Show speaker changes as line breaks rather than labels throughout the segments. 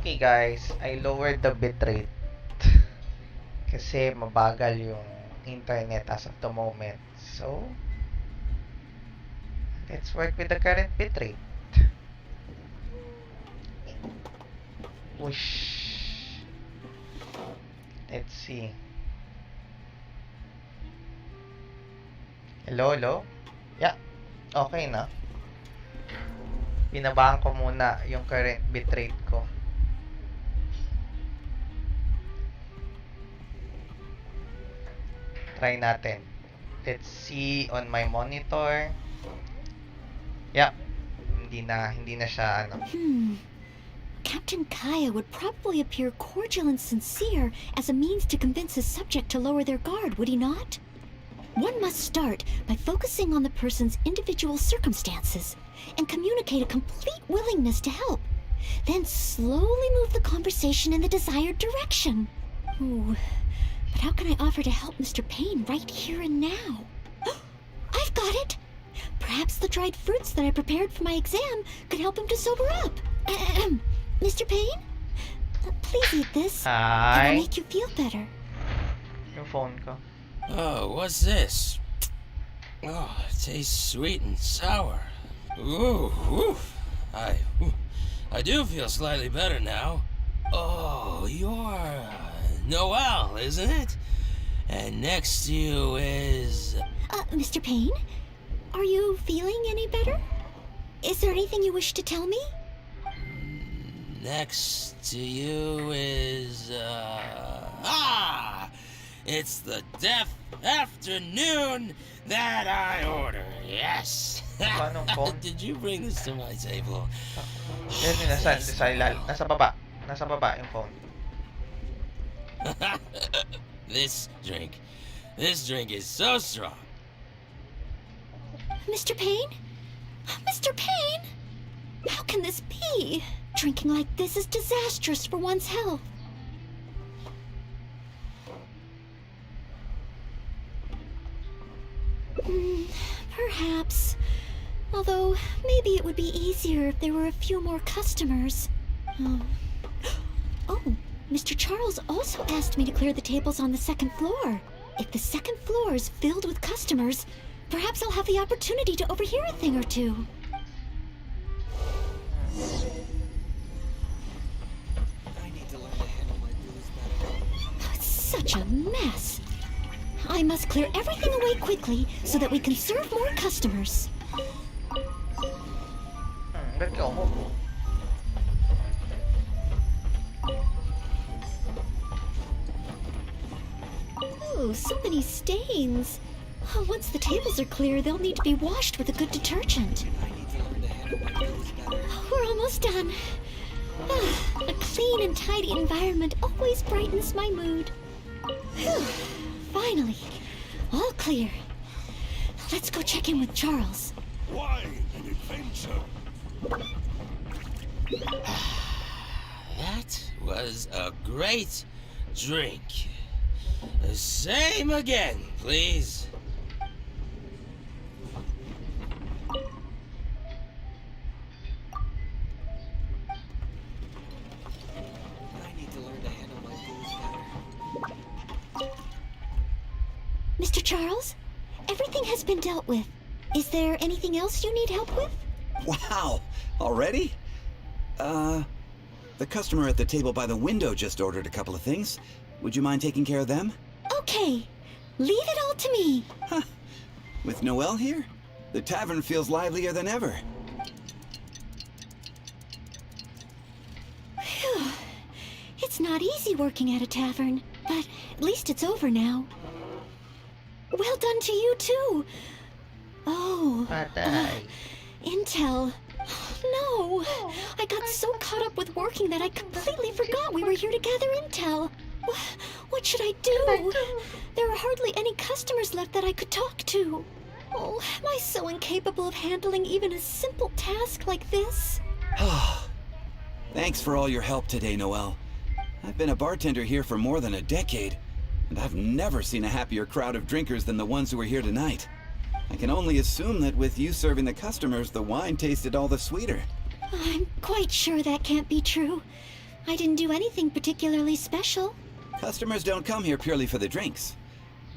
Okay guys, I lowered the bitrate kasi mabagal yung internet as of the moment. So, let's work with the current bitrate. Whoosh. Let's see. Hello, hello? Yeah, okay na. Binabaan ko muna yung current bitrate ko. Try natin. Let's see on my monitor. Yeah, hindi na siya ano.
Captain Kaya would probably appear cordial and sincere as a means to convince his subject to lower their guard, would he not? One must start by focusing on the person's individual circumstances and communicate a complete willingness to help. Then slowly move the conversation in the desired direction. Ooh, but how can I offer to help Mr. Payne right here and now? I've got it! Perhaps the dried fruits that I prepared for my exam could help him to sober up. Mr. Payne? Please eat this.
Hi.
It'll make you feel better.
Yung phone ko.
Oh, what's this? Oh, it tastes sweet and sour. Ooh, oof. I do feel slightly better now. Oh, you're Noelle, isn't it? And next to you is...
Mr. Payne? Are you feeling any better? Is there anything you wish to tell me?
Next to you is... It's the death afternoon that I order, yes!
Anong phone?
Did you bring this to my table?
Yan yung nasa baba. Nasa baba yung phone.
This drink is so strong.
Mr. Payne? Mr. Payne? How can this be? Drinking like this is disastrous for one's health. Perhaps. Although, maybe it would be easier if there were a few more customers. Oh, Mr. Charles also asked me to clear the tables on the second floor. If the second floor is filled with customers, perhaps I'll have the opportunity to overhear a thing or two. It's such a mess. I must clear everything away quickly so that we can serve more customers.
Let's go.
Oh, so many stains. Once the tables are clear, they'll need to be washed with a good detergent. We're almost done. A clean and tidy environment always brightens my mood. Whew. Finally, all clear. Let's go check in with Charles.
Why an adventure?
That was a great drink. Same again, please.
Mr. Charles, everything has been dealt with. Is there anything else you need help with?
Wow, already? The customer at the table by the window just ordered a couple of things. Would you mind taking care of them?
Okay, leave it all to me.
Huh. With Noelle here, the tavern feels livelier than ever.
Phew. It's not easy working at a tavern, but at least it's over now. Well done to you, too. Oh,
Patay.
Intel. No, I got so caught up with working that I completely forgot we were here to gather intel. What should I do? There are hardly any customers left that I could talk to. Oh, am I so incapable of handling even a simple task like this?
Thanks for all your help today, Noelle. I've been a bartender here for more than a decade, and I've never seen a happier crowd of drinkers than the ones who are here tonight. I can only assume that with you serving the customers, the wine tasted all the sweeter.
I'm quite sure that can't be true. I didn't do anything particularly special.
Customers don't come here purely for the drinks.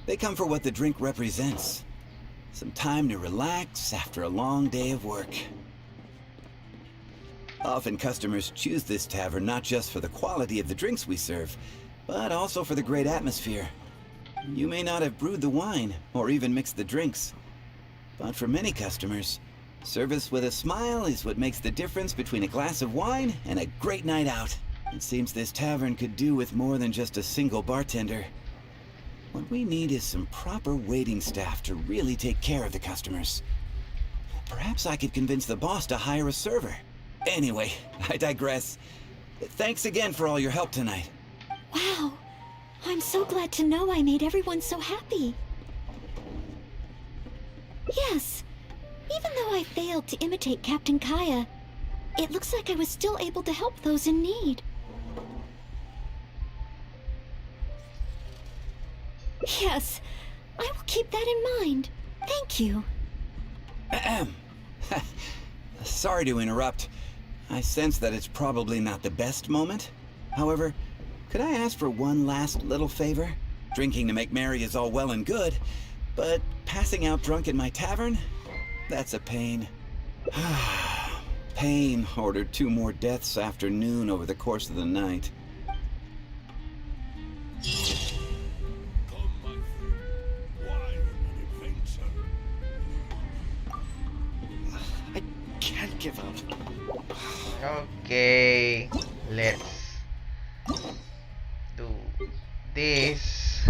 They come for what the drink represents. Some time to relax after a long day of work. Often customers choose this tavern not just for the quality of the drinks we serve, but also for the great atmosphere. You may not have brewed the wine, or even mixed the drinks. But for many customers, service with a smile is what makes the difference between a glass of wine and a great night out. It seems this tavern could do with more than just a single bartender. What we need is some proper waiting staff to really take care of the customers. Perhaps I could convince the boss to hire a server. Anyway, I digress. Thanks again for all your help tonight.
Wow, I'm so glad to know I made everyone so happy. Yes, even though I failed to imitate Captain Kaya, it looks like I was still able to help those in need. Yes, I will keep that in mind. Thank you.
Ahem. Sorry to interrupt. I sense that it's probably not the best moment. However, could I ask for one last little favor? Drinking to make merry is all well and good, but passing out drunk in my tavern? That's a pain. Pain ordered 2 more deaths after noon over the course of the night.
Come, my friend. Wine and adventure.
I can't give up.
Okay, let's do this.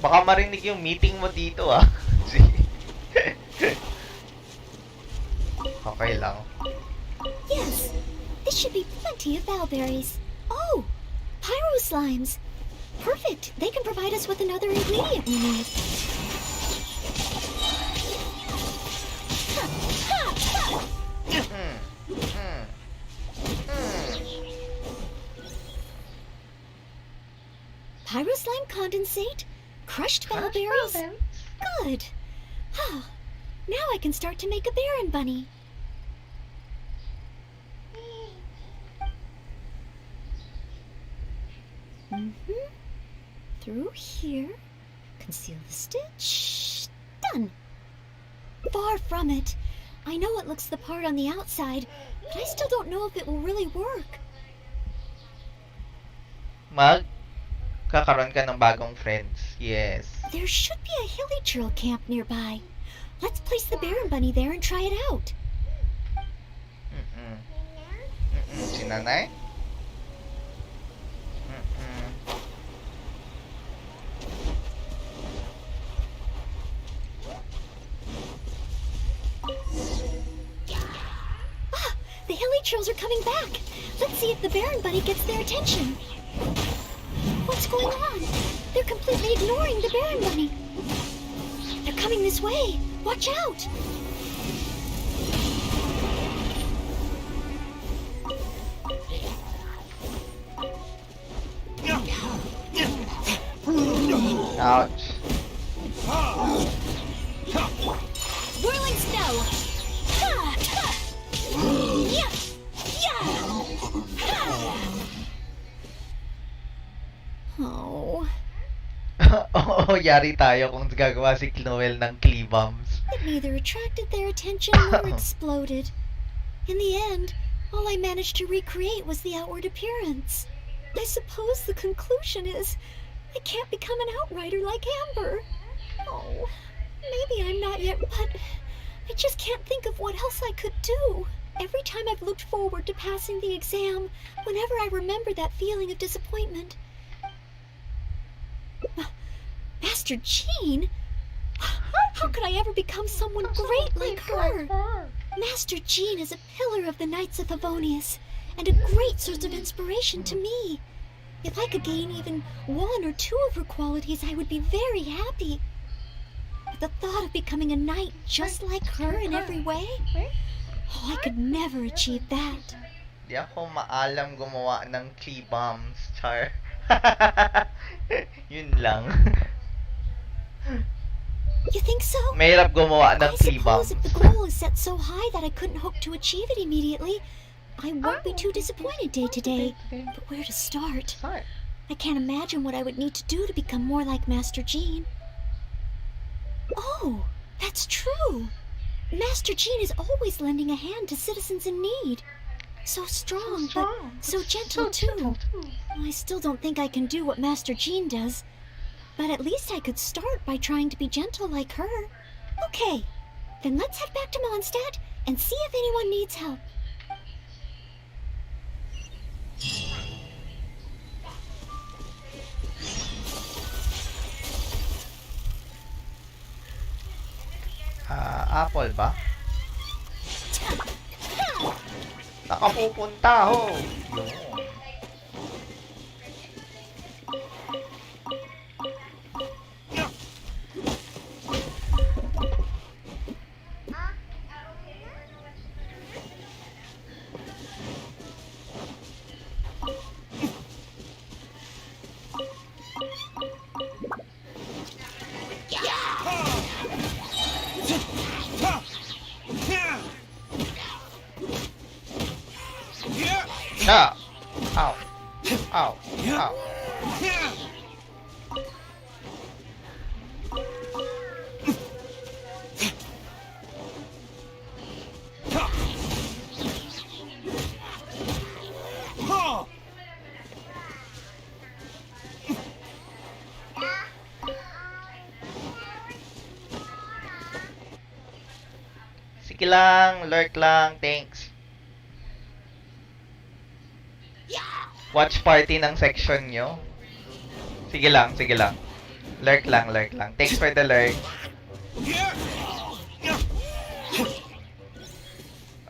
Baka marinig yung meeting mo dito ah. Okay lang.
Yes, this should be plenty of bowberries. Oh, pyro slimes. Perfect. They can provide us with another ingredient we need. Pyro slime condensate, crushed bellberries. Good. Now I can start to make a Baron bunny. Through here. Conceal the stitch. Done. Far from it. I know it looks the part on the outside, but I still don't know if it will really work.
Kakaroon ka ng bagong friends. Yes.
There should be a hilichurl camp nearby. Let's place the Baron bunny there and try it out.
Si nanay?
The hilichurls are coming back. Let's see if the Baron bunny gets their attention. What's going on? They're completely ignoring the Baron bunny. They're coming this way. Watch out!
Ouch.
Whirling snow! Ha! Ha! Yeah! Yeah! Ha! Oh,
Oo, yari tayo kung gagawa si Noel ng Klee bombs.
it neither attracted their attention nor exploded. In the end, all I managed to recreate was the outward appearance. I suppose the conclusion is I can't become an outrider like Amber. Oh, maybe I'm not yet, but I just can't think of what else I could do. Every time I've looked forward to passing the exam, whenever I remember that feeling of disappointment. Master Jean? How could I ever become someone great like her? Master Jean is a pillar of the Knights of Favonius, and a great source of inspiration to me. If I could gain even one or two of her qualities, I would be very happy. But the thought of becoming a knight just like her in every way? Oh, I could never achieve that.
Di ako maalam gumawa ng key bombs, char. Yun lang.
You think so?
Mahirap gumawa ng
I
key
suppose
bombs.
if the goal is set so high that I couldn't hope to achieve it immediately, I won't be too disappointed day to day. But where to start?
Sorry.
I can't imagine what I would need to do to become more like Master Jean. Oh, that's true. Master Jean is always lending a hand to citizens in need. So strong, but so gentle too. I still don't think I can do what Master Jean does. But at least I could start by trying to be gentle like her. Okay, then let's head back to Mondstadt and see if anyone needs help.
Apple ba? Nakapupunta ho. Yun. Ah! Ow! Ow! Ow! Sige lang, lurk lang, thanks. Watch party ng section nyo. Sige lang, sige lang. Lurk lang, lurk lang. Thanks for the lurk.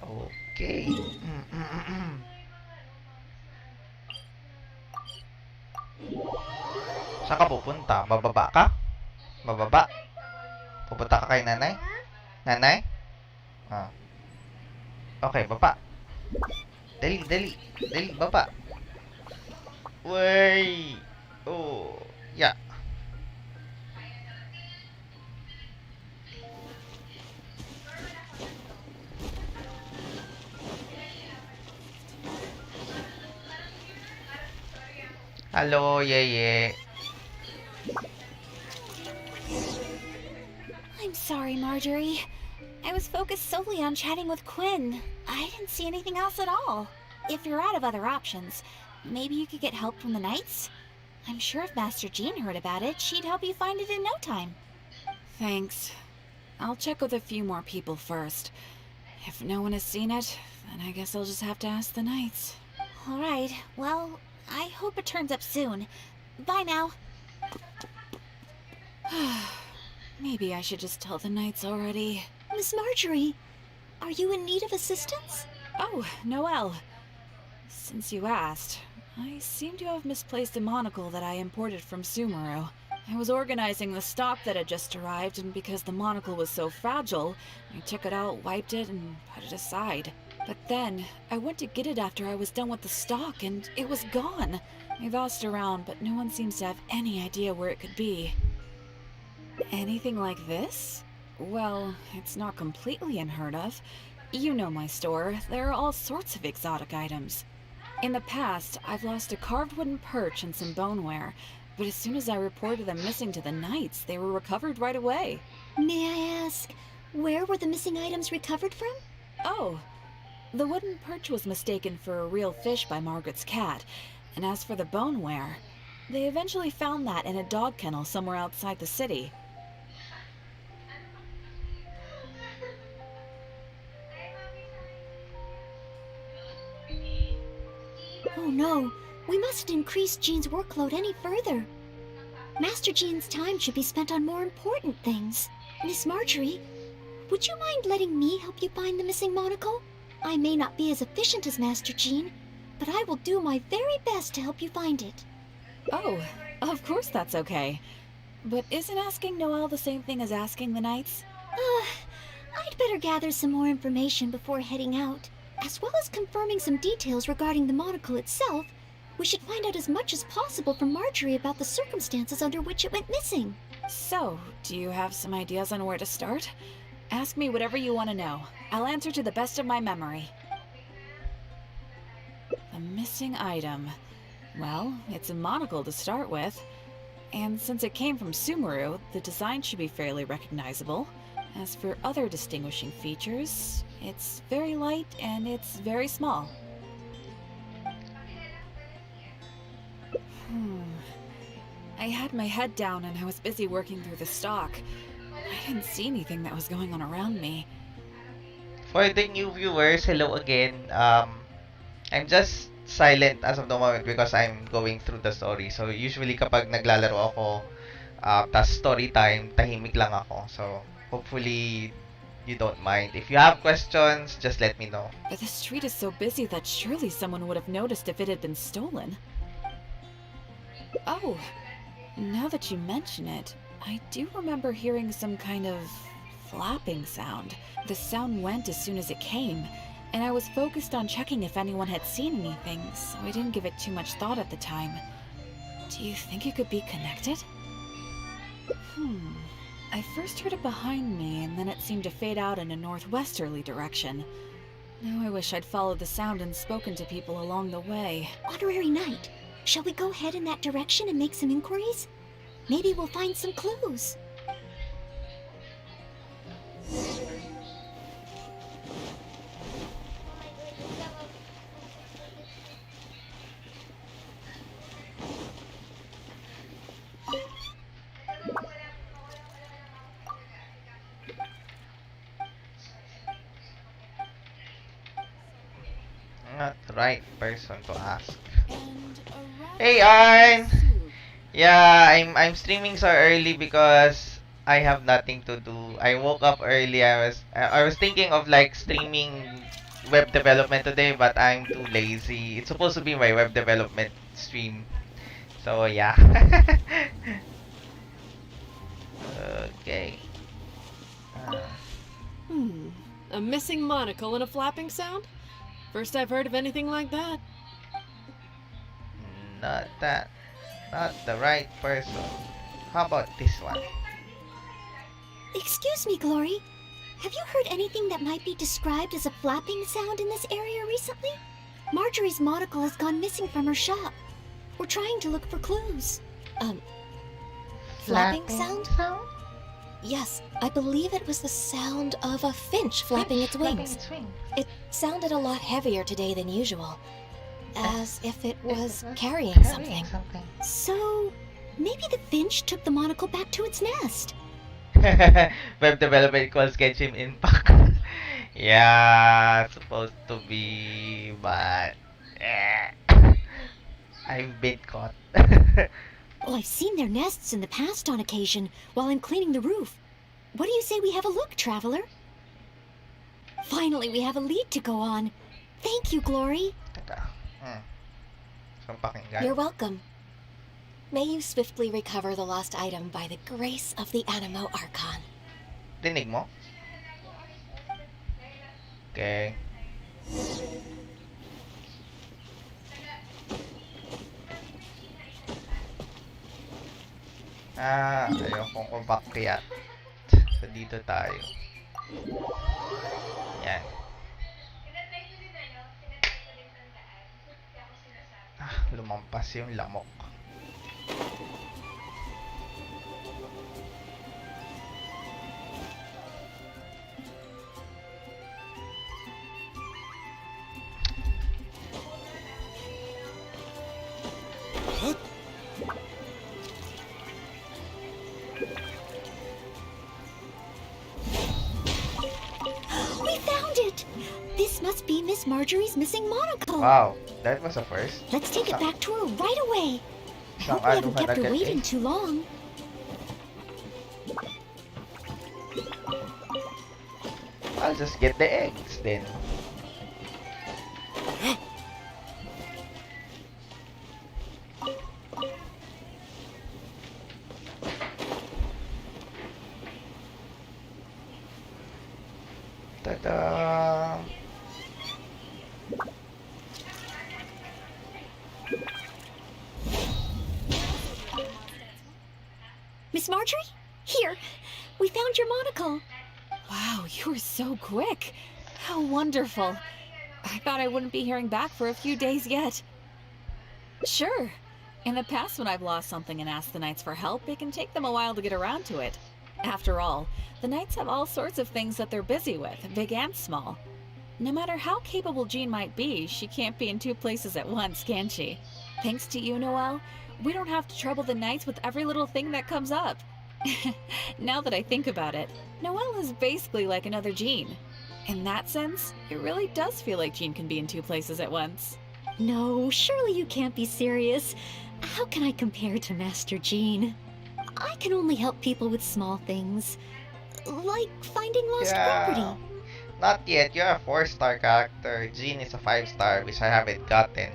Okay. Saan ka pupunta? Bababa ka? Bababa? Pupunta ka kay nanay? Nanay? Ah. Okay, baba. Dali, dali. Dali, baba. Way. Oh, yeah. Hello, Yeye.
I'm sorry, Marjorie. I was focused solely on chatting with Quinn. I didn't see anything else at all. If you're out of other options, maybe you could get help from the Knights? I'm sure if Master Jean heard about it, she'd help you find it in no time.
Thanks. I'll check with a few more people first. If no one has seen it, then I guess I'll just have to ask the Knights.
Alright, well, I hope it turns up soon. Bye now.
Maybe I should just tell the Knights already.
Miss Marjorie, are you in need of assistance?
Oh, Noelle. Since you asked, I seem to have misplaced a monocle that I imported from Sumeru. I was organizing the stock that had just arrived, and because the monocle was so fragile, I took it out, wiped it, and put it aside. But then, I went to get it after I was done with the stock, and it was gone. I've asked around, but no one seems to have any idea where it could be. Anything like this? Well, it's not completely unheard of. You know my store, there are all sorts of exotic items. In the past, I've lost a carved wooden perch and some boneware, but as soon as I reported them missing to the Knights, they were recovered right away.
May I ask, where were the missing items recovered from?
Oh, the wooden perch was mistaken for a real fish by Margaret's cat, and as for the boneware, they eventually found that in a dog kennel somewhere outside the city.
Oh no, we mustn't increase Jean's workload any further. Master Jean's time should be spent on more important things. Miss Marjorie, would you mind letting me help you find the missing monocle? I may not be as efficient as Master Jean, but I will do my very best to help you find it.
Oh, of course that's okay. But isn't asking Noelle the same thing as asking the Knights?
I'd better gather some more information before heading out. As well as confirming some details regarding the monocle itself, we should find out as much as possible from Marjorie about the circumstances under which it went missing.
So, do you have some ideas on where to start? Ask me whatever you want to know. I'll answer to the best of my memory. A missing item. Well, it's a monocle to start with. And since it came from Sumeru, the design should be fairly recognizable. As for other distinguishing features, it's very light and it's very small. I had my head down and I was busy working through the stock. I didn't see anything that was going on around me.
For the new viewers, hello again. I'm just silent as of the moment because I'm going through the story. So, usually kapag naglalaro ako, tas story time, tahimik lang ako. So, hopefully, you don't mind. If you have questions, just let me know.
But the street is so busy that surely someone would have noticed if it had been stolen. Oh, now that you mention it, I do remember hearing some kind of flapping sound. The sound went as soon as it came, and I was focused on checking if anyone had seen anything, so I didn't give it too much thought at the time. Do you think it could be connected? I first heard it behind me, and then it seemed to fade out in a northwesterly direction. Now I wish I'd followed the sound and spoken to people along the way.
Honorary Knight, shall we go head in that direction and make some inquiries? Maybe we'll find some clues.
Not the right person to ask.
And around
Hey, Arn!
soon.
Yeah, I'm streaming so early because I have nothing to do. I woke up early. I was thinking of like streaming web development today, but I'm too lazy. It's supposed to be my web development stream. So yeah. Okay.
A missing monocle and a flapping sound? First I've heard of anything like that.
Not that. Not the right person. How about this one?
Excuse me, Glory. Have you heard anything that might be described as a flapping sound in this area recently? Marjorie's monocle has gone missing from her shop. We're trying to look for clues.
Flapping sound? Yes, I believe it was the sound of a finch flapping its wings. It sounded a lot heavier today than usual, as if it was carrying something.
So, maybe the finch took the monocle back to its nest.
Web development equals Genshin Impact. Yeah, supposed to be, but I've been caught.
Well, I've seen their nests in the past on occasion while I'm cleaning the roof. What do you say we have a look, traveler? Finally, we have a lead to go on. Thank you, Glory.
Teka. Saan pakinggan?
You're welcome. May you swiftly recover the lost item by the grace of the Animo Archon.
Dinig mo? Okay. Ayokong umakyat. So, dito tayo. Yan. Lumampas yung lamok.
We found it! This must be Miss Marjorie's missing monocle.
Wow, that was a first.
Let's take it back to her right away. I
Isang
hope we haven't
anuhan
kept her
agad
waiting
eh.
too long.
I'll just get the eggs then. Ta-da!
Miss Marjorie? Here! We found your monocle!
Wow, you were so quick. How wonderful. I thought I wouldn't be hearing back for a few days yet. Sure. In the past, when I've lost something and asked the Knights for help, it can take them a while to get around to it. After all, the Knights have all sorts of things that they're busy with, big and small. No matter how capable Jean might be, she can't be in two places at once, can she? Thanks to you, Noelle, we don't have to trouble the Knights with every little thing that comes up. Now that I think about it, Noelle is basically like another Jean. In that sense, it really does feel like Jean can be in two places at once.
No, surely you can't be serious. How can I compare to Master Jean? I can only help people with small things, like finding lost property.
Not yet. You're a 4-star character. Jean is a 5-star, which I haven't gotten.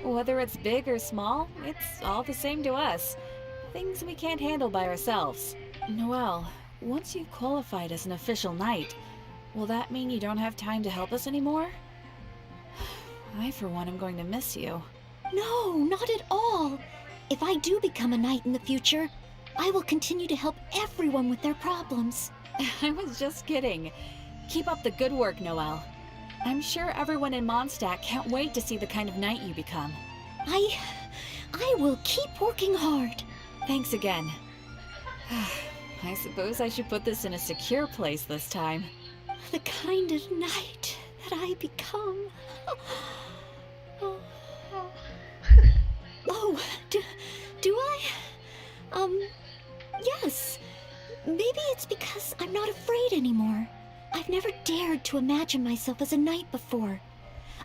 Whether it's big or small, it's all the same to us. Things we can't handle by ourselves. Noelle, once you've qualified as an official knight, will that mean you don't have time to help us anymore? I, for one, am going to miss you.
No, not at all. If I do become a knight in the future, I will continue to help everyone with their problems.
I was just kidding. Keep up the good work, Noelle. I'm sure everyone in Mondstadt can't wait to see the kind of knight you become.
I will keep working hard.
Thanks again. I suppose I should put this in a secure place this time.
The kind of knight that I become. Oh, do I? Yes. Maybe it's because I'm not afraid anymore. I've never dared to imagine myself as a knight before.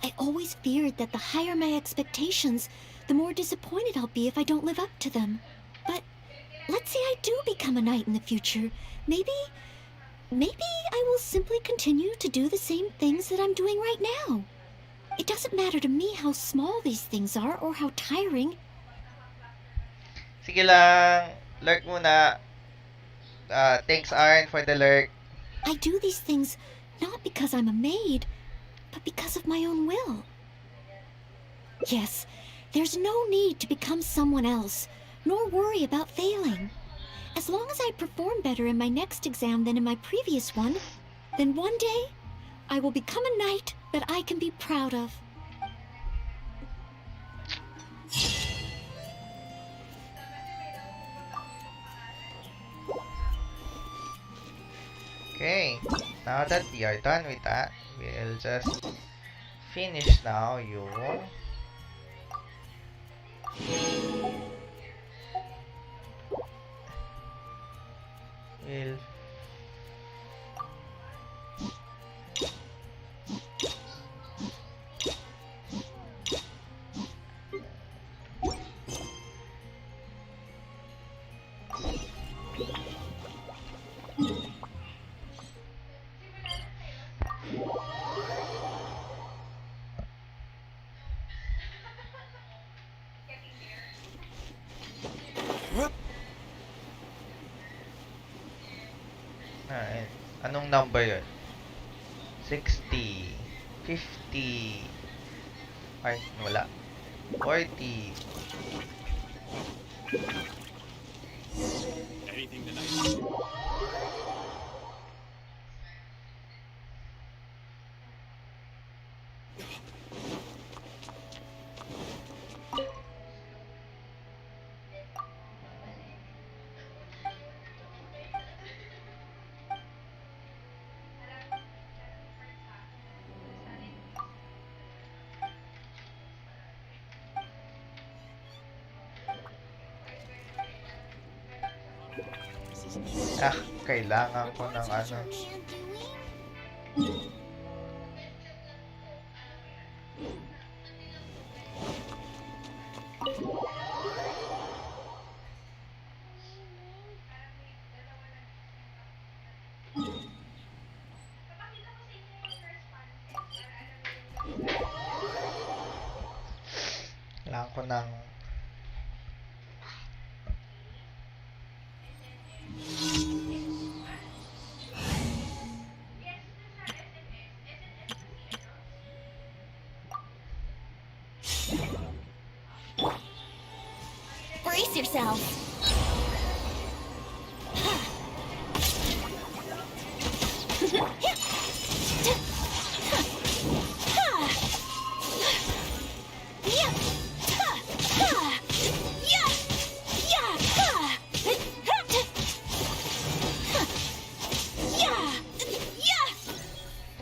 I always feared that the higher my expectations, the more disappointed I'll be if I don't live up to them. But let's say I do become a knight in the future. Maybe I will simply continue to do the same things that I'm doing right now. It doesn't matter to me how small these things are or how tiring.
Sige lang. Lurk muna. Thanks, Arn, for the lurk.
I do these things not because I'm a maid, but because of my own will. Yes, there's no need to become someone else, nor worry about failing. As long as I perform better in my next exam than in my previous one, then one day, I will become a knight that I can be proud of.
Okay, now that we are done with that, we'll just finish now yung we'll anong number yun? 60, 50, ay, wala, 40.
Anything tonight?
Kailangan ko ng ano. Kailangan ko ng
Brace yourself.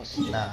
Tapos na.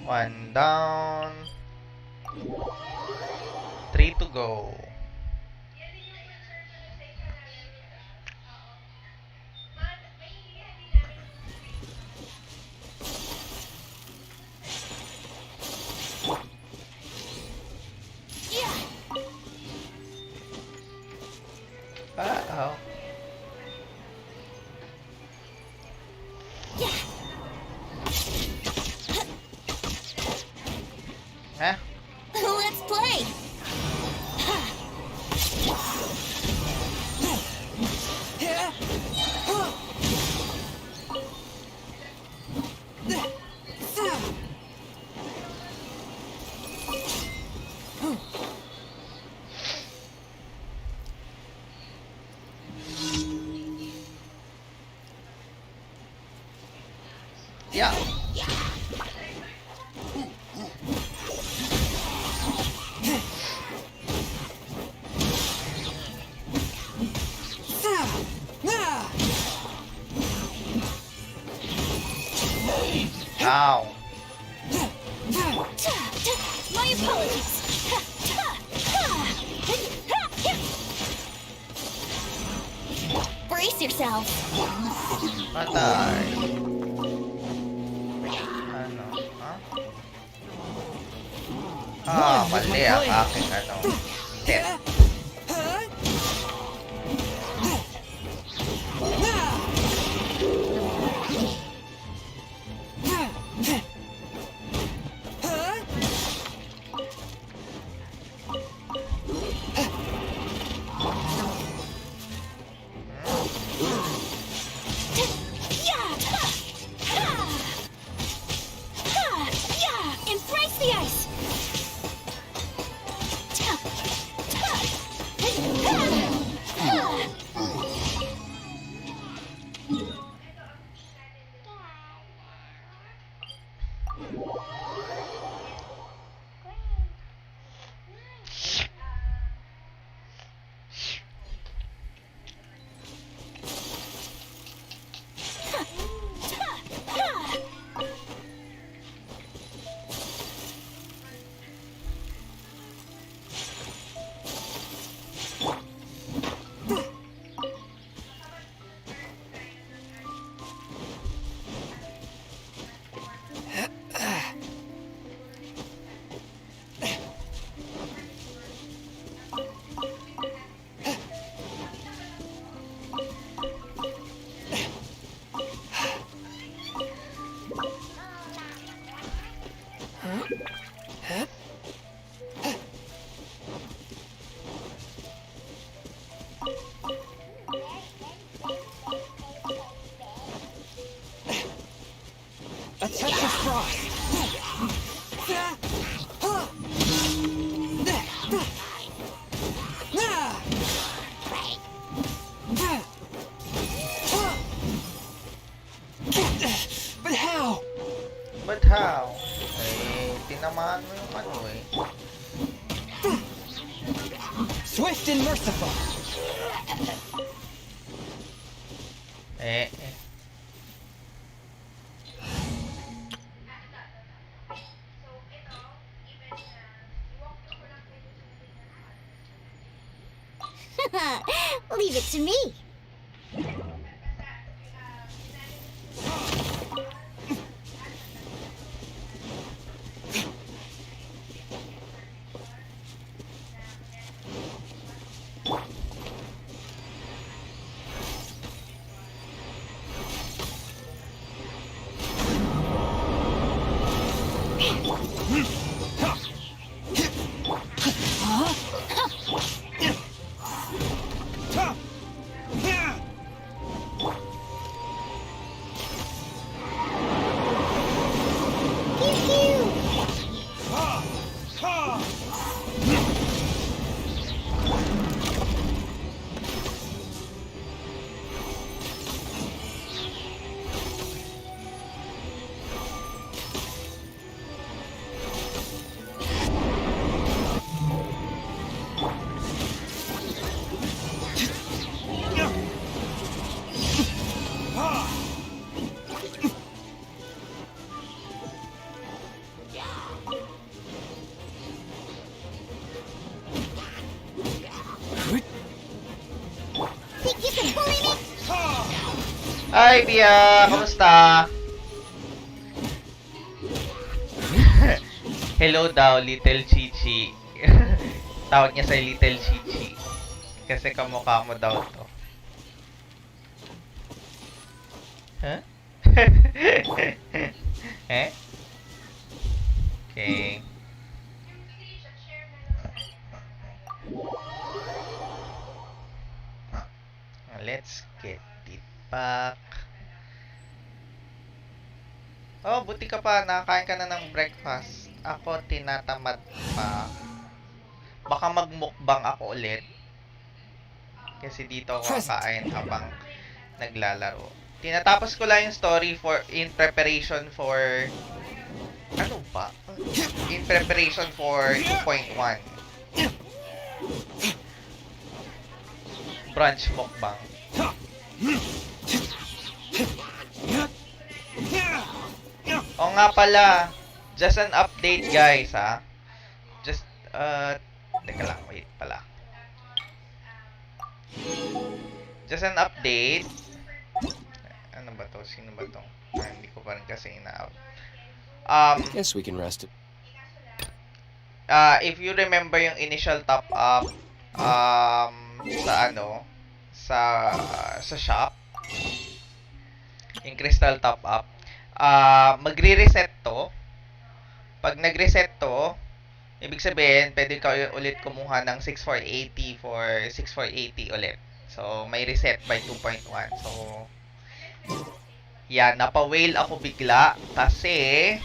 One down. 3 to go. Uh-oh. Huh?
Let's play.
Yeah. Ow.
My apologies. Brace yourself.
Patay. Ano? Ha? Mali ang aking ano. Step.
Embrace the ice.
A touch of frost. But how?
But how? Eh, tinamaan mo yung ano eh.
Swift and merciful.
Leave it to me. Think you can bully me?
Hi, Bia! Kamusta? Hello daw, Little Chichi. Tawag niya sa Little Chichi. Kasi kamukha mo daw to. Huh? Eh? Okay. Let's get it back. Oh, buti ka pa. Nakakain ka na ng breakfast. Ako, tinatamad pa. Baka magmukbang ako ulit. Kasi dito ako kakain habang naglalaro. Tinatapos ko lang yung story in preparation for... Ano ba? In preparation for 2.1. Brunch mukbang. O nga pala, just an update guys ha. Just, teka lang, wait pala. Just an update. Ano ba to? Sino ba to? Hindi ko pa rin kasi ina-out.
Guess we can rest it.
If you remember yung initial top up, sa ano, sa shop, yung crystal top up, magre-reset to. Pag nag-reset to, ibig sabihin, pwede ka ulit kumuha ng 6480 for 6480 ulit. So, may reset by 2.1. So, yan, napa-whale ako bigla kasi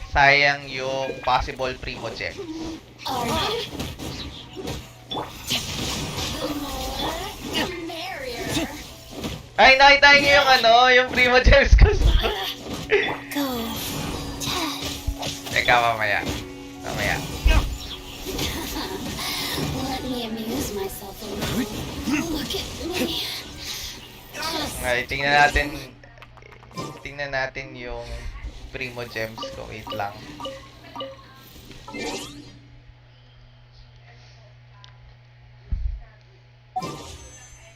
sayang yung possible primo gem. Ay, nakita niyo yung ano, yung primo gems ko.
Go.
Teka, mamaya.
Let me amuse myself a little. Look at me.
Okay, tingnan natin yung primo gems ko. Wait lang.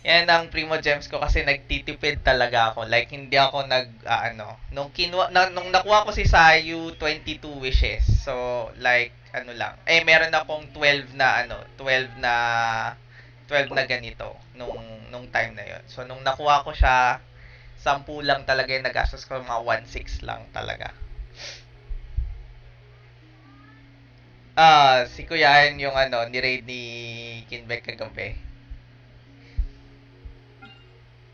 Yan ang primo gems ko kasi nagtitipid talaga ako. Like, hindi ako nung nakuha ko si Sayu, 22 wishes. So, like, ano lang. Meron akong 12 na ganito nung time na yon. So, nung nakuha ko siya, 10 lang talaga yung nagastos ko, mga 1.6 lang talaga. Si Kuya yung ni-raid ni Kinbek kagabi.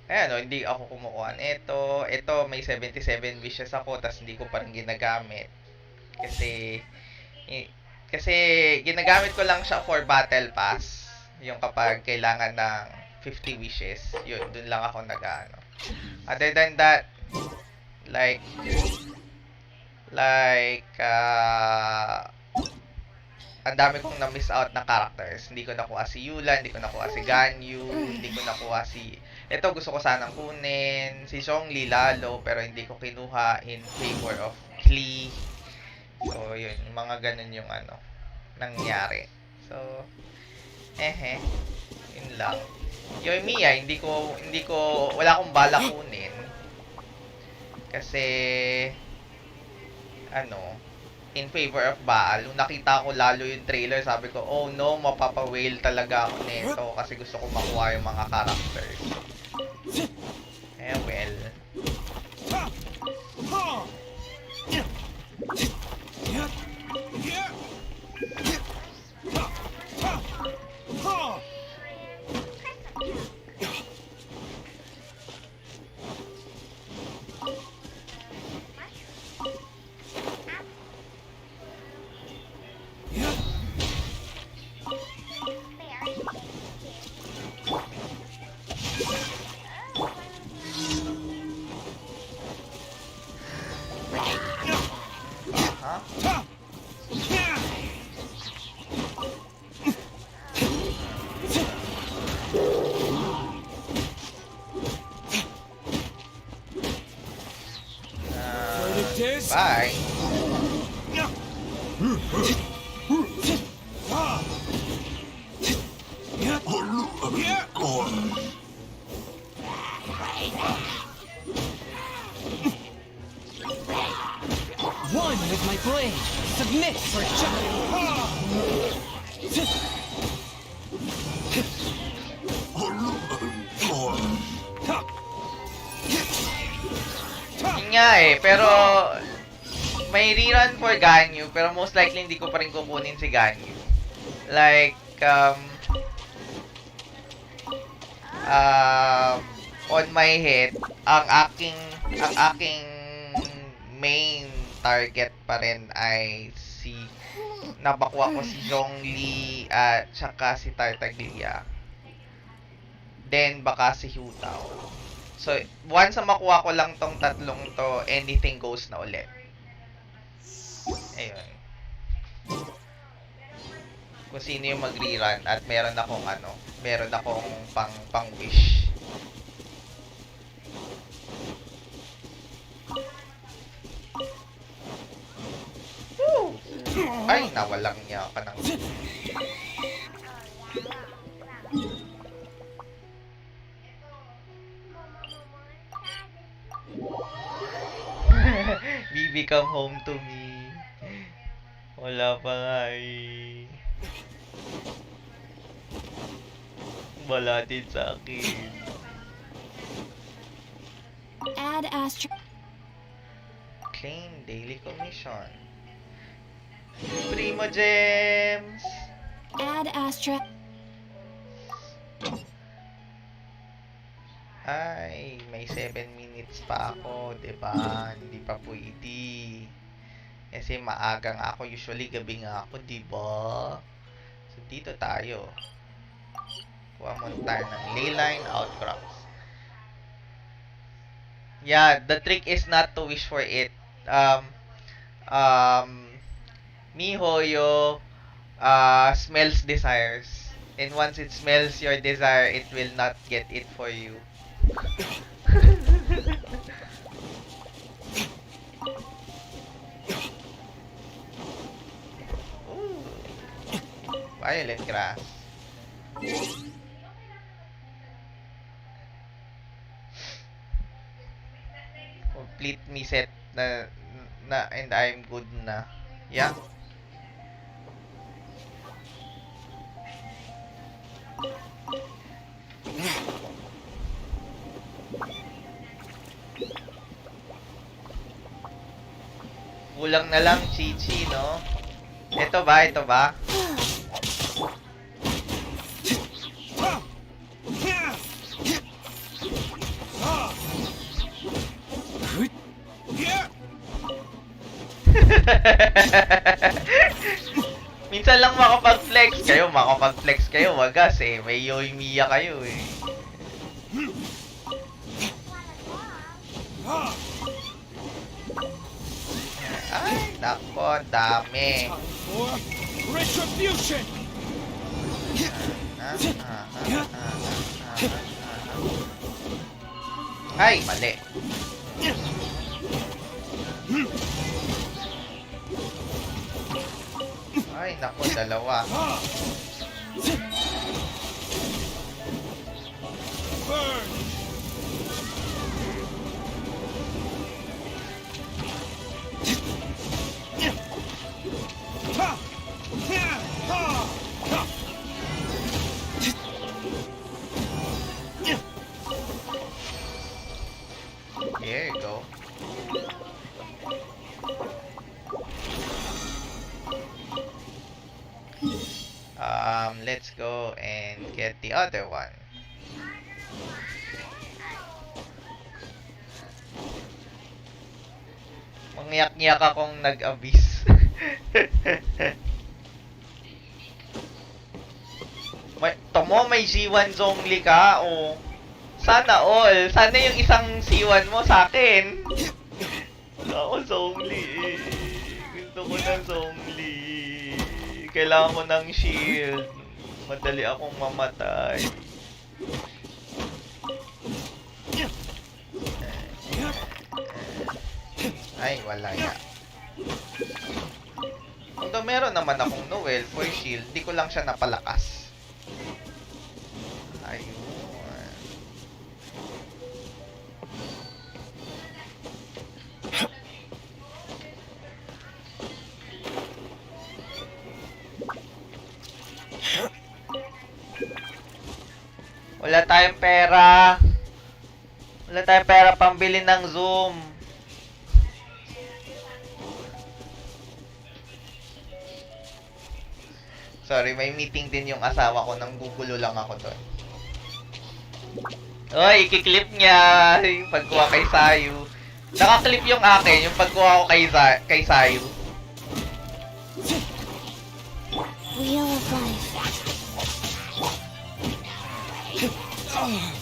Ayan, hindi ako kumukuha nito. Ito, may 77 wishes ako, tas hindi ko pa rin ginagamit. Kasi ginagamit ko lang siya for battle pass. Yung kapag kailangan ng 50 wishes, yun, dun lang ako Other than that, ang dami kong na-miss out na characters. Hindi ko nakuha si Yula, hindi ko nakuha si Ganyu, hindi ko nakuha si... Ito, gusto ko sanang kunin. Si Zhongli lalo, pero hindi ko kinuha in favor of Klee. So, yun. Mga ganun yung nangyari. So, Yun lang. Yoimiya, wala akong bala kunin. Kasi, in favor of Baal. Nung nakita ko lalo yung trailer, sabi ko, oh no, mapapa-whale talaga ako nito kasi gusto ko makuha yung mga characters. Well. Bye.
One with my blade. Submit for
Yun nga pero may rerun for Ganyu, pero most likely hindi ko pa rin kukunin si Ganyu. Like, on my head, ang aking main target pa rin ay nabakuha ko si Zhongli at saka si Tartaglia. Then, baka si Hutao. So, once na makuha ko lang tong tatlong to, anything goes na ulit. Ayun. Kung sino yung mag-rerun at meron akong pang-wish. Woo! Ay, nawalang niya ka ng... Baby, come home to me. Wala pa nga eh. Wala din sa akin.
Add Astra.
Claim daily commission. Primo Gems!
Add Astra.
Ay, may 7 minutes pa ako, diba? Hindi pa pwede. Kasi maaga nga ako, usually gabi nga ako, diba? So, dito tayo. Kuha mo tayo ng leyline outcrops. Yeah, the trick is not to wish for it. Mihoyo smells desires. And once it smells your desire, it will not get it for you. Ooh. Violet grass. Complete me set na and I'm good na. Yeah. Kulang na lang Chichi, no? Ito ba? Ito ba? Minsan lang makapag-flex kayo, wagas eh. May Yoimiya kayo eh. Ay, nako, dami.
Retribution!
Ay, mali. Ay, nako, dalawa. go and get the other one. Mangyak-nyak akong nag-abis. Tomo, may C1 Zhongli ka, o. Sana all. Sana yung isang C1 mo sa akin. Wala ako Zhongli eh. Gusto ko ng Zhongli. Kailangan ko ng shield. Madali akong mamatay. Ay, wala ya. Although meron naman akong Noel for shield, di ko lang siya napalakas. Ayun. Wala tayong pera. Wala tayong pera pambili ng Zoom. Sorry, may meeting din yung asawa ko. Nang gugulo lang ako doon. Oy, ikiklip niya. Yung pagkuha kay Sayu. Nakaklip yung akin. Yung pagkuha ko kay Sayu.
Wheel of life.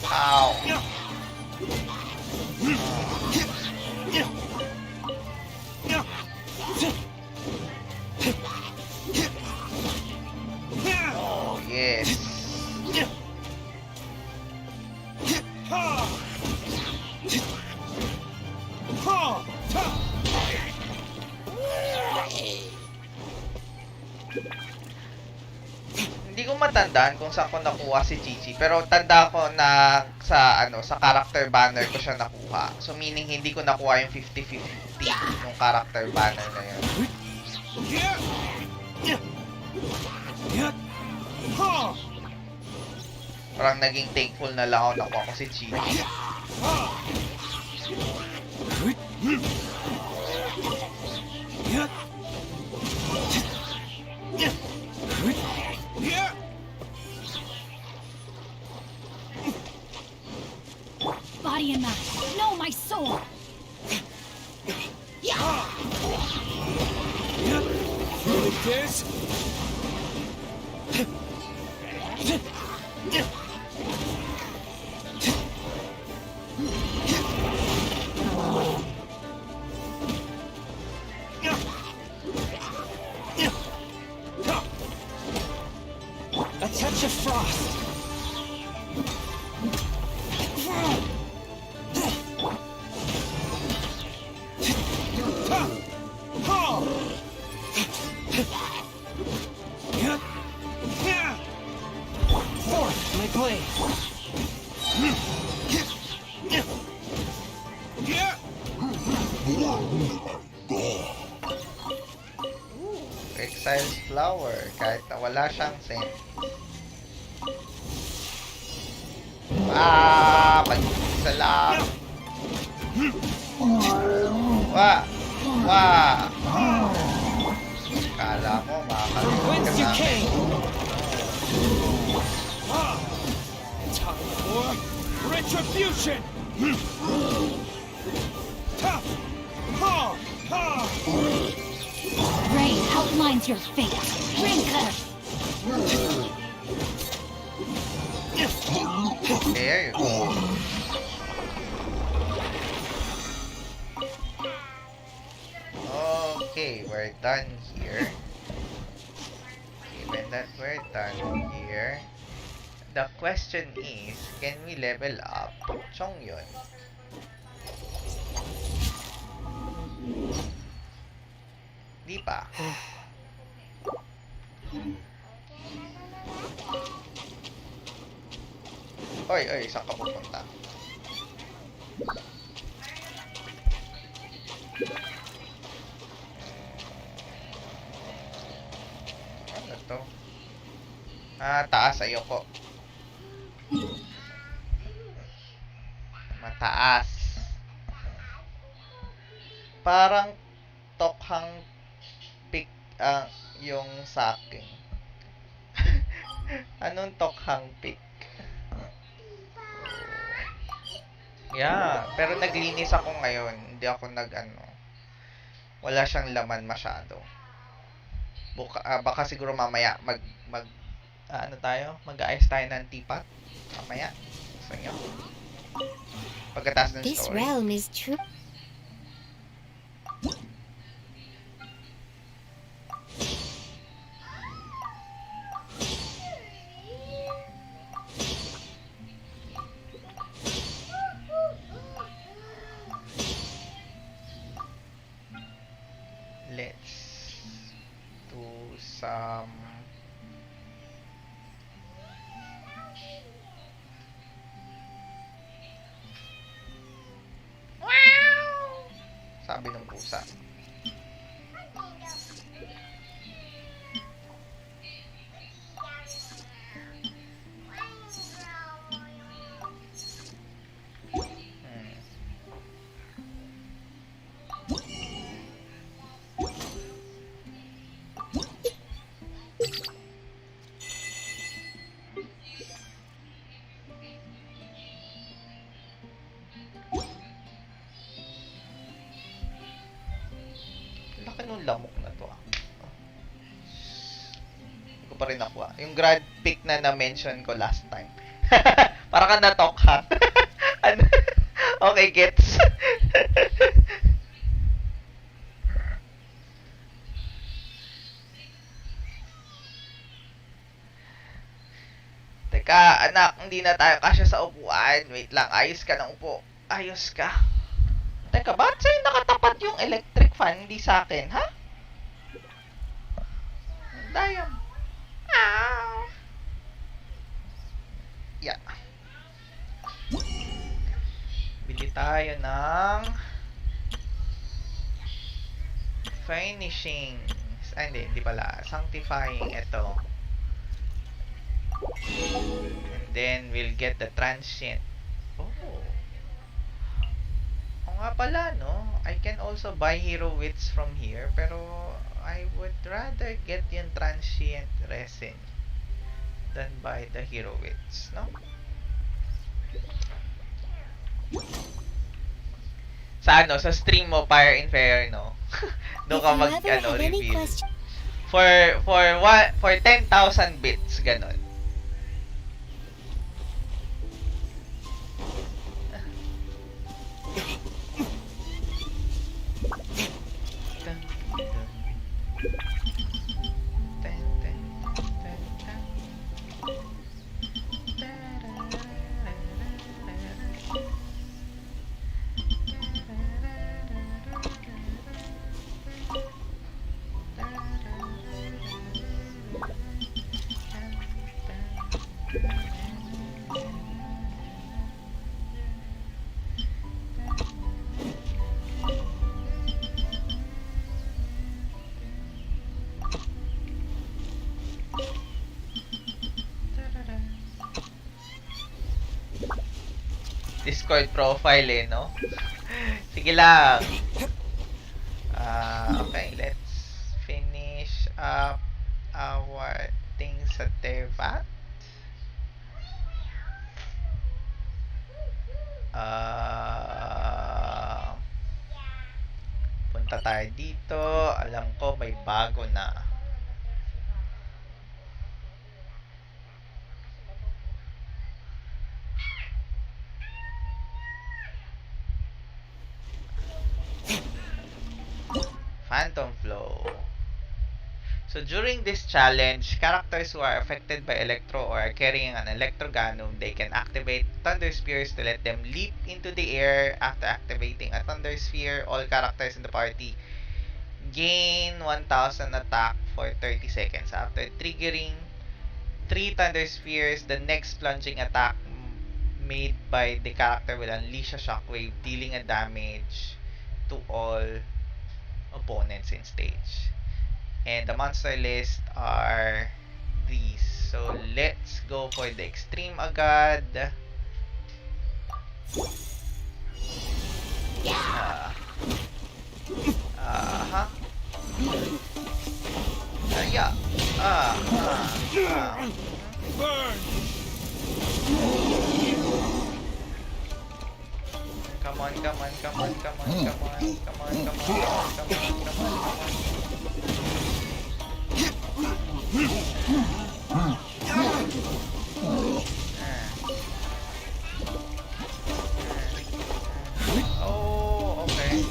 Ow. Oh, yes. Hindi ko matandaan kung saan ko nakuha si Chichi, pero tanda ko na sa character banner ko siya nakuha. So meaning hindi ko nakuha yung 50-50 yung character banner na yun. Parang naging thankful na lang ako nakuha ko si Chichi.
Body and mind. No, my soul.
This?
A touch of frost. Force my blade.
Exile's flower, kahit na wala siyang scent. Mag-isa lang. Kala mo, makakalimutan
Whence
ka
you
na.
came.
Time for retribution!
Rain outlines your fate. Rain cutter.
There you go. Okay, we're done here. Given that we're done here, the question is, can we level up Chongyun? Di pa. Oy, saan ka pupunta? Ano to? Taas, ayoko. Mataas. Parang tokhang pick yung sa akin. Anong tokhang pick? Yeah, pero naglinis ako ngayon. Hindi ako wala siyang laman masyado. Baka siguro mamaya mag-ayos tayo ng teapot. Mamaya. Gusto nyo? Pagkatapos ng
This
story.
realm is true.
Let's do some sabi ng pusa. Laki nung lamok na to. Hindi ko pa rin nakuha. Yung grad pick na na-mention ko last time. Para ka na-talk ha. Okay, gets. Teka, anak, hindi na tayo kasya sa upuan. Wait lang, ayos ka ng upo. Ayos ka. Teka, bakit sa'yo nakatapat yung electric fan, hindi sa akin, ha? Dayam. Ah. Yeah. Bili tayo ng finishing. Ay, hindi pala. Sanctifying ito. And then, we'll get the transient. Oh. O nga pala, no? I can also buy hero wits from here, pero I would rather get yung transient resin than buy the hero wits, no? Sa sa stream mo, Fire Inferno. Doon ka reveal. For 10,000 bits, ganon. Discord profile no? Sige lang. Okay, let's finish up our things sa Tevat. Punta tayo dito. Alam ko may bago na. Phantom Flow. So during this challenge, characters who are affected by Electro or are carrying an Electroganum, they can activate Thunder Spheres to let them leap into the air. After activating a Thunder Sphere, all characters in the party gain 1,000 attack for 30 seconds. After triggering 3 Thunder Spheres, the next plunging attack made by the character will unleash a shockwave, dealing a damage to all opponents in stage. And the monster list are these. So let's go for the extreme agad.
Burn!
Come on, come on, come on, come on, come on, come on, come on, come on, come on, come on. Oh, okay.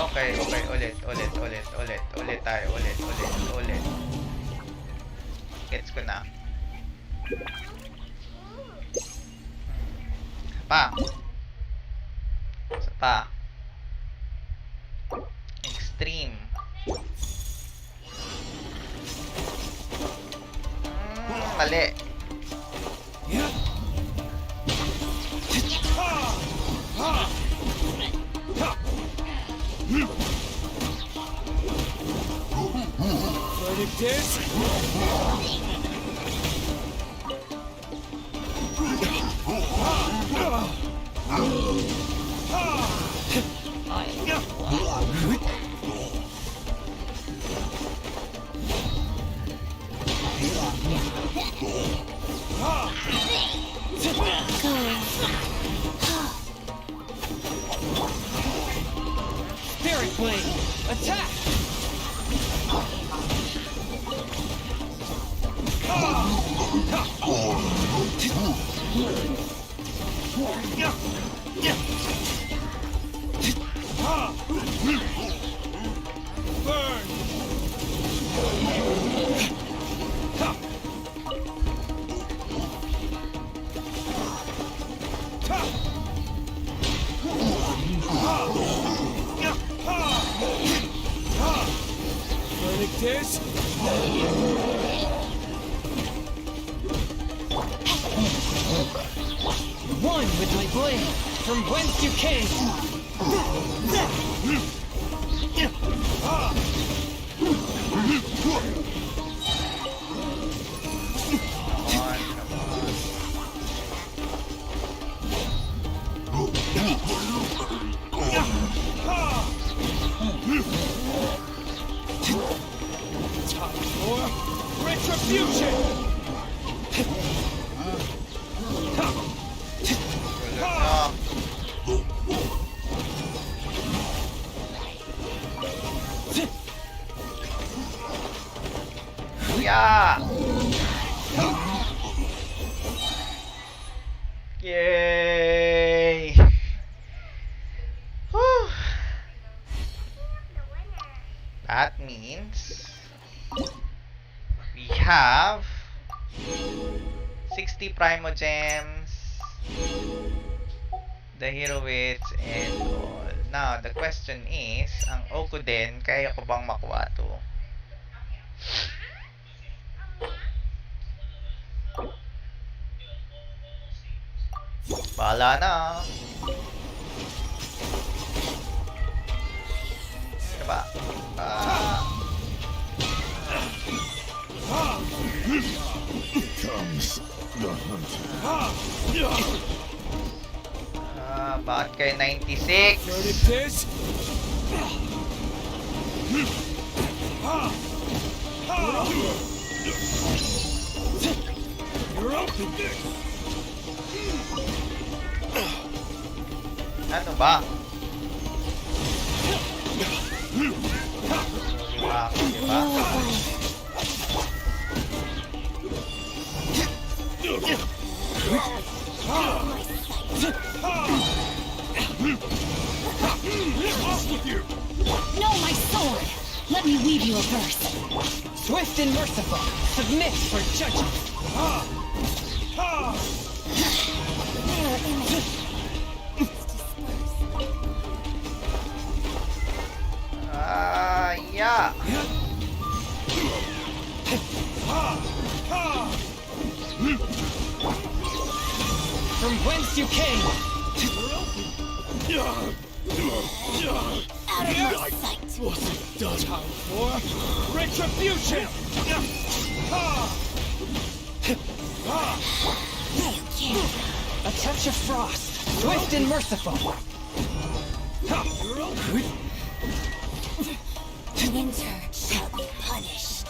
Okay, okay, ulit tayo, ulit. Gets ko na. Isa pa. Extreme. Mali.
Verdict is...
Spirit Blade! Attack!
Burn! Verdict is...
One with my blade, from whence you came!
Time for retribution!
Yeah! Yay! Whew. That means we have 60 Primo Gems, the Heroids, and all. Now, the question is, ang Okuden, kaya ko bang makuha to? Bahala na. Diba? Bakit kayo 96?
Verdict is... You're open!
Ano ba? Diba?
No, my sword! Let me weave you a verse.
Swift and merciful, submit for judgment!
Yeah.
From whence you came!
Out of my sight.
Time for retribution!
A touch of frost, swift and merciful!
Winter shall be punished.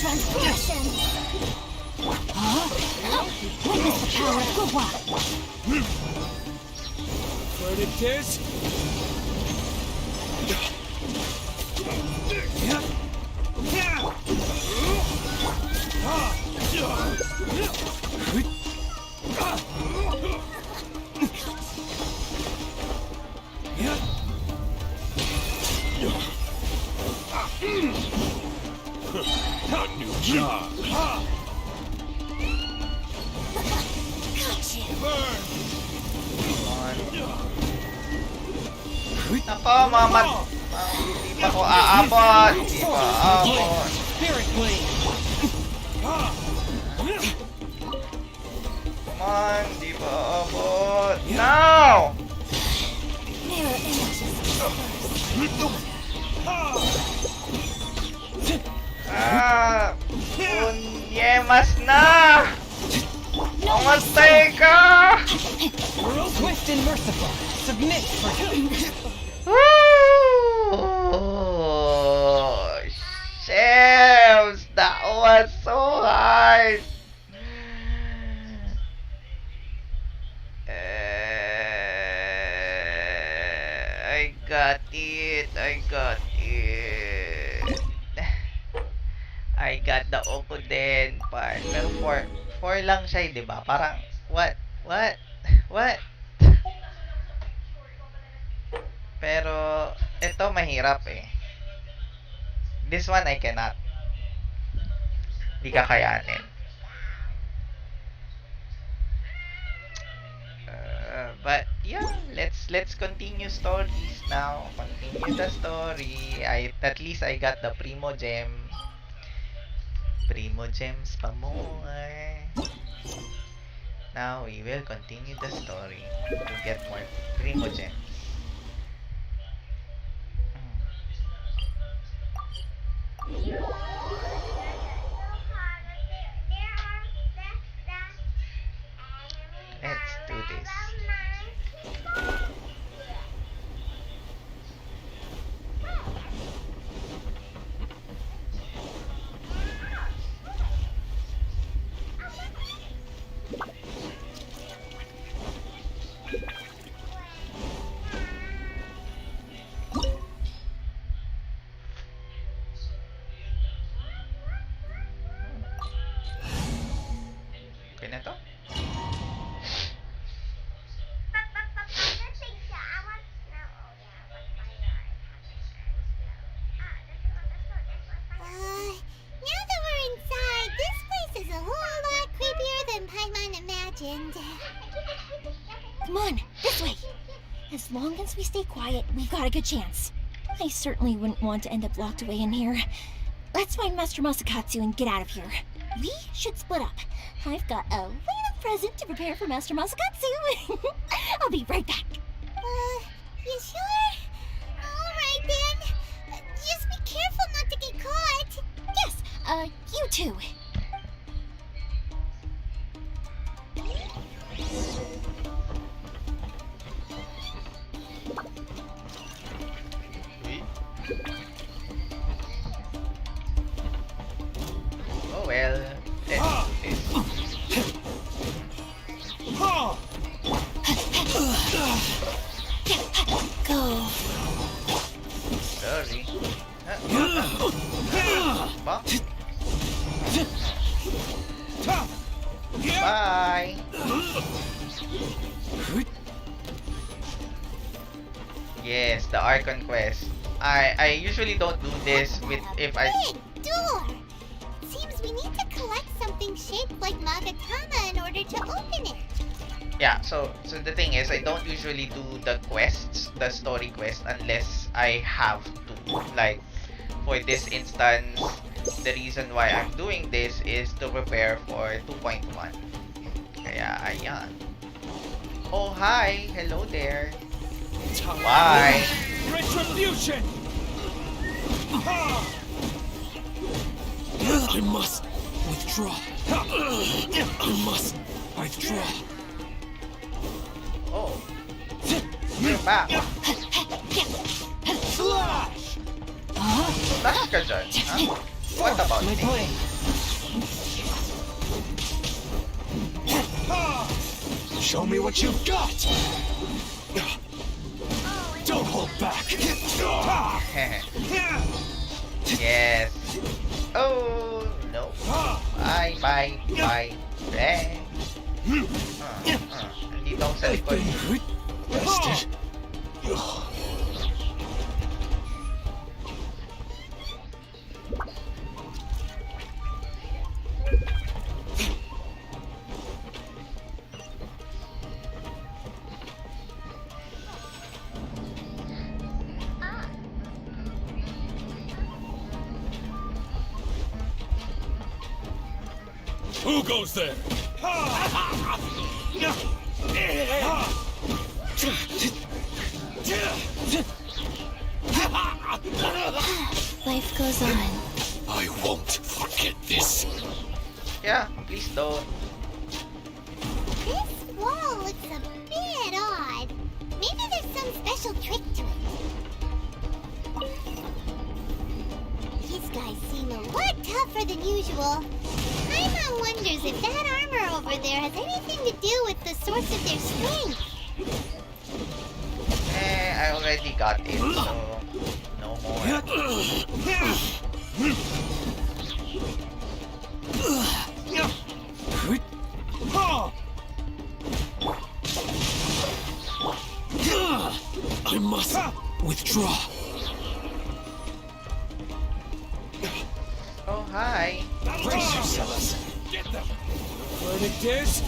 transgression! Witness the power of Gugwa!
Verdict is... A new job.
Gotcha!
Burn.
Nako, mama. Di pa ko aabot. Di pa aabot.
Spirit Blade!
Come on, di pa aabot. Now!
Mirror images
Ah! Unyemas na! Mamatay ka!
Swift and merciful! Submit for
Oh, Shams! That was so hard! I got it! I got it! I got the Okuden part. Pero 4 lang siya, di ba? Parang, what? Pero, ito mahirap eh. This one I cannot. Di kakayanin. But yeah, let's continue stories now. Continue the story. At least I got the Primo Gem. Primo Gems pa more. Now we will continue the story to get more Primo Gems. Let's do this. Okay na to?
Now that we're inside, this place is a whole lot creepier than Paimon imagined. Come on, this way. As long as we stay quiet, we've got a good chance. I certainly wouldn't want to end up locked away in here. Let's find Master Masakatsu and get out of here. We should split up. I've got a little present to prepare for Master Masakatsu. I'll be right back. You sure? Alright then. Just be careful not to get caught. Yes, you too.
Oh well, let's do this.
Go.
Sorry. Ba? Bye. Yes, the Archon quest. I usually don't do this with if I.
Big door. Seems we need to collect something shaped like Magatama in order to open it.
Yeah, so the thing is, I don't usually do the quests, the story quest, unless I have to. Like, for this instance, the reason why I'm doing this is to prepare for 2.1. Kaya, ayan. Oh, hi! Hello there! Why?
Retribution! I must withdraw. I must withdraw.
Oh. You're back.
Slash!
Slash ka dyan, huh? What about
My
me?
blade!
Show me what you've got! Don't hold back!
Yes. Oh no. Bye, bye, bye. Eh. Nandito ako sa likod.
Rested.
Who goes there?
Life goes on.
I won't forget this.
Yeah, please don't.
This wall looks a bit odd. Maybe there's some special trick to it. These guys seem a lot tougher than usual. Paimon wonders if that armor over there has anything to do with the source of their strength.
I already got it, so no more.
I must withdraw.
Oh, hi.
Brace yourselves. Get them. Verdict is.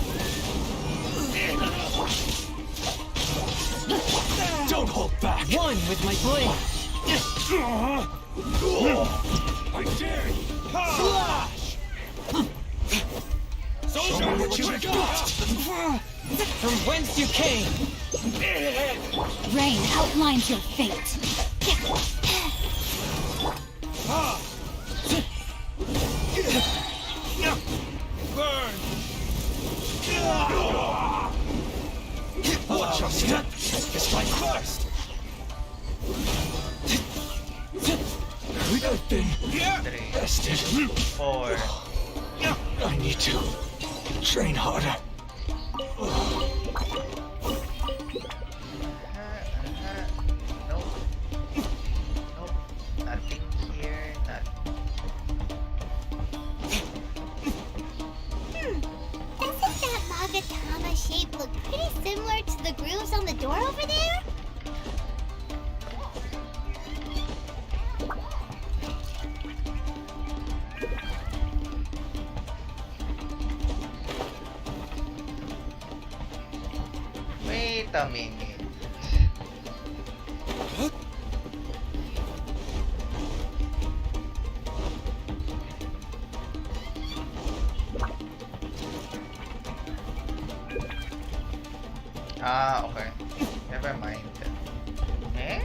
Don't hold back.
One with my blade.
I dare you. Slash. Show me what you got.
From whence you came.
Rain outlines your fate.
Burn. Watch your step. Strike first. Nothing.
3,
Rested.
4.
I need to train harder.
Nope. Nope. Nothing here.
Doesn't that Magatama shape look pretty similar to the grooves on the door over there?
Wait a minute. Ah, okay. Never mind. Eh?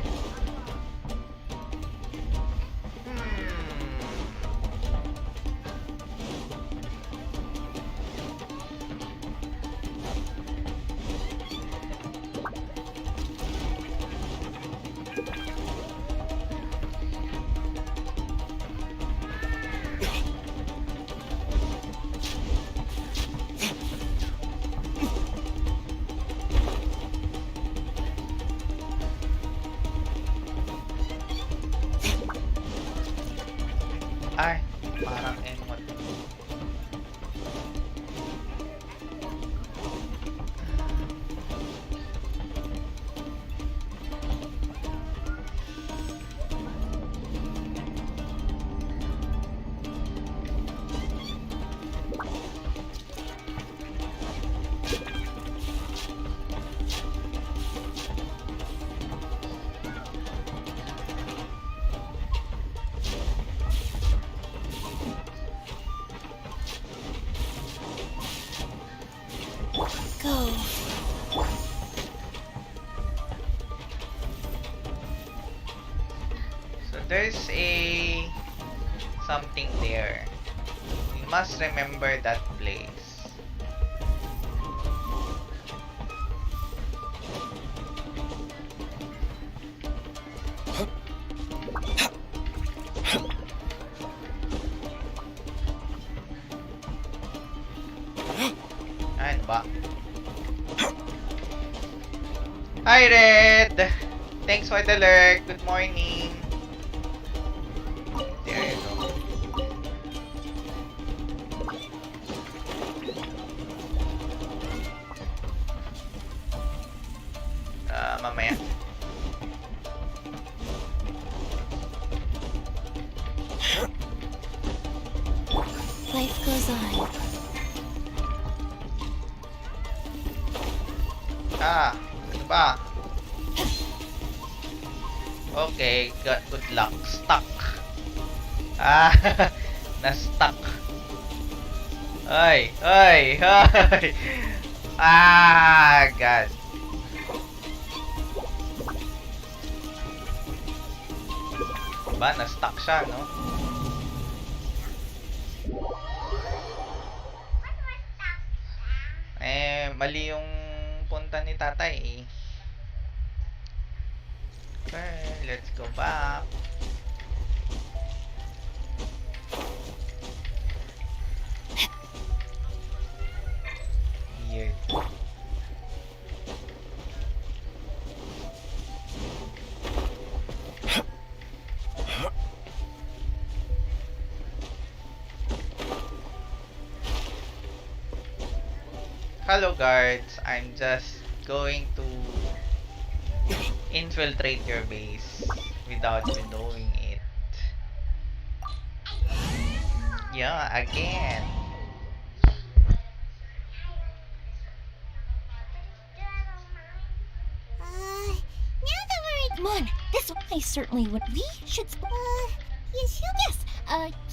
Ay, parang emot.
Go.
So there's a something there. We must remember that place. Ayan ba? Hi, Red! Thanks for the lurk. Good morning. There you go. Mamaya.
Life goes on.
Ano ba? Okay, good luck. Stuck. Na-stuck. Ay! God. Ba, na-stuck siya, no? Mali yung punta ni tatay, eh. Okay, let's go back. Weird. Hello guards, I'm just going to infiltrate your base without you knowing it. Yeah, again.
Come on, this way certainly would. We should. Yes,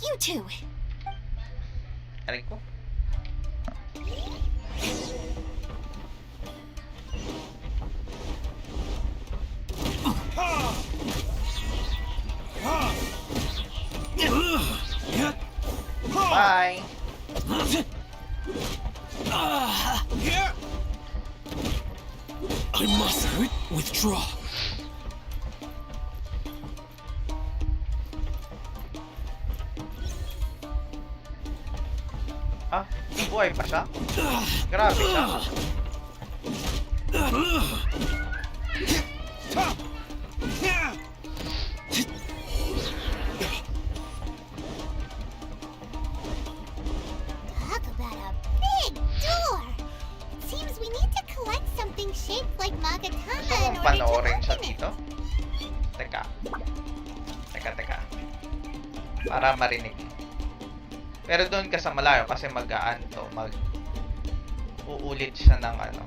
you two.
Aray ko. Bye.
I must withdraw.
Buhay pa siya? Grabe siya.
Talk about a big door. It seems we need to collect something shaped like Magatama
Gusto kong panoorin siya dito. Teka. Para marinig. Pero doon ka sa malayo kasi uulit siya ng ano.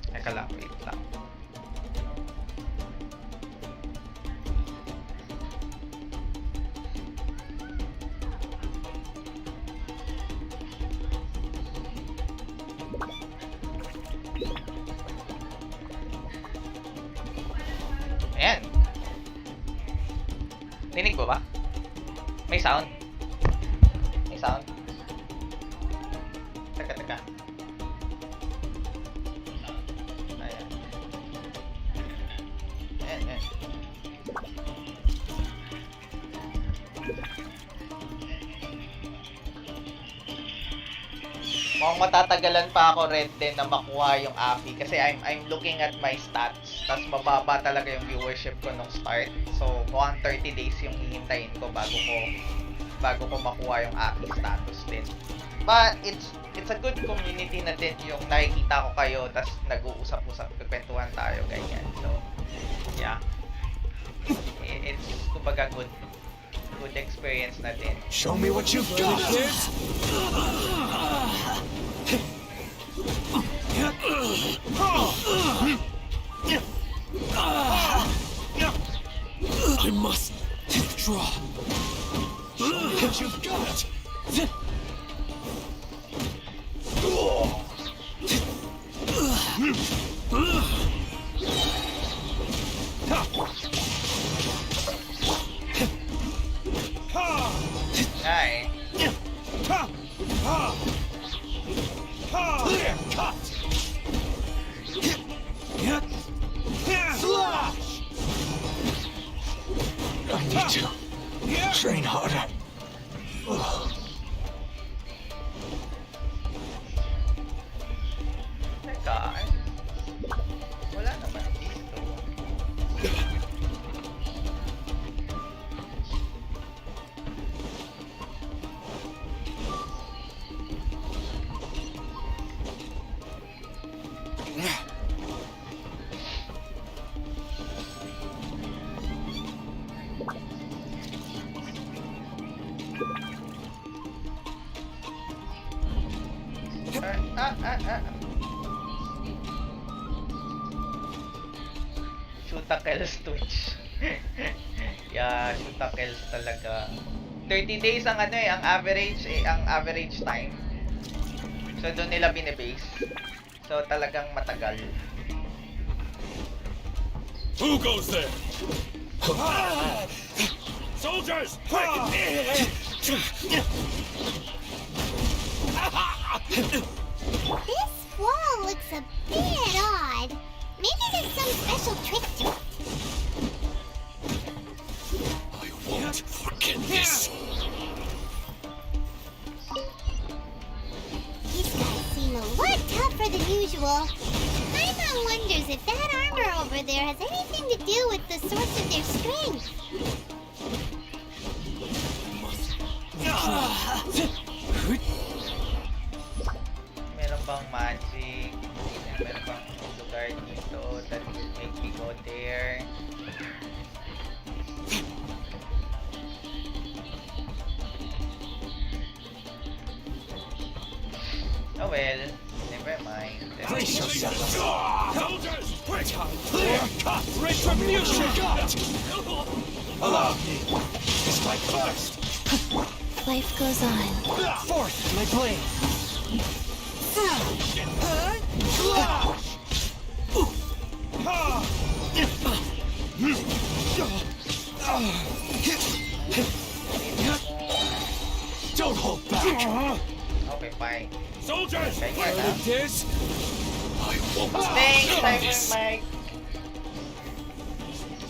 Teka lang, wait lang. Ayan. Dinig mo ba? May sound. May sound. Teka. Ayan. Ayan. Mukhang matatagalan pa ako red din na makuha yung API kasi I'm looking at my stats. Tas mababa talaga yung viewership ko nung start. So mukhang 30 days yung hihintayin ko bago ko makuha yung API status din. But it's a good community na din yung nakikita ko kayo tas nag-uusap-usap, kwentuhan tayo ganyan. So yeah. It's kumbaga good experience na din.
Show me what you've got.
I must withdraw.
Show me what you've got.
Ay.
need to train harder.
Teka, wala naman dito. Shootakels Twitch. Yeah, shootakels talaga. 30 days ang ano ang average time. So doon nila binibase. So talagang matagal.
Who goes there? Soldiers, quick!
This wall looks a bit odd. Maybe there's some special trick to it.
I won't forget this.
These guys seem a lot tougher than usual. Paimon wonders if that armor over there has anything to do with the source of their strength.
Meron bang magic? Meron bang lugar dito that will make me go there? Oh well, never mind.
Brace yourselves. Soldiers, quick! Clear cut! Retribution! Allow me to strike first.
Life goes on.
Forth, my blade.
Don't hold back.
Okay, fine.
Soldiers,
Kaya
where
na.
it is? I won't
Thanks,
stop
Timer
this.
Mike.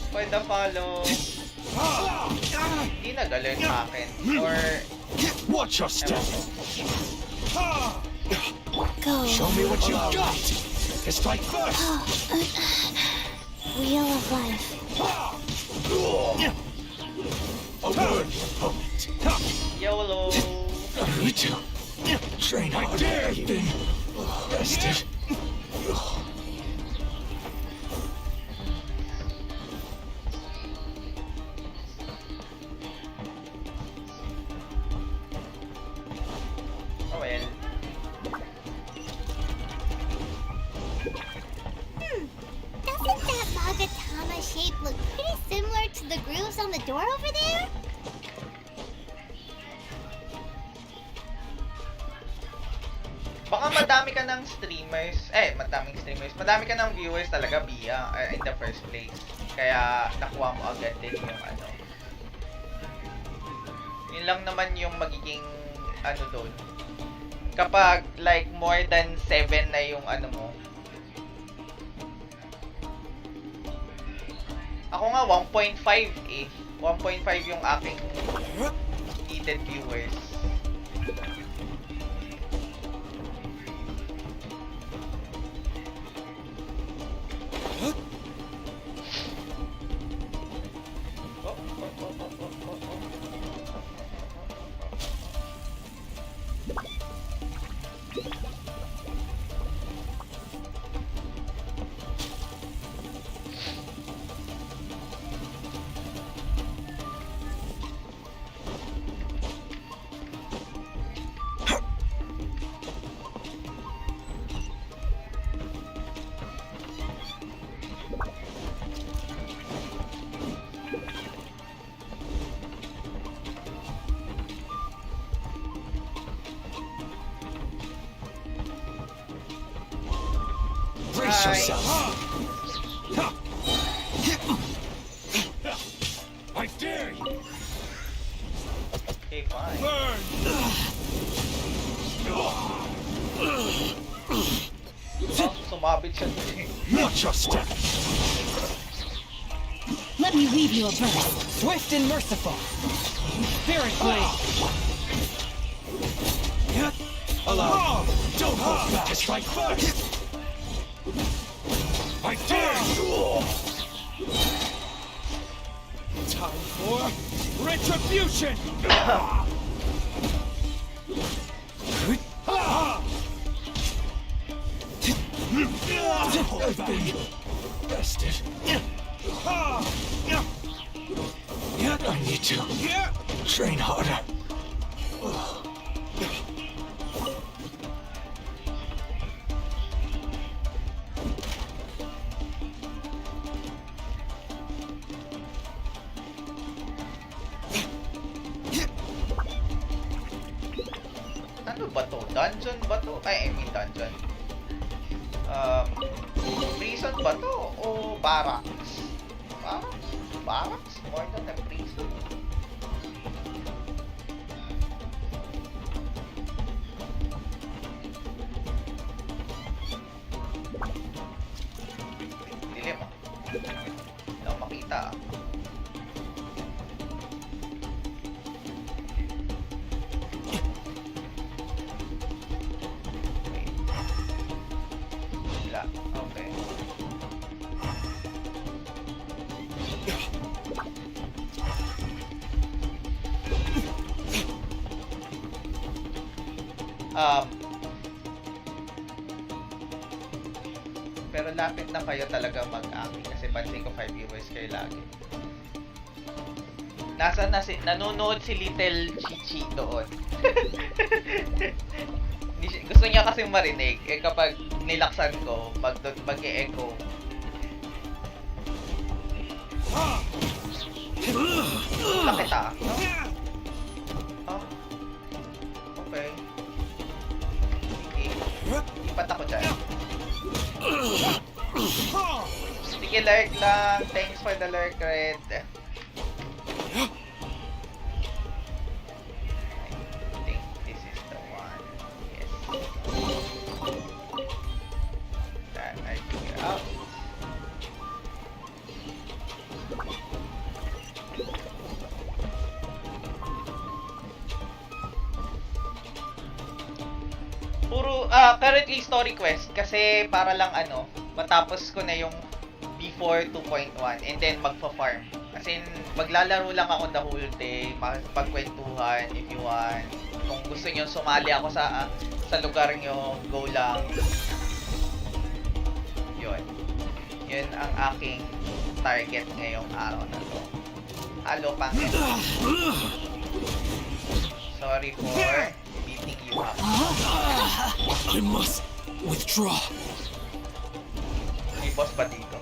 For the follow. Hindi nag-alert sa akin. Or,
Watch your step.
Go.
Show me what you've got. Strike first.
Wheel of life.
A word, opponent.
YOLO.
Me too. Train hard. I've been rested.
Oh well.
Doesn't that Magatama shape look pretty similar to the grooves on the door over there?
Baka madami ka ng streamers, madami ka ng viewers talaga via in the first place. Kaya nakuha mo agad din yung ano. Yun lang naman yung magiging ano doon. Kapag like more than 7 na yung ano mo. Ako nga 1.5 eh. 1.5 yung aking needed viewers.
Brace yourself. I dare you.
Okay, fine.
Burn.
Sumabit siya dun eh.
Watch your step.
Let me weave you a verse. Swift and merciful. Spirit blade.
Allow. Don't hold back. Strike first. I dare you. Time for retribution. Hold back. Bested. I need to train harder.
Ano ba to? Dungeon ba to? Ay, I mean dungeon. Prison ba to? O barracks? Barracks? Barracks? More than a prison? Dilim ah. Hindi ako makita ah. Wala. Okay. Pero lapit na kayo talaga mag-aki kasi pansin ko 5 viewers kayo lagi. Nasaan na nanonood si Little Chichi doon. Gusto niya kasi marinig eh kapag nilaksan ko mag-e-echo. Lakit ah. No? Oh. Okay. Ipat ako dyan. Sige, lurk lang. Thanks for the lurk, Red. I think this is the one. Yes. That I figure out. Puro, currently story quest kasi para lang ano, matapos ko na yung before 2.1 and then magpa-farm. As in, maglalaro lang ako the whole day, makipagkwentuhan if you want. Kung gusto niyo sumali ako sa lugar niyo, go lang. Yun. Yun ang aking target ngayong araw na to. Hello, pangit. Sorry for beating you up.
I must withdraw.
May boss ba dito?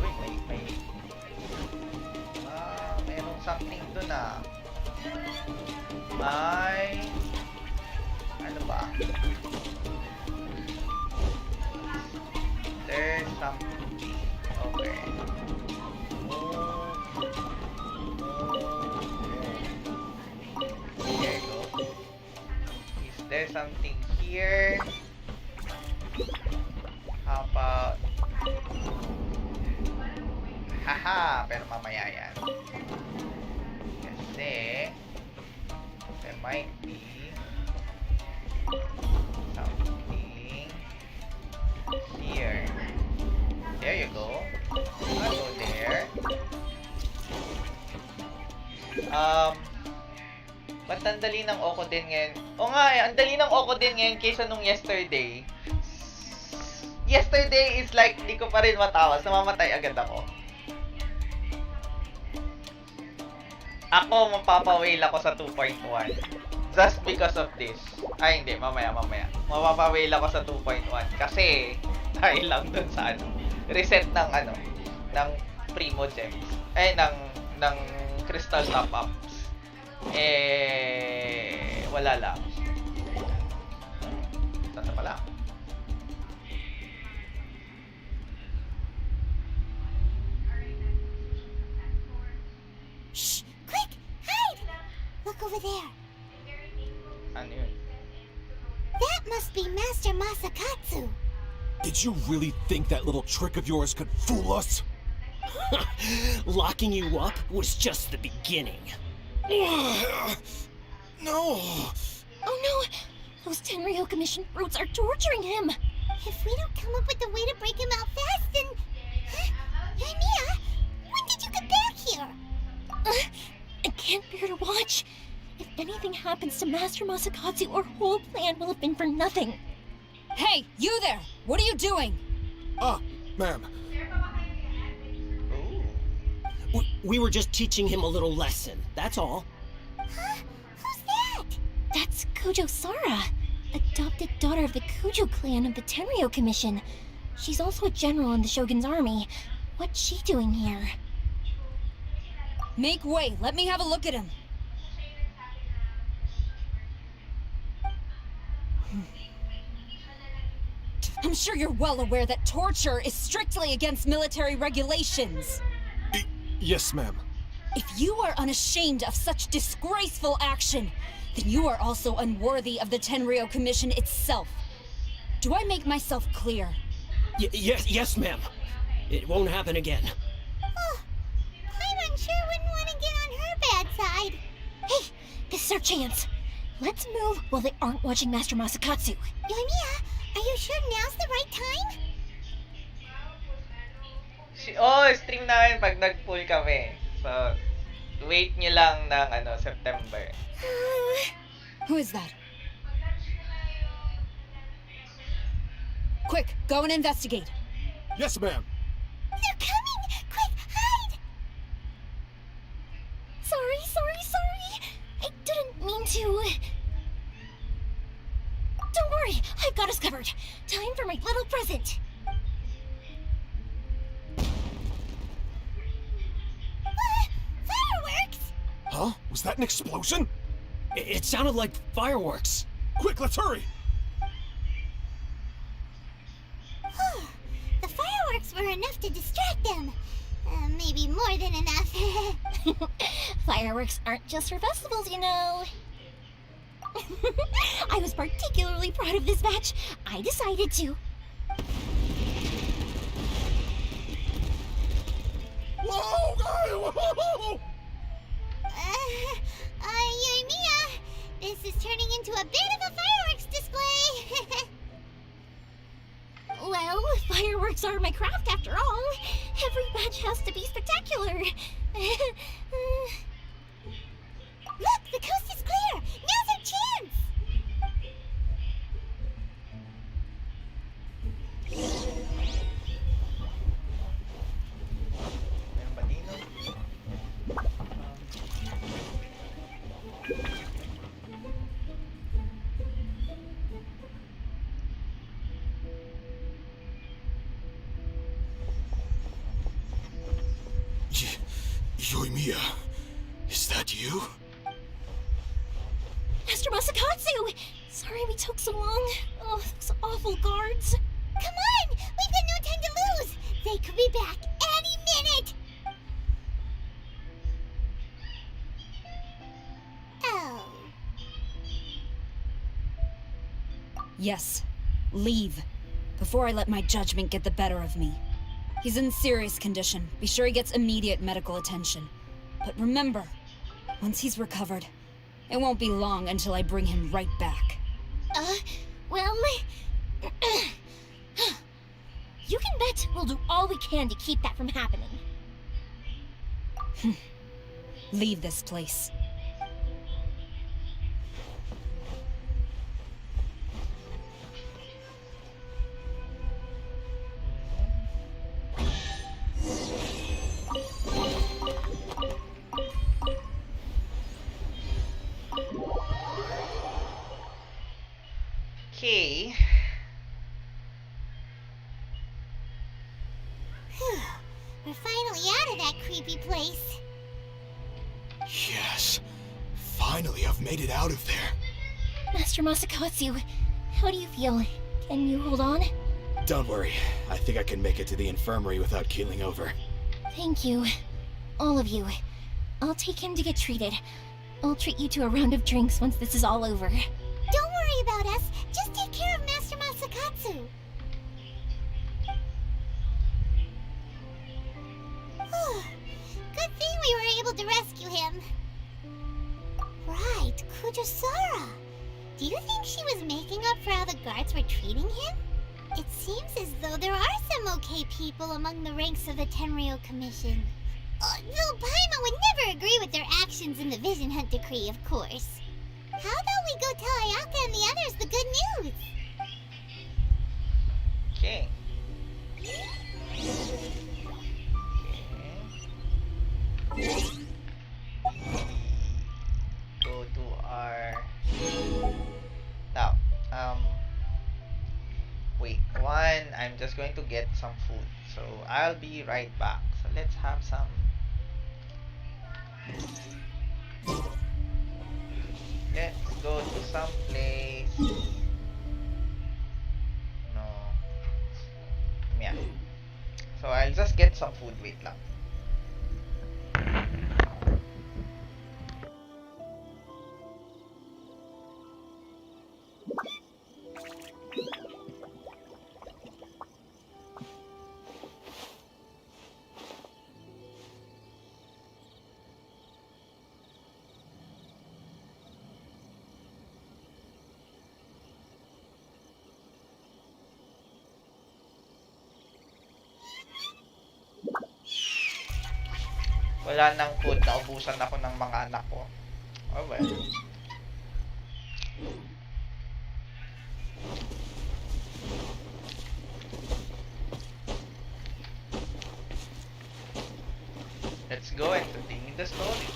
Uy, may merong something dun ah. May ano ba? There's something. Okay. There you go. Is there something here? How about... Haha! Pero mamaya yan. Kasi... there might be... something... here. There you go. I'll go there. Ba't ang dali ng Oko din ngayon? O nga eh, ang dali ng Oko din ngayon kaysa nung yesterday. Yesterday is like, hindi ko pa rin matawas. Namamatay agad ako. Ako, mapapawail ako sa 2.1. Just because of this. Ay, hindi. Mamaya. Mapapawail ako sa 2.1. Kasi, dahil lang dun sa reset ng ng Primo Gems. Ay, ng Crystal Top-Ups. Wala lang. Saan na pala?
Shh! Quick! Hide! Look over there. be Master Masakatsu.
Did you really think that little trick of yours could fool us?
Locking you up was just the beginning.
No!
Oh no! Those Tenryo Commission brutes are torturing him!
If we don't come up with a way to break him out fast, then... Yoimiya, when did you get back here?
I can't bear to watch. If anything happens to Master Masakatsu, our whole plan will have been for nothing.
Hey, you there! What are you doing?
Ma'am.
We were just teaching him a little lesson, that's all.
Huh? Who's that?
That's Kojo Sara, adopted daughter of the Kujo clan of the Tenryo Commission. She's also a general in the Shogun's army. What's she doing here?
Make way, let me have a look at him. I'm sure you're well aware that torture is strictly against military regulations.
Yes, ma'am.
If you are unashamed of such disgraceful action, then you are also unworthy of the Tenryo Commission itself. Do I make myself clear?
Yes, ma'am. It won't happen again.
Oh, Paimon sure wouldn't want to get on her bad side.
Hey, this is our chance. Let's move while they aren't watching Master Masakatsu.
Yoimiya, are you sure now's the right time?
Stream namin pag nag-pull kami. So, wait nyo lang ng September.
Who is that? Quick, go and investigate.
Yes, ma'am.
They're coming! Quick, hide!
Sorry. I didn't mean to. Don't worry, I've got us covered. Time for my little present.
Fireworks!
Huh? Was that an explosion?
It sounded like fireworks.
Quick, let's hurry!
The fireworks were enough to distract them. Maybe more than enough.
Fireworks aren't just for festivals, you know. I was particularly proud of this batch. I decided to.
Whoa! Whoa!
Yoimiya, this is turning into a bit of a fireworks display.
Well, fireworks are my craft after all. Every batch has to be spectacular.
Look, the coast is clear. Now's our chance.
Yoimiya, is that you?
Master Masakatsu! Sorry we took so long. Oh, those awful guards.
Come on, we've got no time to lose. They could be back any minute. Oh.
Yes, leave. Before I let my judgment get the better of me. He's in serious condition. Be sure he gets immediate medical attention. But remember, once he's recovered, it won't be long until I bring him right back.
Well... you can bet we'll do all we can to keep that from happening.
Leave this place.
Okay.
We're finally out of that creepy place.
Yes. Finally, I've made it out of there.
Master Masakatsu, how do you feel? Can you hold on?
Don't worry. I think I can make it to the infirmary without keeling over.
Thank you. All of you. I'll take him to get treated. I'll treat you to a round of drinks once this is all over.
Don't worry about us. Just take care of we were able to rescue him. Right, Kujosara. Do you think she was making up for how the guards were treating him? It seems as though there are some okay people among the ranks of the Tenryou Commission. Though Paimon would never agree with their actions in the Vision Hunt Decree, of course. How about we go tell Ayaka and the others the good news?
Okay. Go to our... Now, wait, I'm just going to get some food. So, I'll be right back. So, let's have some... Let's go to some place. No. Yeah. So, I'll just get some food. Wait lang. Wala nang food, naubusan ako ng mga anak ko. Oh well. Let's go and continue the story.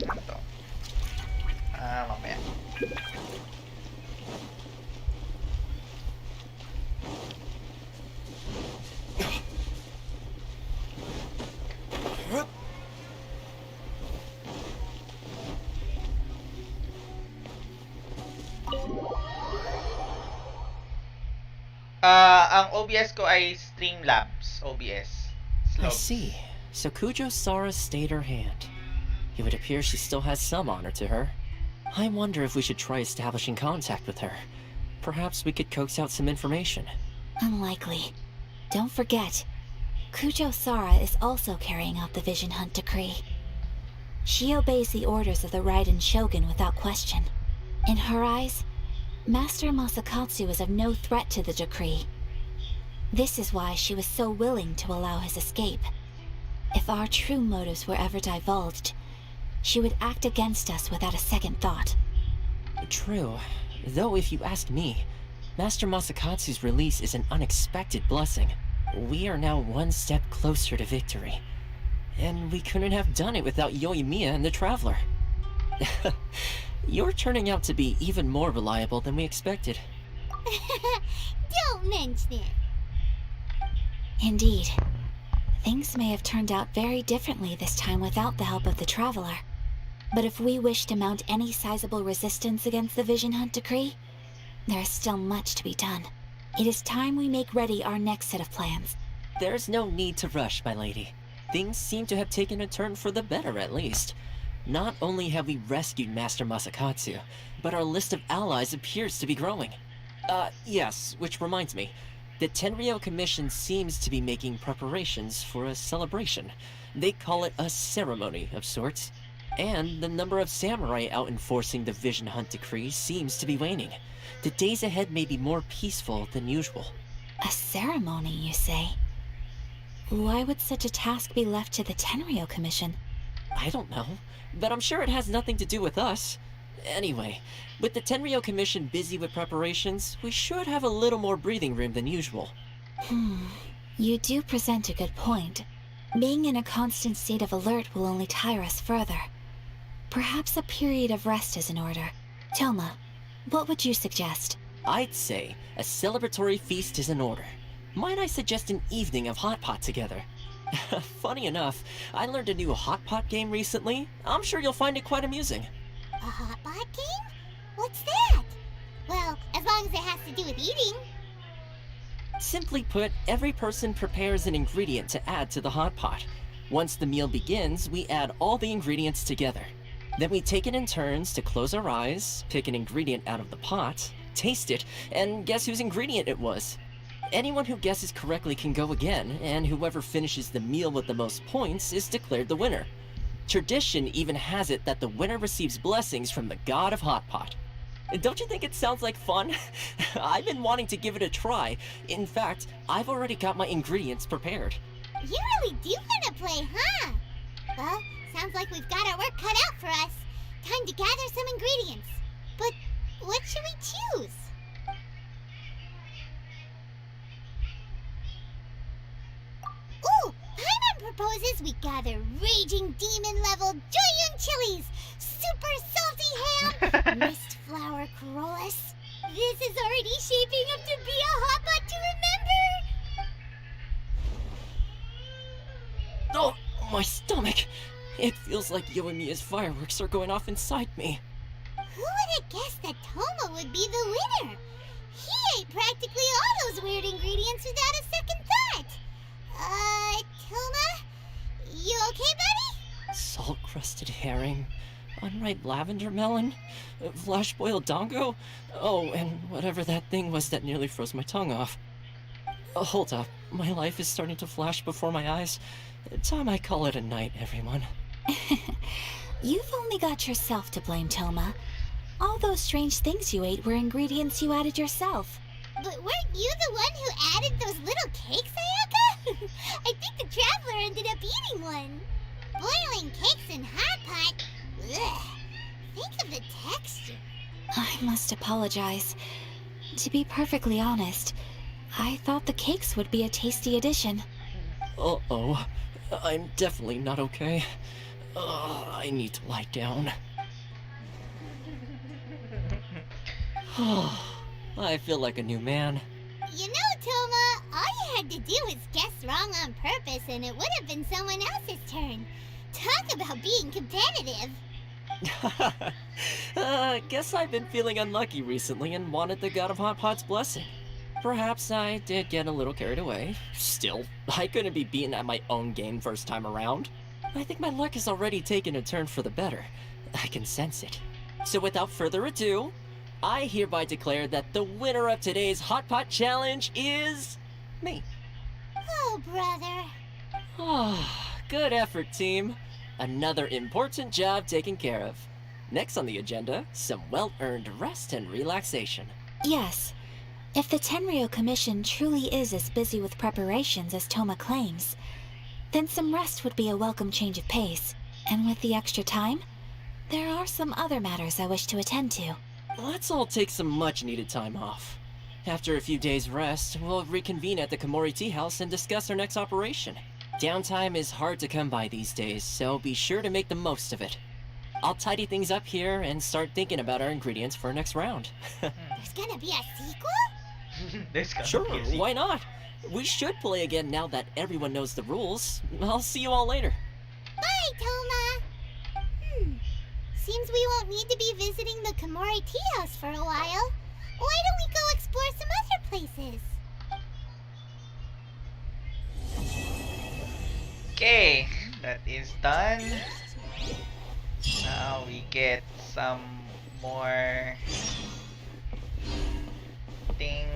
Ano to? Mamaya. Ang OBS ko ay Streamlabs OBS.
I see. So Kujo-Sara stayed her hand. It would appear she still has some honor to her. I wonder if we should try establishing contact with her. Perhaps we could coax out some information.
Unlikely. Don't forget, Kujo-Sara is also carrying out the Vision Hunt Decree. She obeys the orders of the Raiden Shogun without question. In her eyes, Master Masakatsu is of no threat to the decree. This is why she was so willing to allow his escape. If our true motives were ever divulged, she would act against us without a second thought.
True. Though if you ask me, Master Masakatsu's release is an unexpected blessing. We are now one step closer to victory. And we couldn't have done it without Yoimiya and the Traveler. You're turning out to be even more reliable than we expected.
Don't mention it.
Indeed. Things may have turned out very differently this time without the help of the Traveler. But if we wish to mount any sizable resistance against the Vision Hunt Decree, there is still much to be done. It is time we make ready our next set of plans.
There's no need to rush, my lady. Things seem to have taken a turn for the better, at least. Not only have we rescued Master Masakatsu, but our list of allies appears to be growing. Yes, which reminds me. The Tenryou Commission seems to be making preparations for a celebration. They call it a ceremony of sorts. And the number of samurai out enforcing the Vision Hunt Decree seems to be waning. The days ahead may be more peaceful than usual.
A ceremony, you say? Why would such a task be left to the Tenryou Commission?
I don't know, but I'm sure it has nothing to do with us. Anyway, with the Tenryou Commission busy with preparations, we should have a little more breathing room than usual.
You do present a good point. Being in a constant state of alert will only tire us further. Perhaps a period of rest is in order. Toma, what would you suggest?
I'd say a celebratory feast is in order. Might I suggest an evening of hot pot together? Funny enough, I learned a new hot pot game recently. I'm sure you'll find it quite amusing.
A hot pot game? What's that? Well, as long as it has to do with eating.
Simply put, every person prepares an ingredient to add to the hot pot. Once the meal begins, we add all the ingredients together. Then we take it in turns to close our eyes, pick an ingredient out of the pot, taste it, and guess whose ingredient it was. Anyone who guesses correctly can go again, and whoever finishes the meal with the most points is declared the winner. Tradition even has it that the winner receives blessings from the god of Hot Pot. Don't you think it sounds like fun? I've been wanting to give it a try. In fact, I've already got my ingredients prepared.
You really do want to play, huh? Well, sounds like we've got our work cut out for us. Time to gather some ingredients. But what should we choose? Ooh! Paimon proposes we gather raging demon-level Joyun chilies, super salty ham, mist flower corollas. This is already shaping up to be a hot pot to remember!
Oh, my stomach! It feels like Yoimiya's fireworks are going off inside me.
Who would have guessed that Toma would be the winner? He ate practically all those weird ingredients without a second thought. Toma? You okay, buddy?
Salt-crusted herring, unripe lavender melon, flash-boiled dongo, oh, and whatever that thing was that nearly froze my tongue off. Hold up, my life is starting to flash before my eyes. Time I call it a night, everyone.
You've only got yourself to blame, Toma. All those strange things you ate were ingredients you added yourself.
But weren't you the one who added those little cakes, Ayaka? I think the traveler ended up eating one. Boiling cakes in hot pot? Ugh. Think of the texture.
I must apologize. To be perfectly honest, I thought the cakes would be a tasty addition.
Uh-oh. I'm definitely not okay. I need to lie down. I feel like a new man.
You know, Toma, all you had to do was guess wrong on purpose and it would have been someone else's turn. Talk about being competitive.
Guess I've been feeling unlucky recently and wanted the God of Hot Pot's blessing. Perhaps I did get a little carried away. Still, I couldn't be beaten at my own game first time around. I think my luck has already taken a turn for the better. I can sense it. So without further ado, I hereby declare that the winner of today's Hot Pot Challenge is... me.
Oh, brother.
Good effort, team. Another important job taken care of. Next on the agenda, some well-earned rest and relaxation.
Yes. If the Tenryo Commission truly is as busy with preparations as Toma claims, then some rest would be a welcome change of pace. And with the extra time, there are some other matters I wish to attend to.
Let's all take some much-needed time off. After a few days' rest, we'll reconvene at the Komori Tea House and discuss our next operation. Downtime is hard to come by these days, so be sure to make the most of it. I'll tidy things up here and start thinking about our ingredients for our next round.
There's gonna be a sequel?
Sure, why not? We should play again now that everyone knows the rules. I'll see you all later.
Bye, Toma! Seems we won't need to be visiting the Komori Tea House for a while. Why don't we go explore some other places?
Okay, that is done. Now we get some more things.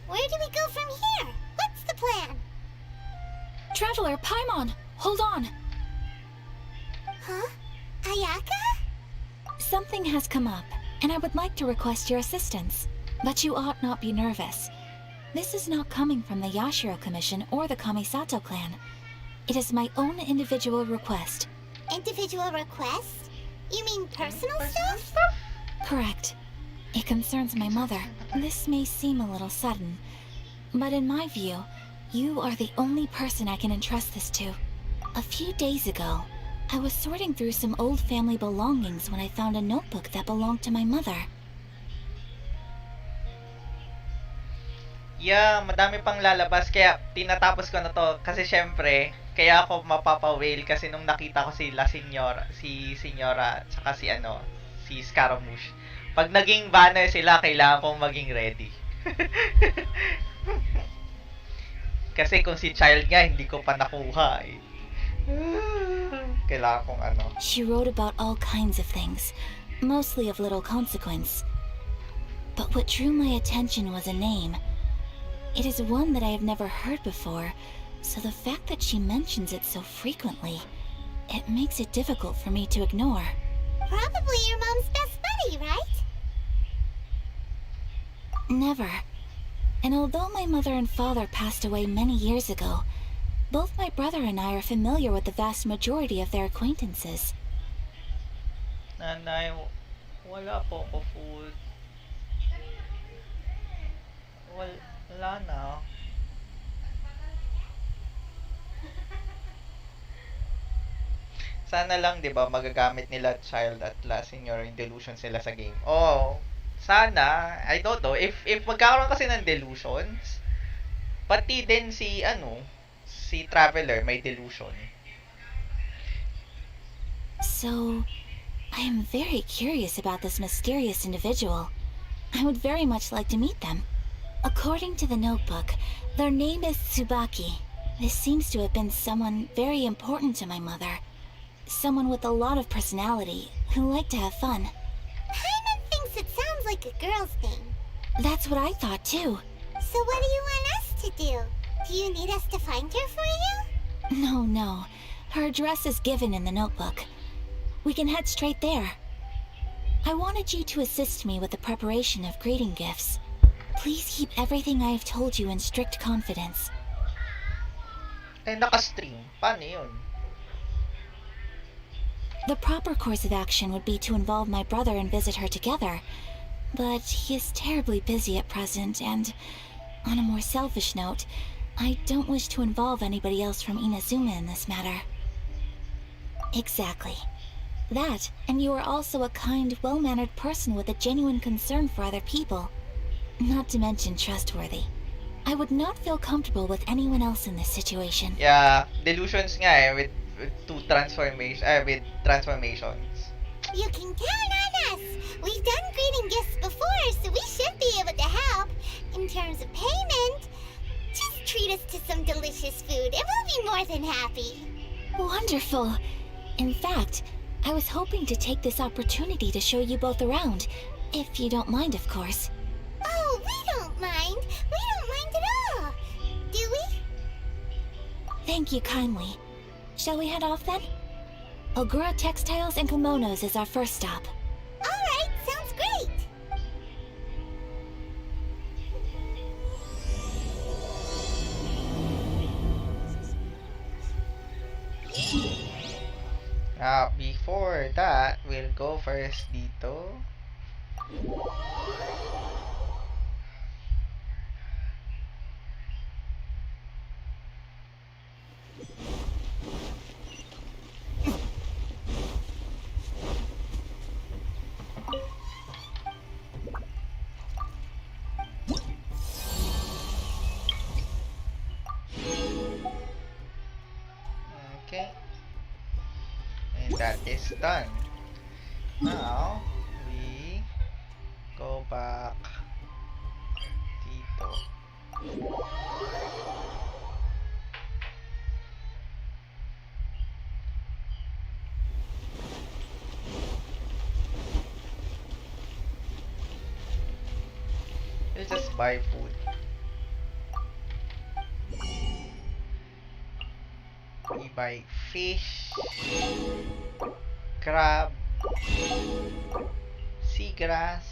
Where do we go from here? What's the plan?
Traveler, Paimon, hold on.
Huh? Ayaka?
Something has come up, and I would like to request your assistance. But you ought not be nervous. This is not coming from the Yashiro Commission or the Kamisato clan. It is my own individual request.
Individual request? You mean personal stuff?
Correct. It concerns my mother. This may seem a little sudden, but in my view, you are the only person I can entrust this to. A few days ago, I was sorting through some old family belongings when I found a notebook that belonged to my mother.
Yeah, madami pang lalabas kaya tinatapos ko na to kasi syempre Kaya ako mapapa-whale kasi nung nakita ko si Senyora, tsaka si Scaramouche. Pag naging banner sila, kailangan kong maging ready. Kasi kung si Child nga, hindi ko pa nakuha eh. Kailangan kong
She wrote about all kinds of things, mostly of little consequence. But what drew my attention was a name. It is one that I have never heard before, so the fact that she mentions it so frequently, it makes it difficult for me to ignore.
Probably your mom's best buddy, right?
Never. And although my mother and father passed away many years ago, both my brother and I are familiar with the vast majority of their acquaintances.
Nanay, wala po ako food. Wala na. Sana lang, 'di ba, magagamit nila Child at La Senior yung delusion sila sa game. Oh, sana, I don't know, if magkakaroon kasi ng delusions, pati din si Traveler may delusion.
So, I am very curious about this mysterious individual. I would very much like to meet them. According to the notebook, their name is Tsubaki. This seems to have been someone very important to my mother. Someone with a lot of personality, who liked to have fun.
Paimon thinks it sounds like a girl's name.
That's what I thought too.
So what do you want us to do? Do you need us to find her for you?
No. Her address is given in the notebook. We can head straight there. I wanted you to assist me with the preparation of greeting gifts. Please keep everything I have told you in strict confidence.
Naka-stream. Paano yun?
The proper course of action would be to involve my brother and visit her together, but he is terribly busy at present, and on a more selfish note, I don't wish to involve anybody else from Inazuma in this matter. Exactly. That, and you are also a kind, well-mannered person with a genuine concern for other people. Not to mention trustworthy. I would not feel comfortable with anyone else in this situation.
Yeah, delusions nga with transformations.
You can count on us. We've done greeting gifts before, so we should be able to help. In terms of payment, just treat us to some delicious food and we'll be more than happy.
Wonderful. In fact, I was hoping to take this opportunity to show you both around, if you don't mind, of course.
Oh, we don't mind. We don't mind at all. Do we?
Thank you kindly. Shall we head off then? Ogura Textiles and Kimonos is our first stop.
Alright, sounds great.
Before that, we'll go first dito. Okay. And that is done. Now, we go back dito. We'll just buy food. We buy fish, crab, seagrass,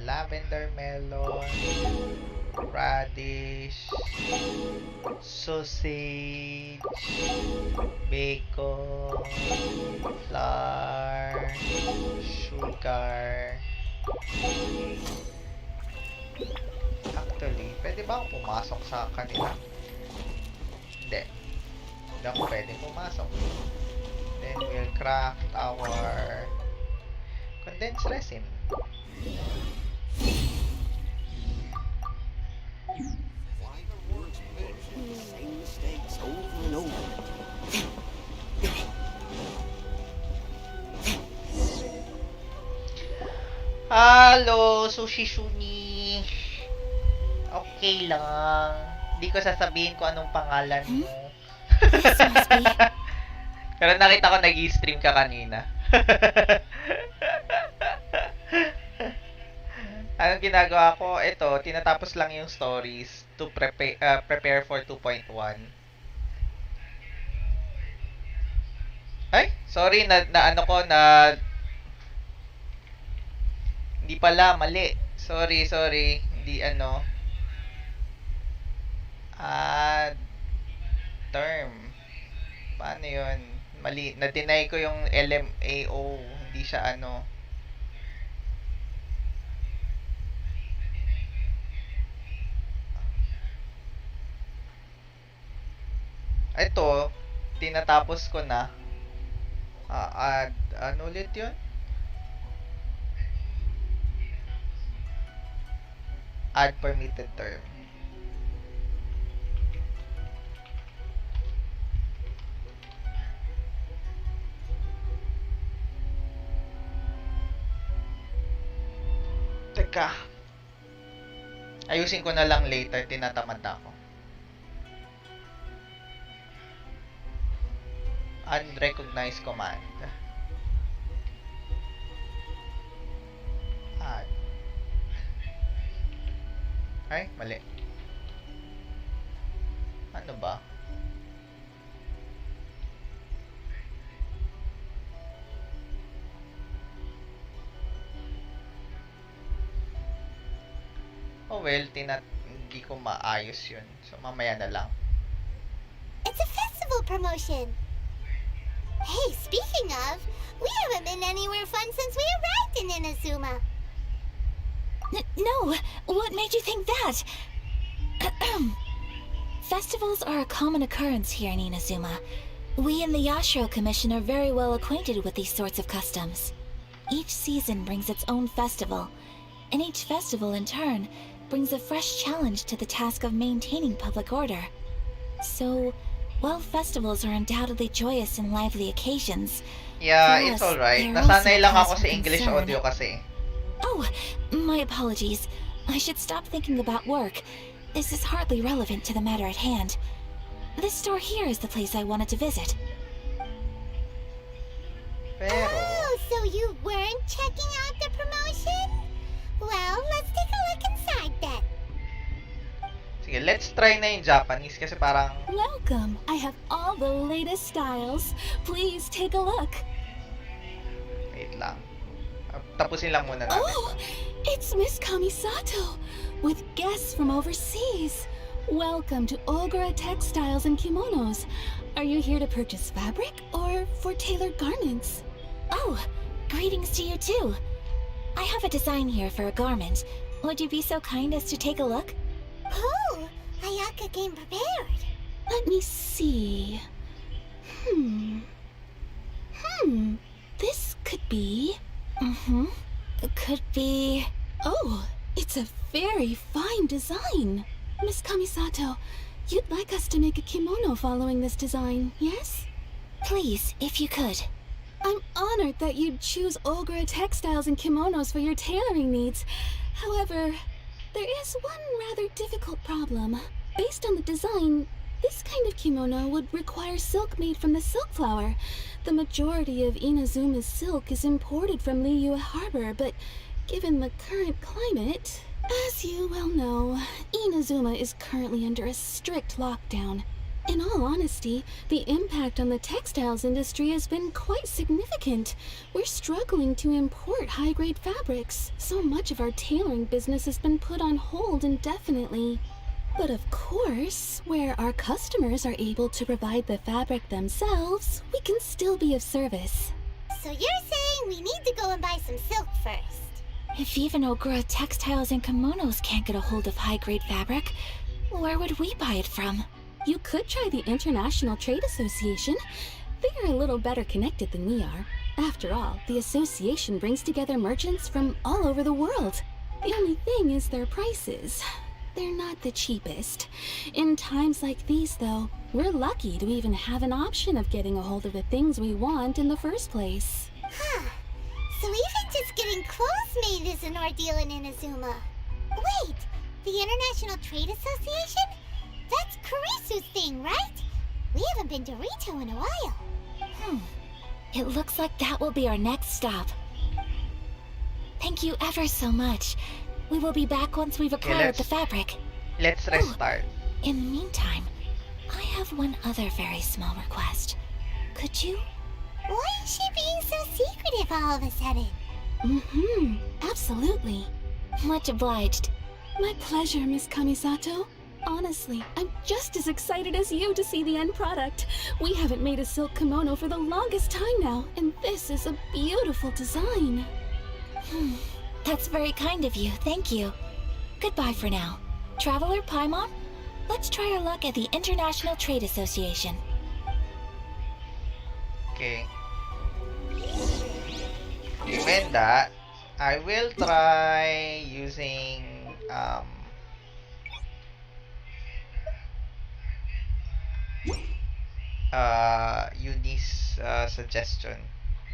lavender melon, radish, sausage, bacon, flour, sugar. Actually, pwede ba akong pumasok sa kanila? Hindi. Hindi ako pwede pumasok. Then we'll craft our condensed resin. Hello, Sushi Shuni. Okay lang. Hindi ko sasabihin kung anong pangalan mo.
This must be.
Pero nakita ko nag-i-stream ka kanina. Anong ginagawa ko? Ito, tinatapos lang yung stories to prepare for 2.1. Ay, sorry, na ano ko, na hindi pala, mali. Sorry. Hindi ano. Term. Paano yun? Mali. Na-deny ko yung LMAO. Hindi siya ano. Ito, tinatapos ko na. Ano ulit yun? Add permitted term. Teka. Ayusin ko na lang later. Tinatamad na ako. Unrecognized command. Add. Ay, mali. Ano ba? Oh well, hindi ko maayos yun. So, mamaya na lang.
It's a festival promotion. Hey, speaking of, we haven't been anywhere fun since we arrived in Inazuma.
No, what made you think that? Festivals are a common occurrence here in Inazuma. We in the Yashiro Commission are very well acquainted with these sorts of customs. Each season brings its own festival, and each festival in turn brings a fresh challenge to the task of maintaining public order. So, while festivals are undoubtedly joyous and lively occasions,
yeah,
for
it's
us,
alright.
they're also
Nasanay lang
cause
ako
for
sa English
concern.
audio kasi.
Oh, my apologies. I should stop thinking about work. This is hardly relevant to the matter at hand. This store here is the place I wanted to visit.
Pero,
Oh, so you weren't checking out the promotion? Well, let's take a look inside then.
sige, let's try na yung Japanese kasi parang,
Welcome. I have all the latest styles. Please take a look.
wait lang. Tapusin lang muna natin.
Oh, it's Miss Kamisato with guests from overseas. Welcome to Ogura Textiles and Kimonos. Are you here to purchase fabric or for tailored garments? Oh, greetings to you too. I have a design here for a garment. Would you be so kind as to take a look?
Oh, Ayaka came prepared.
Let me see. This could be... It could be... Oh, it's a very fine design. Miss Kamisato, you'd like us to make a kimono following this design, yes? Please, if you could. I'm honored that you'd choose Ogura Textiles and Kimonos for your tailoring needs. However, there is one rather difficult problem. Based on the design, this kind of kimono would require silk made from the silk flower. The majority of Inazuma's silk is imported from Liyue Harbor, but given the current climate, as you well know, Inazuma is currently under a strict lockdown. In all honesty, the impact on the textiles industry has been quite significant. We're struggling to import high-grade fabrics. So much of our tailoring business has been put on hold indefinitely. But of course, where our customers are able to provide the fabric themselves, we can still be of service.
So you're saying we need to go and buy some silk first?
If even Ogura Textiles and Kimonos can't get a hold of high-grade fabric, where would we buy it from? You could try the International Trade Association. They are a little better connected than we are. After all, the association brings together merchants from all over the world. The only thing is their prices. They're not the cheapest. In times like these, though, we're lucky to even have an option of getting a hold of the things we want in the first place.
Huh. So even Just getting clothes made is an ordeal in Inazuma. Wait, the International Trade Association? That's Kurisu's thing, right? We haven't been to Rito in a while.
It looks like that will be our next stop. Thank you ever so much. We will be back once we've acquired the fabric.
Let's restart.
In the meantime, I have one other very small request. Could you?
Why is she being so secretive all of a sudden?
Absolutely. Much obliged.
My pleasure, Miss Kamisato. Honestly, I'm just as excited as you to see the end product. We haven't made a silk kimono for the longest time now, and this is a beautiful design.
That's very kind of you, thank you. Goodbye for now. Traveler Paimon, let's try our luck at the International Trade Association.
Okay. Given that, I will try using Eunice's suggestion.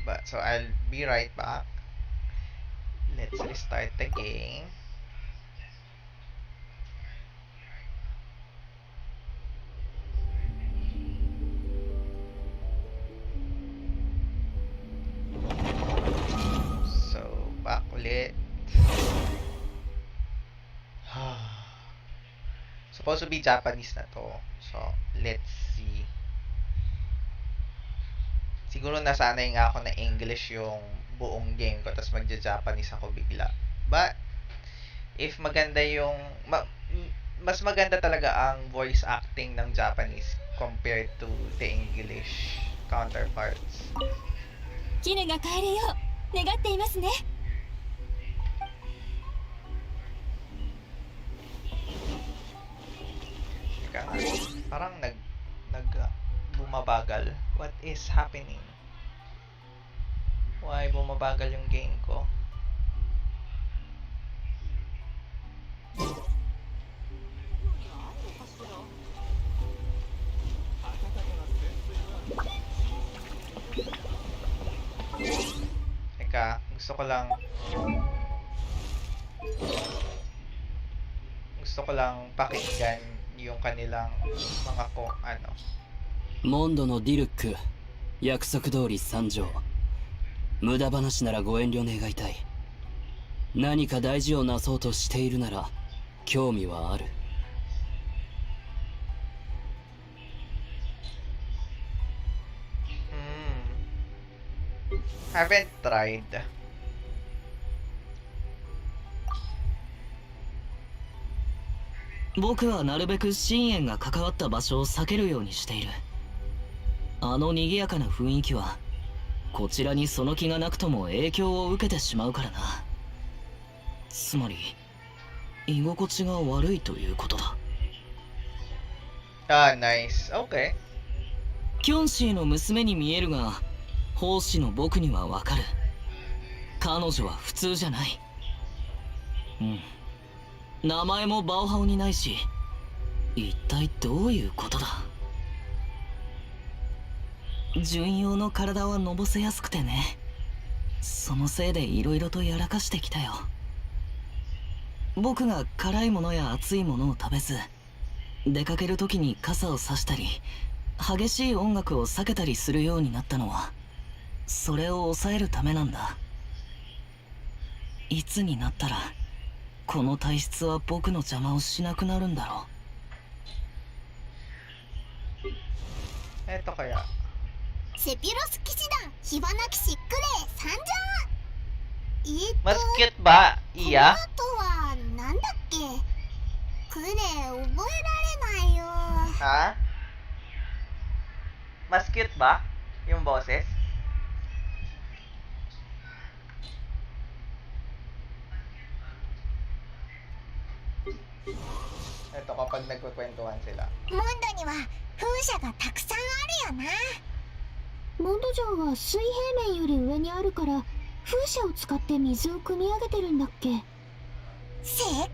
But so I'll be right back. Let's restart the game. So, back ulit. Supposed to be Japanese na to. So, let's see. Siguro nasanay nga ako na English yung buong game ko, tapos magja-Japanese ako bigla. But, if maganda yung... mas maganda talaga ang voice acting ng Japanese compared to the English counterparts.
キヌが帰れよう願っていますね。
Teka nga, parang bumabagal. What is happening? Why bumabagal yung game ko? Teka, gusto ko lang pakinggan yung kanilang mga ano.
モンドのディルック、約束通り参上。無駄話ならご遠慮願いたい。何か大事をなそうとしているなら興味はある。
Haven't tried.
僕はなるべく深淵が関わった場所を避けるようにしている。あの賑やかな雰囲気はこちらにその気がなくとも影響を受けてしまうからな。つまり居心地が悪いということだ。
Ah, nice. Okay.
キョンシーの娘に見えるが奉仕の僕にはわかる。彼女は普通じゃない。名前もバオハオにないし、一体どういうことだ。純陽の体はのぼせやすくてね。そのせいでいろいろとやらかしてきたよ。僕が辛いものや熱いものを食べず、出かける時に傘を差したり激しい音楽を避けたりするようになったのはそれを抑えるためなんだ。いつになったらこの体質は僕の邪魔をしなくなるんだろう。
kaya
セピロス騎士団火花騎士クレイ参上。
Mas cute ba?
この
Iya?
後はなんだっけ。クレイ覚えられないよ。
Ha? Mas cute ba? Yung boses? Ito kapag nagkukwentuhan sila.
モンドには風車がたくさんあるよな。
モンド城は水平面より上にあるから風車を使って水を汲み上げてるんだっけ。
正解。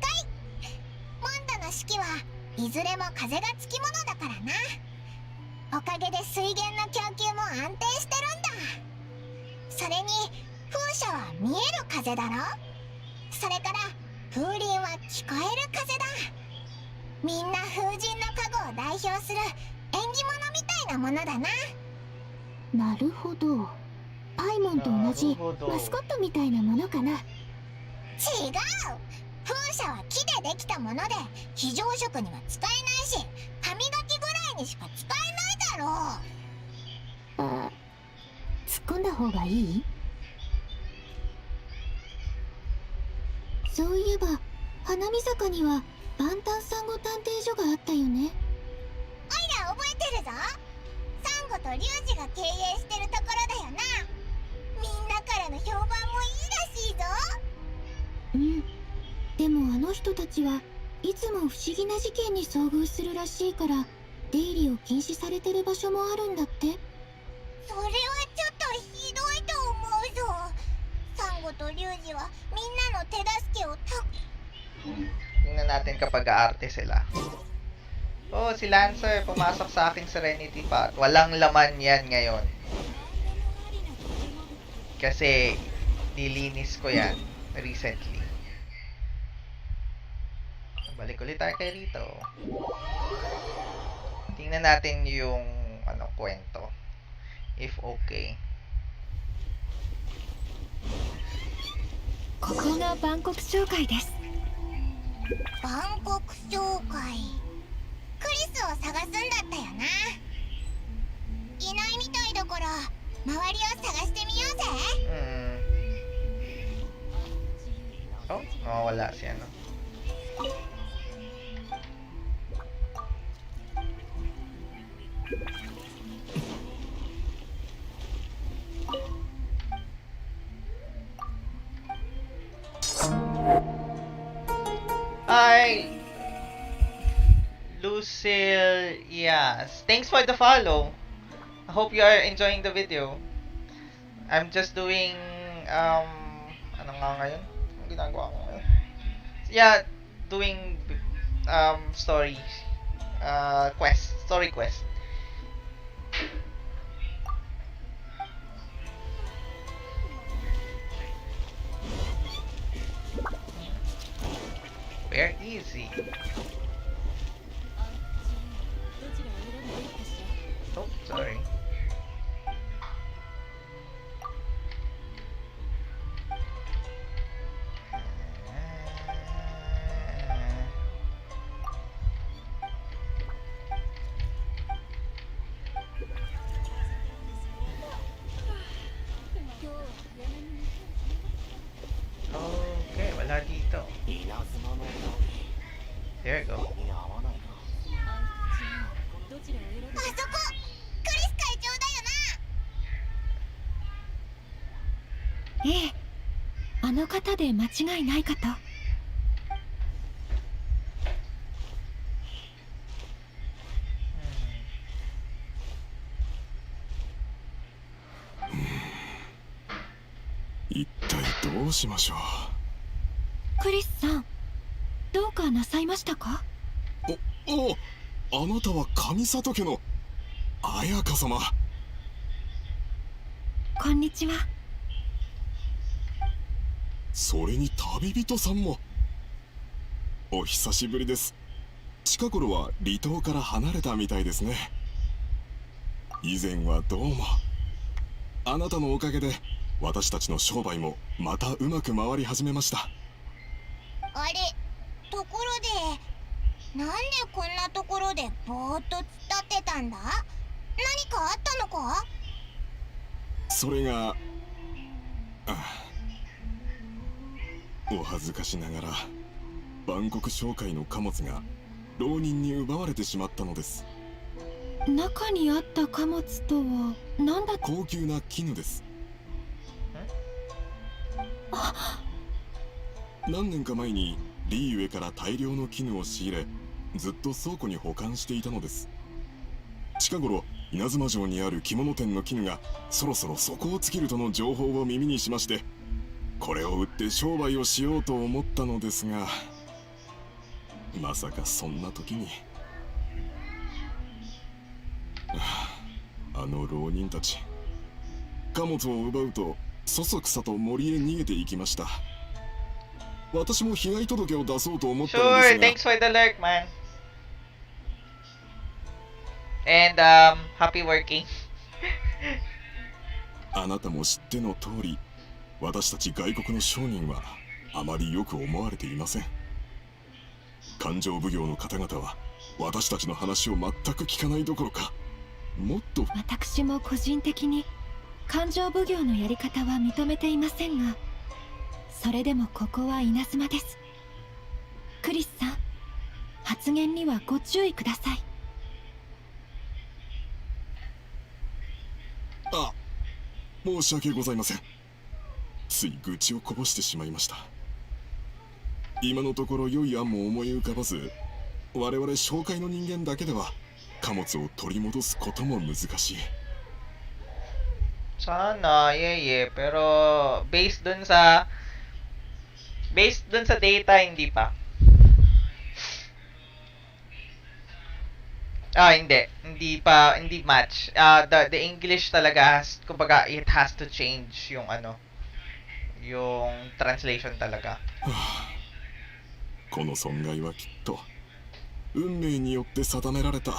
モンドの式はいずれも風がつきものだからな。おかげで水源の供給も安定してるんだ。それに風車は見える風だろ。それから風鈴は聞こえる風だ。みんな風神の加護を代表する縁起物みたいなものだな。
なるほど。パイモンと同じマスコットみたいなものかな。
違う。風車は木でできたもので非常食には使えないし、歯磨きぐらいにしか使えないだろう。
突っ込んだ方がいい？そういえば花見坂には万端サンゴ探偵所があったよね。
おいら覚えてるぞ。サンゴとリュウジが経営してるところだよな。みんなからの評判もいいらしいぞ。
うん。でもあの人たちはいつも不思議な事件に遭遇するらしいから、出入りを禁止されてる場所もあるんだって。
それはちょっとひどいと思うぞ。サンゴとリュウジはみんなの手助けを
Tingnan natin kapag aarte sila. Oh, si Lancer pumasok sa aking Serenity Pot. Walang laman yan ngayon. Kasi nilinis ko yan recently. Balik ulit tayo kay rito. Tingnan natin yung kwento. If okay.
ここが万国商会です。
万国商会。クリスを探すんだったよな。いないみたいだから周りを探してみようぜ。
Oh, nawawala siya, no? Hi, Lucille. Yes, thanks for the follow. I hope you are enjoying the video. I'm just doing ano nga ngayon? Anong ginagawa ko ngayon? Yeah, doing story quest. Where is he? Oh, sorry. Okay, wala dito. There you go.
あそこ、クリス会長だよな。
ええ、あの方で間違いないかと。
一体どうしましょう。
クリスさん、どうかなさいましたか？
あなたは上里家の綾香様。
こんにちは。
それに旅人さんも。お久しぶりです。近頃は離島から離れたみたいですね。以前はどうも。あなたのおかげで私たちの商売もまたうまく回り始めました。
あれ、ところで、なんでこんなところでぼーっと突っ立ってたんだ？何かあったのか？
それが、お恥ずかしながら万国商会の貨物が浪人に奪われてしまったのです。
中にあった貨物とは何だ？
高級な絹です。何年か前にリーウェから大量の絹を仕入れ、ずっと倉庫に保管していたのです。近頃稲妻城にある着物店の絹がそろそろ底を尽きるとの情報を耳にしまして、これを売って商売をしようと思ったのですが、まさかそんな時にあの浪人たち、貨物を奪うとそそくさと森へ逃げていきました。私も被害届を出そうと思ったのです
Sure,
が、
thanks for the lurk, man. And happy working.
あなたも知っての通り、私たち外国の商人はあまりよく思われていません。勘定奉行の方々は私たちの話を全く聞かないどころか、もっと。
私も個人的に勘定奉行のやり方は認めていませんが、それでもここは稲妻です。クリスさん、発言にはご注意ください。
あ、申し訳ございません。つい愚痴をこぼしてしまいました。今のところ良い案も思い浮かばず、我々商会の人間だけでは貨物を取り戻すことも難しい。
Sana, yeah. Pero based dun sa data, hindi pa. Hindi match. The English talaga kumbaga it has to change yung yung translation talaga.
この損害はきっと運命によって定められた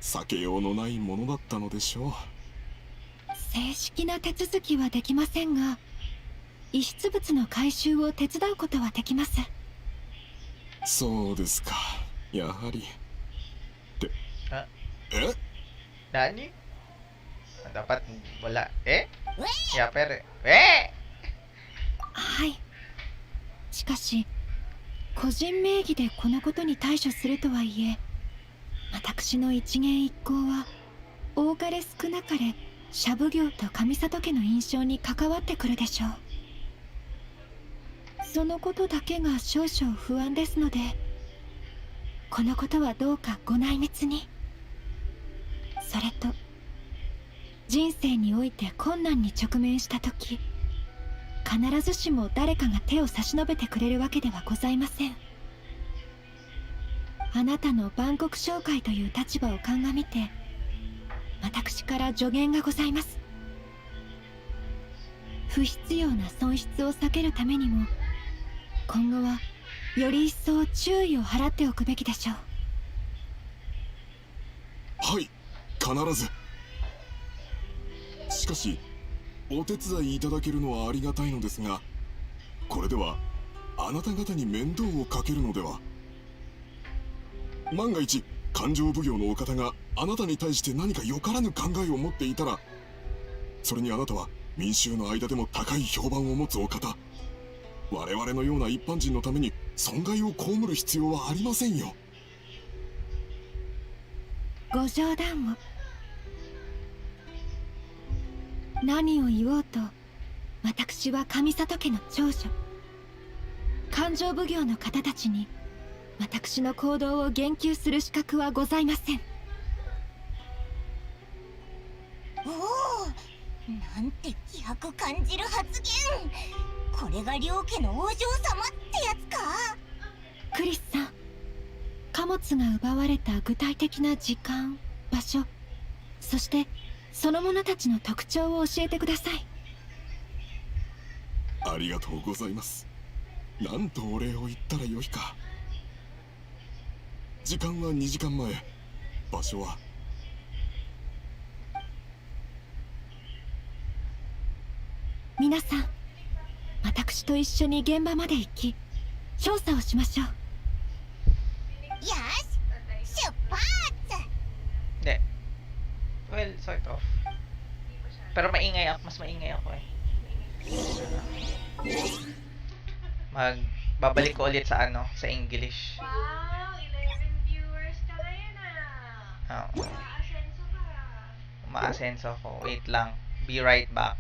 避けようのないものだったのでしょう。
正式な手続きはできませんが、遺失物の回収を手伝うことはできます。
そうですか、やはり。ってえ、
何? Dapat wala. Yeah, pero
はい。しかし個人名義でこのことに対処するとはいえ、私の一言一行は多かれ少なかれ社奉行と上里家の印象に関わってくるでしょう。そのことだけが少々不安ですので、このことはどうかご内密に。それと、人生において困難に直面した時、必ずしも誰かが手を差し伸べてくれるわけではございません。あなたの万国商会という立場を鑑みて、私から助言がございます。不必要な損失を避けるためにも、今後はより一層注意を払っておくべきでしょう。
はい、必ず。しかしお手伝いいただけるのはありがたいのですが、これではあなた方に面倒をかけるのでは。万が一勘定奉行のお方があなたに対して何かよからぬ考えを持っていたら、それにあなたは民衆の間でも高い評判を持つお方、我々のような一般人のために損害を被る必要はありませんよ。
ご冗談を。何を言おうと、私は上里家の長女。勘定奉行の方たちに私の行動を言及する資格はございません。
おお、なんて気迫感じる発言。これが両家のお嬢様ってやつか。
クリスさん、貨物が奪われた具体的な時間、場所、そしてその者たちの特徴を教えてください。
ありがとうございます。なんとお礼を言ったらよいか。時間は2時間前、場所は。
皆さん、私と一緒に現場まで行き調査をしましょう。
よし、出発。
Hindi. Well, sort of. Pero mas maingay ako eh. Babalik ko ulit sa sa English.
Wow, 11 viewers ka ngayon ah.
Umaasenso ka. Umaasenso ako. Wait lang. Be right back.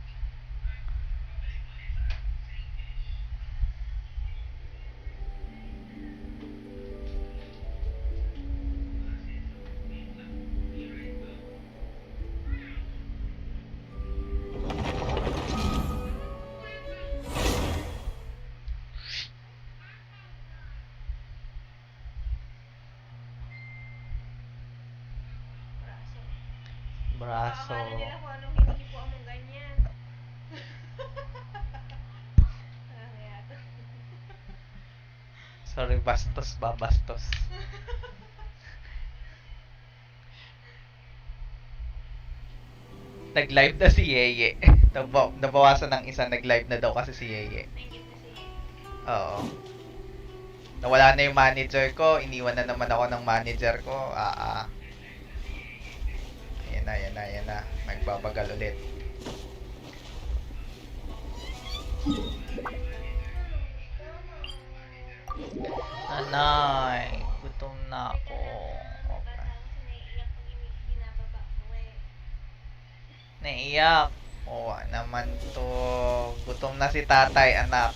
Braso.
Akala nila kung anong hinihipuan mong ganyan.
Sorry, bastos ba? Bastos. Nag-live na si Yeye. Nabawasan ng isa, nag-live na daw kasi si Yeye. Oo. Nawala na yung manager ko, iniwan na naman ako ng manager ko. Ayan na. Nagbabagal ulit. Anay, gutom na ako. Okay. Naiyak. Oo naman to. Gutom na si tatay, anak.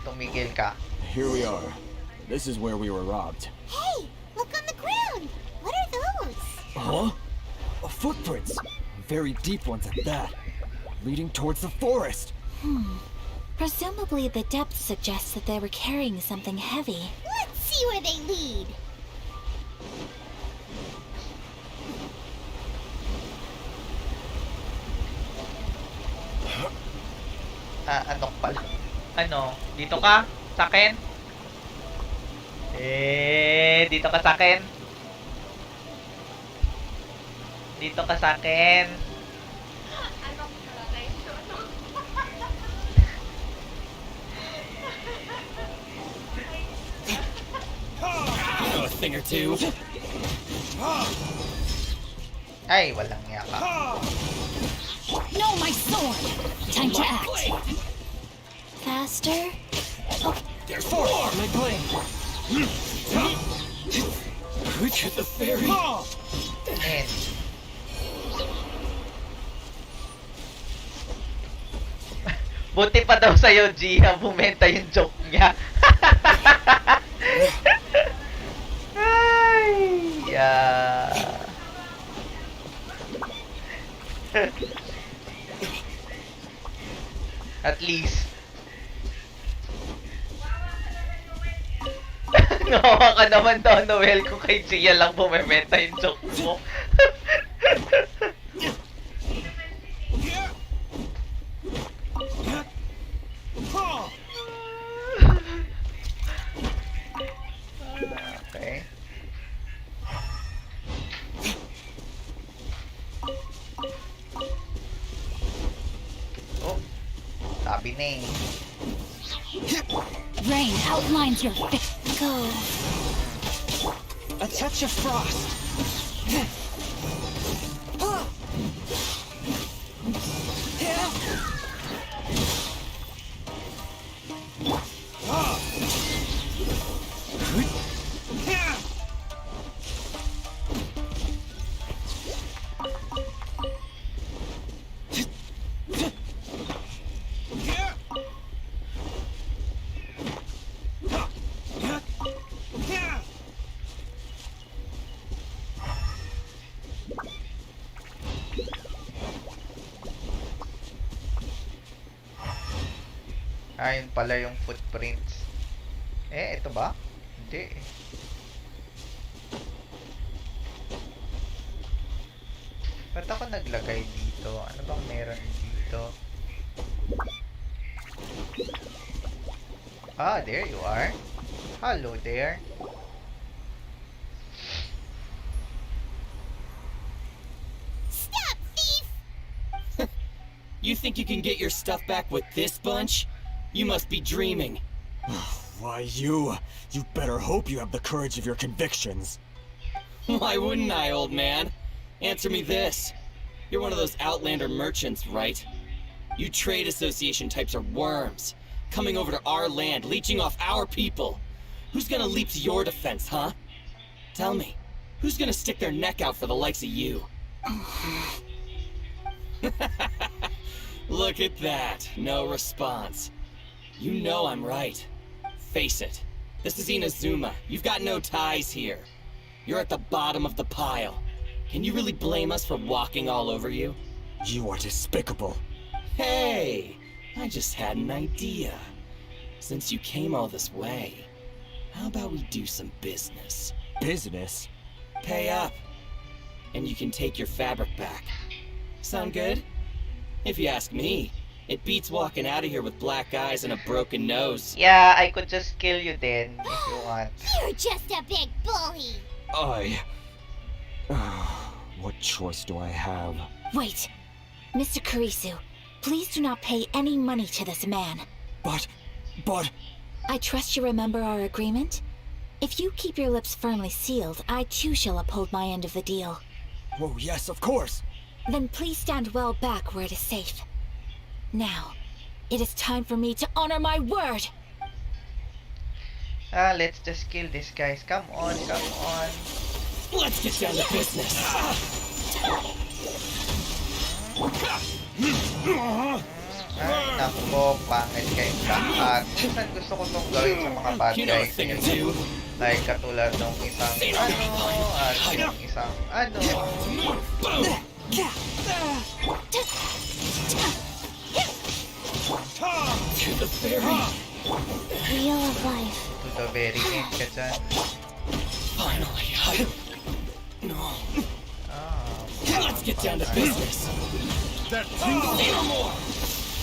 Tumigil ka.
Here we are. This is where we were robbed.
Hey, look on the ground. What are those?
Huh? Footprints. Very deep ones at that. Leading towards the forest.
Presumably the depth suggests that they were carrying something heavy.
Let's see where they lead.
Ano pala? Ano? Dito ka? Sa akin? Dito ka sa akin? Dito ka sa akin?
You know a thing or two.
Ay, walang yaka.
No, my sword! Time to act.
Faster?
There's four.
My blade.
Look at the fairy.
And buti pa daw sa'yo, Gia, bumenta yung joke niya. Ay, yeah. At least. Nawa ka naman daw, Noel, kung kay Gia lang bumibenta yung joke mo. Okay. Oh, sabi na eh.
Rain outlines your face.
Go.
A touch of frost.
Ayun pala yung footprints. Ito ba? Hindi eh. Ba't ako naglagay dito? Ano bang meron dito? Ah, there you are. Hello there.
Stop, thief!
You think you can get your stuff back with this bunch? You must be dreaming.
Why, you better hope you have the courage of your convictions.
Why wouldn't I, old man? Answer me this. You're one of those Outlander merchants, right? You trade association types are worms, coming over to our land, leeching off our people. Who's gonna leap to your defense, huh? Tell me, who's gonna stick their neck out for the likes of you? Look at that, no response. You know I'm right. Face it, this is Inazuma. You've got no ties here. You're at the bottom of the pile. Can you really blame us for walking all over you?
You are despicable.
Hey, I just had an idea. Since you came all this way, how about we do some business?
Business?
Pay up, and you can take your fabric back. Sound good? If you ask me,
It beats walking out of here with black eyes and a broken nose.
Yeah, I could just kill you then if you want.
You're just a big bully.
What choice do I have?
Wait. Mr. Kurisu, please do not pay any money to this man.
But...
I trust you remember our agreement? If you keep your lips firmly sealed, I too shall uphold my end of the deal.
Oh, yes, of course.
Then please stand well back where it is safe. Now, it is time for me to honor my word!
Let's just kill these guys. Come on, come on.
Let's get down to business.
Ay, naku, pangit kayong lahat. Minsan gusto ko itong gawin sa mga bad guys. Like, katulad nung isang at yung isang
To the very
Wheel of life.
To the very end ka dyan.
Finally, No. Let's get down to business.
That no more.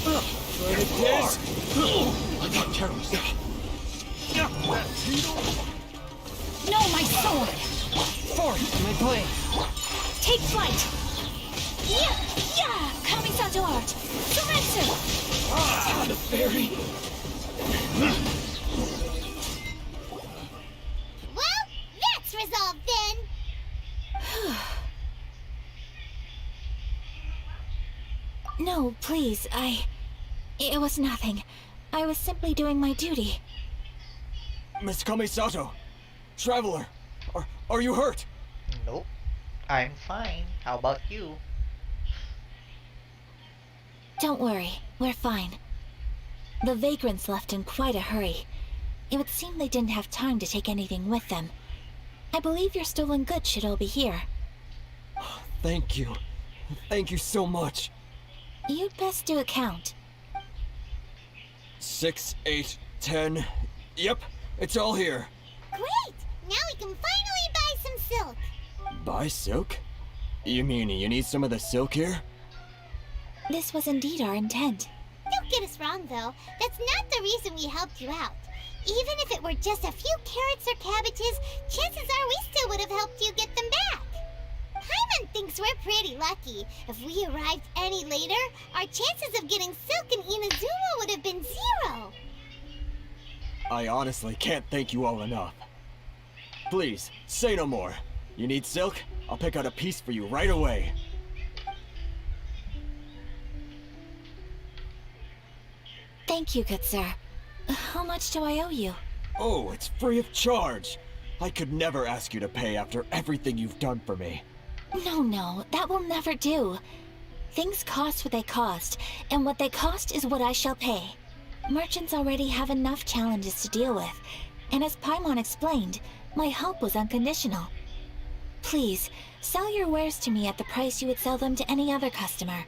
I got careless.
No, my sword!
Forth, my blade!
Take flight! Yeah! Kamisato art! Sumetsu!
The fairy!
Well, that's resolved then.
No, please, It was nothing. I was simply doing my duty.
Miss Kamisato, Traveler, are you hurt?
Nope. I'm fine. How about you?
Don't worry, we're fine. The vagrants left in quite a hurry. It would seem they didn't have time to take anything with them. I believe your stolen goods should all be here.
Thank you. Thank you so much.
You'd best do a count.
6, 8, 10. Yep, it's all here.
Great! Now we can finally buy some silk.
Buy silk? You mean you need some of the silk here?
This was indeed our intent.
Don't get us wrong, though. That's not the reason we helped you out. Even if it were just a few carrots or cabbages, chances are we still would have helped you get them back. Paimon thinks we're pretty lucky. If we arrived any later, our chances of getting silk in Inazuma would have been 0.
I honestly can't thank you all enough. Please, say no more. You need silk? I'll pick out a piece for you right away.
Thank you, good sir. How much do I owe you?
Oh, it's free of charge. I could never ask you to pay after everything you've done for me.
No, that will never do. Things cost what they cost, and what they cost is what I shall pay. Merchants already have enough challenges to deal with, and as Paimon explained, my help was unconditional. Please, sell your wares to me at the price you would sell them to any other customer.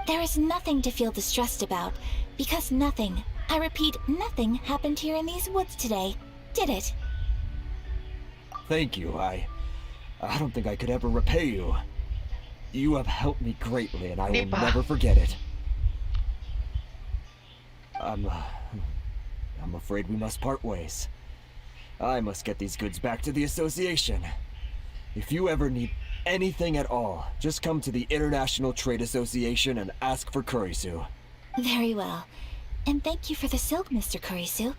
There is nothing to feel distressed about, because nothing, I repeat, nothing happened here in these woods today, did it?
Thank you. I don't think I could ever repay you. You have helped me greatly, and I will never forget it. I'm afraid we must part ways. I must get these goods back to the association. If you ever need anything at all, just come to the International Trade Association and ask for Kurisu.
Very well. And thank you for the silk, Mr. Kurisu.
See you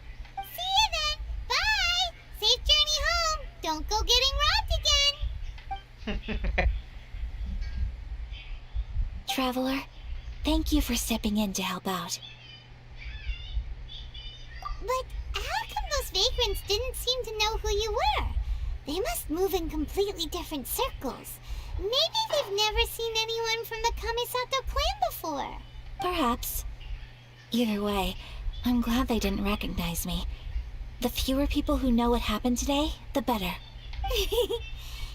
then! Bye! Safe journey home! Don't go getting robbed again!
Traveler, thank you for stepping in to help out.
But how come those vagrants didn't seem to know who you were? They must move in completely different circles. Maybe they've never seen anyone from the Kamisato clan before.
Perhaps. Either way, I'm glad they didn't recognize me. The fewer people who know what happened today, the better.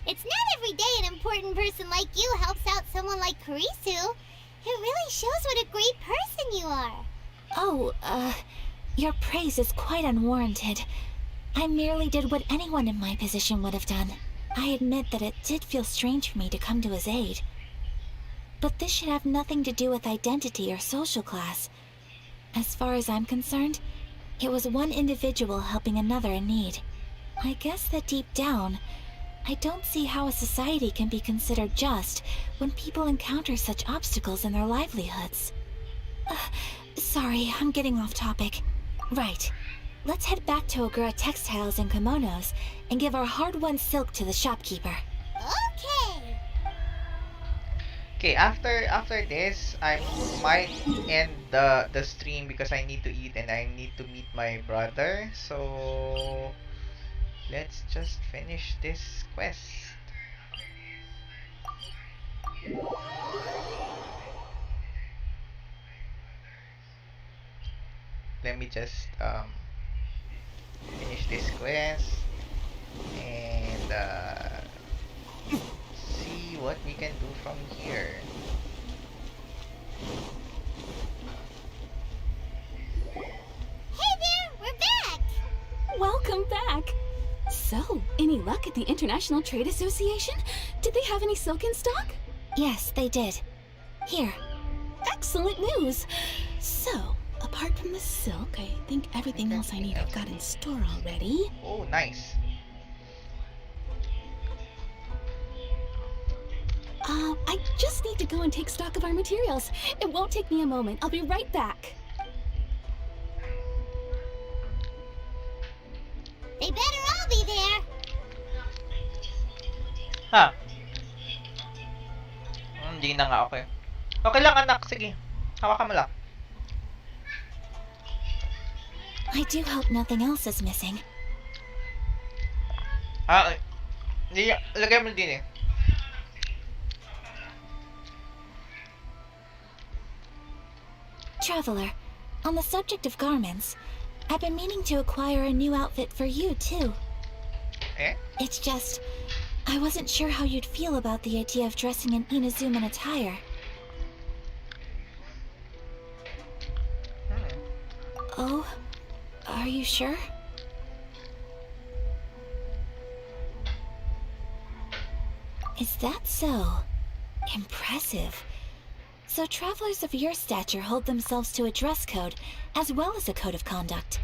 It's not every day an important person like you helps out someone like Kurisu. It really shows what a great person you are.
Oh, your praise is quite unwarranted. I merely did what anyone in my position would have done. I admit that it did feel strange for me to come to his aid. But this should have nothing to do with identity or social class. As far as I'm concerned, it was one individual helping another in need. I guess that deep down, I don't see how a society can be considered just when people encounter such obstacles in their livelihoods. Sorry, I'm getting off topic. Right. Let's head back to Ogura Textiles and Kimonos and give our hard-won silk to the shopkeeper.
Okay.
Okay, after this, I might end the stream because I need to eat and I need to meet my brother. So let's just finish this quest. Let me just finish this quest and see what we can do from here.
Hey there, we're back!
Welcome back! So, any luck at the International Trade Association? Did they have any silk in stock?
Yes, they did. Here.
Excellent news! So, apart from the silk, I think everything else I need I've got in store already.
Oh, nice.
I just need to go and take stock of our materials. It won't take me a moment. I'll be right back.
They better all be there.
Ha? Hindi na nga, okay. Okay lang, anak. Sige. Hawakan mo lang.
I do hope nothing else is missing.
Hindi, lagay mo din eh.
Traveler, on the subject of garments, I've been meaning to acquire a new outfit for you, too.
Eh?
It's just, I wasn't sure how you'd feel about the idea of dressing in Inazuman attire. Oh, are you sure? Is that so? Impressive. So travelers of your stature hold themselves to a dress code, as well as a code of conduct.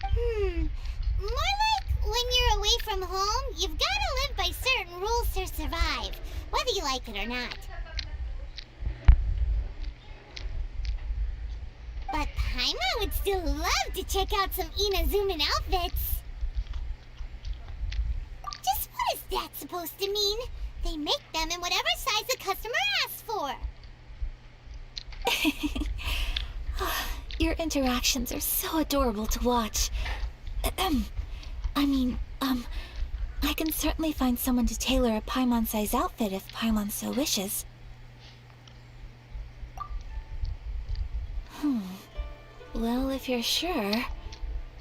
More like when you're away from home, you've gotta live by certain rules to survive, whether you like it or not. But Paimon would still love to check out some Inazuman outfits. Just what is that supposed to mean? They make them in whatever size the customer asks for.
Your interactions are so adorable to watch. I can certainly find someone to tailor a Paimon-size outfit if Paimon so wishes. Well, if you're sure,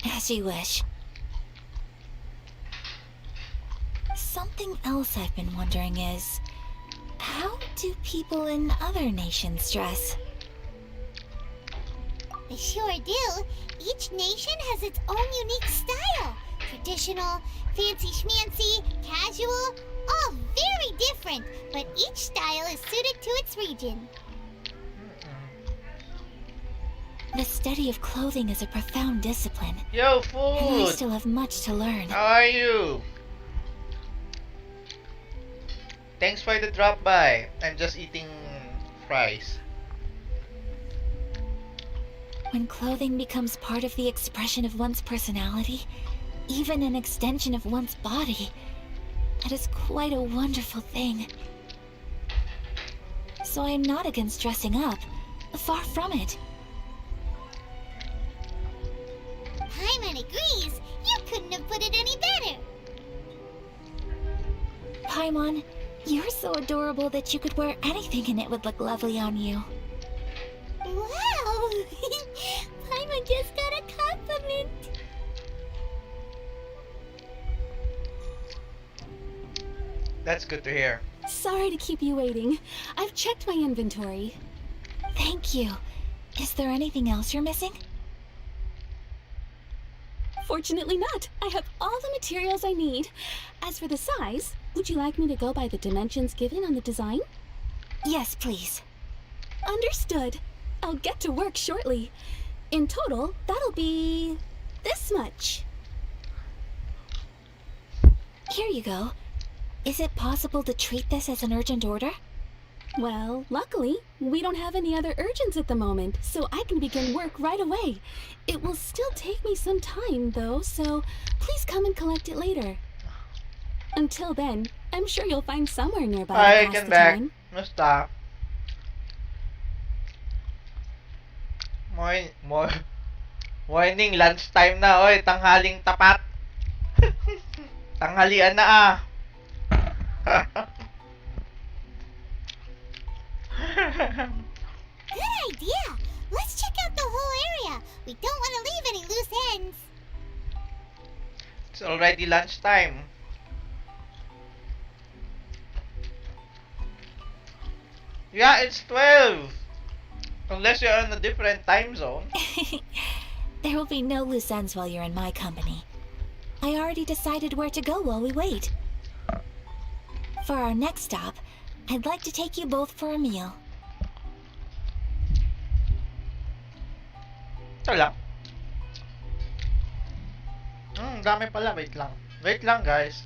as you wish. Something else I've been wondering is, how do people in other nations dress?
They sure do. Each nation has its own unique style. Traditional, fancy schmancy, casual, all very different, but each style is suited to its region.
The study of clothing is a profound discipline.
Yo, food!
And I still have much to learn.
How are you? Thanks for the drop by. I'm just eating fries.
When clothing becomes part of the expression of one's personality, even an extension of one's body, that is quite a wonderful thing. So I am not against dressing up. Far from it.
Paimon agrees. You couldn't have put it any better.
Paimon, you're so adorable that you could wear anything and it would look lovely on you.
Wow! Paimon just got a compliment.
That's good to hear.
Sorry to keep you waiting. I've checked my inventory.
Thank you. Is there anything else you're missing?
Fortunately not. I have all the materials I need. As for the size, would you like me to go by the dimensions given on the design?
Yes, please.
Understood. I'll get to work shortly. In total, that'll be this much.
Here you go. Is it possible to treat this as an urgent order?
Well, luckily, we don't have any other urgents at the moment, so I can begin work right away. It will still take me some time, though, so please come and collect it later. Until then, I'm sure you'll find somewhere nearby
I
to pass
can
the
back.
time.
Musta? Morning, lunchtime na, oy. Tanghaling tapat. Tanghalian na ah.
Good idea! Let's check out the whole area. We don't want to leave any loose ends.
It's already lunchtime. Yeah, it's 12. Unless you're in a different time zone.
There will be no loose ends while you're in my company. I already decided where to go while we wait. For our next stop, I'd like to take you both for a meal.
Ito lang. Dami pala. Wait lang. Wait lang, guys.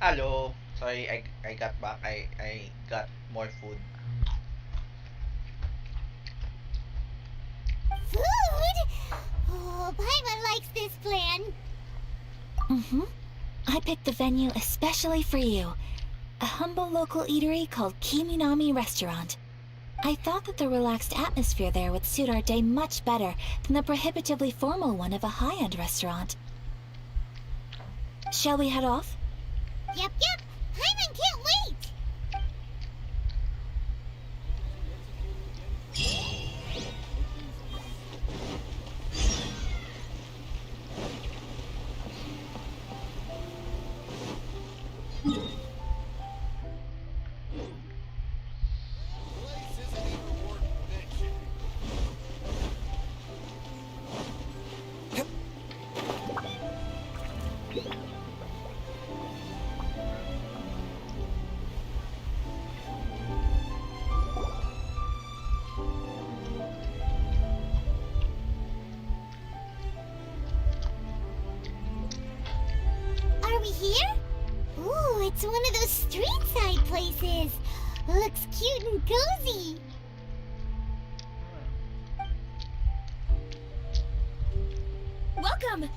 Hello. Sorry, I got back. I got more food.
Food? Oh, Paimon likes this plan.
I picked the venue especially for you. A humble local eatery called Kiminami Restaurant. I thought that the relaxed atmosphere there would suit our day much better than the prohibitively formal one of a high-end restaurant. Shall we head off?
Yep. Paimon can't wait. Are we here? Ooh, it's one of those street-side places. Looks cute and cozy.
Welcome!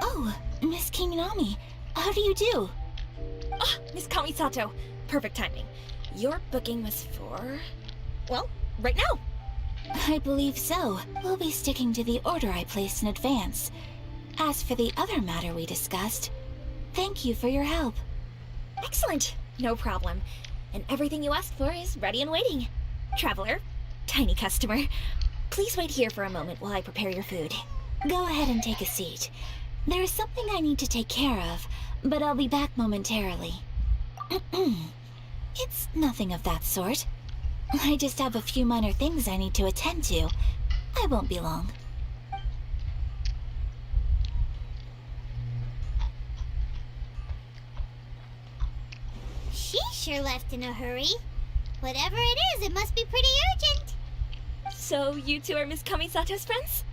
Oh, Miss Kiminami, how do you do?
Ah, Miss Kamisato. Perfect timing. Your booking was for... well, right now.
I believe so. We'll be sticking to the order I placed in advance. As for the other matter we discussed, thank you for your help.
Excellent. No problem. And everything you asked for is ready and waiting. Traveler, tiny customer, please wait here for a moment while I prepare your food.
Go ahead and take a seat. There is something I need to take care of, but I'll be back momentarily. It's nothing of that sort. I just have a few minor things I need to attend to. I won't be long.
She sure left in a hurry. Whatever it is, it must be pretty urgent.
So you two are Miss Kamisato's friends?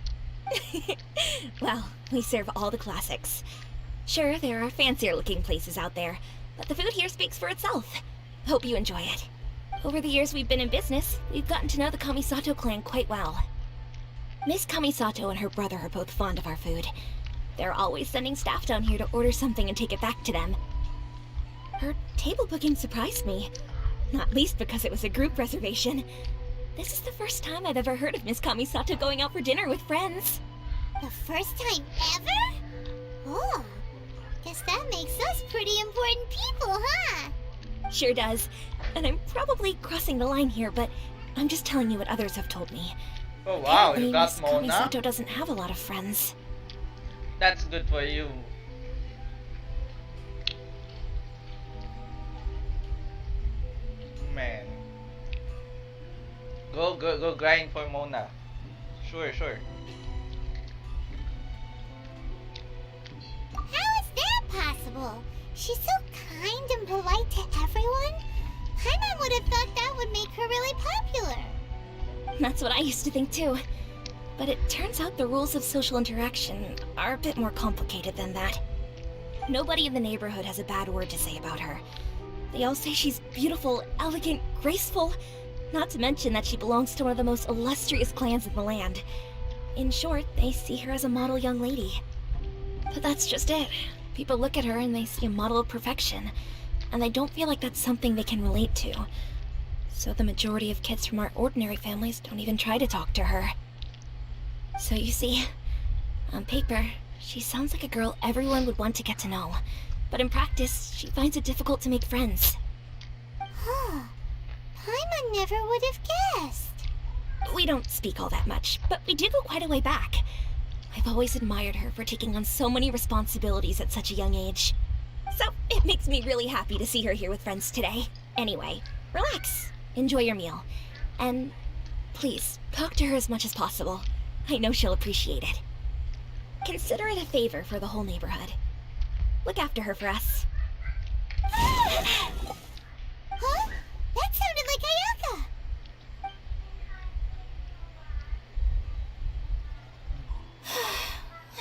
Well, we serve all the classics. Sure, there are fancier looking places out there, but the food here speaks for itself. Hope you enjoy it. Over the years we've been in business, we've gotten to know the Kamisato clan quite well. Miss Kamisato and her brother are both fond of our food. They're always sending staff down here to order something and take it back to them. Her table booking surprised me, not least because it was a group reservation. This is the first time I've ever heard of Miss Kamisato going out for dinner with friends.
The first time ever? Oh, guess that makes us pretty important people, huh?
Sure does. And I'm probably crossing the line here, but I'm just telling you what others have told me.
Oh wow,
Apparently,
you got
Miss
Mona?
Kamisato doesn't have a lot of friends.
That's good for you. Man. Go grind for Mona. Sure.
How is that possible? She's so kind and polite to everyone. Paimon would have thought that would make her really popular.
That's what I used to think too. But it turns out the rules of social interaction are a bit more complicated than that. Nobody in the neighborhood has a bad word to say about her. They all say she's beautiful, elegant, graceful, not to mention that she belongs to one of the most illustrious clans in the land. In short, they see her as a model young lady. But that's just it. People look at her and they see a model of perfection, and they don't feel like that's something they can relate to. So the majority of kids from our ordinary families don't even try to talk to her. So you see, on paper, she sounds like a girl everyone would want to get to know. But in practice, she finds it difficult to make friends.
Huh. Paimon never would have guessed.
We don't speak all that much, but we do go quite a way back. I've always admired her for taking on so many responsibilities at such a young age. So it makes me really happy to see her here with friends today. Anyway, relax, enjoy your meal, and please, talk to her as much as possible. I know she'll appreciate it. Consider it a favor for the whole neighborhood. Look after her for us.
Huh? That sounded like Ayaka!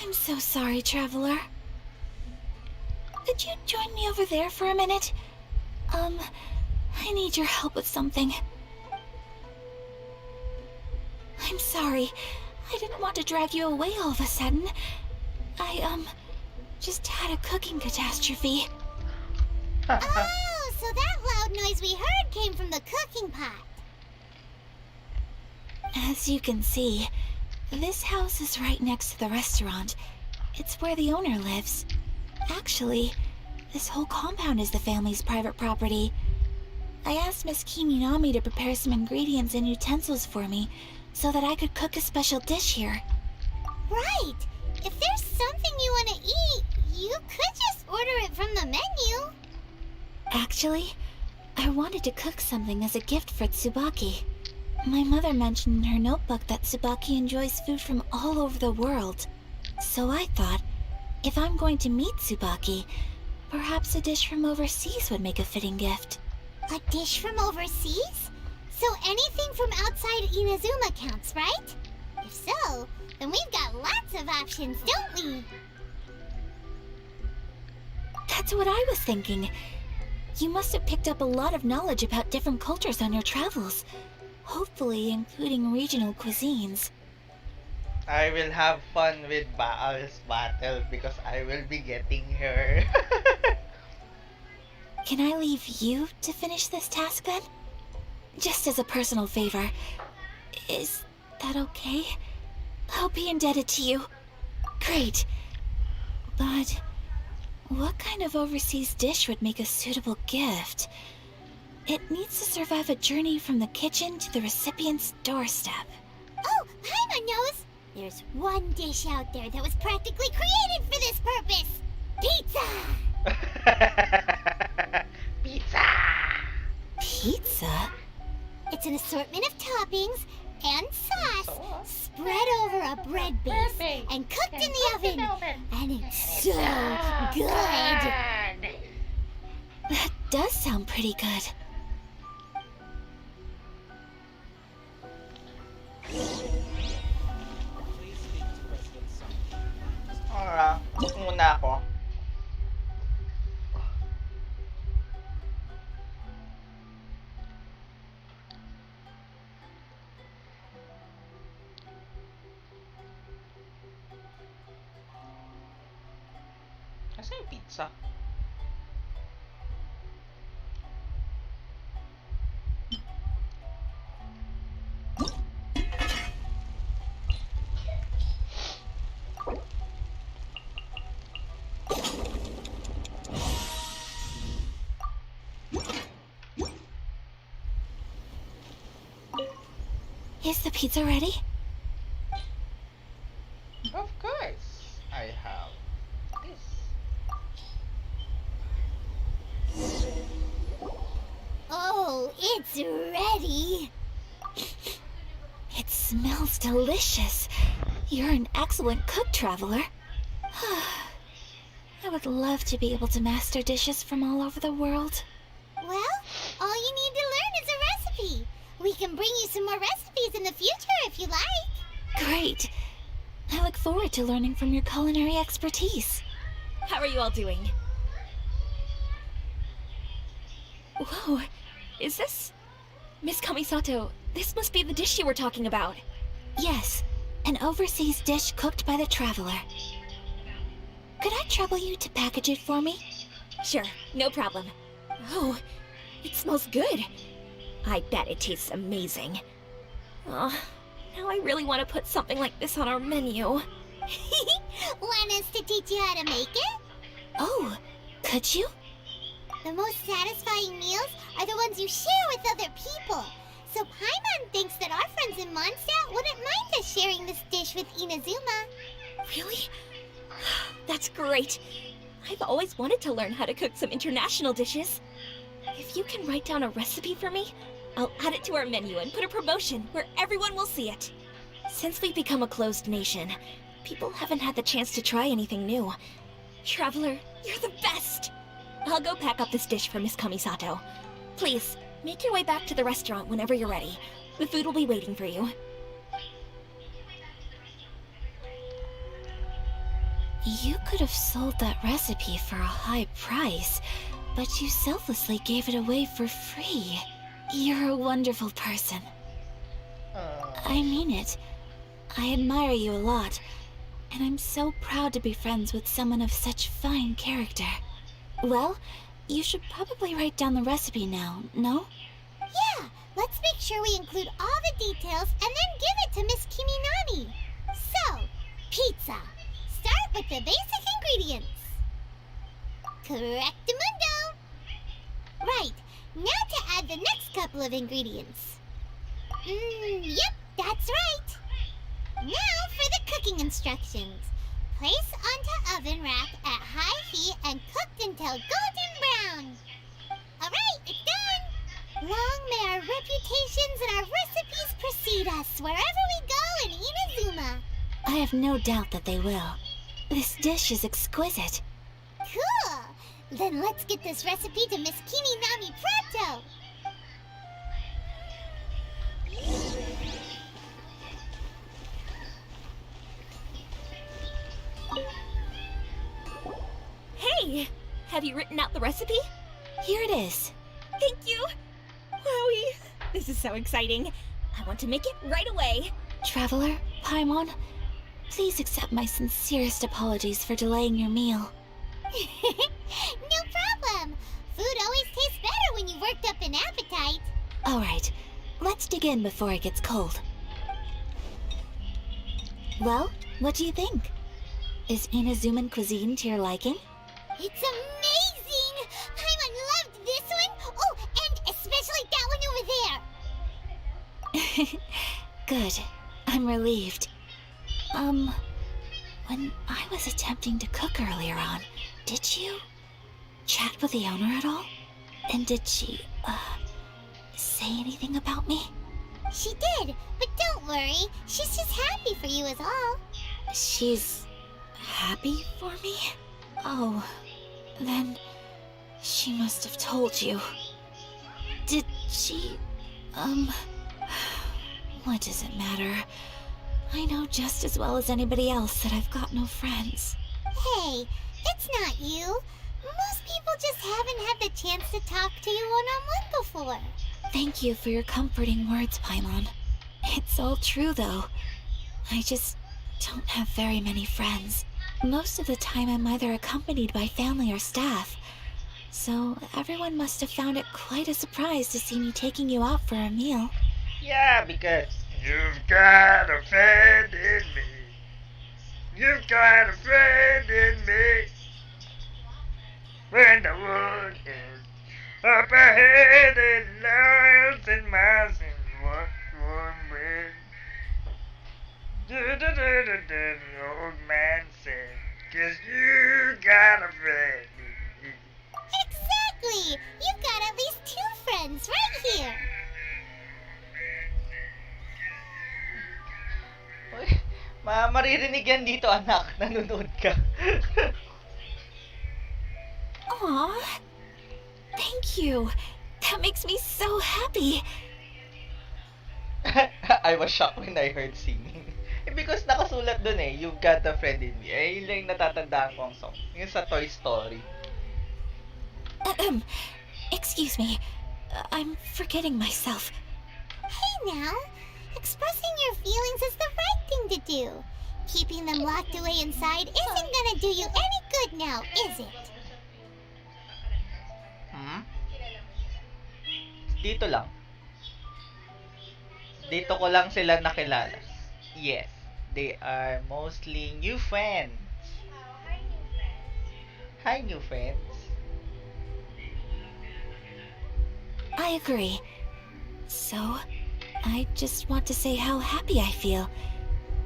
I'm so sorry, Traveler. Could you join me over there for a minute? I need your help with something. I'm sorry. I didn't want to drag you away all of a sudden. I, just had a cooking catastrophe.
Oh, so that loud noise we heard came from the cooking pot.
As you can see, this house is right next to the restaurant. It's where the owner lives. Actually, this whole compound is the family's private property. I asked Miss Kiminami to prepare some ingredients and utensils for me so that I could cook a special dish here.
Right. If there's something you want to eat, you could just order it from the menu.
Actually, I wanted to cook something as a gift for Tsubaki. My mother mentioned in her notebook that Tsubaki enjoys food from all over the world. So I thought, if I'm going to meet Tsubaki, perhaps a dish from overseas would make a fitting gift.
A dish from overseas? So anything from outside Inazuma counts, right? If so, then we've got lots of options, don't we?
That's what I was thinking. You must have picked up a lot of knowledge about different cultures on your travels, hopefully including regional cuisines.
I will have fun with Baal's battle because I will be getting her.
Can I leave you to finish this task then? Just as a personal favor. Is that okay? I'll be indebted to you. Great. But what kind of overseas dish would make a suitable gift? It needs to survive a journey from the kitchen to the recipient's doorstep.
Oh, Paimon knows! There's one dish out there that was practically created for this purpose! Pizza!
Pizza!
Pizza?
It's an assortment of toppings and sauce spread over a bread base and cooked in the oven. And it's so good!
That does sound pretty good.
Alright, muna ako. Kasi yung pizza.
Is the pizza ready?
Of course, I have this.
Oh, it's ready.
It smells delicious. You're an excellent cook, Traveler. I would love to be able to master dishes from all over the world.
Well, all you need to learn is a recipe. We can bring you some more recipes in the future if you like.
Great. I look forward to learning from your culinary expertise. How are you all doing? Whoa, is this... Miss Kamisato, this must be the dish you were talking about. Yes, an overseas dish cooked by the Traveler. Could I trouble you to package it for me? Sure, no problem. Oh, it smells good. I bet it tastes amazing. Oh, now I really want to put something like this on our menu.
Want us to teach you how to make it?
Oh, could you?
The most satisfying meals are the ones you share with other people. So Paimon thinks that our friends in Mondstadt wouldn't mind us sharing this dish with Inazuma.
Really? That's great. I've always wanted to learn how to cook some international dishes. If you can write down a recipe for me, I'll add it to our menu and put a promotion where everyone will see it. Since we've become a closed nation, people haven't had the chance to try anything new. Traveler, you're the best! I'll go pack up this dish for Miss Kamisato. Please, make your way back to the restaurant whenever you're ready. The food will be waiting for you. You could have sold that recipe for a high price, but you selflessly gave it away for free. You're a wonderful person. I mean it. I admire you a lot, and I'm so proud to be friends with someone of such fine character. Well, you should probably write down the recipe now, no?
Yeah, let's make sure we include all the details and then give it to Miss Kiminami. So, pizza. Start with the basic ingredients. Correctamundo. Right, now to add the next couple of ingredients. Yep, that's right. Now for the cooking instructions. Place onto oven rack at high heat and cooked until golden brown. Alright, it's done. Long may our reputations and our recipes precede us wherever we go in Inazuma.
I have no doubt that they will. This dish is exquisite.
Cool. Then let's get this recipe to Miss Kiminami pronto.
Hey! Have you written out the recipe? Here it is. Thank you! Wowie! This is so exciting. I want to make it right away. Traveler, Paimon, please accept my sincerest apologies for delaying your meal.
No problem. Food always tastes better when you've worked up an appetite.
Alright, let's dig in before it gets cold. Well, what do you think? Is Inazuman cuisine to your liking?
It's amazing! Paimon loved this one! Oh, and especially that one over there!
Good. I'm relieved. When I was attempting to cook earlier on, did you chat with the owner at all? And did she, say anything about me?
She did, but don't worry. She's just happy for you is all.
She's happy for me? Oh, then she must have told you. Did she, what does it matter? I know just as well as anybody else that I've got no friends.
Hey, it's not you. Most people just haven't had the chance to talk to you one-on-one before.
Thank you for your comforting words, Paimon. It's all true, though. I just don't have very many friends. Most of the time I'm either accompanied by family or staff. So everyone must have found it quite a surprise to see me taking you out for a meal.
Yeah, because you've got a friend in me. You've got a friend in me. When the world is up ahead and miles and miles in one way. The old man said, 'cause you got a friend in me.
Exactly! You've got at least 2 friends right here.
Uy, maririnig yan dito, anak. Nanonood ka.
Aw, thank you. That makes me so happy.
I was shocked when I heard singing. Because nakasulat dun eh, you've got a friend in me. Eh, yun lang yung natatandaan ko ang song. Yung sa Toy Story.
Excuse me. I'm forgetting myself.
Hey now, expressing your feelings is the right thing to do. Keeping them locked away inside isn't gonna do you any good now, is it?
Dito lang. Dito ko lang sila nakilala. Yes, they are mostly new friends. Hi, new friends.
I agree. So, I just want to say how happy I feel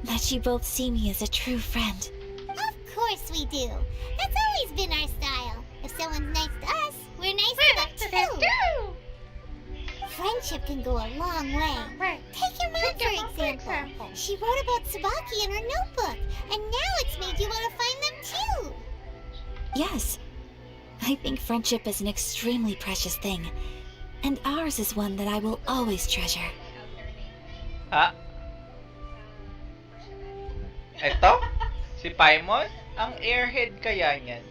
that you both see me as a true friend.
Of course we do. That's always been our style. If someone's nice to us, we're nice to them too. Friendship can go a long way. Take your mom, for example. She wrote about Tsubaki in her notebook, and now it's made you want to find them too.
Yes, I think friendship is an extremely precious thing, and ours is one that I will always treasure.
Ha? Eto? Si Paimon? Ang airhead kaya niyan?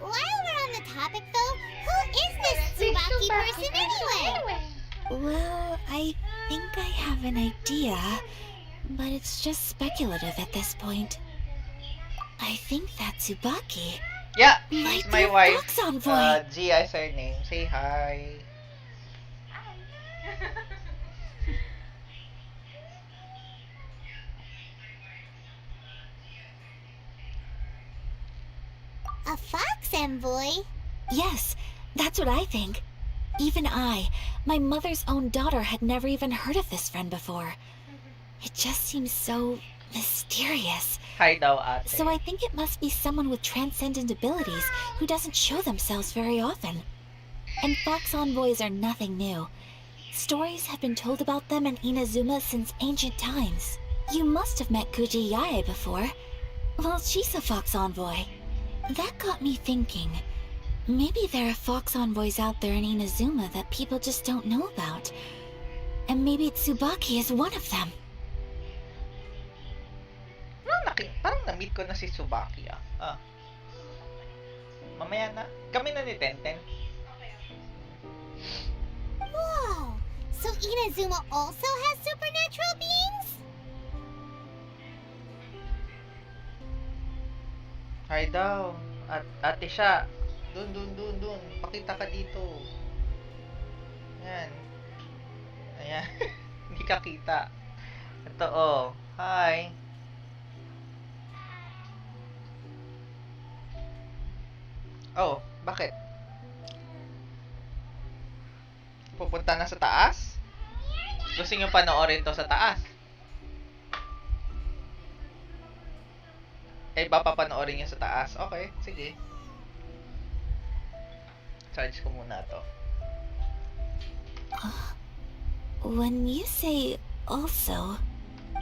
While we're on the topic though, who is this Tsubaki person anyway?
Well, I think I have an idea, but it's just speculative at this point. I think that Tsubaki
Yeah,
might
she's my
be a
wife.
Fox Envoy.
G is her name. Say hi.
A fox envoy?
Yes, that's what I think. Even I, my mother's own daughter, had never even heard of this friend before. It just seems so mysterious.
Hi daw, ate.
So I think it must be someone with transcendent abilities who doesn't show themselves very often. And Fox Envoys are nothing new. Stories have been told about them in Inazuma since ancient times. You must have met Kuji Yae before. Well, she's a Fox Envoy. That got me thinking. Maybe there are Fox Envoys out there in Inazuma that people just don't know about. And maybe Tsubaki is one of them.
Parang na-meet ko na si Tsubaki ah. Mamaya na. Kami na ni Tenten.
Whoa! So Inazuma also has supernatural beings?
Hi daw. Ate siya. Dun. Pakita ka dito. Yan. Ayan. Hindi ka kita. Ito oh. Hi. Oh, bakit? Pupunta na sa taas? Gusto nyo panoorin to sa taas? Eh, ba papanoorin nyo sa taas? Okay, sige. Charge ko muna to.
When you say also...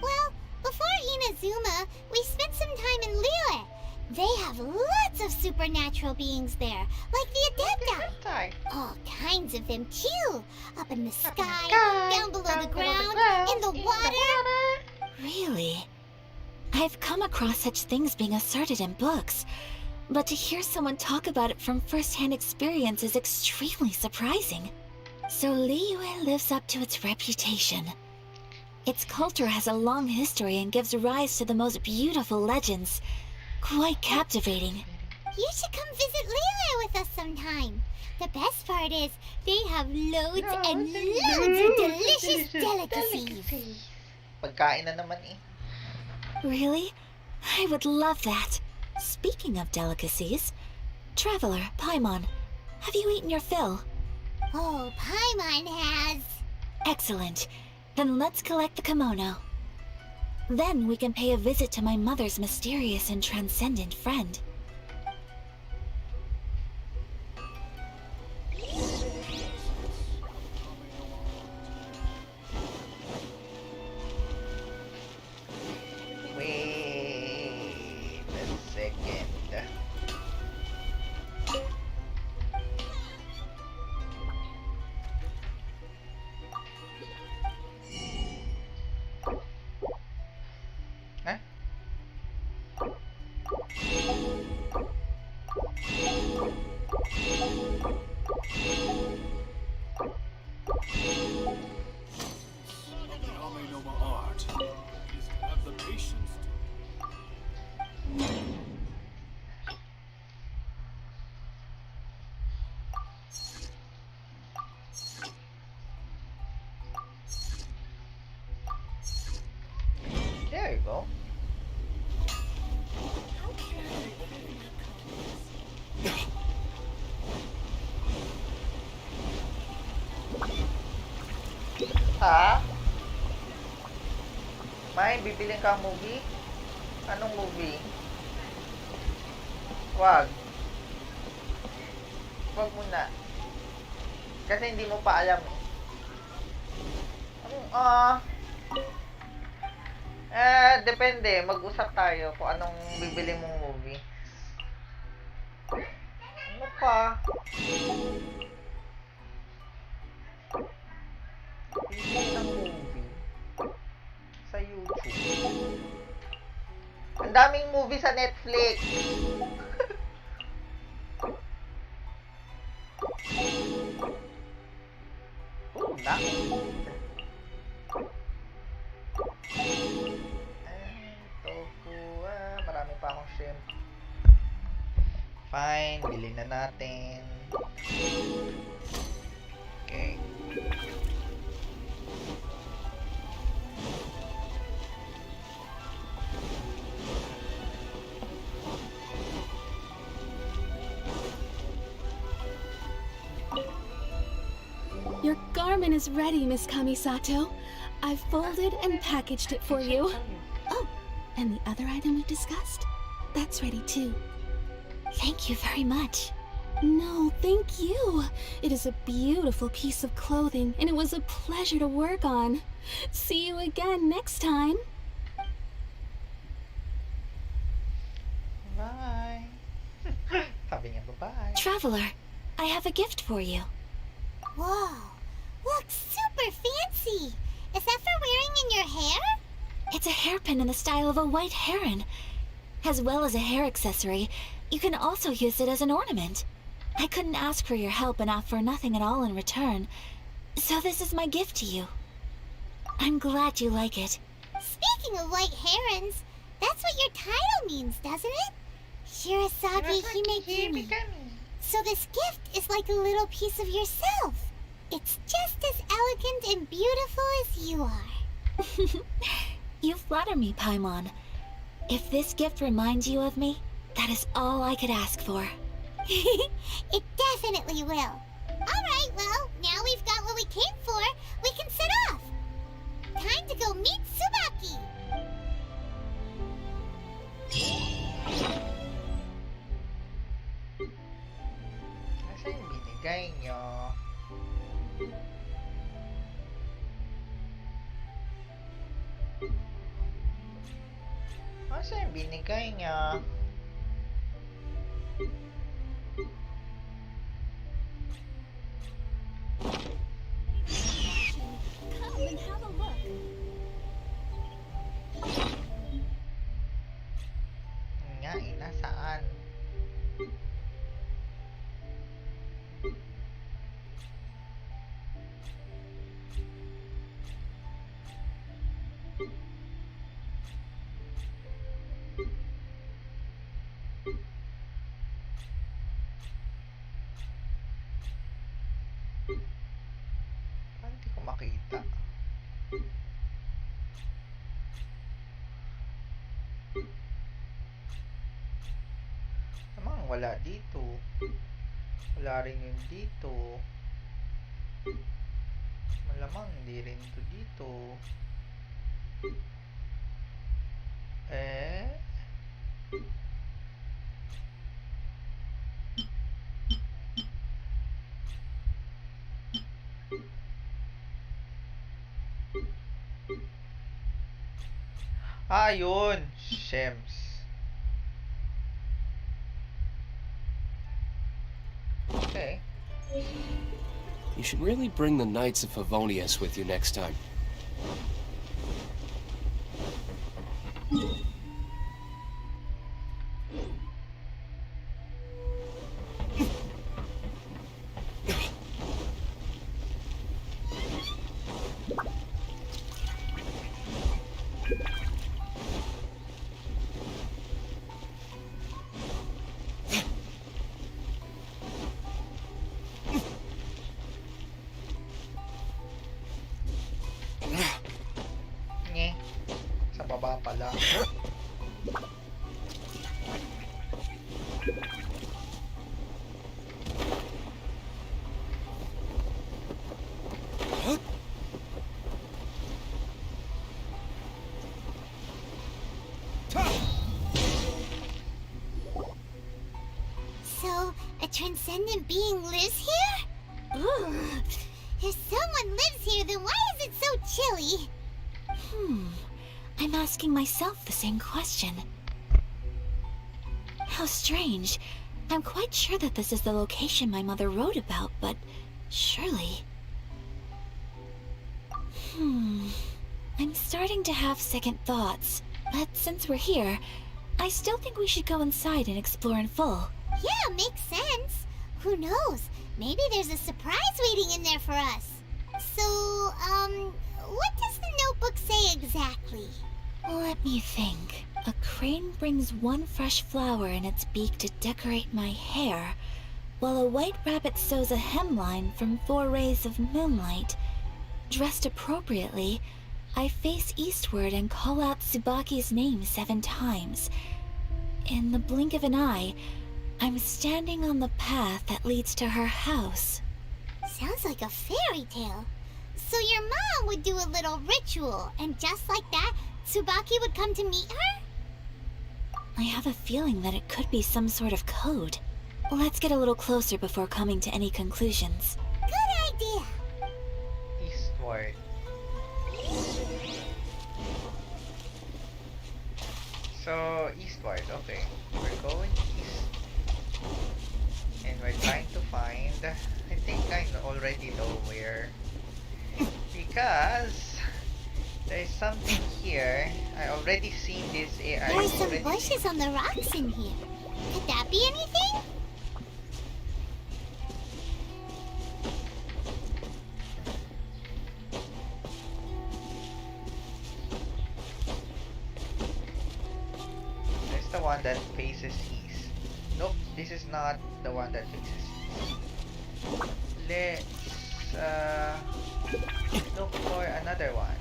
Well, before Inazuma, we spent some time in Liyue. They have lots of supernatural beings there, like the Adepti. All kinds of them too. Up in the sky, down below the ground, in the water.
Really? I've come across such things being asserted in books, but to hear someone talk about it from first-hand experience is extremely surprising.
So Liyue lives up to its reputation. Its culture has a long history and gives rise to the most beautiful legends. Quite captivating.
You should come visit Liyue with us sometime. The best part is, they have loads and loads of delicious delicacies.
Pagkain na naman eh.
Really? I would love that. Speaking of delicacies, Traveler, Paimon, have you eaten your fill?
Oh, Paimon has.
Excellent. Then let's collect the kimono. Then we can pay a visit to my mother's mysterious and transcendent friend.
Wait a second. Huh?
Art is to have the patience
There you go. Ha? May bibiling kang movie? Anong movie? Wag. Wag muna. Kasi hindi mo pa alam eh. Depende. Mag-usap tayo kung anong bibili mong movie. Ano pa? Bibili ng movie sa YouTube. Ang daming movie sa Netflix. Oh, dami. Tofu, marami pa akong shrimp. Fine, bilhin na natin. Okay.
Your garment is ready, Miss Kamisato. I've folded and packaged it for you. Oh, and the other item we discussed? That's ready too.
Thank you very much.
No, thank you. It is a beautiful piece of clothing, and it was a pleasure to work on. See you again next time.
Bye. Sabi niya, bye-bye.
Traveler, I have a gift for you.
Whoa, looks super fancy. Is that for wearing in your hair?
It's a hairpin in the style of a white heron. As well as a hair accessory, you can also use it as an ornament. I couldn't ask for your help and for nothing at all in return, so this is my gift to you. I'm glad you like it.
Speaking of white herons, that's what your title means, doesn't it? Shirasagi Himekimi. So this gift is like a little piece of yourself. It's just as elegant and beautiful as you are.
You flatter me, Paimon. If this gift reminds you of me, that is all I could ask for.
It definitely will. Alright, well, now we've got what we came for. We can set off. Time to go meet Tsubaki.
Asa yung binigay nyo? Asa yung binigay niya?
Come and have a look.
Nga, nasaan? wala dito. Wala rin yun dito. Malamang hindi rin ito dito. Eh? Ah, yun. Shems. Okay.
You should really bring the Knights of Favonius with you next time.
Nye. Sa baba pala.
So, a transcendent being lives here? Ooh. If someone lives here, then why is it so chilly?
I'm asking myself the same question. How strange. I'm quite sure that this is the location my mother wrote about, but surely... I'm starting to have second thoughts, but since we're here, I still think we should go inside and explore in full.
Yeah, makes sense. Who knows? Maybe there's a surprise waiting in there for us. So, what does the notebook say exactly?
Let me think. A crane brings one fresh flower in its beak to decorate my hair, while a white rabbit sews a hemline from 4 rays of moonlight. Dressed appropriately, I face eastward and call out Tsubaki's name 7 times. In the blink of an eye, I'm standing on the path that leads to her house.
Sounds like a fairy tale. So your mom would do a little ritual, and just like that, Tsubaki would come to meet her?
I have a feeling that it could be some sort of code. Let's get a little closer before coming to any conclusions.
Good idea.
Eastward. So, eastward, okay. We're going east. And we're trying to find... I think I already know where. Because... there's something here. I already seen this.
There's some bushes on the rocks in here. Could that be anything?
There's the one that faces east. Nope, this is not the one that faces east. Let's look for another one.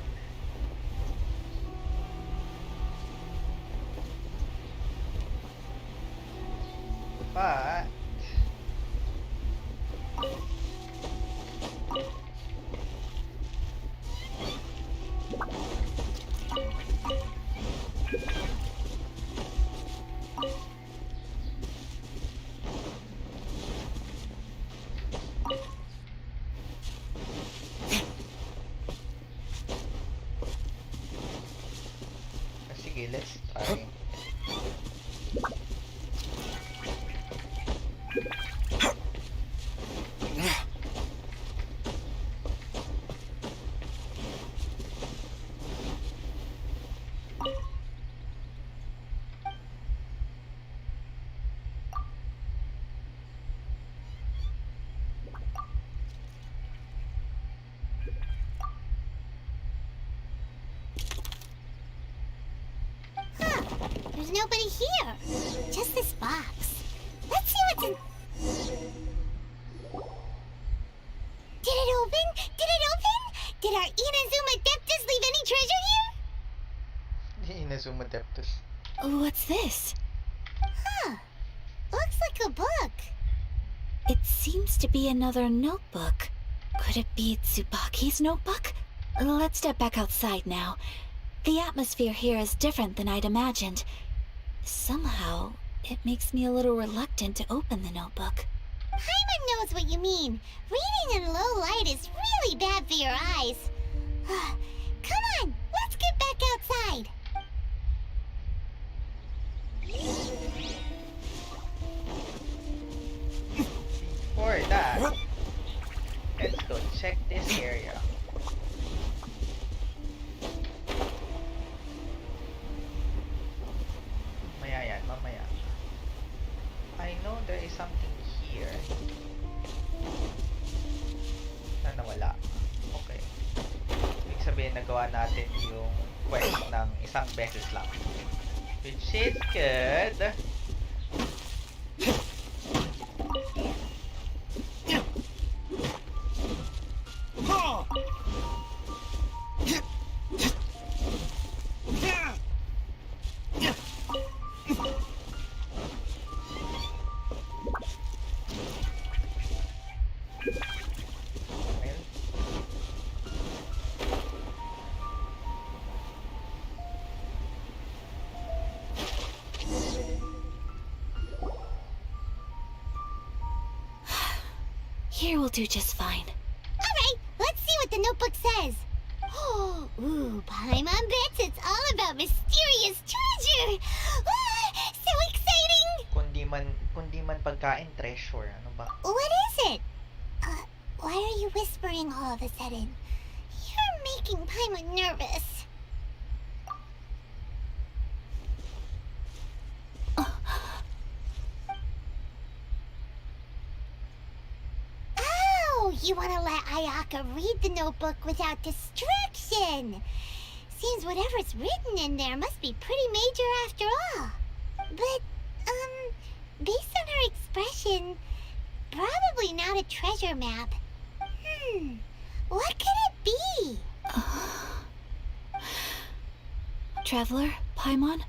But sige, let's try.
There's nobody here. Just this box. Let's see what's in... Did it open? Did it open? Did our Inazuma Adeptus leave any treasure here?
Inazuma Adeptus.
What's this?
Huh. Looks like a book.
It seems to be another notebook. Could it be Tsubaki's notebook? Let's step back outside now. The atmosphere here is different than I'd imagined. Somehow, it makes me a little reluctant to open the notebook.
Paimon knows what you mean. Reading in low light is really bad for your eyes. Come on, let's get back outside.
For that, let's go check this area. Mamaya yan, mamaya. I know there is something here na nawala. Okay. Ibig sabihin, nagawa natin yung quest ng isang beses lang. Which is good.
Here will do just fine.
Alright, let's see what the notebook says. Oh, ooh, Paimon bets it's all about mysterious treasure. Ah, so exciting!
Kundi man pagkain, treasure. Ano ba?
What is it? Why are you whispering all of a sudden? You're making Paimon nervous. You want to let Ayaka read the notebook without distraction. Seems whatever's written in there must be pretty major after all. But, based on her expression, probably not a treasure map. What could it be?
Traveler, Paimon,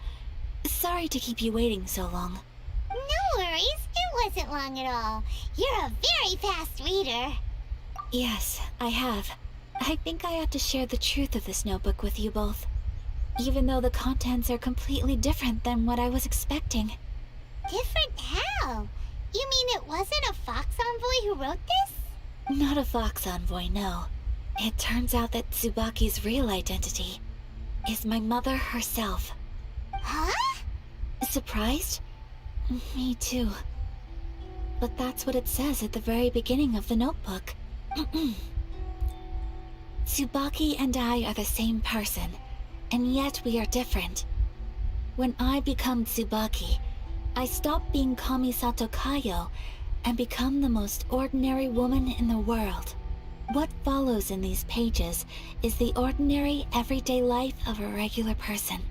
sorry to keep you waiting so long.
No worries, it wasn't long at all. You're a very fast reader.
Yes, I have. I think I ought to share the truth of this notebook with you both. Even though the contents are completely different than what I was expecting.
Different how? You mean it wasn't a Fox Envoy who wrote this?
Not a Fox Envoy, no. It turns out that Tsubaki's real identity is my mother herself.
Huh?
Surprised? Me too. But that's what it says at the very beginning of the notebook. Tsubaki and I are the same person, and yet we are different. When I become Tsubaki, I stop being Kamisato Kayo and become the most ordinary woman in the world. What follows in these pages is the ordinary, everyday life of a regular person.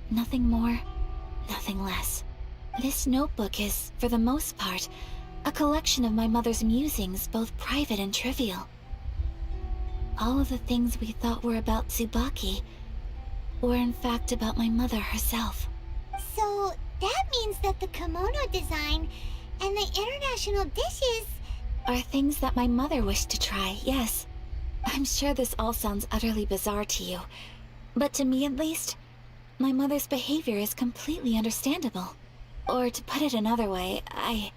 Nothing more, nothing less. This notebook is, for the most part, a collection of my mother's musings, both private and trivial. All of the things we thought were about Tsubaki were in fact about my mother herself.
So that means that the kimono design and the international dishes
are things that my mother wished to try, yes. I'm sure this all sounds utterly bizarre to you, but to me at least, my mother's behavior is completely understandable. Or to put it another way, I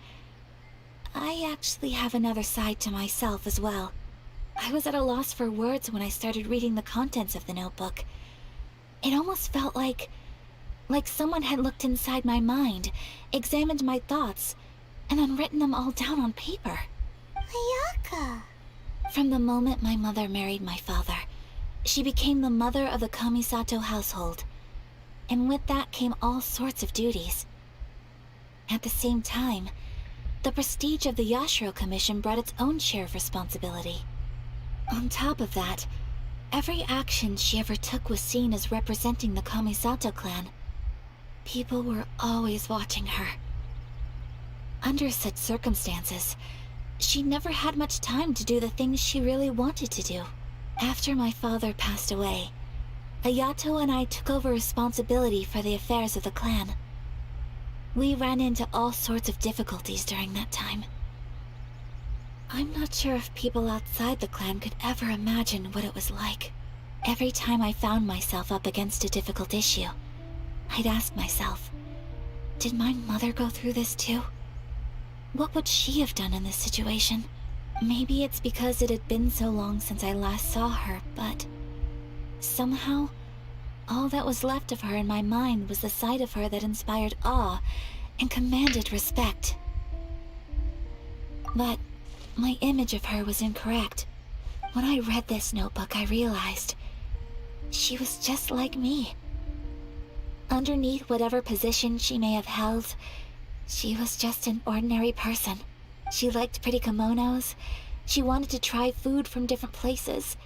actually have another side to myself as well. I was at a loss for words when I started reading the contents of the notebook. It almost felt like someone had looked inside my mind, examined my thoughts, and then written them all down on paper.
Ayaka.
From the moment my mother married my father, she became the mother of the Kamisato household. And with that came all sorts of duties. At the same time, the prestige of the Yashiro Commission brought its own share of responsibility. On top of that, every action she ever took was seen as representing the Kamisato clan. People were always watching her. Under such circumstances, she never had much time to do the things she really wanted to do. After my father passed away, Ayato and I took over responsibility for the affairs of the clan.
We ran into all sorts of difficulties during that time. I'm not sure if people outside the clan could ever imagine what it was like. Every time I found myself up against a difficult issue, I'd ask myself, did my mother go through this too? What would she have done in this situation? Maybe it's because it had been so long since I last saw her, but somehow, all that was left of her in my mind was the side of her that inspired awe and commanded respect. But my image of her was incorrect. When I read this notebook, I realized she was just like me. Underneath whatever position she may have held, she was just an ordinary person. She liked pretty kimonos. She wanted to try food from different places.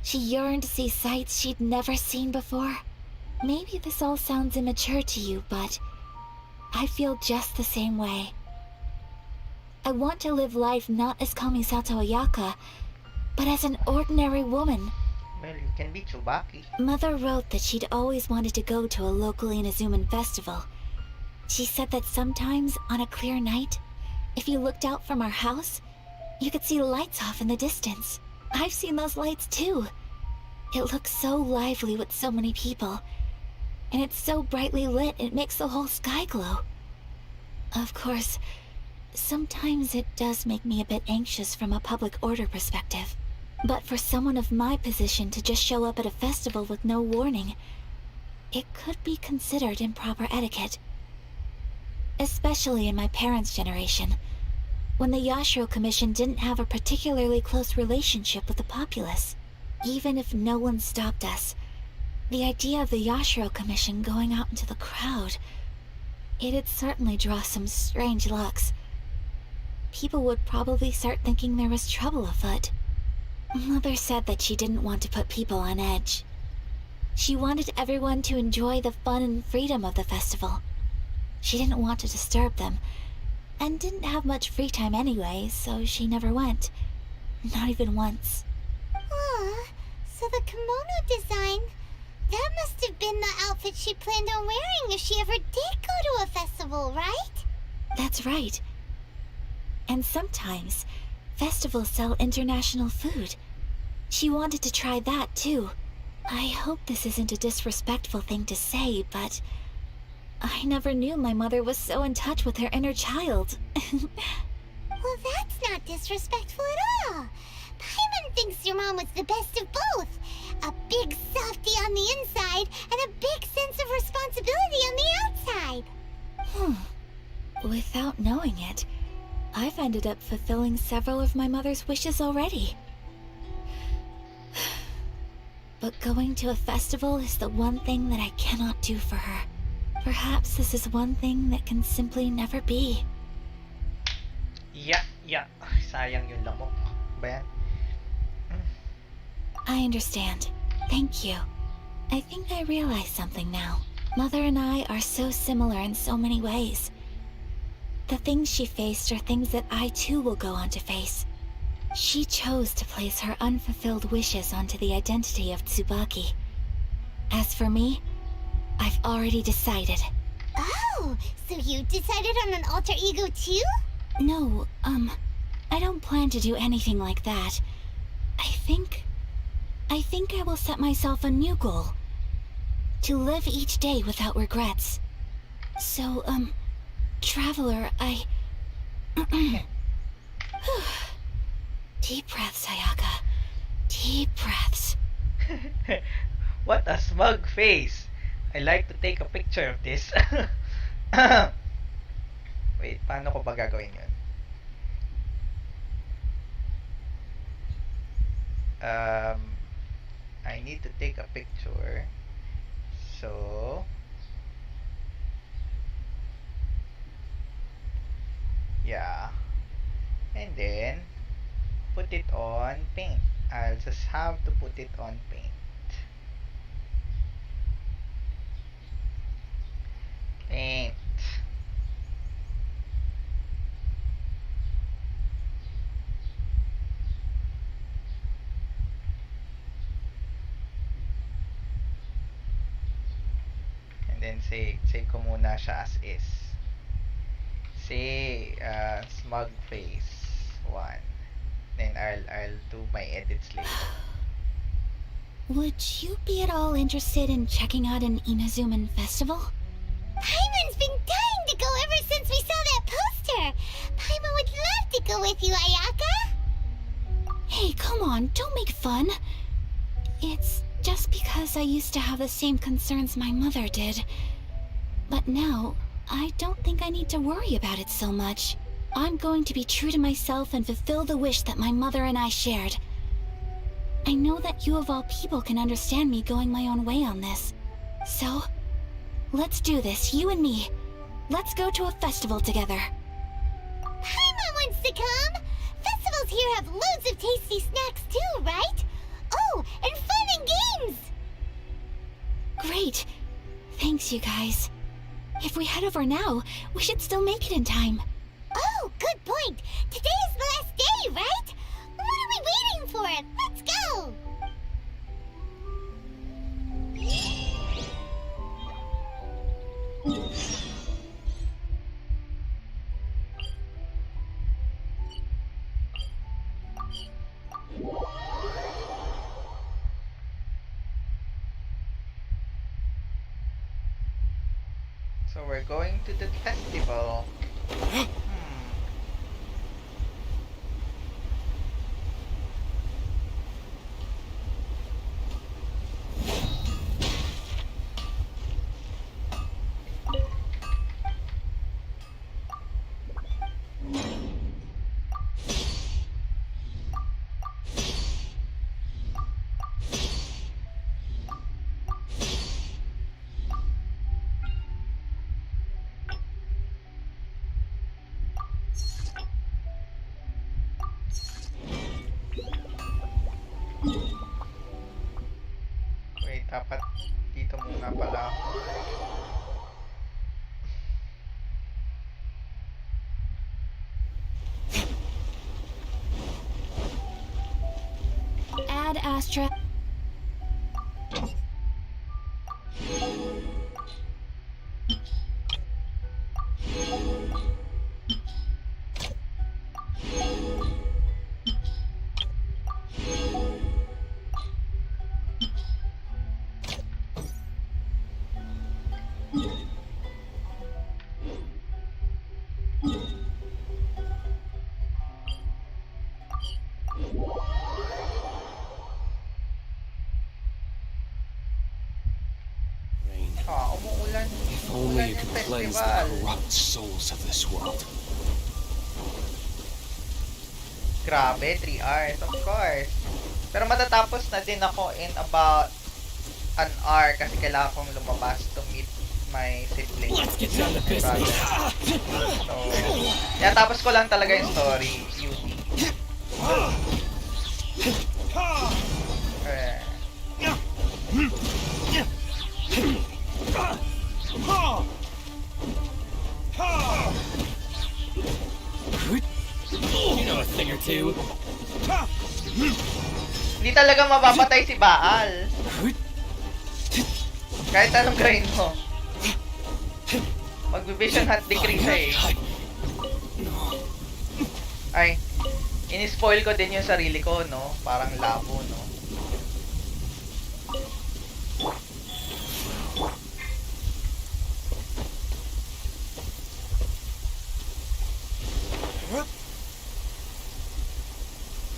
She yearned to see sights she'd never seen before. Maybe this all sounds immature to you, but I feel just the same way. I want to live life not as Kamisato Ayaka, but as an ordinary woman.
Well, you can be Tsubaki.
Mother wrote that she'd always wanted to go to a local Inazuman festival. She said that sometimes, on a clear night, if you looked out from our house, you could see lights off in the distance. I've seen those lights too. It looks so lively with so many people. And it's so brightly lit, it makes the whole sky glow. Of course, sometimes it does make me a bit anxious from a public order perspective. But for someone of my position to just show up at a festival with no warning, it could be considered improper etiquette. Especially in my parents' generation, when the Yashiro Commission didn't have a particularly close relationship with the populace. Even if no one stopped us, the idea of the Yashiro Commission going out into the crowd, it'd certainly draw some strange looks. People would probably start thinking there was trouble afoot. Mother said that she didn't want to put people on edge. She wanted everyone to enjoy the fun and freedom of the festival. She didn't want to disturb them, and didn't have much free time anyway, so she never went. Not even once.
Aw, so the kimono design, that must have been the outfit she planned on wearing if she ever did go to a festival, right?
That's right. And sometimes, festivals sell international food. She wanted to try that too. I hope this isn't a disrespectful thing to say, but I never knew my mother was so in touch with her inner child.
Well, that's not disrespectful at all. Paimon thinks your mom was the best of both. A big softy on the inside and a big sense of responsibility on the outside.
Without knowing it, I've ended up fulfilling several of my mother's wishes already. But going to a festival is the one thing that I cannot do for her. Perhaps this is one thing that can simply never be.
Yeah. Sayang yung lamok. Ba yan?
I understand. Thank you. I think I realize something now. Mother and I are so similar in so many ways. The things she faced are things that I too will go on to face. She chose to place her unfulfilled wishes onto the identity of Tsubaki. As for me, I've already decided.
Oh, so you decided on an alter ego too?
No, I don't plan to do anything like that. I think I will set myself a new goal. To live each day without regrets. So, Traveler, Deep breaths, Ayaka. Deep breaths.
What a smug face. I like to take a picture of this. Wait, paano ko ba gagawin yun? I need to take a picture. So, yeah. And then, put it on paint. I'll just have to put it on paint. Paint. And then save ko muna siya as is. Say, smug face 1. Then I'll do my edits later.
Would you be at all interested in checking out an Inazuman festival?
Paimon's been dying to go ever since we saw that poster. Paimon would love to go with you, Ayaka.
Hey, come on, don't make fun. It's just because I used to have the same concerns my mother did. But now, I don't think I need to worry about it so much. I'm going to be true to myself and fulfill the wish that my mother and I shared. I know that you of all people can understand me going my own way on this. So, let's do this, you and me. Let's go to a festival together.
Paimon wants to come. Festivals here have loads of tasty snacks too, right? Oh, and fun and games!
Great. Thanks, you guys. If we head over now, we should still make it in time.
Oh, good point. Today is the last day, right? What are we waiting for? Let's go!
So we're going to the festival. Wait, dapat dito muna pala ako.
Ad Astra.
Umuulan.
If only you could cleanse the corrupt souls of this world.
Grabe, 3 hours, of course. Pero matatapos na din ako in about an hour kasi kailangan kong lumabas to meet my siblings.
Let's get down to business.
So, tapos ko lang talaga yung story, Yuki.
You know a thing or two.
Hindi talaga mapapatay si Baal. Kahit anong gawin mo. Magbe-vision hunt decree siya eh. Ay, in-spoil ko din yung sarili ko, no? Parang labo, no?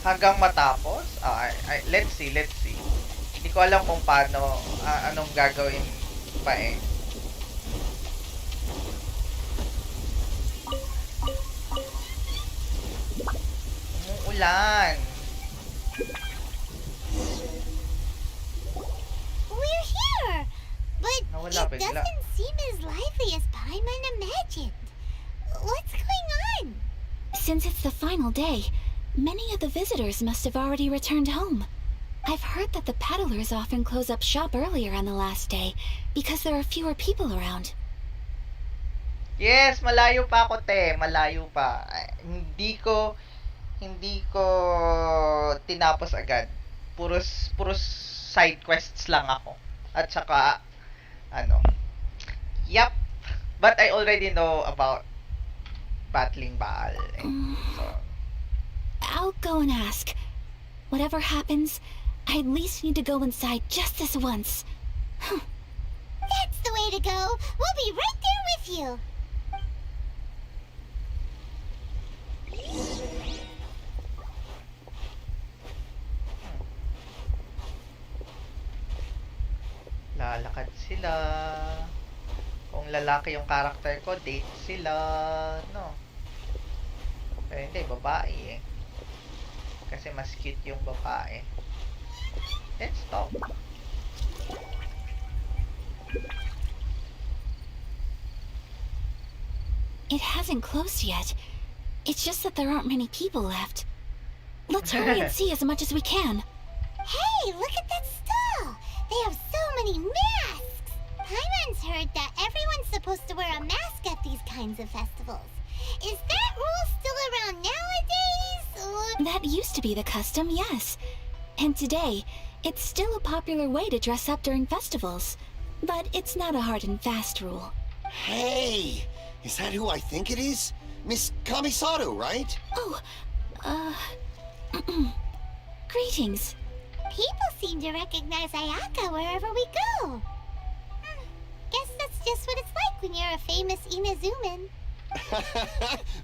Hanggang matapos? Let's see. Hindi ko alam kung paano, anong gagawin pa eh. Umuulan.
We're here! But
Nawala
it
bigla.
doesn't seem as lively as Paimon imagined. What's going on?
Since it's the final day, many of the visitors must have already returned home. I've heard that the peddlers often close up shop earlier on the last day because there are fewer people around.
Yes, malayo pa ako, te. Malayo pa. Hindi ko tinapos agad. Puros side quests lang ako. At saka, Yup. But I already know about Patling Baal. So,
I'll go and ask. Whatever happens, I at least need to go inside just this once.
That's the way to go. We'll be right there with you.
lalakad sila. Kung lalaki yung character ko, date sila, no? Pero hindi, babae eh. Kasi mas cute yung babae. Let's talk.
It hasn't closed yet. It's just that there aren't many people left. Let's hurry and see as much as we can.
Hey, look at that stall! They have so many masks! Paimon's heard that everyone's supposed to wear a mask at these kinds of festivals. Is that rule still around nowadays, or...?
That used to be the custom, yes. And today, it's still a popular way to dress up during festivals. But it's not a hard and fast rule.
Hey! Is that who I think it is? Miss Kamisato, right?
Oh, greetings.
People seem to recognize Ayaka wherever we go. Guess that's just what it's like when you're a famous Inazuman.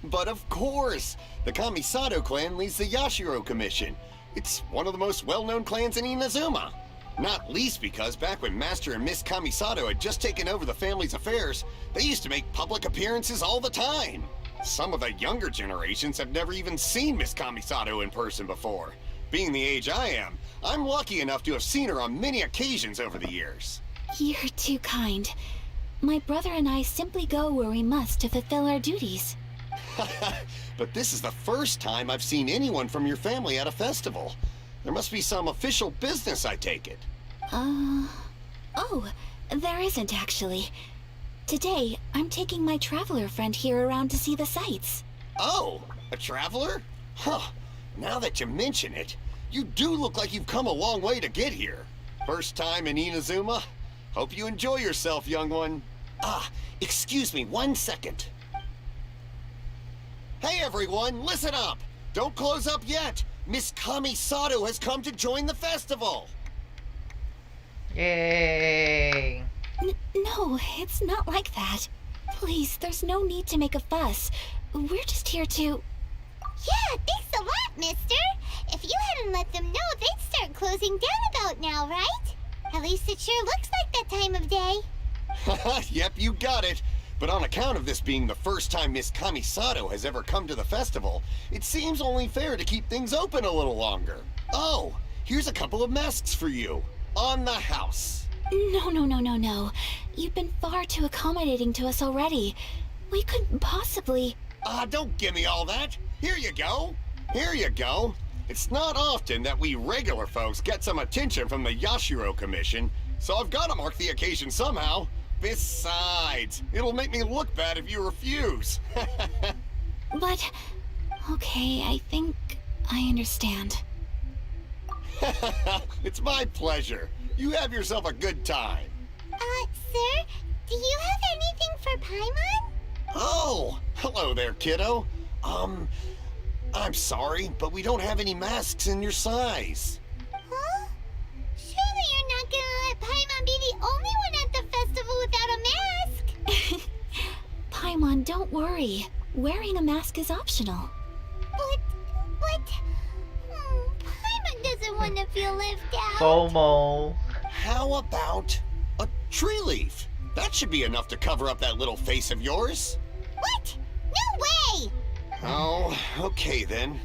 But of course! The Kamisato clan leads the Yashiro Commission. It's one of the most well-known clans in Inazuma. Not least because back when Master and Miss Kamisato had just taken over the family's affairs, they used to make public appearances all the time. Some of the younger generations have never even seen Miss Kamisato in person before. Being the age I am, I'm lucky enough to have seen her on many occasions over the years.
You're too kind. My brother and I simply go where we must to fulfill our duties.
But this is the first time I've seen anyone from your family at a festival. There must be some official business, I take it.
Oh, there isn't actually. Today, I'm taking my traveler friend here around to see the sights.
Oh, a traveler? Huh. Now that you mention it, you do look like you've come a long way to get here. First time in Inazuma? Hope you enjoy yourself, young one. Ah, excuse me 1 second. Hey everyone, listen up! Don't close up yet! Miss Kamisato has come to join the festival!
Yay!
No, it's not like that. Please, there's no need to make a fuss. We're just here to...
Yeah, thanks a lot, mister. If you hadn't let them know, they'd start closing down about now, right? At least it sure looks like that time of day.
Yep, you got it. But on account of this being the first time Miss Kamisato has ever come to the festival, it seems only fair to keep things open a little longer. Oh, here's a couple of masks for you. On the house.
No. You've been far too accommodating to us already. We couldn't possibly...
Don't give me all that. Here you go. Here you go. It's not often that we regular folks get some attention from the Yashiro Commission, so I've got to mark the occasion somehow. Besides, it'll make me look bad if you refuse.
But... Okay, I think I understand.
It's my pleasure. You have yourself a good time.
Sir, do you have anything for Paimon?
Oh, hello there, kiddo. I'm sorry, but we don't have any masks in your size.
Huh? Surely you're not gonna let Paimon be the only one at the festival without a mask?
Paimon, don't worry. Wearing a mask is optional.
But... Paimon doesn't want to feel left out.
FOMO.
How about a tree leaf? That should be enough to cover up that little face of yours.
What? No way!
Oh, okay then.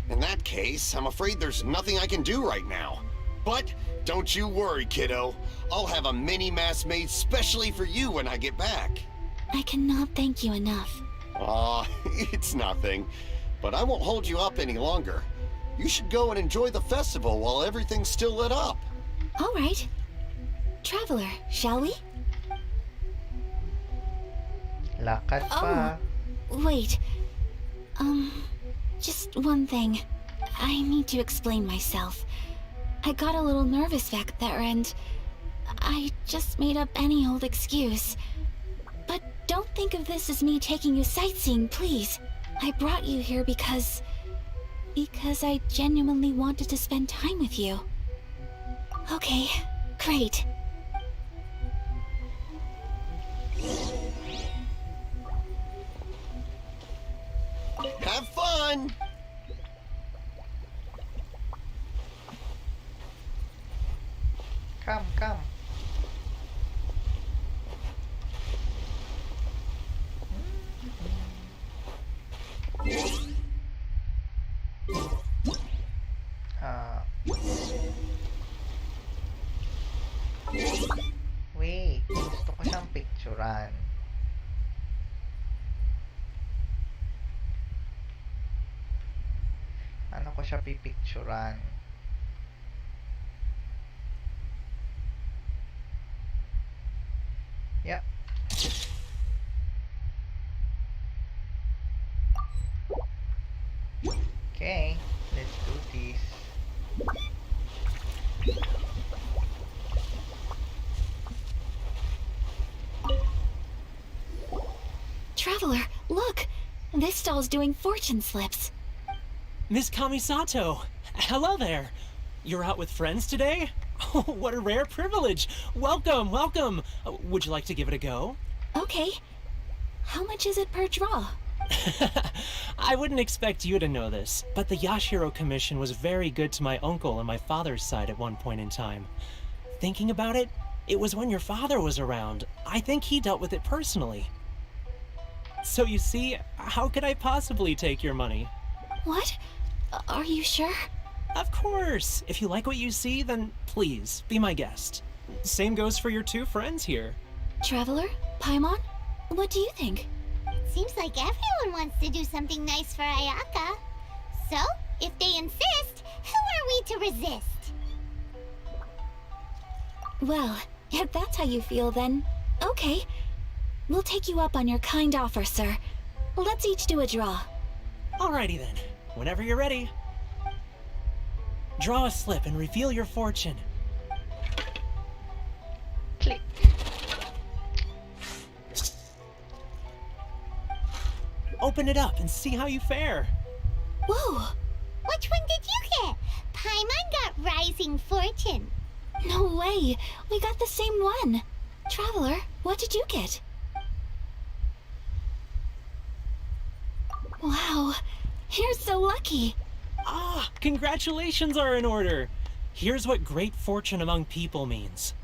In that case, I'm afraid there's nothing I can do right now. But don't you worry, kiddo. I'll have a mini mask made specially for you when I get back.
I cannot thank you enough.
Aw, it's nothing. But I won't hold you up any longer. You should go and enjoy the festival while everything's still lit up.
All right. Traveler, shall we?
Lakad pa.
Wait. Just one thing. I need to explain myself. I got a little nervous back there and I just made up any old excuse. But don't think of this as me taking you sightseeing, please. I brought you here because I genuinely wanted to spend time with you. Okay, great.
Have fun!
Come, come. Wait, gusto ko siyang picturean. Ano ko siya pipicturean? Yeah. Okay, let's do this.
Traveler, look! This stall's doing fortune slips.
Miss Kamisato! Hello there! You're out with friends today? Oh, what a rare privilege! Welcome, welcome! Would you like to give it a go?
Okay. How much is it per draw?
I wouldn't expect you to know this, but the Yashiro Commission was very good to my uncle on my father's side at one point in time. Thinking about it, it was when your father was around. I think he dealt with it personally. So you see, how could I possibly take your money?
What? Are you sure?
Of course! If you like what you see, then please, be my guest. Same goes for your two friends here.
Traveler? Paimon? What do you think?
Seems like everyone wants to do something nice for Ayaka. So, if they insist, who are we to resist?
Well, if that's how you feel, then okay. We'll take you up on your kind offer, sir. Let's each do a draw.
Alrighty then. Whenever you're ready. Draw a slip and reveal your fortune.
Click.
Open it up and see how you fare.
Whoa!
Which one did you get? Paimon got Rising Fortune.
No way! We got the same one! Traveler, what did you get? Wow, you're so lucky!
Ah, congratulations are in order! Here's what great fortune among people means.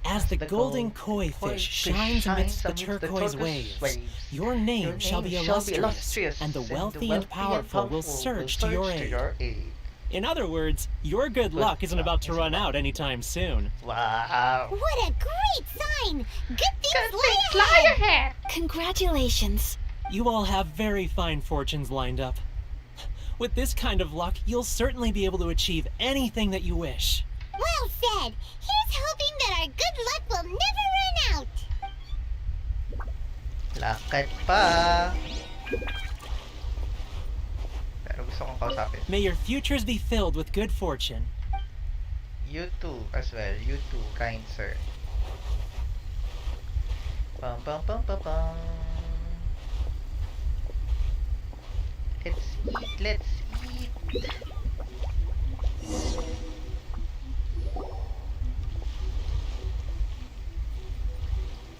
As the golden koi fish shines amidst the turquoise waves, your name shall be illustrious, and the wealthy and powerful will surge to your aid. In other words, your good luck isn't about to run out anytime soon.
Wow.
What a great sign! Good things lie ahead!
Congratulations.
You all have very fine fortunes lined up. With this kind of luck, you'll certainly be able to achieve anything that you wish.
Well said! Here's hoping that our good luck will never run out!
Lakad pa! Pero gusto kong kausapin.
May your futures be filled with good fortune.
You too, as well. You too, kind sir. Pum pum pum pum pum. Let's eat.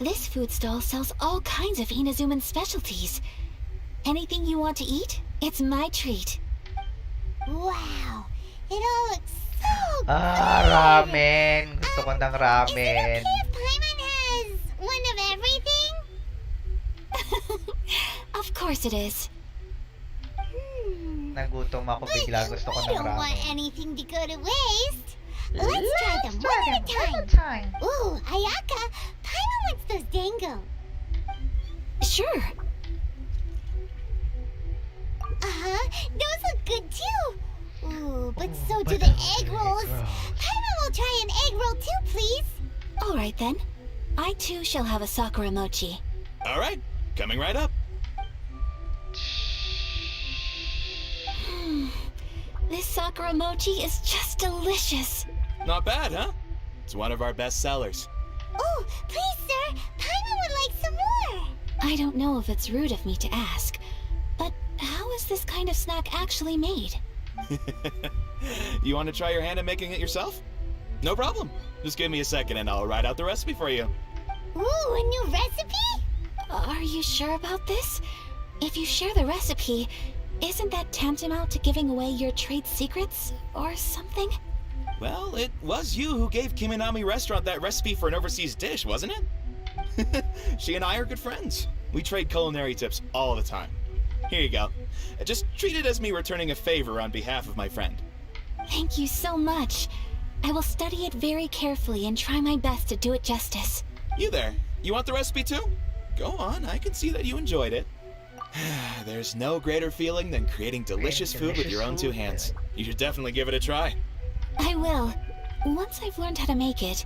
This food stall sells all kinds of Inazuman specialties. Anything you want to eat, it's my treat.
Wow! It all looks so good!
Ramen! Gusto ko ng ramen.
Is it okay if Paimon has one of everything?
Of course it is.
Nagutom ako bigla. Gusto ko
We
ng
don't want
ramen.
anything to go to waste. Let's try them one at a time. Ooh, Ayaka, Paimon wants those dango.
Sure.
Uh-huh, those look good too. Ooh, but so do the egg rolls. Paimon will try an egg roll too, please.
All right then. I too shall have a sakura mochi.
All right, coming right up.
This sakura mochi is just delicious.
Not bad, huh? It's one of our best sellers.
Oh, please, sir. Paimon would like some more.
I don't know if it's rude of me to ask, but how is this kind of snack actually made?
You want to try your hand at making it yourself? No problem. Just give me a second and I'll write out the recipe for you.
Ooh, a new recipe?
Are you sure about this? If you share the recipe, isn't that tantamount to giving away your trade secrets or something?
Well, it was you who gave Kiminami Restaurant that recipe for an overseas dish, wasn't it? She and I are good friends. We trade culinary tips all the time. Here you go. Just treat it as me returning a favor on behalf of my friend.
Thank you so much. I will study it very carefully and try my best to do it justice.
You there. You want the recipe too? Go on, I can see that you enjoyed it. There's no greater feeling than creating delicious food with your own two hands. You should definitely give it a try.
I will. Once I've learned how to make it,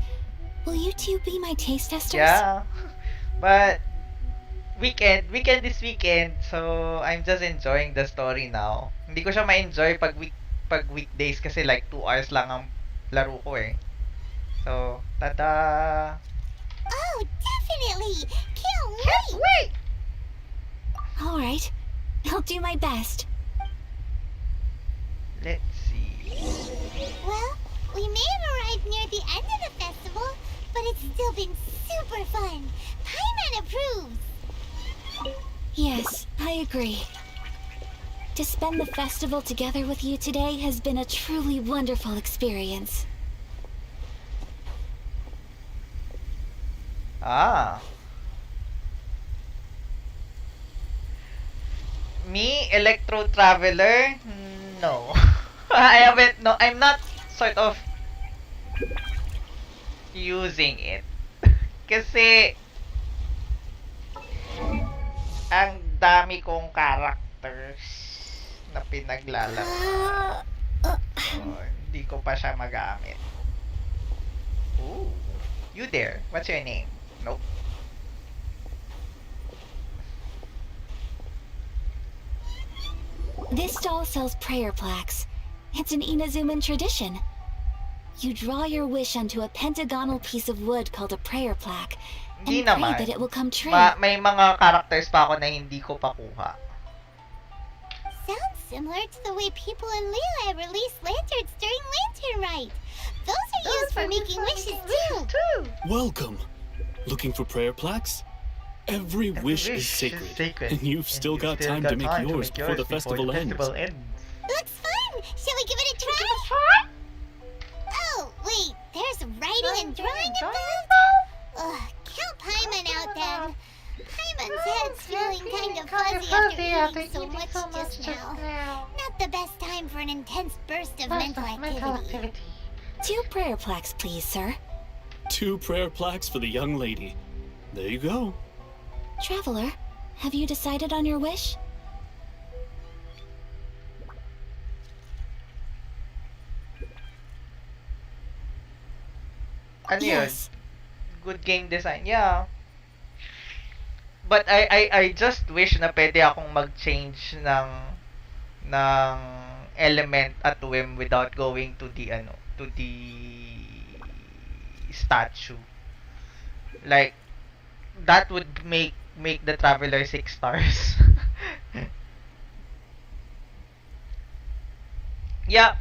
will you two be my taste testers?
Yeah. But weekend this weekend, so I'm just enjoying the story now. Hindi ko siya ma-enjoy pag weekdays kasi like 2 hours lang ang laro ko eh. So, tada!
Oh, definitely! Can't wait!
Alright, I'll do my best.
Let's see.
Well, we may have arrived near the end of the festival, but it's still been super fun. Paimon approves!
Yes, I agree. To spend the festival together with you today has been a truly wonderful experience.
Ah. Me, Electro Traveler? No. I haven't, no, I'm not sort of using it. Kasi, ang dami kong characters na pinaglalaro. So, hindi ko pa siya magamit. Ooh. You there? What's your name? Nope.
This doll sells prayer plaques. It's an Inazuman tradition. You draw your wish onto a pentagonal piece of wood called a prayer plaque, and
Hindi
pray
naman.
that it will come true.
May mga characters pa ako na hindi ko pa kuha.
Sounds similar to the way people in Liyue release lanterns during Lantern Rite. Those are used for making wishes too.
Welcome. Looking for prayer plaques? Every wish is sacred, and you've still got time to make yours before the festival ends.
Looks fun! Shall we give it a try? Oh, wait, there's writing and drawing involved? Ugh, count Paimon out then. Paimon's head's feeling kind of fuzzy after eating so much just now. Not the best time for an intense burst of mental activity.
2 prayer plaques, please, sir.
2 prayer plaques for the young lady. There you go.
Traveler, have you decided on your wish?
Ano
Yes.
yun? Good game design. Yeah. But I just wish na pwede akong mag-change ng element at whim without going to the statue. Like that would make the traveler 6 stars. Yeah,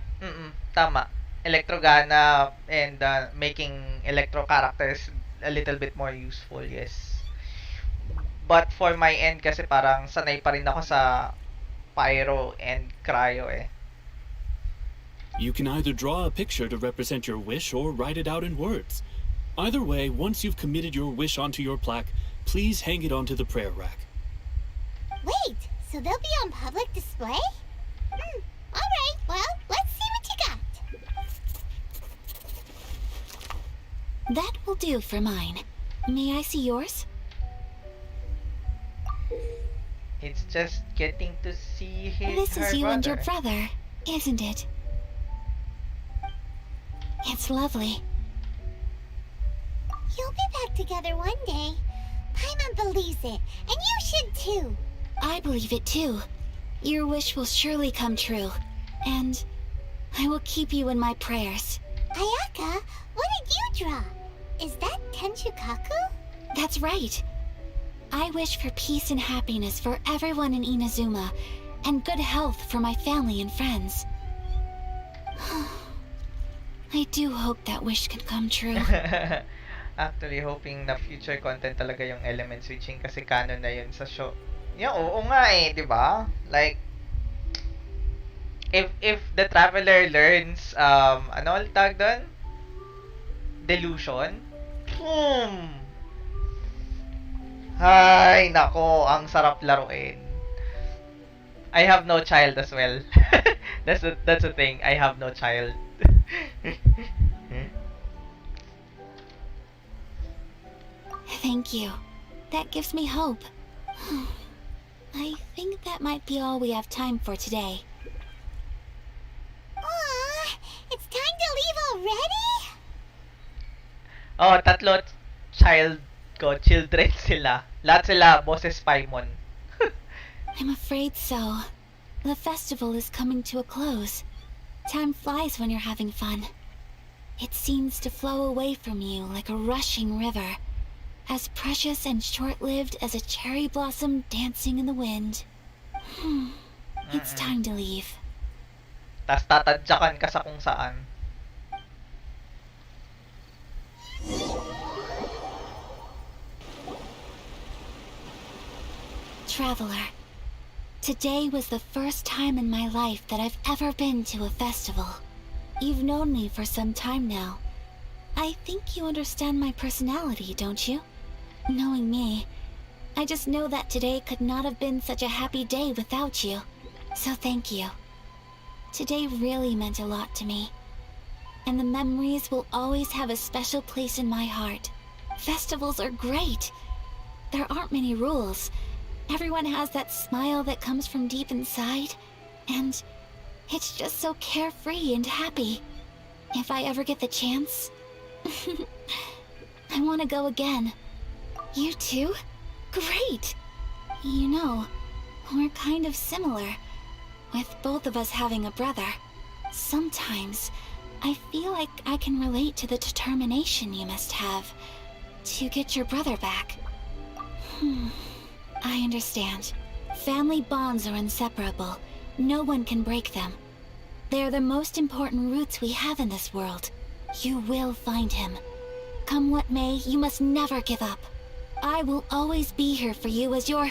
tama. Electrogana and making electro characters a little bit more useful, yes. But for my end kasi parang sanay pa rin ako sa pyro and cryo eh.
You can either draw a picture to represent your wish or write it out in words. Either way, once you've committed your wish onto your plaque, please hang it onto the prayer rack.
Wait, so they'll be on public display? Alright, well, let's see what you got.
That will do for mine. May I see yours?
It's just getting to see
This
her
is you
brother.
and your brother, isn't it? It's lovely.
You'll be back together one day. Paimon believes it, and you should too.
I believe it too. Your wish will surely come true. And I will keep you in my prayers.
Ayaka, what did you draw? Is that Tenchukaku?
That's right. I wish for peace and happiness for everyone in Inazuma, and good health for my family and friends. I do hope that wish can come true.
Actually, hoping na future content talaga yung element switching kasi canon na yun sa show. Yeah, oo nga eh, di ba? Like, if the traveler learns, ano ulit tawag doon? Delusion? Hay, nako, ang sarap laruin. I have no child as well. that's the thing. I have no child.
Thank you. That gives me hope. I think that might be all we have time for today.
Aw, it's time to leave already?
Oh, tatlo children sila. Lahat sila boses Paimon.
I'm afraid so. The festival is coming to a close. Time flies when you're having fun. It seems to flow away from you like a rushing river, as precious and short-lived as a cherry blossom dancing in the wind. It's time to leave.
Tas tatadyakan ka sa kung saan.
Traveler, today was the first time in my life that I've ever been to a festival. You've known me for some time now. I think you understand my personality, don't you? Knowing me, I just know that today could not have been such a happy day without you. So thank you. Today really meant a lot to me. And the memories will always have a special place in my heart. Festivals are great. There aren't many rules. Everyone has that smile that comes from deep inside. And it's just so carefree and happy. If I ever get the chance, I want to go again. You too? Great! You know, we're kind of similar, with both of us having a brother. Sometimes, I feel like I can relate to the determination you must have to get your brother back. I understand. Family bonds are inseparable. No one can break them. They're the most important roots we have in this world. You will find him. Come what may, you must never give up. I will always be here for you as your...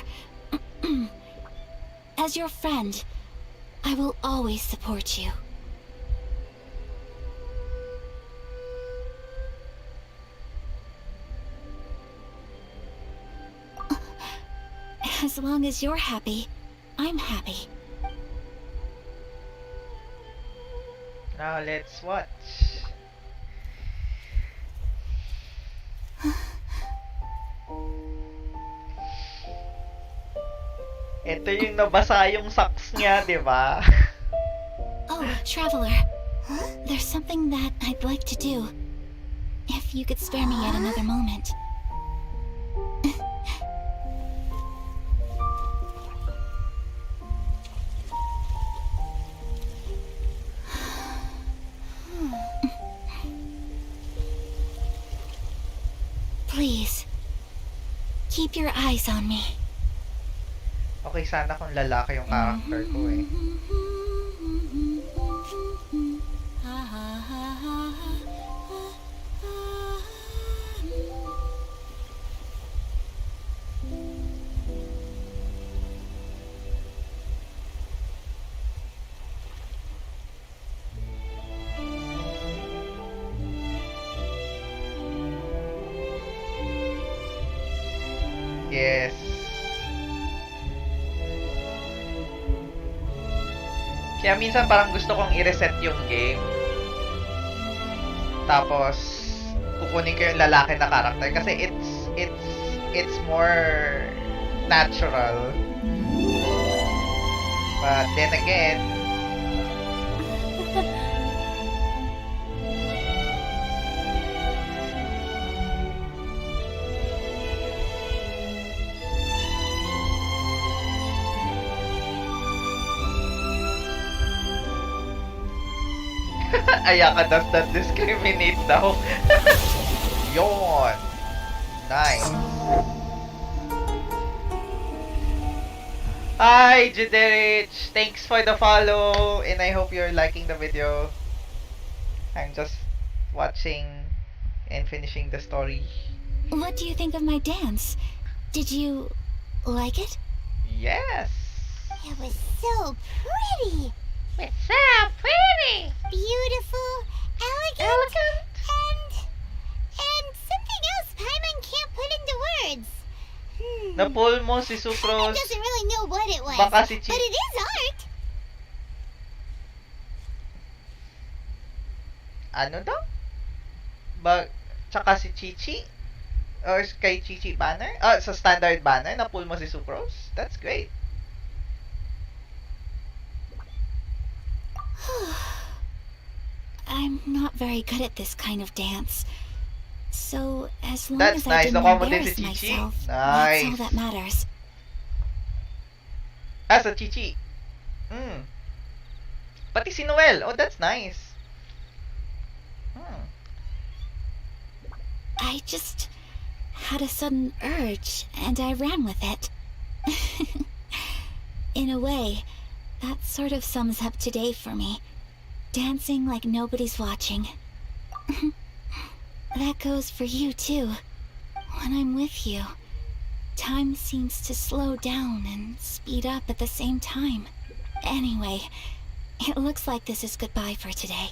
as your friend. I will always support you. As long as you're happy, I'm happy.
Now let's watch. Ito yung nabasa yung socks niya, di ba?
Oh, Traveler. There's something that I'd like to do. If you could spare me yet another moment. Please, keep your eyes on me.
Okay, sana kung lalaki yung character ko eh. Yes. Kaya minsan parang gusto kong i-reset yung game. Tapos kukunin ko yung lalaki na character kasi it's more natural. But then again, Ayaka does not discriminate daw. Yon. Nice. Hi, Juderich! Thanks for the follow, and I hope you're liking the video. I'm just watching and finishing the story.
What do you think of my dance? Did you like it?
Yes!
It was so pretty. It's so pretty. Beautiful, elegant, and something else Paimon can't put into words.
Napul mo si Sucrose.
Doesn't really know what it was,
Baka si
but it is art.
Ano daw? Tsaka si Chichi? Or kay Chichi banner? Sa standard banner, napul mo si Sucrose? That's great.
I'm not very good at this kind of dance. So, as long
That's
as I
nice.
didn't
Nakuha mo din
embarrass
si Chichi?
myself, that's all
Nice.
that matters.
Sa Chichi. Pati si Noel. Oh, that's nice.
I just had a sudden urge, and I ran with it. In a way, that sort of sums up today for me. Dancing like nobody's watching. That goes for you, too. When I'm with you, time seems to slow down and speed up at the same time. Anyway, it looks like this is goodbye for today.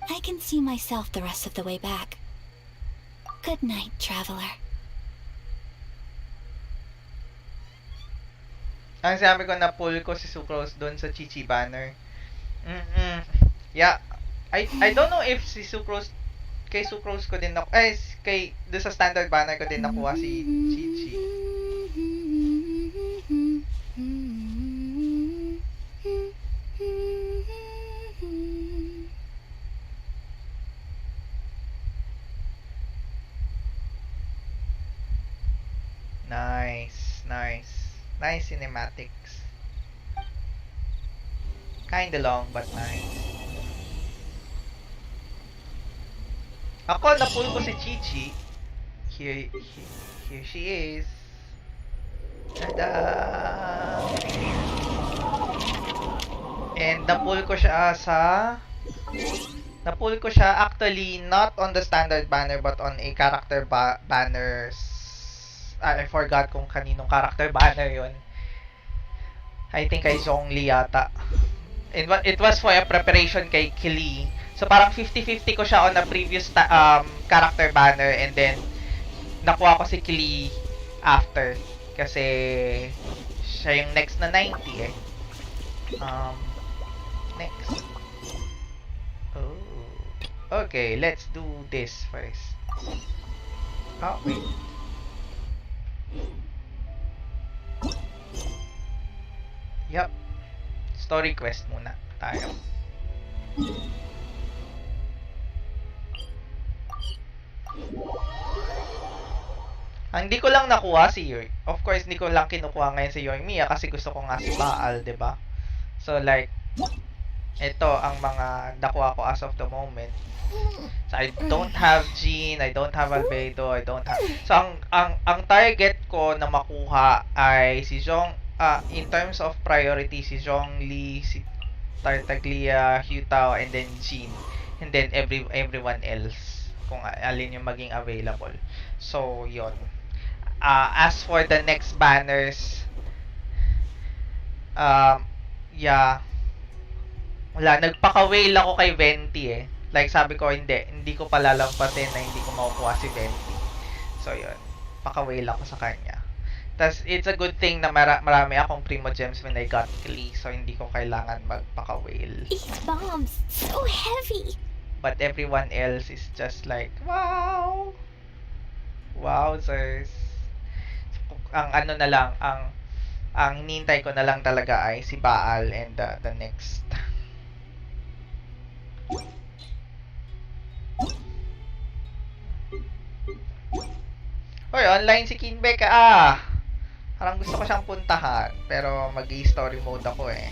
I can see myself the rest of the way back. Good night, traveler.
Ang sabi ko na pull ko si Sucrose doon sa Chichi banner. Yeah. I don't know if si Sucrose kay Sucrose ko din kay doon sa standard banner ko din nakuha si Chichi. Nice cinematics. Kinda long, but nice. Ako, napul ko si Chichi. Here she is. Tada! And napul ko siya actually not on the standard banner but on a character banners. I forgot kung kaninong character banner yon. I think kay Zhongli yata. It was for a preparation kay Kili. So parang 50-50 ko siya on a previous character banner and then nakuha ko si Kili after. Kasi siya yung next na 90 eh. Next. Oh. Okay, let's do this first. Oh, wait. Yup. Story quest muna tayo. Ang di ko lang nakuha si Yoy. Of course, hindi ko lang kinukuha ngayon si Yoimiya kasi gusto ko nga si Baal, 'di ba? So like ito ang mga nakuha ko as of the moment. So I don't have Jean, I don't have Albedo, I don't have. So ang target ko na makuha ay si Zhong in terms of priority si Zhongli, si Tartaglia, Hutao, and then Jean. And then everyone else kung alin yung maging available. So yon. As for the next banners, yeah. Wala, nagpaka-whale ako kay Venti eh. Like sabi ko, hindi ko palalampasin na hindi ko makukuha si Venti. So yun, paka-whale ako sa kanya. Tas it's a good thing na marami akong Primo Gems when I got Klee, so hindi ko kailangan magpaka-whale.
These bombs, so heavy.
But everyone else is just like, wow! Wowzers! Ang ano na lang, ang hinihintay ko na lang talaga ay si Baal and the next. Hoy, online si Kinbeka. Parang gusto ko siyang puntahan, pero mag-i-story mode ako eh.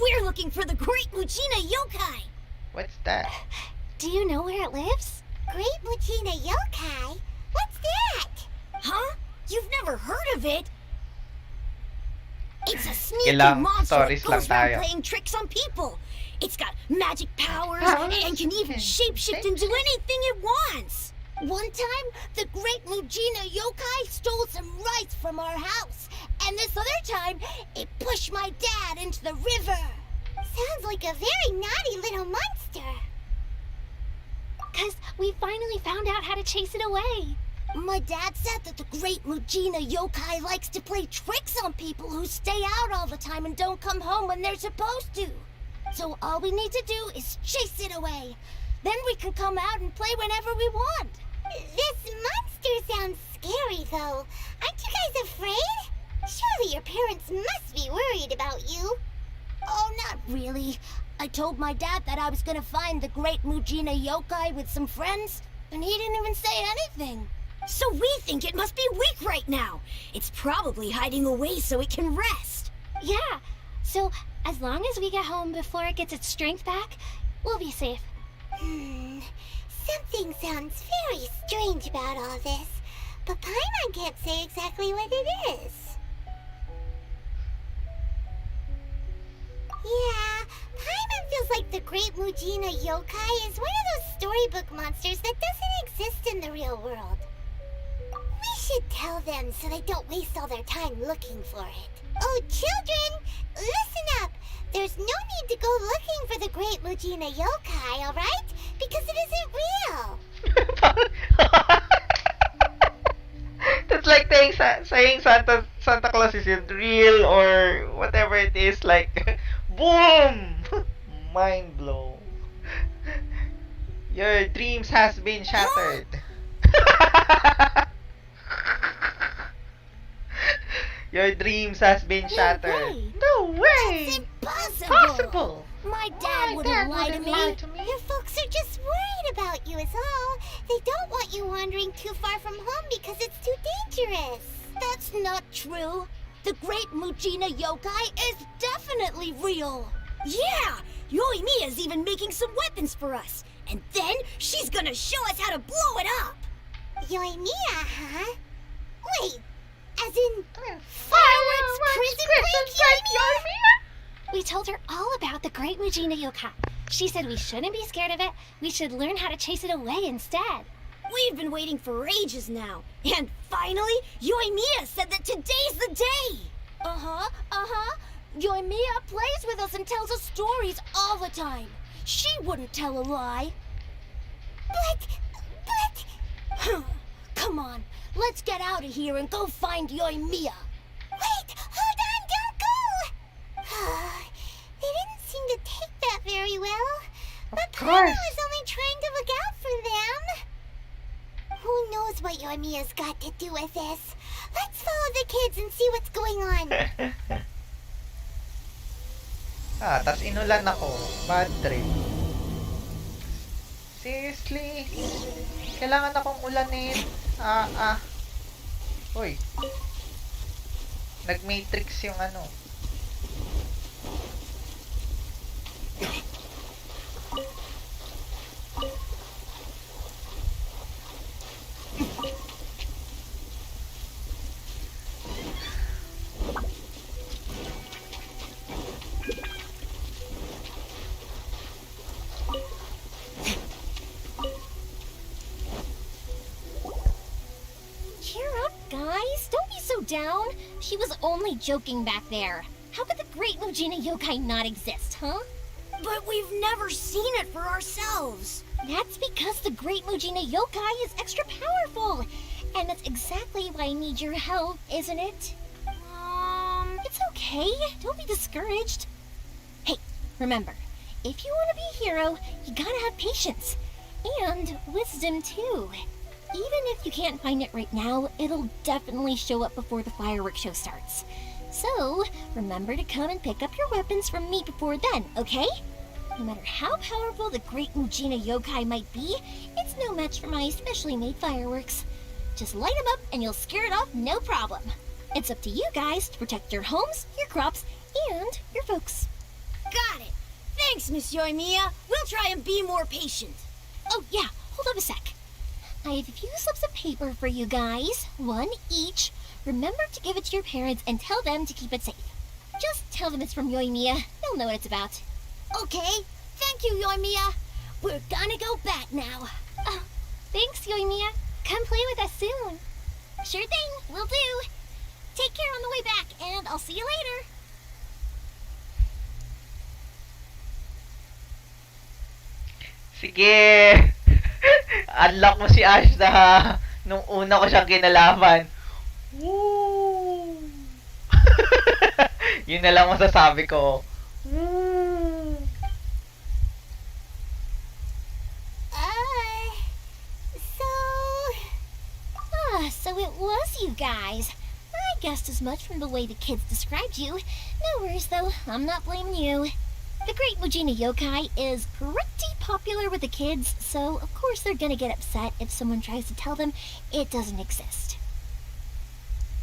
We're looking for the Great Mujina Yokai!
What's that?
Do you know where it lives? Great Mujina Yokai? What's that?
Huh? You've never heard of it? It's a sneaky
Ilang
monster that
stories lang
goes around
tayo.
playing tricks on people. It's got magic powers and can even shapeshift into anything it wants. One time, the Great Mujina Yokai stole some rice from our house. And this other time, it pushed my dad into the river.
Sounds like a very naughty little monster.
'Cause we finally found out how to chase it away. My dad said that the Great Mujina Yokai likes to play tricks on people who stay out all the time and don't come home when they're supposed to. So all we need to do is chase it away. Then we can come out and play whenever we want.
This monster sounds scary, though. Aren't you guys afraid? Surely your parents must be worried about you.
Oh, not really. I told my dad that I was gonna find the Great Mujina Yokai with some friends, and he didn't even say anything. So we think it must be weak right now. It's probably hiding away so it can rest.
Yeah, so as long as we get home before it gets its strength back, we'll be safe. Something sounds very strange about all this, but Paimon can't say exactly what it is. Yeah, Paimon feels like the Great Mujina Yokai is one of those storybook monsters that doesn't exist in the real world. We should tell them so they don't waste all their time looking for it. Oh, children, listen up. There's no need to go looking for the Great Mujina Yokai, alright? Because it isn't real.
That's like saying Santa Claus isn't real or whatever it is. Like, boom! Mind blown. Your dreams has been shattered. Your dreams has been shattered. No way!
That's
Impossible!
My dad wouldn't lie to me.
Your folks are just worried about you is all. They don't want you wandering too far from home because it's too dangerous.
That's not true. The Great Mujina Yokai is definitely real. Yeah, Yoimiya's even making some weapons for us. And then she's gonna show us how to blow it up.
Yoimiya, huh? Wait, as in
Fireworks
prison break Yoimiya?
We told her all about the Great Mujina Yokai. She said we shouldn't be scared of it. We should learn how to chase it away instead.
We've been waiting for ages now. And finally, Yoimiya said that today's the day. Yoimiya plays with us and tells us stories all the time. She wouldn't tell a lie.
But...
Come on, let's get out of here and go find Yoimiya.
Wait, hold on, don't go! They didn't seem to take that very well. But Paimon was only trying to look out for them. Who knows what Yoimiya's got to do with this? Let's follow the kids and see what's going on.
Tas inulan ako. Bad trip. Seriously? Kailangan akong ulanin. Uy. Nag-matrix yung ano.
Guys, don't be so down. She was only joking back there. How could the Great Mujina Yokai not exist, huh?
But we've never seen it for ourselves.
That's because the Great Mujina Yokai is extra powerful. And that's exactly why I need your help, isn't it? It's okay. Don't be discouraged. Hey, remember, if you want to be a hero, you gotta have patience. And wisdom, too. Even if you can't find it right now, it'll definitely show up before the fireworks show starts. So, remember to come and pick up your weapons from me before then, okay? No matter how powerful the Great Mujina Yokai might be, it's no match for my specially made fireworks. Just light them up and you'll scare it off no problem. It's up to you guys to protect your homes, your crops, and your folks.
Got it. Thanks, Miss Yoimiya. We'll try and be more patient.
Oh, yeah, hold up a sec. I have a few slips of paper for you guys, one each. Remember to give it to your parents and tell them to keep it safe. Just tell them it's from Yoimiya. They'll know what it's about.
Okay, thank you, Yoimiya. We're gonna go back now.
Oh, thanks, Yoimiya. Come play with us soon. Sure thing, will do. Take care on the way back, and I'll see you later.
Sige! Unlock mo si Ashda ha! Nung una ko siyang kinalaban. Woo! Yun na lang masasabi ko. Woo!
So it was you guys. I guessed as much from the way the kids described you. No worries though, I'm not blaming you. The Great Mujina Yokai is pretty popular with the kids, so of course they're gonna get upset if someone tries to tell them it doesn't exist.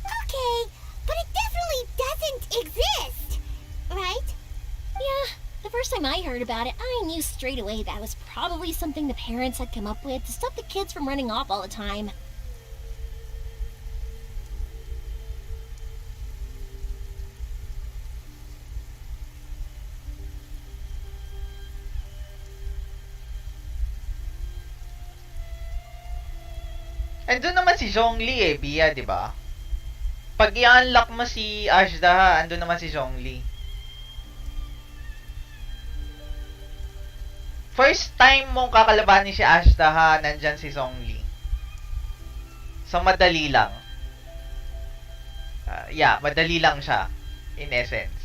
Okay, but it definitely doesn't exist, right?
Yeah, the first time I heard about it, I knew straight away that was probably something the parents had come up with to stop the kids from running off all the time.
Andun naman si Zhongli eh, Bia, di ba? Pag i-unlock mo si Ashda, andun naman si Zhongli. First time mong kakalabanin si Ashda, nandyan si Zhongli. So, madali lang. Yeah, madali lang siya, in essence.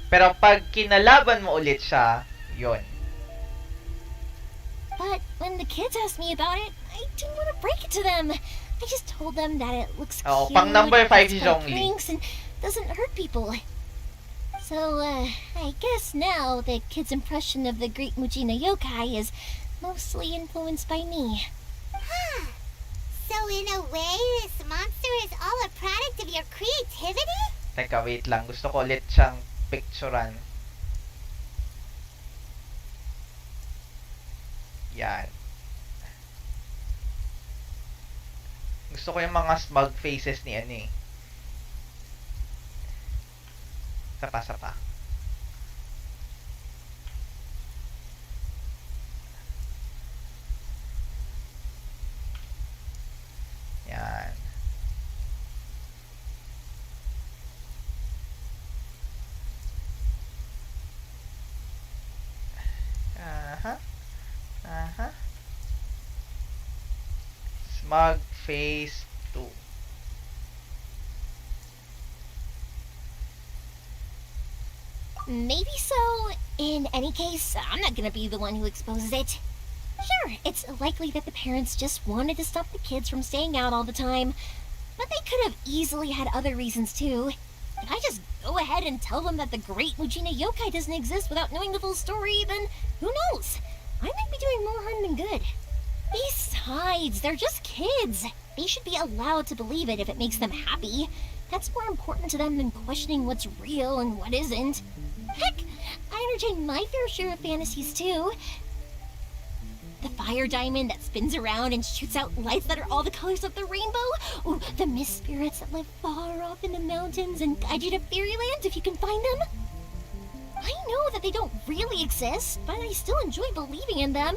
Pero pag kinalaban mo ulit siya, yun.
But when the kids asked me about it, I didn't want to break it to them. I just told them that it looks cute,
pang number 5 si
it's
Zhongli.
pranks, and doesn't hurt people. So, I guess now the kids' impression of the Great Mujina Yokai is mostly influenced by me.
Huh. So in a way, this monster is all a product of your creativity?
Teka, wait lang. Gusto ko ulit siyang picturean. Yan. Gusto ko yung mga smug faces ni ano eh. Sapa. Yan. Smug face 2.
Maybe so. In any case, I'm not gonna be the one who exposes it. Sure, it's likely that the parents just wanted to stop the kids from staying out all the time, but they could have easily had other reasons too. If I just go ahead and tell them that the Great Mujina Yokai doesn't exist without knowing the full story, then who knows? I might be doing more harm than good. Besides, they're just kids. They should be allowed to believe it if it makes them happy. That's more important to them than questioning what's real and what isn't. Heck, I entertain my fair share of fantasies too. The fire diamond that spins around and shoots out lights that are all the colors of the rainbow. Ooh, the mist spirits that live far off in the mountains and guide you to fairyland if you can find them. I know that they don't really exist, but I still enjoy believing in them.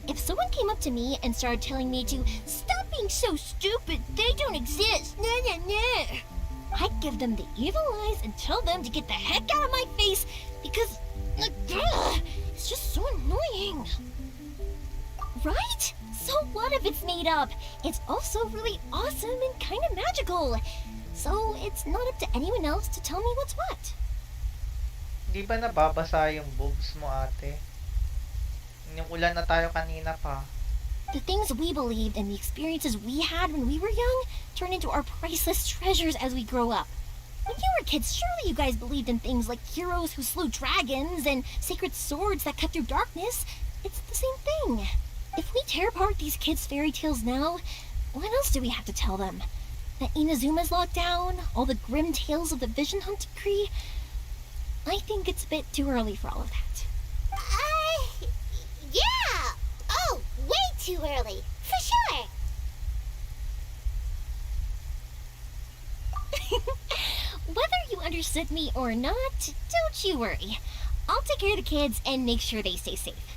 If someone came up to me and started telling me to stop being so stupid, they don't exist, nah. I'd give them the evil eyes and tell them to get the heck out of my face because, it's just so annoying. Right? So what if it's made up? It's also really awesome and kind of magical. So it's not up to anyone else to tell me what's what.
Di ba nababasa yung boobs mo, ate? Yung ulan na tayo kanina pa.
The things we believed and the experiences we had when we were young turn into our priceless treasures as we grow up. When you were kids, surely you guys believed in things like heroes who slew dragons and sacred swords that cut through darkness. It's the same thing. If we tear apart these kids' fairy tales now, what else do we have to tell them? That Inazuma's locked down? All the grim tales of the Vision Hunt decree?
I think it's a bit too early for all of that.
Yeah! Oh, way too early. For sure.
Whether you understood me or not, don't you worry. I'll take care of the kids and make sure they stay safe.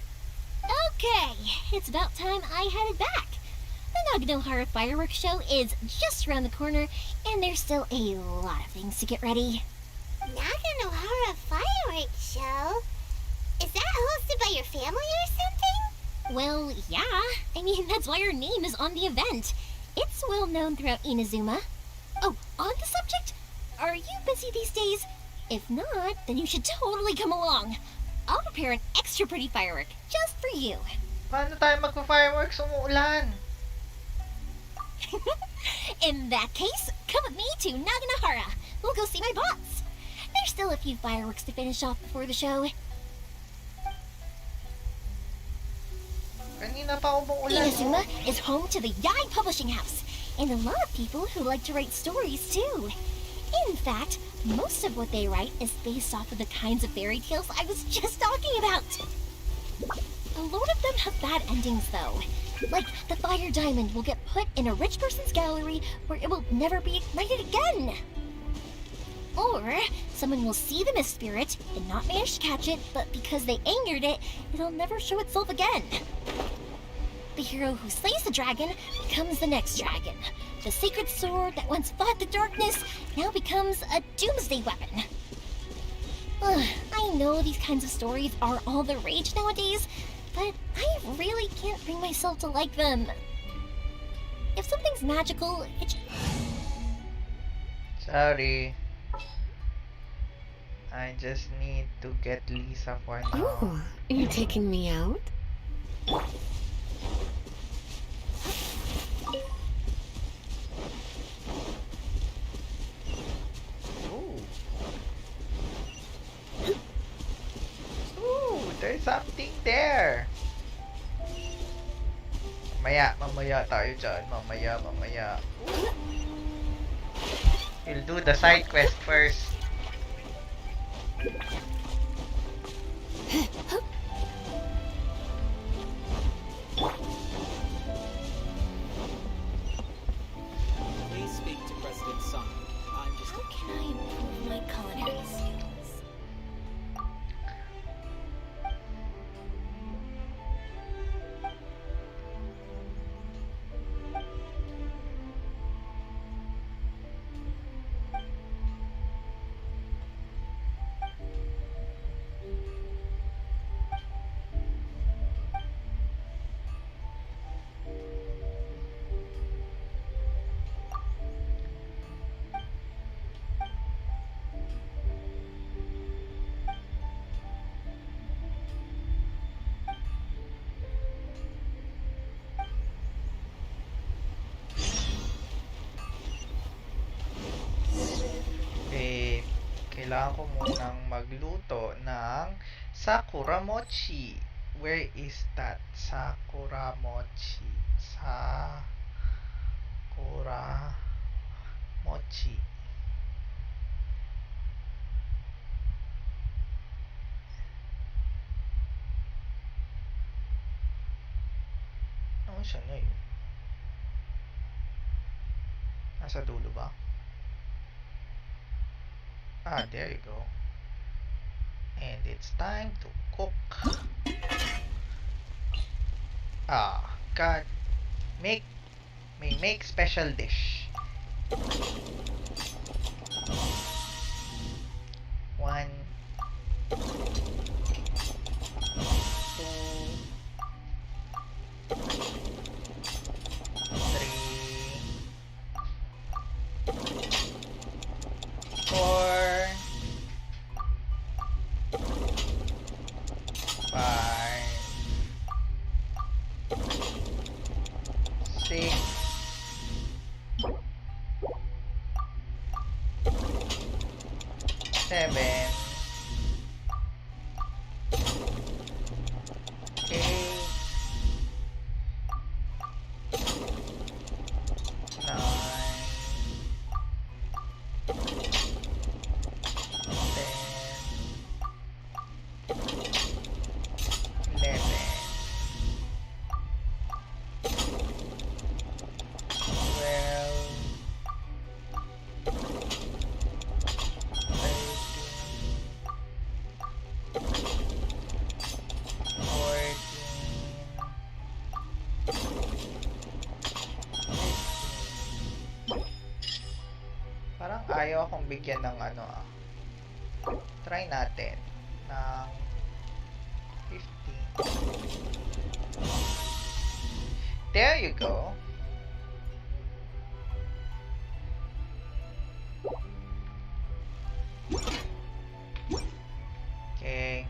Okay, it's about time I headed back. The Naganohara fireworks show is just around the corner, and there's still a lot of things to get ready.
Naganohara fireworks show? Is that hosted by your family or something?
Well, yeah. I mean, that's why our name is on the event. It's well known throughout Inazuma. Oh, on the subject, are you busy these days? If not, then you should totally come along. I'll prepare an extra pretty firework just for you.
Paano tayo magpa-fireworks umuulan?
In that case, come with me to Naganohara. We'll go see my boss. There's still a few fireworks to finish off before the show.
Kanina pa umuulan.
Inazuma is home to the Yai Publishing House, and a lot of people who like to write stories too. In fact, most of what they write is based off of the kinds of fairy tales I was just talking about. A lot of them have bad endings though. Like, the fire diamond will get put in a rich person's gallery where it will never be ignited again. Or, someone will see the mist spirit and not manage to catch it, but because they angered it, it'll never show itself again. The hero who slays the dragon becomes the next dragon. The sacred sword that once fought the darkness now becomes a doomsday weapon. I know these kinds of stories are all the rage nowadays, but I really can't bring myself to like them. If something's magical, it
Sorry. I just need to get Lisa for now.
Oh, you're taking me out?
Ooh, there's something there. Mamaya tayo dyan. Mamaya. We'll do the side quest first.
Please speak to President Sun. I'm just...
How can I improve my culinary skills?
Kailangan ko munang magluto ng Sakura Mochi. Where is that? Sakura Mochi. Sakura Mochi. Ano siya na yun? Nasa dulo ba? Ah, there you go. And it's time to cook. Ah, God. May make special dish. 1 9 10 ayokong bigyan ng ano ah. Try natin ng 15. There you go. Okay.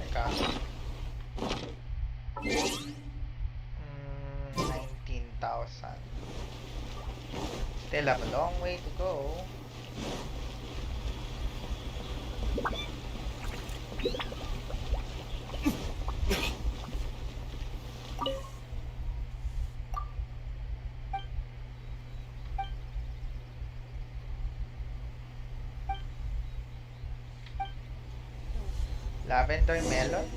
Teka. 19,000. Still have a long way to go. Lavender melon?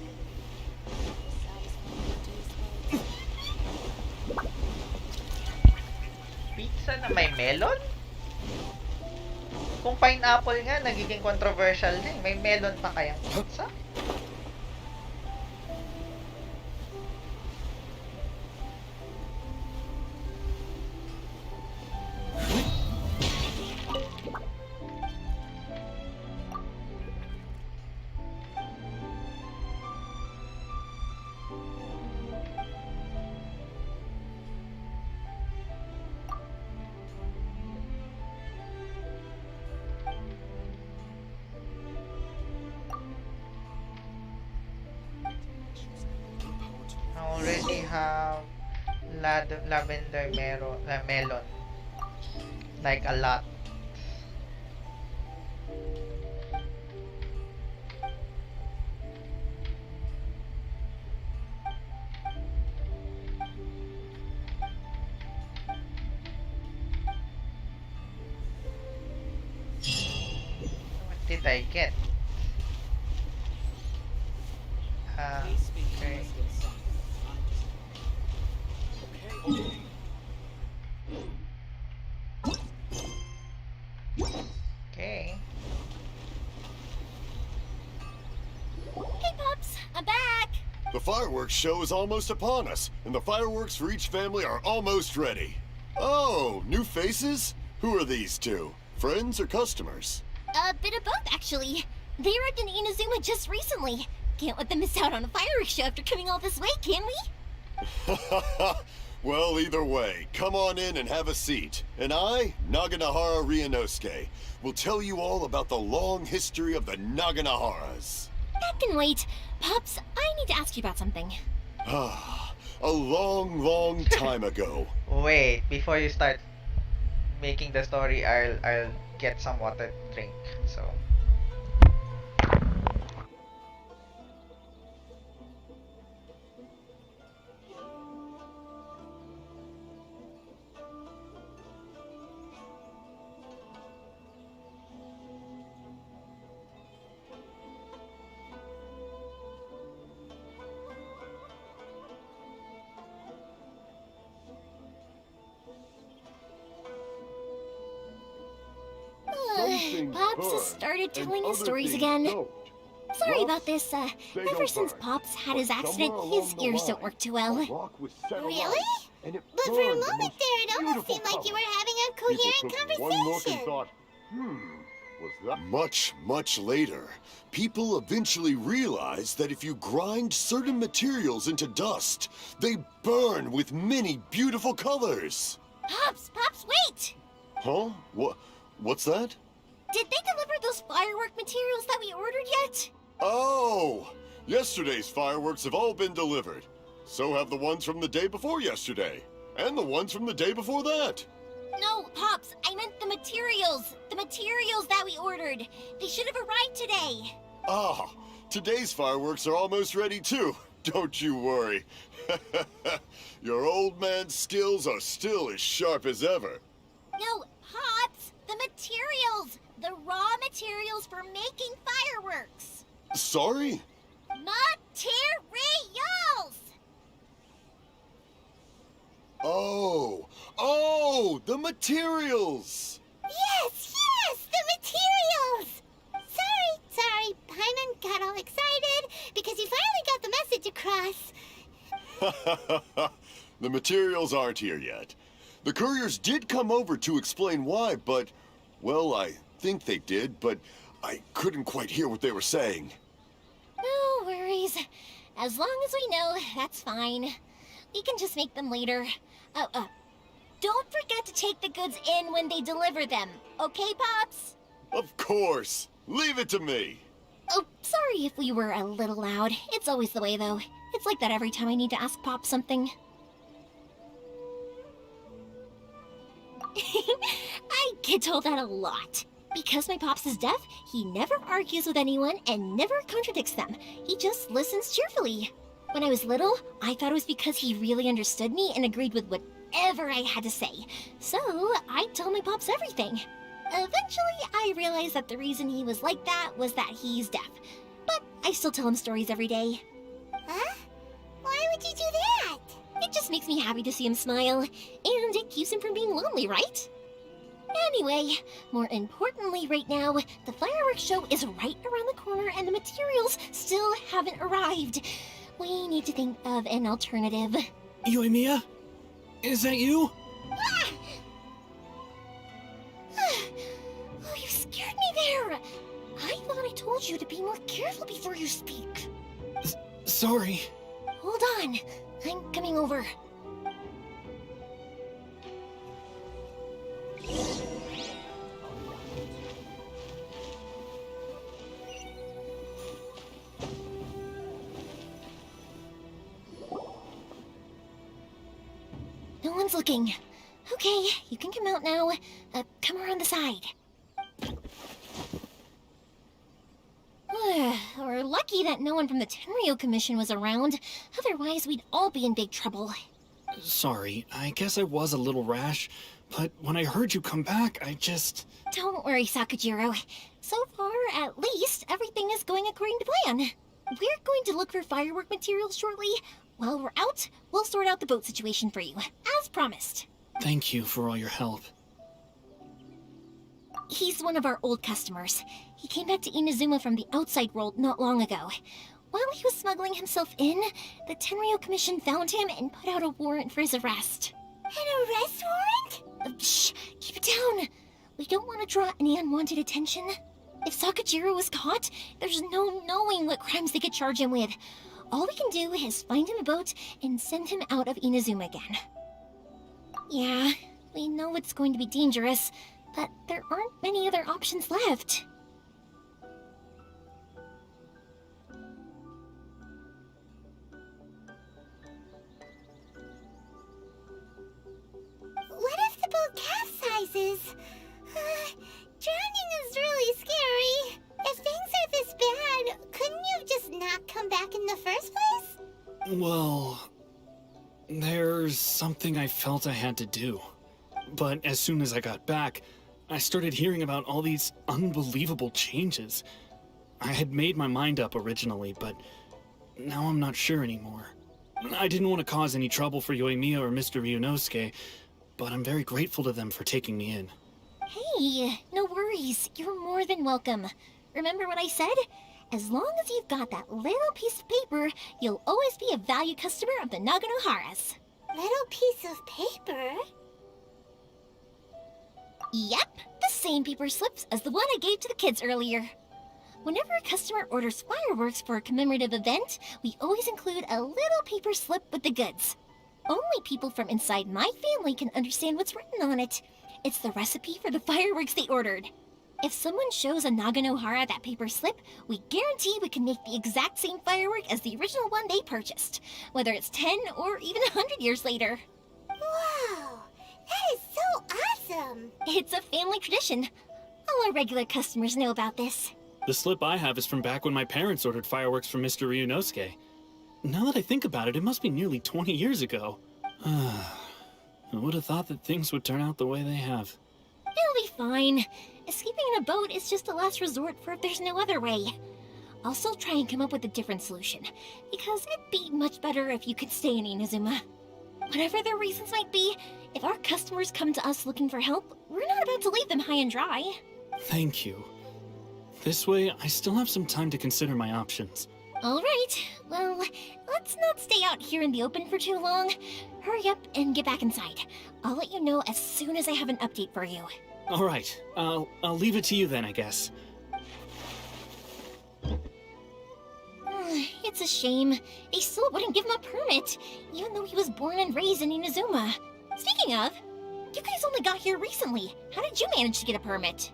Pizza na may melon? Kung pineapple nga, nagiging controversial din. May melon pa kayang pizza? I already have lavender melon. Like a lot. What did I get? Okay. Okay.
Hey, Pops, I'm back.
The fireworks show is almost upon us, and the fireworks for each family are almost ready. Oh, new faces? Who are these two? Friends or customers?
A bit of both, actually. They arrived in Inazuma just recently. Can't let them miss out on a fireworks show after coming all this way, can we?
Well, either way, come on in and have a seat. And I, Naganahara Ryunosuke, will tell you all about the long history of the Naganaharas.
That can wait. Pops, I need to ask you about something.
A long time ago.
Wait, before you start making the story, I'll get some water to drink. So.
Pops has started telling his stories again. Sorry about this. Ever since Pops had his accident, his ears don't work too well.
Really? But for a moment there, it almost seemed like you were having a coherent conversation.
Much later, people eventually realized that if you grind certain materials into dust, they burn with many beautiful colors.
Pops, wait!
Huh? What's that?
Did they deliver those firework materials that we ordered yet?
Oh! Yesterday's fireworks have all been delivered. So have the ones from the day before yesterday. And the ones from the day before that.
No, Pops, I meant the materials. The materials that we ordered. They should have arrived today.
Ah, today's fireworks are almost ready too. Don't you worry. Your old man's skills are still as sharp as ever.
No, Pops, the materials. The raw materials for making fireworks.
Sorry?
Materials!
The materials!
Yes, the materials! Sorry, Paimon got all excited because you finally got the message across.
The materials aren't here yet. The couriers did come over to explain why, but, well, I think they did, but I couldn't quite hear what they were saying.
No worries. As long as we know, that's fine. We can just make them later. Don't forget to take the goods in when they deliver them, okay, Pops?
Of course. Leave it to me.
Oh, sorry if we were a little loud. It's always the way, though. It's like that every time I need to ask Pop something. I get told that a lot. Because my Pops is deaf, he never argues with anyone and never contradicts them. He just listens cheerfully. When I was little, I thought it was because he really understood me and agreed with whatever I had to say. So, I told my Pops everything. Eventually, I realized that the reason he was like that was that he's deaf. But I still tell him stories every day.
Huh? Why would you do that?
It just makes me happy to see him smile, and it keeps him from being lonely, right? Anyway, more importantly right now, the fireworks show is right around the corner and the materials still haven't arrived. We need to think of an alternative.
Yoimiya? Is that you?
Ah! Oh, you scared me there! I thought I told you to be more careful before you speak.
Sorry.
Hold on, I'm coming over. No one's looking. Okay, you can come out now. Come around the side. We're lucky that no one from the Tenryo Commission was around. Otherwise, we'd all be in big trouble.
Sorry, I guess I was a little rash, but when I heard you come back, I just...
Don't worry, Sakajiro. So far, at least, everything is going according to plan. We're going to look for firework materials shortly. While we're out, we'll sort out the boat situation for you, as promised.
Thank you for all your help.
He's one of our old customers. He came back to Inazuma from the outside world not long ago. While he was smuggling himself in, the Tenryo Commission found him and put out a warrant for his arrest.
An arrest warrant?
Shh! Keep it down! We don't want to draw any unwanted attention. If Sakajiro was caught, there's no knowing what crimes they could charge him with. All we can do is find him a boat and send him out of Inazuma again. Yeah, we know it's going to be dangerous, but there aren't many other options left.
What if the boat capsizes? Drowning is really scary. If things are this bad, couldn't you have just not come back in the first place?
Well... there's something I felt I had to do. But as soon as I got back, I started hearing about all these unbelievable changes. I had made my mind up originally, but now I'm not sure anymore. I didn't want to cause any trouble for Yoimiya or Mr. Ryunosuke, but I'm very grateful to them for taking me in.
Hey, no worries. You're more than welcome. Remember what I said? As long as you've got that little piece of paper, you'll always be a valued customer of the Naganohara's.
Little piece of paper?
Yep, the same paper slips as the one I gave to the kids earlier. Whenever a customer orders fireworks for a commemorative event, we always include a little paper slip with the goods. Only people from inside my family can understand what's written on it. It's the recipe for the fireworks they ordered. If someone shows a Naganohara that paper slip, we guarantee we can make the exact same firework as the original one they purchased, whether it's 10 or even 100 years later.
Wow, that is so awesome!
It's a family tradition. All our regular customers know about this.
The slip I have is from back when my parents ordered fireworks from Mr. Ryunosuke. Now that I think about it, it must be nearly 20 years ago. I would have thought that things would turn out the way they have.
It'll be fine. Escaping in a boat is just a last resort for if there's no other way. I'll still try and come up with a different solution, because it'd be much better if you could stay in Inazuma. Whatever their reasons might be, If our customers come to us looking for help, we're not about to leave them high and dry.
Thank you. This way, I still have some time to consider my options.
Alright, well, let's not stay out here in the open for too long. Hurry up and get back inside. I'll let you know as soon as I have an update for you.
Alright, I'll leave it to you then, I guess.
It's a shame. They still wouldn't give him a permit, even though he was born and raised in Inazuma. Speaking of, you guys only got here recently. How did you manage to get a permit?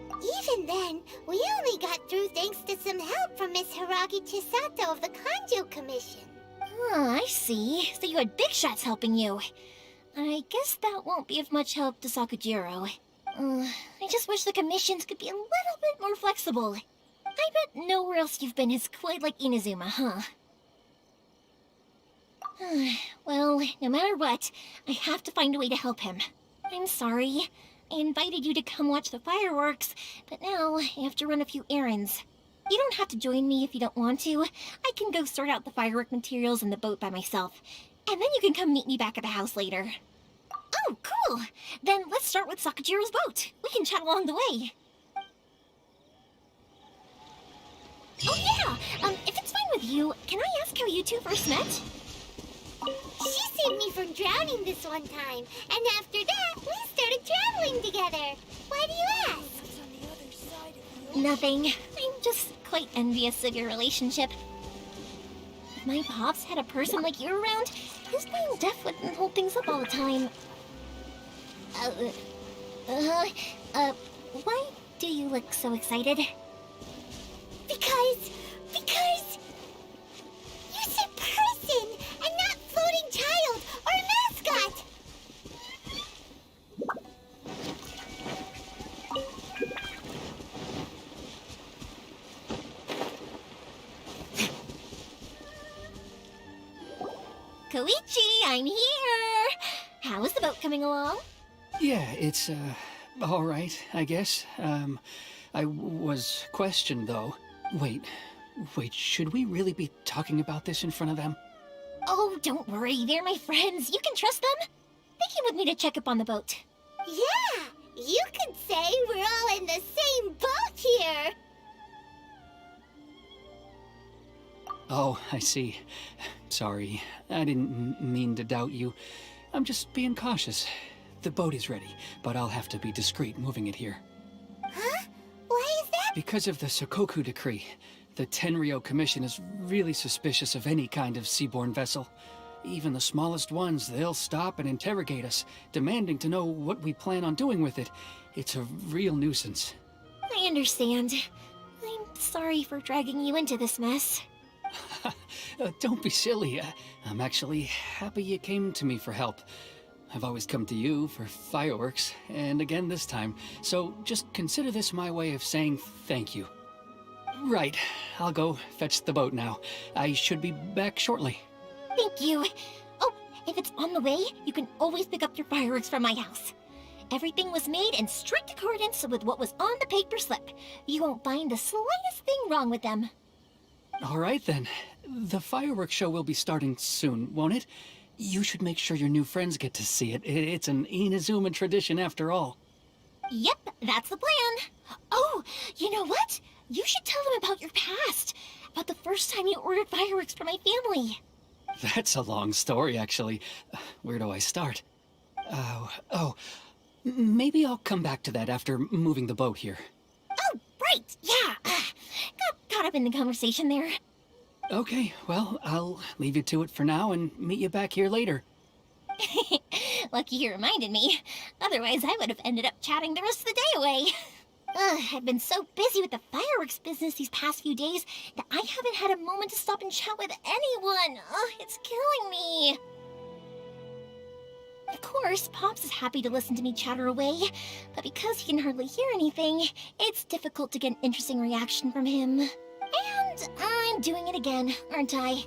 Even then, we only got through thanks to some help from Miss Hiragi Chisato of the Kanjo Commission.
I see. So you had big shots helping you. I guess that won't be of much help to Sakujiro. I just wish the commissions could be a little bit more flexible. I bet nowhere else you've been is quite like Inazuma, huh? Well, no matter what, I have to find a way to help him. I'm sorry. I invited you to come watch the fireworks, but now I have to run a few errands. You don't have to join me if you don't want to. I can go sort out the firework materials in the boat by myself, and then you can come meet me back at the house later. Oh, cool! Then let's start with Sakujiro's boat. We can chat along the way. Oh yeah! If it's fine with you, can I ask how you two first met?
She saved me from drowning this one time, and after that, we started traveling together. Why do you ask?
Nothing. I'm just quite envious of your relationship. If my pops had a person like you around, his being deaf wouldn't hold things up all the time. Why do you look so excited?
Because you said person and not floating child or mascot.
Koichi, I'm here! How is the boat coming along?
Yeah, it's, all right, I guess. I was questioned, though. Wait, should we really be talking about this in front of them?
Oh, don't worry, they're my friends. You can trust them. They came with me to check up on the boat.
Yeah, you could say we're all in the same boat here.
Oh, I see. Sorry, I didn't mean to doubt you. I'm just being cautious. The boat is ready, but I'll have to be discreet moving it here.
Huh? Why is that?
Because of the Sokoku decree. The Tenryou Commission is really suspicious of any kind of seaborne vessel. Even the smallest ones, they'll stop and interrogate us, demanding to know what we plan on doing with it. It's a real nuisance.
I understand. I'm sorry for dragging you into this mess.
Don't be silly. I'm actually happy you came to me for help. I've always come to you for fireworks, and again this time, so just consider this my way of saying thank you. Right, I'll go fetch the boat now. I should be back shortly.
Thank you. Oh, if it's on the way, you can always pick up your fireworks from my house. Everything was made in strict accordance with what was on the paper slip. You won't find the slightest thing wrong with them.
All right then. The fireworks show will be starting soon, won't it? You should make sure your new friends get to see it. It's an Inazuma tradition after all.
Yep, that's the plan. Oh, you know what? You should tell them about your past. About the first time you ordered fireworks for my family.
That's a long story, actually. Where do I start? Maybe I'll come back to that after moving the boat here.
Oh, right, yeah. Got caught up in the conversation there.
Okay, well, I'll leave you to it for now and meet you back here later.
Lucky you reminded me. Otherwise, I would have ended up chatting the rest of the day away. I've been so busy with the fireworks business these past few days that I haven't had a moment to stop and chat with anyone. It's killing me. Of course, Pops is happy to listen to me chatter away, but because he can hardly hear anything, it's difficult to get an interesting reaction from him. And I'm doing it again, aren't I?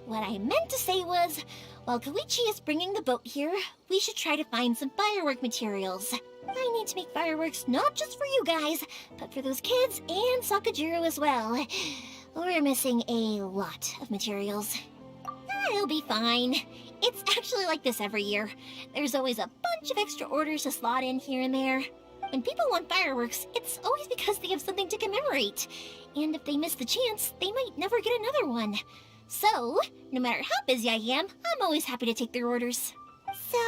What I meant to say was, while Koichi is bringing the boat here, we should try to find some firework materials. I need to make fireworks not just for you guys, but for those kids and Sakujiro as well. We're missing a lot of materials. It'll be fine. It's actually usually like this every year. There's always a bunch of extra orders to slot in here and there. When people want fireworks, it's always because they have something to commemorate. And if they miss the chance, they might never get another one. So, no matter how busy I am, I'm always happy to take their orders.
So,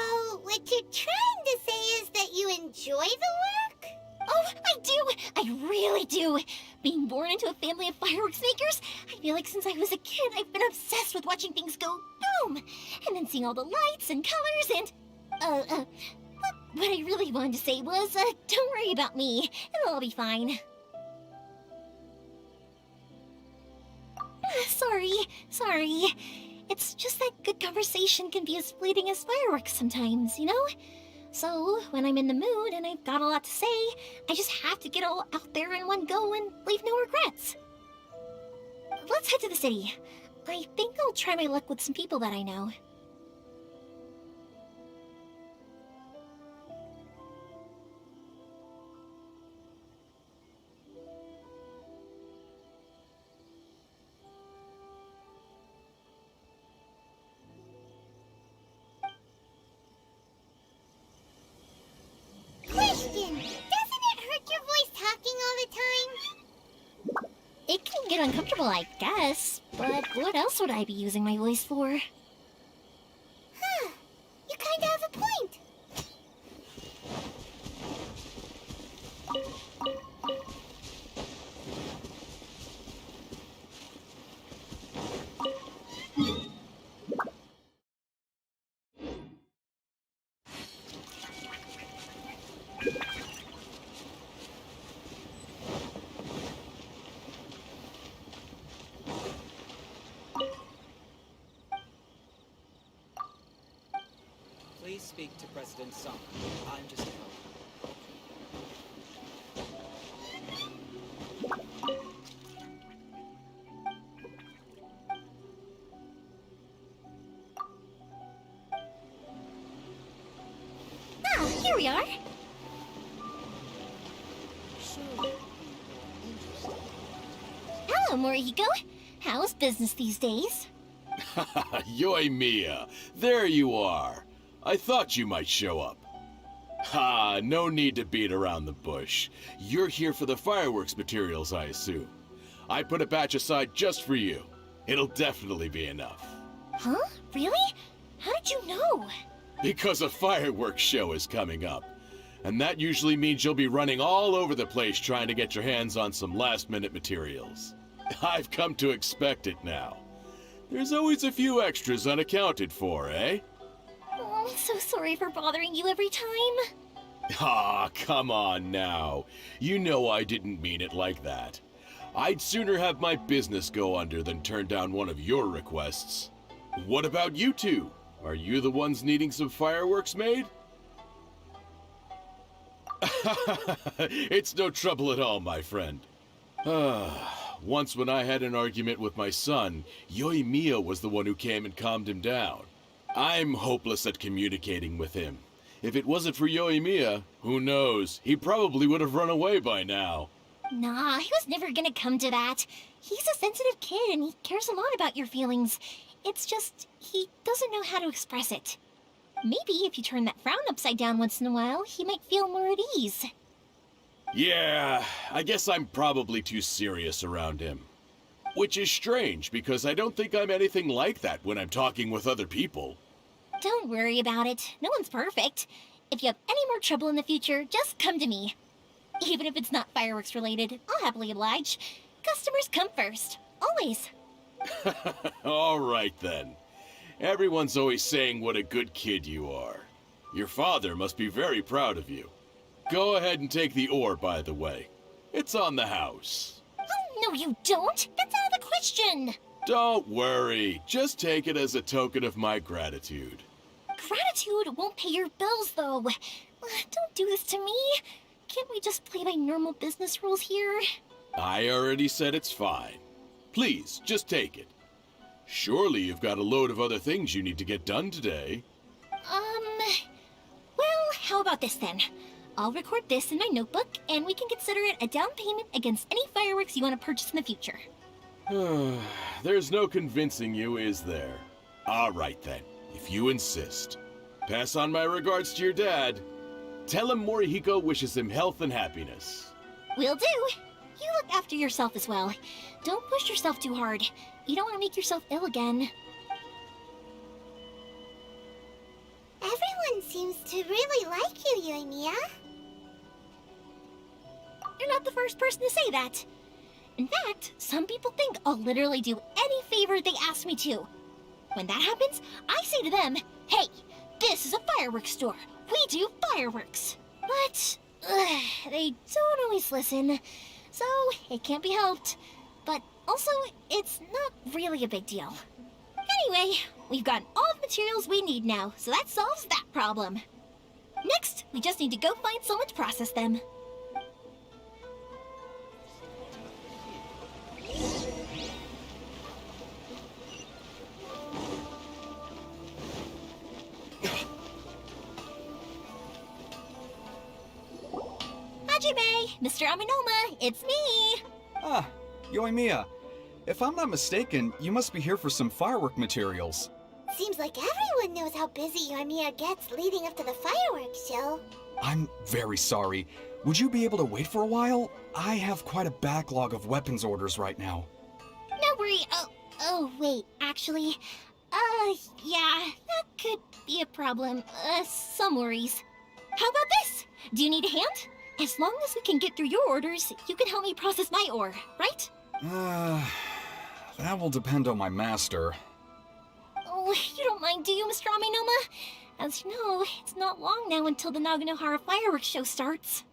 what you're trying to say is that you enjoy the work?
Oh, I do! I really do! Being born into a family of fireworks makers, I feel like since I was a kid, I've been obsessed with watching things go boom! And then seeing all the lights and colors and... What I really wanted to say was, don't worry about me. It'll all be fine. Sorry. It's just that good conversation can be as fleeting as fireworks sometimes, you know? So, when I'm in the mood and I've got a lot to say, I just have to get all out there in one go and leave no regrets. Let's head to the city. I think I'll try my luck with some people that I know.
Question, doesn't it hurt your voice talking all the time?
It can get uncomfortable, I guess, but what else would I be using my voice for?
Huh, you kinda have a point.
Please speak to President Summer. I'm just helping.
Ah, here we are. Hello, Morihiko. How's business these days?
Yoi Mia, there you are. I thought you might show up. Ha, no need to beat around the bush. You're here for the fireworks materials, I assume. I put a batch aside just for you. It'll definitely be enough.
Huh? Really? How did you know?
Because a fireworks show is coming up. And that usually means you'll be running all over the place trying to get your hands on some last-minute materials. I've come to expect it now. There's always a few extras unaccounted for, eh?
Oh, I'm so sorry for bothering you every time.
Ah, come on now. You know I didn't mean it like that. I'd sooner have my business go under than turn down one of your requests. What about you two? Are you the ones needing some fireworks made? It's no trouble at all, my friend. Once when I had an argument with my son, Yoi Mia was the one who came and calmed him down. I'm hopeless at communicating with him. If it wasn't for Yoi Mia, who knows, he probably would have run away by now.
Nah, he was never gonna come to that. He's a sensitive kid and he cares a lot about your feelings. It's just, he doesn't know how to express it. Maybe if you turn that frown upside down once in a while, he might feel more at ease.
Yeah, I guess I'm probably too serious around him. Which is strange, because I don't think I'm anything like that when I'm talking with other people.
Don't worry about it. No one's perfect. If you have any more trouble in the future, just come to me. Even if it's not fireworks related, I'll happily oblige. Customers come first. Always.
All right then. Everyone's always saying what a good kid you are. Your father must be very proud of you. Go ahead and take the ore, by the way. It's on the house.
Oh, no you don't! That's out of the question!
Don't worry. Just take it as a token of my gratitude.
Gratitude won't pay your bills, though. Don't do this to me. Can't we just play by normal business rules here?
I already said it's fine. Please, just take it. Surely you've got a load of other things you need to get done today.
Well, how about this then? I'll record this in my notebook, and we can consider it a down payment against any fireworks you want to purchase in the future.
There's no convincing you, is there? All right then. If if you insist. Pass on my regards to your dad. Tell him Morihiko wishes him health and happiness.
Will do. You look after yourself as well. Don't push yourself too hard. You don't want to make yourself ill again.
Everyone seems to really like you, Yoimiya.
You're not the first person to say that. In fact, some people think I'll literally do any favor they ask me to. When that happens, I say to them, hey, this is a fireworks store. We do fireworks. But they don't always listen, so it can't be helped. But also, it's not really a big deal. Anyway, we've got all the materials we need now, so that solves that problem. Next, we just need to go find someone to process them. Hajime, Mr. Aminoma, it's me!
Ah, Yoimiya. If I'm not mistaken, you must be here for some firework materials.
Seems like everyone knows how busy Yoimiya gets leading up to the fireworks show.
I'm very sorry. Would you be able to wait for a while? I have quite a backlog of weapons orders right now.
No worry. Oh, wait, actually, yeah, that could be a problem. Some worries. How about this? Do you need a hand? As long as we can get through your orders, you can help me process my ore, right?
That will depend on my master.
Oh, you don't mind, do you, Mr. Aminoma? As you know, it's not long now until the Naganohara fireworks show starts.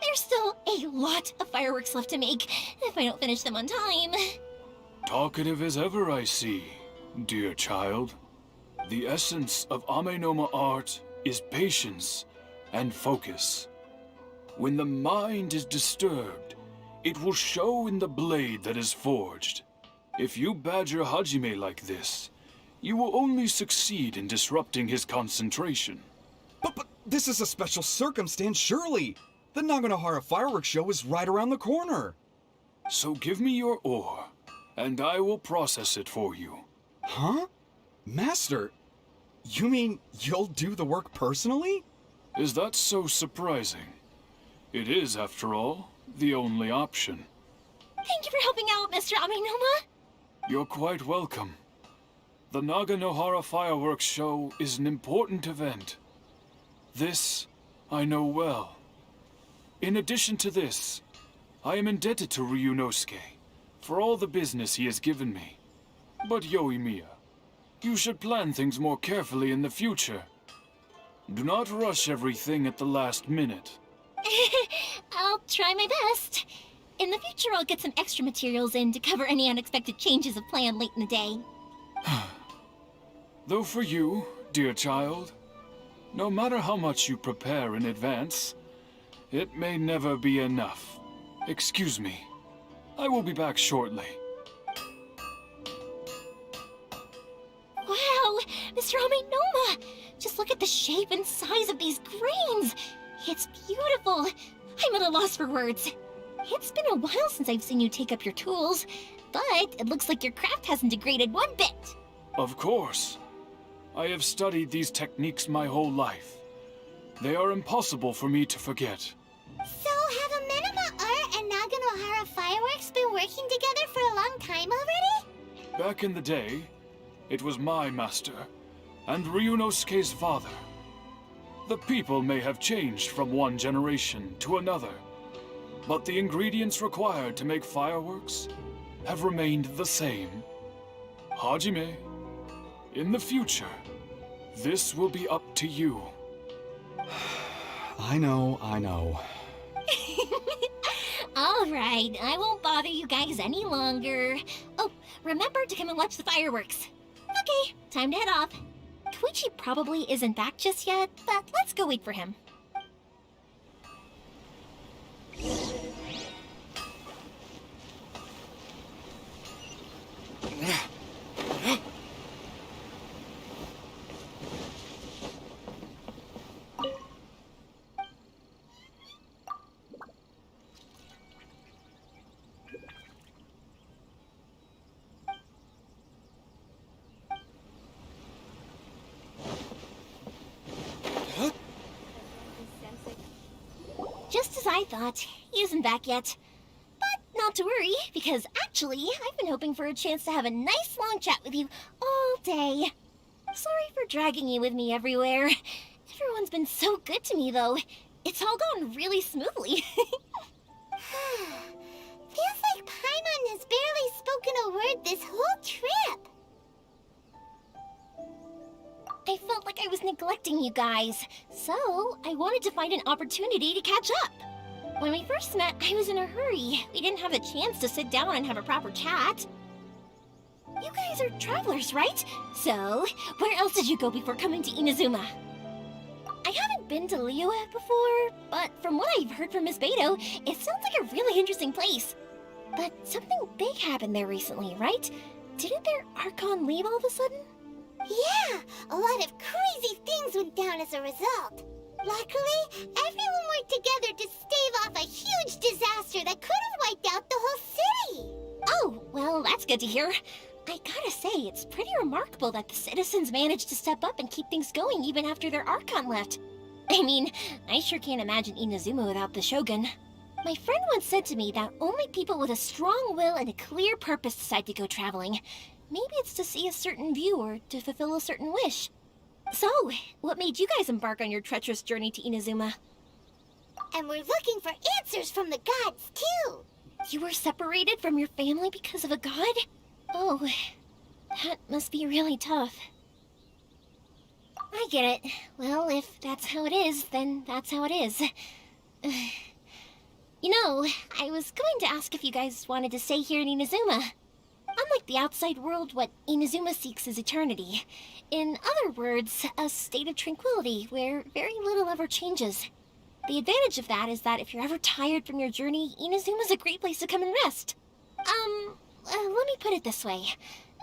There's still a lot of fireworks left to make, if I don't finish them on time.
Talkative as ever, I see, dear child. The essence of Amenoma art is patience and focus. When the mind is disturbed, it will show in the blade that is forged. If you badger Hajime like this, you will only succeed in disrupting his concentration.
But this is a special circumstance, surely! The Naganohara fireworks show is right around the corner!
So give me your ore, and I will process it for you.
Huh? Master, you mean you'll do the work personally?
Is that so surprising? It is, after all, the only option.
Thank you for helping out, Mr. Aminoma.
You're quite welcome. The Naganohara fireworks show is an important event. This I know well. In addition to this, I am indebted to Ryunosuke for all the business he has given me. But Yoimiya, you should plan things more carefully in the future. Do not rush everything at the last minute.
I'll try my best. In the future, I'll get some extra materials in to cover any unexpected changes of plan late in the day.
Though for you, dear child, no matter how much you prepare in advance, it may never be enough. Excuse me. I will be back shortly.
Wow, Mr. Aminoma! Just look at the shape and size of these grains! It's beautiful! I'm at a loss for words. It's been a while since I've seen you take up your tools, but it looks like your craft hasn't degraded one bit.
Of course. I have studied these techniques my whole life. They are impossible for me to forget.
So, have Amenoma Art and Naganohara Fireworks been working together for a long time already?
Back in the day, it was my master, and Ryunosuke's father. The people may have changed from one generation to another, but the ingredients required to make fireworks have remained the same. Hajime, in the future, this will be up to you.
I know.
All right, I won't bother you guys any longer. Oh, remember to come and watch the fireworks. Okay, time to head off. Koichi probably isn't back just yet, but let's go wait for him.
I thought. He isn't back yet. But not to worry, because actually, I've been hoping for a chance to have a nice long chat with you all day. Sorry for dragging you with me everywhere. Everyone's been so good to me, though. It's all gone really smoothly.
Feels like Paimon has barely spoken a word this whole trip.
I felt like I was neglecting you guys, so I wanted to find an opportunity to catch up. When we first met, I was in a hurry. We didn't have a chance to sit down and have a proper chat. You guys are travelers, right? So, where else did you go before coming to Inazuma? I haven't been to Liyue before, but from what I've heard from Miss Beto, it sounds like a really interesting place. But something big happened there recently, right? Didn't their Archon leave all of a sudden?
Yeah, a lot of crazy things went down as a result. Luckily, everyone worked together to stave off a huge disaster that could have wiped out the whole city.
Oh, well, that's good to hear. I gotta say, it's pretty remarkable that the citizens managed to step up and keep things going even after their Archon left. I mean, I sure can't imagine Inazuma without the Shogun. My friend once said to me that only people with a strong will and a clear purpose decide to go traveling. Maybe it's to see a certain view or to fulfill a certain wish. So, what made you guys embark on your treacherous journey to Inazuma?
And we're looking for answers from the gods, too.
You were separated from your family because of a god? Oh, that must be really tough. I get it. Well, if that's how it is, then that's how it is. You know, I was going to ask if you guys wanted to stay here in Inazuma. Unlike the outside world, what Inazuma seeks is eternity. In other words, a state of tranquility where very little ever changes. The advantage of that is that if you're ever tired from your journey, Inazuma's a great place to come and rest. Let me put it this way.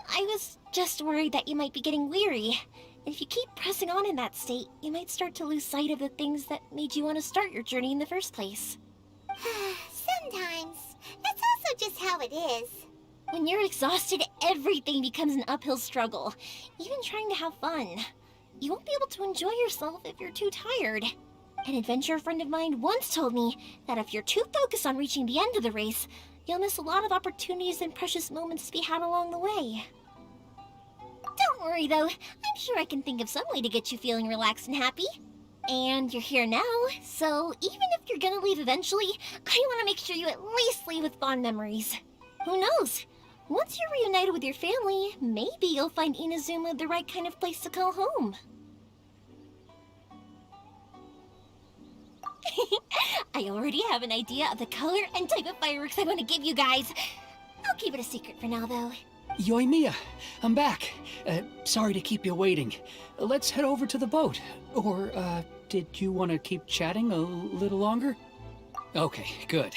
I was just worried that you might be getting weary. If you keep pressing on in that state, you might start to lose sight of the things that made you want to start your journey in the first place.
Sometimes. That's also just how it is.
When you're exhausted, everything becomes an uphill struggle. Even trying to have fun. You won't be able to enjoy yourself if you're too tired. An adventurer friend of mine once told me that if you're too focused on reaching the end of the race, you'll miss a lot of opportunities and precious moments to be had along the way. Don't worry though, I'm sure I can think of some way to get you feeling relaxed and happy. And you're here now, so even if you're gonna leave eventually, I want to make sure you at least leave with fond memories. Who knows? Once you're reunited with your family, maybe you'll find Inazuma the right kind of place to call home. I already have an idea of the color and type of fireworks I want to give you guys. I'll keep it a secret for now, though.
Yoimiya, I'm back. Sorry to keep you waiting. Let's head over to the boat. Or, did you want to keep chatting a little longer? Okay, good.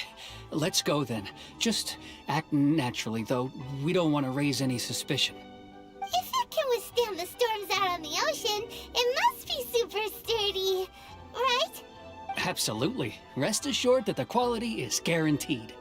Let's go then. Just act naturally, though. We don't want to raise any suspicion.
If it can withstand the storms out on the ocean, it must be super sturdy, right?
Absolutely. Rest assured that the quality is guaranteed.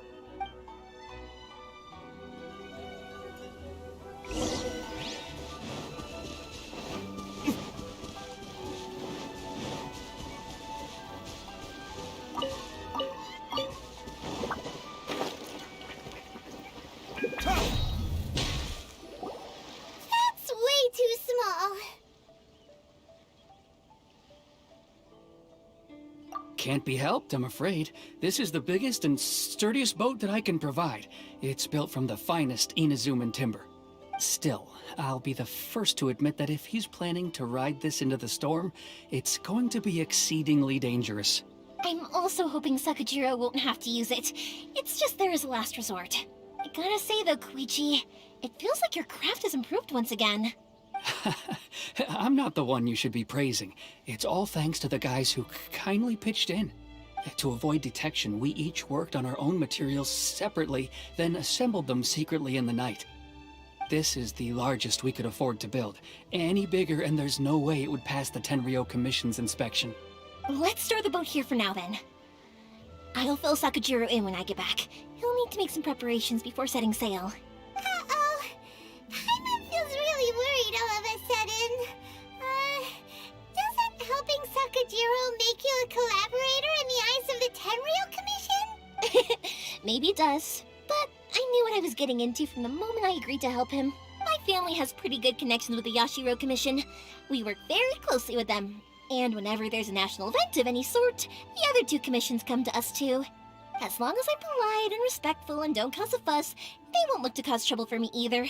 That's way too small.
Can't be helped, I'm afraid. This is the biggest and sturdiest boat that I can provide. It's built from the finest Inazuman timber. Still, I'll be the first to admit that if he's planning to ride this into the storm, it's going to be exceedingly dangerous.
I'm also hoping Sakajiro won't have to use it. It's just there as a last resort. I gotta say though, Koichi, it feels like your craft has improved once again.
I'm not the one you should be praising. It's all thanks to the guys who kindly pitched in. To avoid detection, we each worked on our own materials separately, then assembled them secretly in the night. This is the largest we could afford to build. Any bigger and there's no way it would pass the Tenryou Commission's inspection.
Let's store the boat here for now then. I'll fill Sakajiro in when I get back. He'll need to make some preparations before setting sail.
Uh-oh. Paimon feels really worried all of a sudden. Doesn't helping Sakajiro make you a collaborator in the eyes of the Tenryou Commission?
maybe it does. But I knew what I was getting into from the moment I agreed to help him. My family has pretty good connections with the Yashiro Commission. We work very closely with them. And whenever there's a national event of any sort, the other two commissions come to us too. As long as I'm polite and respectful and don't cause a fuss, they won't look to cause trouble for me either.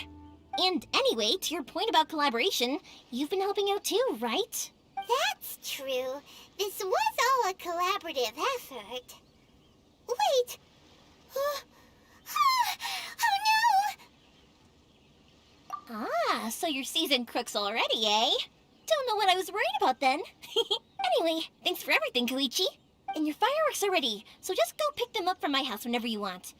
And anyway, to your point about collaboration, you've been helping out too, right?
That's true. This was all a collaborative effort. Wait! Oh no!
Ah, so you're seasoned crooks already, eh? Don't know what I was worried about then. Anyway, thanks for everything, Koichi. And your fireworks are ready, so just go pick them up from my house whenever you want.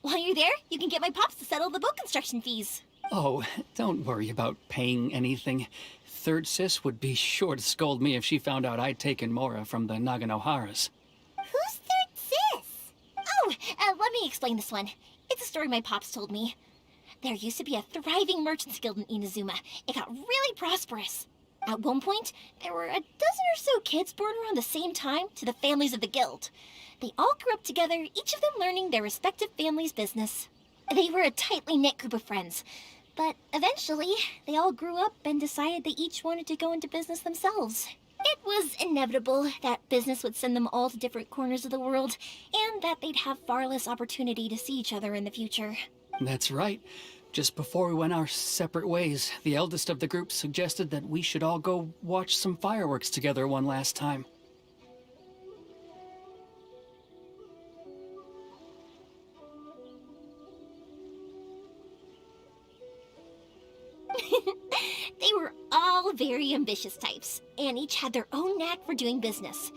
While you're there, you can get my pops to settle the boat construction fees.
Oh, don't worry about paying anything. Third Sis would be sure to scold me if she found out I'd taken Mora from the Naganoharas.
Who's Third Sis?
Oh, let me explain this one. It's a story my pops told me. There used to be a thriving merchants guild in Inazuma. It got really prosperous. At one point, there were a dozen or so kids born around the same time to the families of the guild. They all grew up together, each of them learning their respective family's business. They were a tightly knit group of friends. But eventually, they all grew up and decided they each wanted to go into business themselves. It was inevitable that business would send them all to different corners of the world, and that they'd have far less opportunity to see each other in the future.
That's right. Just before we went our separate ways, the eldest of the group suggested that we should all go watch some fireworks together one last time.
They were all very ambitious types, and each had their own knack for doing business.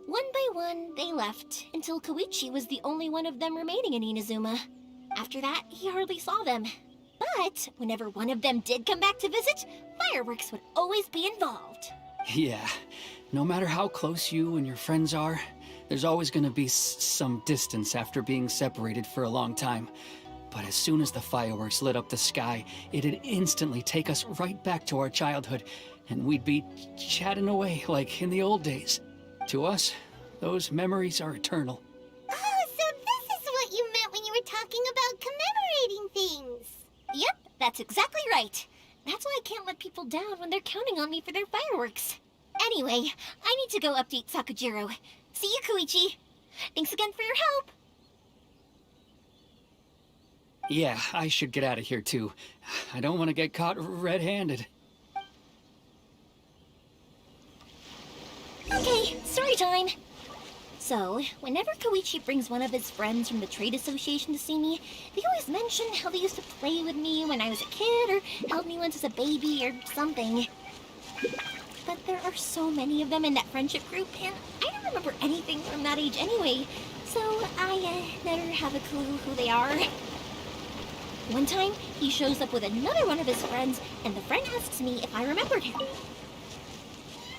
One by one, they left, until Koichi was the only one of them remaining in Inazuma. After that, he hardly saw them. But whenever one of them did come back to visit, fireworks would always be involved.
Yeah, no matter how close you and your friends are, there's always gonna be some distance after being separated for a long time. But as soon as the fireworks lit up the sky, it'd instantly take us right back to our childhood, and we'd be chatting away like in the old days. To us, those memories are eternal.
Oh, so this is what you meant when you were talking about commemorating things.
Yep, that's exactly right. That's why I can't let people down when they're counting on me for their fireworks. Anyway, I need to go update Sakujiro. See you, Koichi. Thanks again for your help.
Yeah, I should get out of here too. I don't want to get caught red-handed.
Okay, story time. So, whenever Koichi brings one of his friends from the trade association to see me, they always mention how they used to play with me when I was a kid, or held me once as a baby, or something. But there are so many of them in that friendship group, and I don't remember anything from that age anyway, so I never have a clue who they are. One time, he shows up with another one of his friends, and the friend asks me if I remembered him.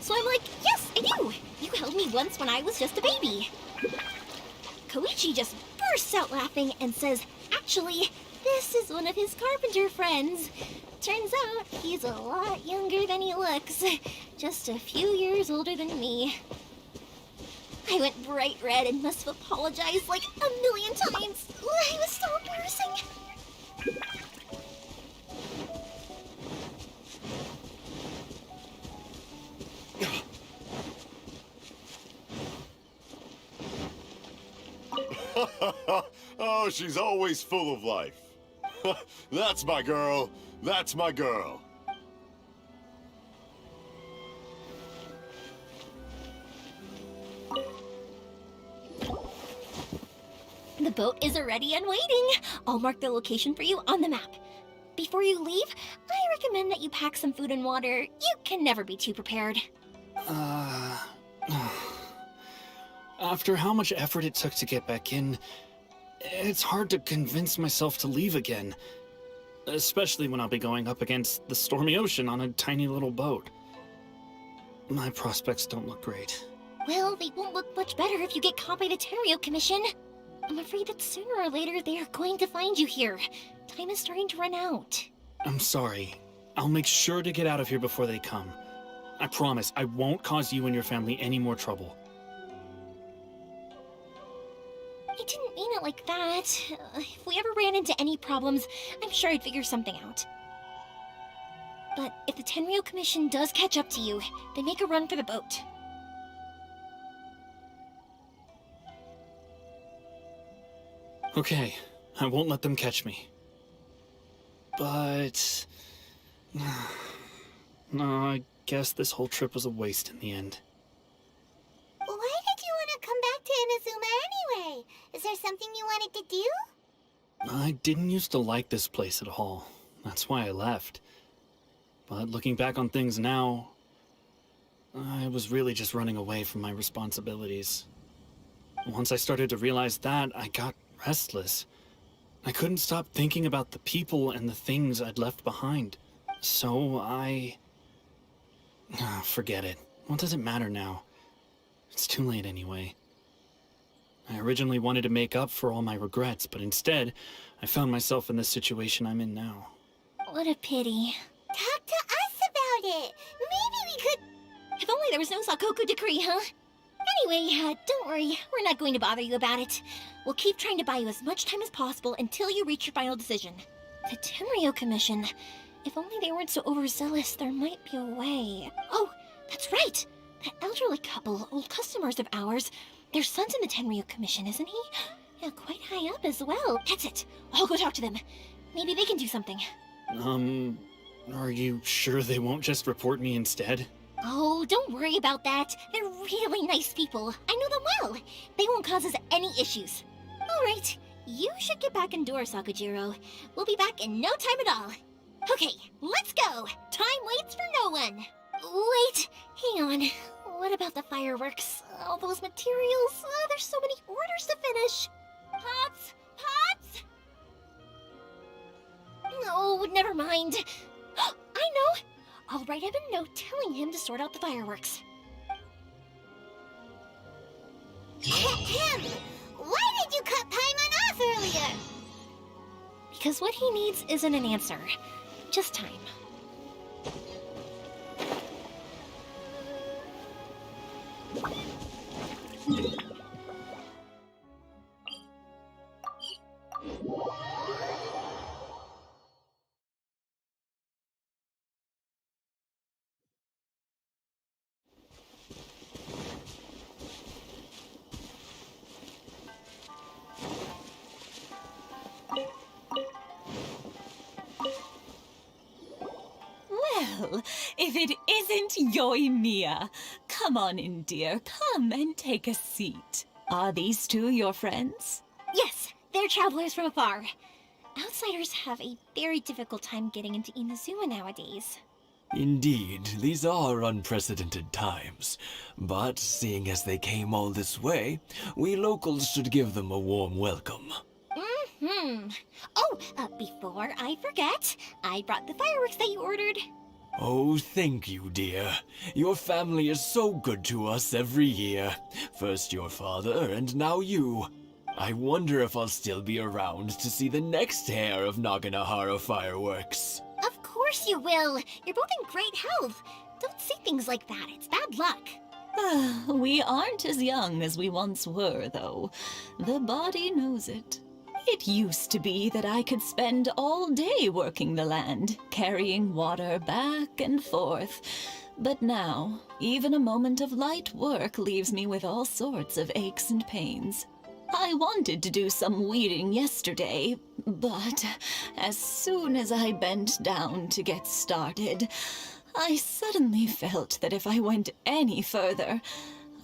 So I'm like, yes, I do! You held me once when I was just a baby. Koichi just bursts out laughing and says, actually, this is one of his carpenter friends. Turns out, he's a lot younger than he looks. Just a few years older than me. I went bright red and must have apologized like a million times. It was so embarrassing.
Oh, she's always full of life. That's my girl. That's my girl.
The boat is ready and waiting. I'll mark the location for you on the map. Before you leave, I recommend that you pack some food and water. You can never be too prepared.
After how much effort it took to get back in, it's hard to convince myself to leave again. Especially when I'll be going up against the stormy ocean on a tiny little boat. My prospects don't look great.
Well, they won't look much better if you get caught by the Tenryou Commission. I'm afraid that sooner or later they are going to find you here. Time is starting to run out.
I'm sorry. I'll make sure to get out of here before they come. I promise I won't cause you and your family any more trouble.
I didn't mean it like that. what? If we ever ran into any problems, I'm sure I'd figure something out. But if the Tenryou Commission does catch up to you, they make a run for the boat.
Okay, I won't let them catch me. But... no, I guess this whole trip was a waste in the end.
Why did you want to come back to Inazuma anyway? Is there something you wanted to do?
I didn't used to like this place at all. That's why I left. But looking back on things now, I was really just running away from my responsibilities. Once I started to realize that, I got restless. I couldn't stop thinking about the people and the things I'd left behind. So forget it. What does it matter now? It's too late anyway. I originally wanted to make up for all my regrets, but instead, I found myself in the situation I'm in now.
What a pity.
Talk to us about it. Maybe we could...
If only there was no Sakoku decree, huh? Anyway, don't worry. We're not going to bother you about it. We'll keep trying to buy you as much time as possible until you reach your final decision. The Tenryou Commission. If only they weren't so overzealous, there might be a way. Oh, that's right! That elderly couple, old customers of ours, their son's in the Tenryou Commission, isn't he? Yeah, quite high up as well. That's it. I'll go talk to them. Maybe they can do something.
Are you sure they won't just report me instead?
Oh, don't worry about that. They're really nice people. I know them well. They won't cause us any issues. All right, you should get back indoors, Sakujiro. We'll be back in no time at all. Okay, let's go. Time waits for no one. Wait, hang on. What about the fireworks? All those materials? There's so many orders to finish. Pops! Pops! No, never mind. I know. I'll write him a note telling him to sort out the fireworks.
Ahem! Why did you cut Paimon off earlier?
Because what he needs isn't an answer, just time.
Well, if it isn't Yoimiya. Come on in, dear. Come and take a seat. Are these two your friends?
Yes, they're travelers from afar. Outsiders have a very difficult time getting into Inazuma nowadays.
Indeed, these are unprecedented times. But seeing as they came all this way, we locals should give them a warm welcome.
Oh, before I forget, I brought the fireworks that you ordered.
Oh, thank you, dear. Your family is so good to us every year. First your father, and now you. I wonder if I'll still be around to see the next hair of Naganohara fireworks.
Of course you will. You're both in great health. Don't say things like that. It's bad luck.
We aren't as young as we once were, though. The body knows it. It used to be that I could spend all day working the land, carrying water back and forth. But now, even a moment of light work leaves me with all sorts of aches and pains. I wanted to do some weeding yesterday, but as soon as I bent down to get started, I suddenly felt that if I went any further,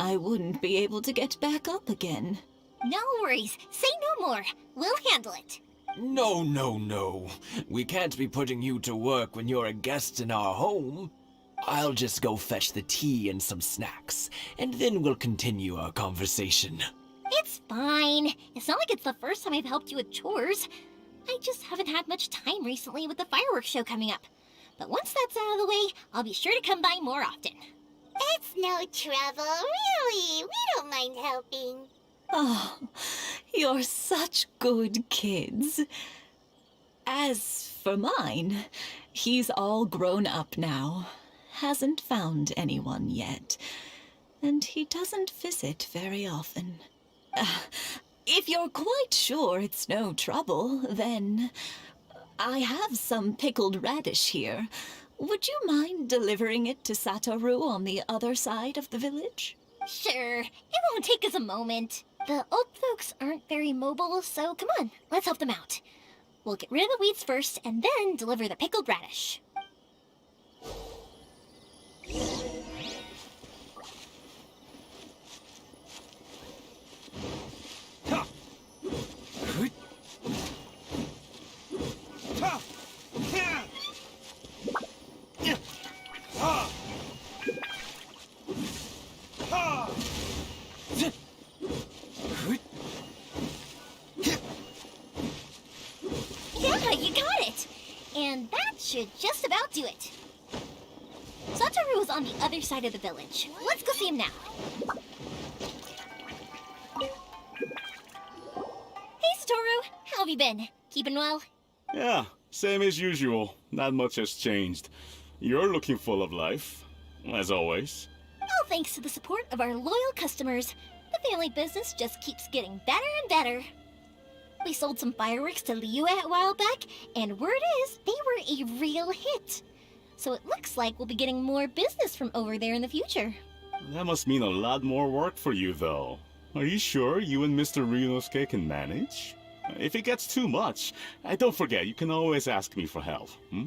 I wouldn't be able to get back up again.
No worries. Say no more. We'll handle it.
No, no, no. We can't be putting you to work when you're a guest in our home. I'll just go fetch the tea and some snacks, and then we'll continue our conversation.
It's fine. It's not like it's the first time I've helped you with chores. I just haven't had much time recently with the fireworks show coming up. But once that's out of the way, I'll be sure to come by more often.
It's no trouble, really. We don't mind helping.
Oh, you're such good kids. As for mine, he's all grown up now. Hasn't found anyone yet. And he doesn't visit very often. If you're quite sure it's no trouble, then I have some pickled radish here. Would you mind delivering it to Satoru on the other side of the village?
Sure, it won't take us a moment. The old folks aren't very mobile, so come on, let's help them out. We'll get rid of the weeds first, and then deliver the pickled radish. Yeah, you got it! And that should just about do it. Satoru is on the other side of the village. Let's go see him now. Hey, Satoru! How have you been? Keeping well?
Yeah, same as usual. Not much has changed. You're looking full of life, as always.
All thanks to the support of our loyal customers. The family business just keeps getting better and better. We sold some fireworks to Liyue a while back, and word is they were a real hit. So it looks like we'll be getting more business from over there in the future.
That must mean a lot more work for you, though. Are you sure you and Mr. Ryunosuke can manage? If it gets too much, don't forget, you can always ask me for help, hmm?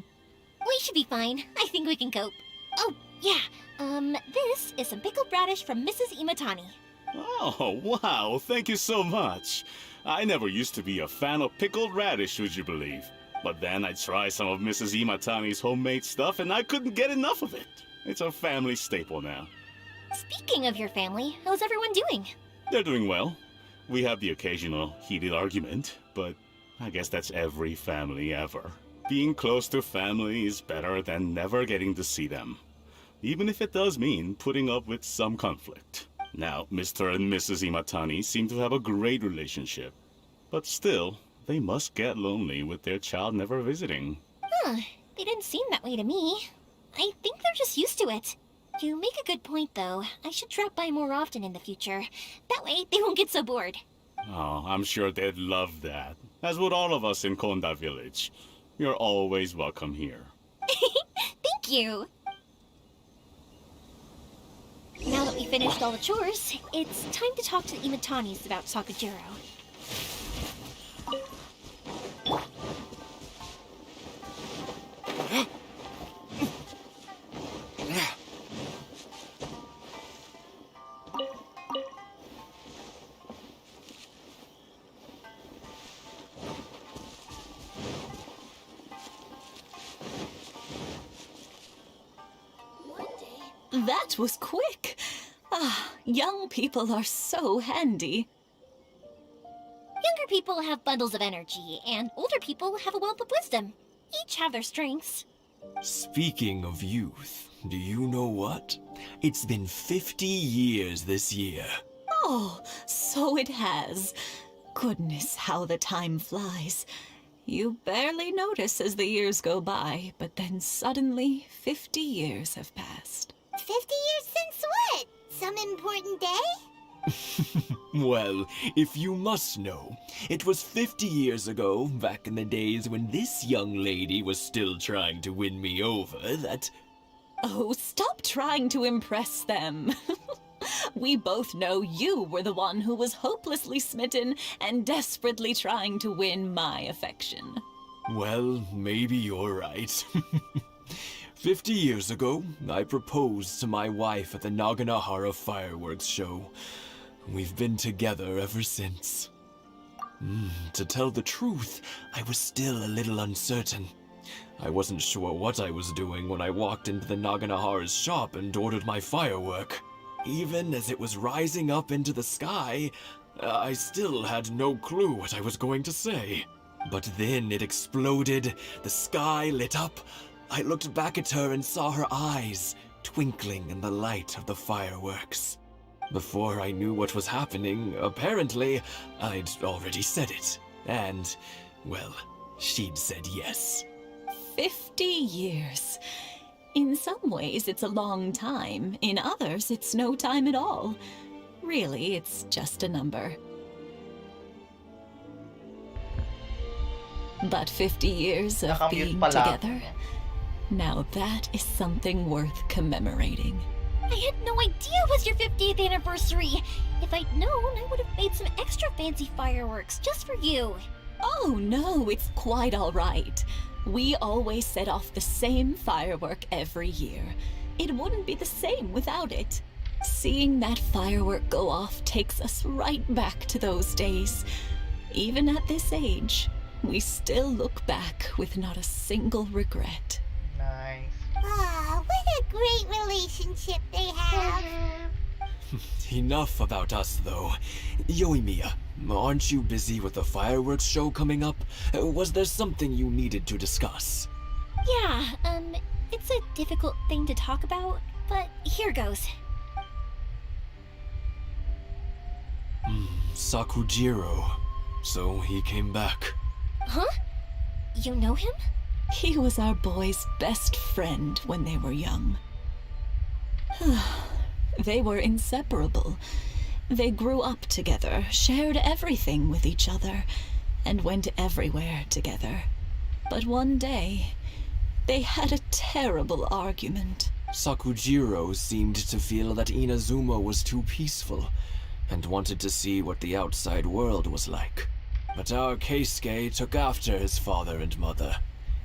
We should be fine. I think we can cope. Oh, yeah. This is some pickled radish from Mrs. Imatani.
Oh, wow, thank you so much. I never used to be a fan of pickled radish, would you believe? But then I tried some of Mrs. Imatani's homemade stuff and I couldn't get enough of it. It's a family staple now.
Speaking of your family, how's everyone doing?
They're doing well. We have the occasional heated argument, but I guess that's every family ever. Being close to family is better than never getting to see them, even if it does mean putting up with some conflict. Now, Mr. and Mrs. Imatani seem to have a great relationship, but still, they must get lonely with their child never visiting.
Huh, they didn't seem that way to me. I think they're just used to it. You make a good point, though. I should drop by more often in the future. That way, they won't get so bored.
Oh, I'm sure they'd love that, as would all of us in Konda Village. You're always welcome here.
Thank you! Now that we finished all the chores, it's time to talk to the Imatanis about Sakajiro.
That was quick. Ah, young people are so handy.
Younger people have bundles of energy, and older people have a wealth of wisdom. Each have their strengths.
Speaking of youth, do you know what? It's been 50 years this year.
Oh, so it has. Goodness, how the time flies. You barely notice as the years go by, but then suddenly 50 years have passed.
50 years since what? Some important day?
Well, if you must know, it was 50 years ago, back in the days when this young lady was still trying to win me over, that...
Oh, stop trying to impress them. We both know you were the one who was hopelessly smitten and desperately trying to win my affection.
Well, maybe you're right. 50 years ago, I proposed to my wife at the Naganahara fireworks show. We've been together ever since. To tell the truth, I was still a little uncertain. I wasn't sure what I was doing when I walked into the Naganahara's shop and ordered my firework. Even as it was rising up into the sky, I still had no clue what I was going to say. But then it exploded, the sky lit up. I looked back at her and saw her eyes twinkling in the light of the fireworks. Before I knew what was happening, apparently, I'd already said it. And, well, she'd said yes.
50 years. In some ways, it's a long time. In others, it's no time at all. Really, it's just a number. But 50 years of
Nakamute
being
pala.
together, now that is something worth commemorating.
I had no idea it was your 50th anniversary. If I'd known, I would have made some extra fancy fireworks just for you.
Oh no, it's quite all right. We always set off the same firework every year. It wouldn't be the same without it. Seeing that firework go off takes us right back to those days. Even at this age, we still look back with not a single regret.
Nice.
Ah, what a great relationship they have.
Enough about us, though. Yoimiya, aren't you busy with the fireworks show coming up? Was there something you needed to discuss?
Yeah, it's a difficult thing to talk about, but here goes.
Sakujiro. So he came back.
Huh? You know him?
He was our boy's best friend when they were young. They were inseparable. They grew up together, shared everything with each other, and went everywhere together. But one day, they had a terrible argument.
Sakujiro seemed to feel that Inazuma was too peaceful, and wanted to see what the outside world was like. But our Keisuke took after his father and mother.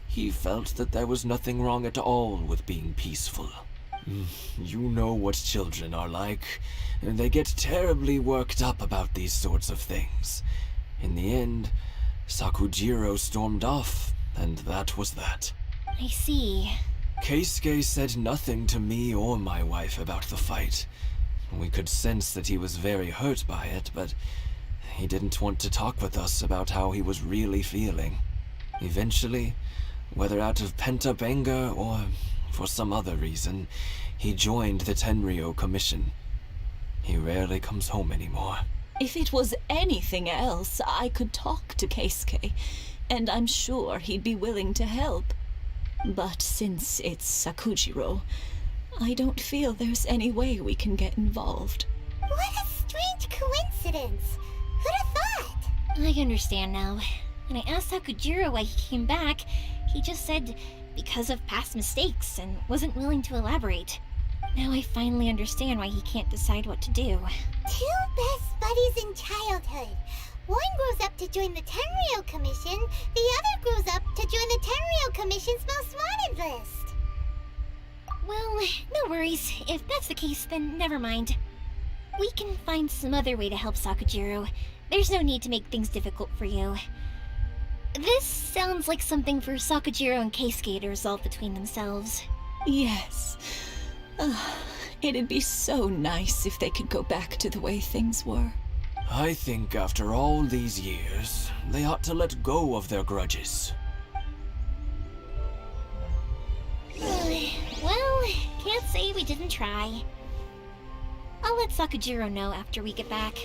He felt that there was nothing wrong at all with being peaceful. You know what children are like. They get terribly worked up about these sorts of things. In the end, Sakujiro stormed off, and that was that.
I see.
Keisuke said nothing to me or my wife about the fight. We could sense that he was very hurt by it, but he didn't want to talk with us about how he was really feeling. Eventually, whether out of pent-up anger or for some other reason, he joined the Tenryou Commission. He rarely comes home anymore.
If it was anything else, I could talk to Keisuke, and I'm sure he'd be willing to help. But since it's Sakujiro, I don't feel there's any way we can get involved.
What a strange coincidence. Who'd have thought?
I understand now. When I asked Sakujiro why he came back, he just said because of past mistakes and wasn't willing to elaborate. Now I finally understand why he can't decide what to do.
Two best buddies in childhood. One grows up to join the Tenryou Commission, the other grows up to join the Tenryou Commission's most wanted list.
Well, no worries. If that's the case, then never mind. We can find some other way to help Sakujiro. There's no need to make things difficult for you. This sounds like something for Sakujiro and Keisuke to resolve between themselves.
Yes. It'd be so nice if they could go back to the way things were.
I think after all these years, they ought to let go of their grudges.
Well, can't say we didn't try. I'll let Sakujiro know after we get back.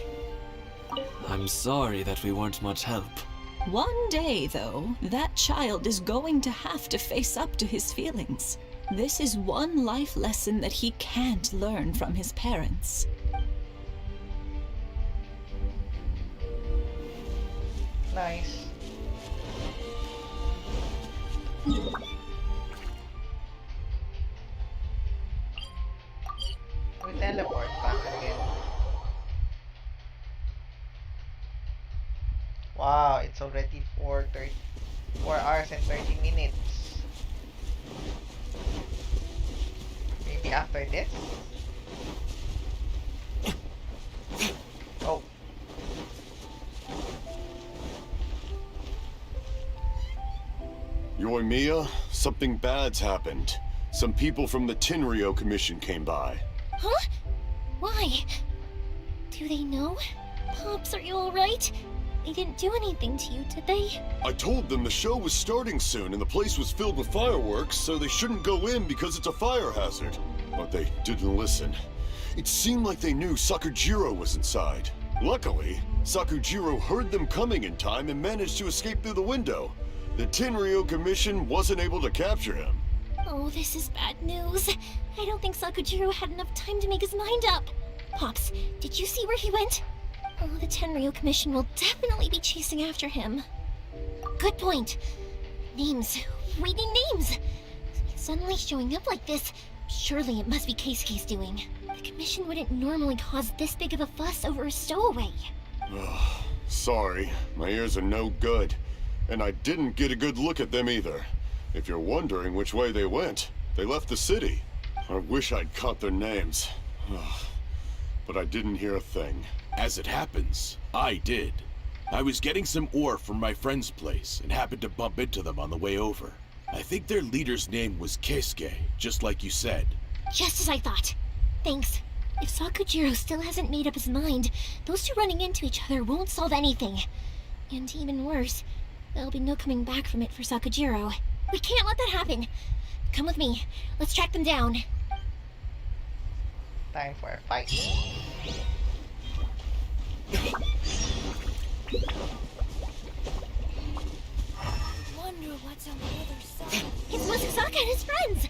I'm sorry that we weren't much help.
One day, though, that child is going to have to face up to his feelings. This is one life lesson that he can't learn from his parents.
Nice. We teleport back again. Wow, it's already 4 hours and 30 minutes. Maybe after this? Oh.
Yoimiya, something bad's happened. Some people from the Tenryou Commission came by.
Huh? Why? Do they know? Pops, are you alright? They didn't do anything to you, did they?
I told them the show was starting soon and the place was filled with fireworks, so they shouldn't go in because it's a fire hazard. But they didn't listen. It seemed like they knew Sakujiro was inside. Luckily, Sakujiro heard them coming in time and managed to escape through the window. The Tenryou Commission wasn't able to capture him.
Oh, this is bad news. I don't think Sakujiro had enough time to make his mind up. Pops, did you see where he went? Oh, the Tenryou Commission will definitely be chasing after him.
Good point. Names. Reading names. Suddenly showing up like this, surely it must be Keisuke's doing. The commission wouldn't normally cause this big of a fuss over a stowaway.
Sorry, my ears are no good. And I didn't get a good look at them either. If you're wondering which way they went, they left the city. I wish I'd caught their names. But I didn't hear a thing.
As it happens, I did. I was getting some ore from my friend's place and happened to bump into them on the way over. I think their leader's name was Keisuke, just like you said.
Just as I thought. Thanks. If Sakujiro still hasn't made up his mind, those two running into each other won't solve anything. And even worse, there'll be no coming back from it for Sakujiro. We can't let that happen. Come with me. Let's track them down.
Time for a fight.
Wonder what's on the other side. It's Masasaka and his friends!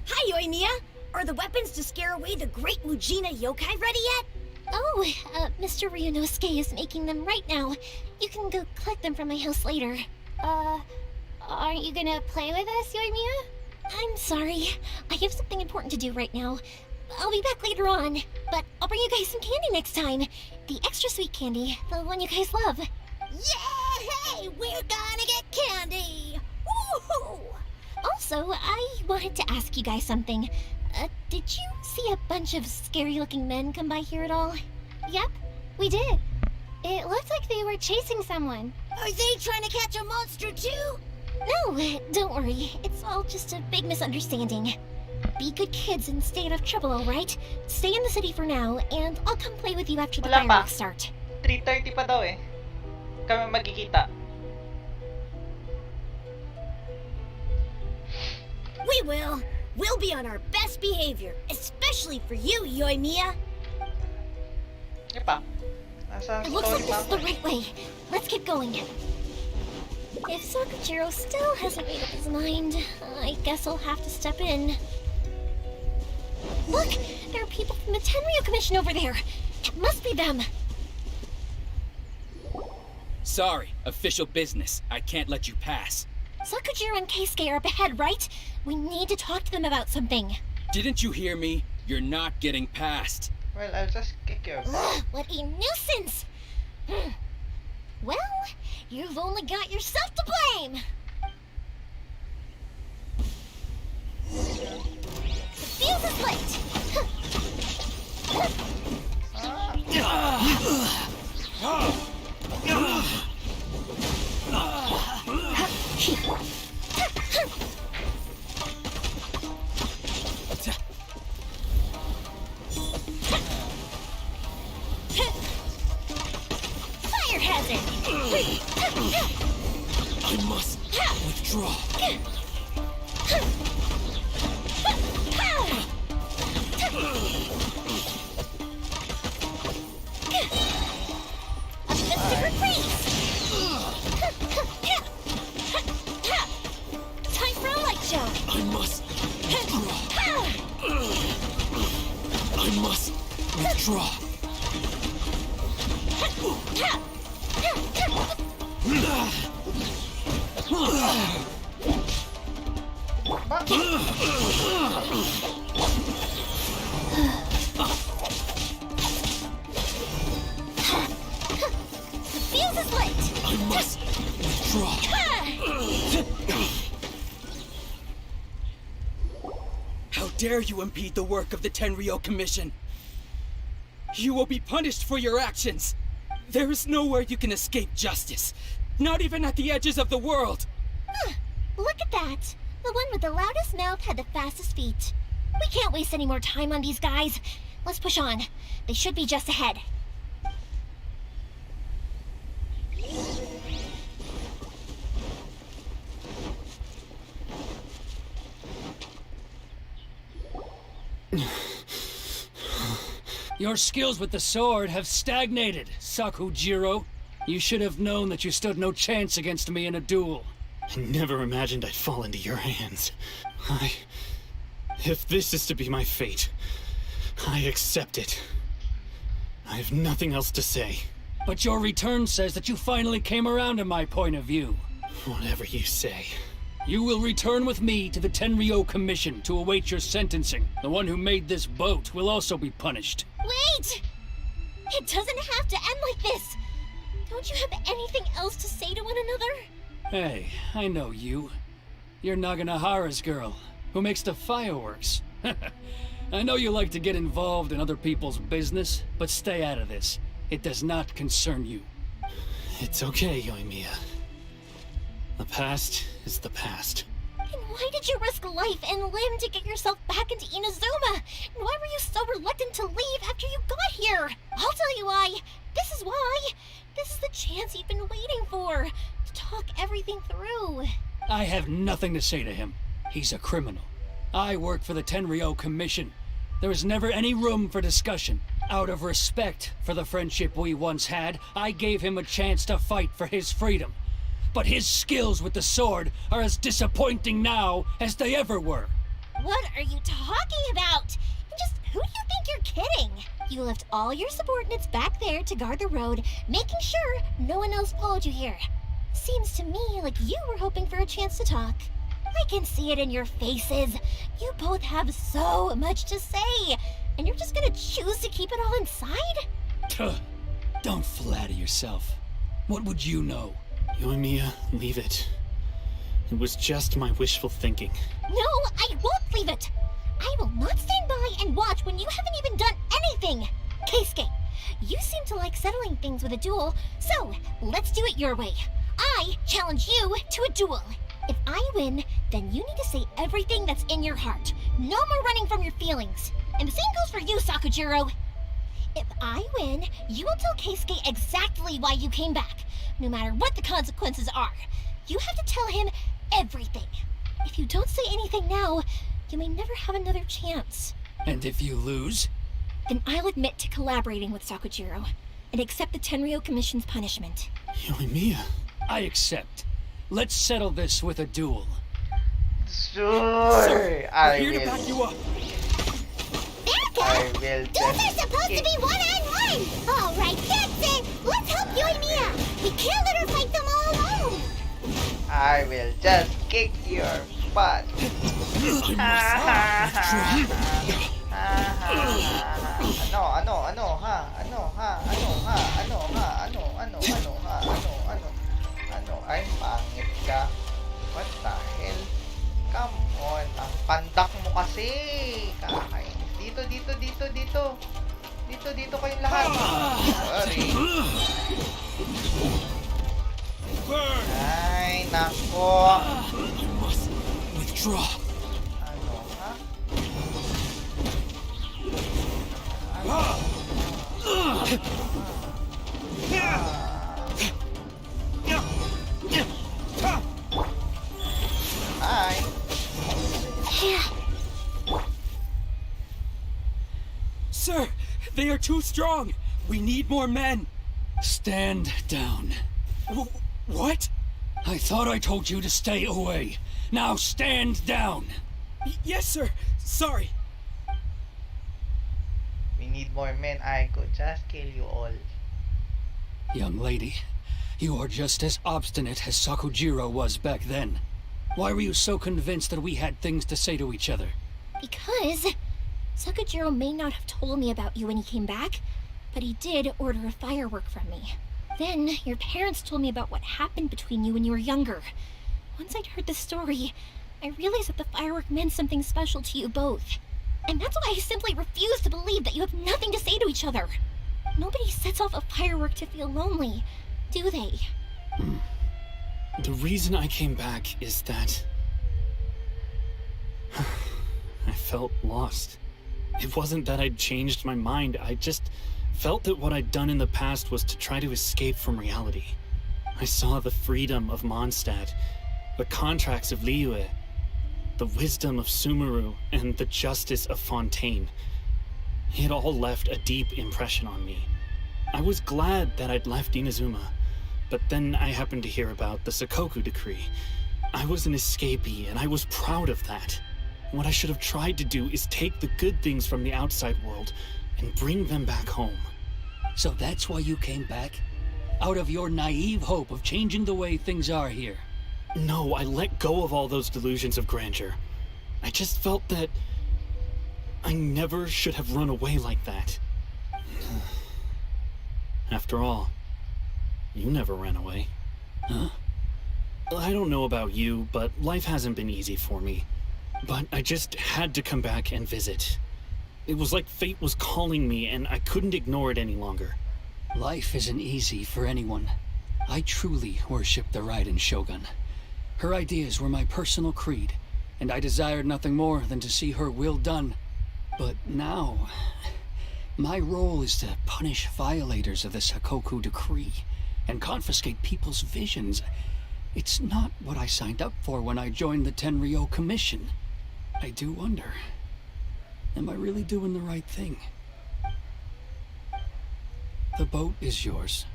Hi, Yoimiya! Are the weapons to scare away the great Mujina yokai ready yet?
Oh, Mr. Ryunosuke is making them right now. You can go collect them from my house later. Aren't you gonna play with us, Yoimiya? I'm sorry. I have something important to do right now. I'll be back later on, but I'll bring you guys some candy next time. The extra sweet candy, the one you guys love.
Yay! We're gonna get candy! Woohoo!
Also, I wanted to ask you guys something. Did you see a bunch of scary-looking men come by here at all? Yep, we did. It looked like they were chasing someone.
Are they trying to catch a monster too?
No, don't worry. It's all just a big misunderstanding. Be good kids and stay out of trouble, alright? Stay in the city for now, and I'll come play with you after the
Wala pa.
fireworks start.
3:30 pa daw eh. Kami magkikita.
We will. We'll be on our best behavior, especially for you, Yoimiya.
Sige pa. Nasa
It looks like
story
this
pa
is the
ako.
right way. Let's get going. If Sakujiro still hasn't made up his mind, I guess I'll have to step in. Look! There are people from the Tenryu Commission over there! It must be them!
Sorry, official business. I can't let you pass.
Sakujiro and Keisuke are up ahead, right? We need to talk to them about something.
Didn't you hear me? You're not getting past.
Well, I'll just kick your butt.
Ugh, what a nuisance! Well, you've only got yourself to blame! The fuse is lit! Fire hazard!
I must withdraw.
A mystic freeze! Time for a light show!
I must withdraw. I must withdraw.
The fuse is lit!
I must withdraw.
How dare you impede the work of the Tenryo Commission? You will be punished for your actions. There is nowhere you can escape justice. Not even at the edges of the world.
Look at that! The one with the loudest mouth had the fastest feet. We can't waste any more time on these guys. Let's push on. They should be just ahead.
Your skills with the sword have stagnated, Sakujiro. You should have known that you stood no chance against me in a duel.
I never imagined I'd fall into your hands. If this is to be my fate, I accept it. I have nothing else to say.
But your return says that you finally came around to my point of view.
Whatever you say.
You will return with me to the Tenryo Commission to await your sentencing. The one who made this boat will also be punished.
Wait! It doesn't have to end like this! Don't you have anything else to say to one another?
Hey, I know you. You're Naganohara's girl, who makes the fireworks. I know you like to get involved in other people's business, but stay out of this. It does not concern you.
It's okay, Yoimiya. The past is the past.
Then why did you risk life and limb to get yourself back into Inazuma? And why were you so reluctant to leave after you got here? I'll tell you why. This is why. This is the chance you've been waiting for. To talk everything through.
I have nothing to say to him. He's a criminal. I work for the Tenryo Commission. There is never any room for discussion. Out of respect for the friendship we once had, I gave him a chance to fight for his freedom. But his skills with the sword are as disappointing now as they ever were.
What are you talking about? And just who do you think you're kidding? You left all your subordinates back there to guard the road, making sure no one else followed you here. Seems to me like you were hoping for a chance to talk. I can see it in your faces. You both have so much to say, and you're just gonna choose to keep it all inside?
Don't flatter yourself. What would you know?
Yoimiya, leave it. It was just my wishful thinking.
No, I won't leave it! I will not stand by and watch when you haven't even done anything! Keisuke, you seem to like settling things with a duel, so let's do it your way. I challenge you to a duel. If I win, then you need to say everything that's in your heart. No more running from your feelings. And the same goes for you, Sakujiro. If I win, you will tell Keisuke exactly why you came back, no matter what the consequences are. You have to tell him everything. If you don't say anything now, you may never have another chance.
And if you lose?
Then I'll admit to collaborating with Sakujiro and accept the Tenryo Commission's punishment.
Yoimiya.
I accept. Let's settle this with a duel.
Sure, I
Here to
will.
back you up.
I will
Those are supposed to be one-on-one! Alright, that's it! Let's help Yoimiya! We can't let her fight them all alone!
I will just kick your butt. Ano, ay pangit ka. What the hell? Come on, ang pandak mo kasi. Kakainis. Dito kayong lahat. Sorry. Ay, nako.
You must withdraw.
Ano, ha? Hi.
Sir, they are too strong. We need more men.
Stand down.
What?
I thought I told you to stay away. Now stand down.
Yes, sir. Sorry.
We need more men. I could just kill you all.
Young lady, you are just as obstinate as Sakujiro was back then. Why were you so convinced that we had things to say to each other?
Because Sakujiro may not have told me about you when he came back, but he did order a firework from me. Then your parents told me about what happened between you when you were younger. Once I'd heard the story, I realized that the firework meant something special to you both. And that's why I simply refuse to believe that you have nothing to say to each other. Nobody sets off a firework to feel lonely, do they?
The reason I came back is that I felt lost. It wasn't that I'd changed my mind, I just felt that what I'd done in the past was to try to escape from reality. I saw the freedom of Mondstadt, the contracts of Liyue, the wisdom of Sumeru, and the justice of Fontaine. It all left a deep impression on me. I was glad that I'd left Inazuma, but then I happened to hear about the Sakoku decree. I was an escapee, and I was proud of that. What I should have tried to do is take the good things from the outside world and bring them back home.
So that's why you came back? Out of your naive hope of changing the way things are here.
No, I let go of all those delusions of grandeur. I just felt that I never should have run away like that. After all, you never ran away.
Huh?
I don't know about you, but life hasn't been easy for me. But I just had to come back and visit. It was like fate was calling me, and I couldn't ignore it any longer.
Life isn't easy for anyone. I truly worship the Raiden Shogun. Her ideas were my personal creed, and I desired nothing more than to see her will done. But now, my role is to punish violators of the Sakoku decree and confiscate people's visions. It's not what I signed up for when I joined the Tenryo Commission. I do wonder, am I really doing the right thing? The boat is yours.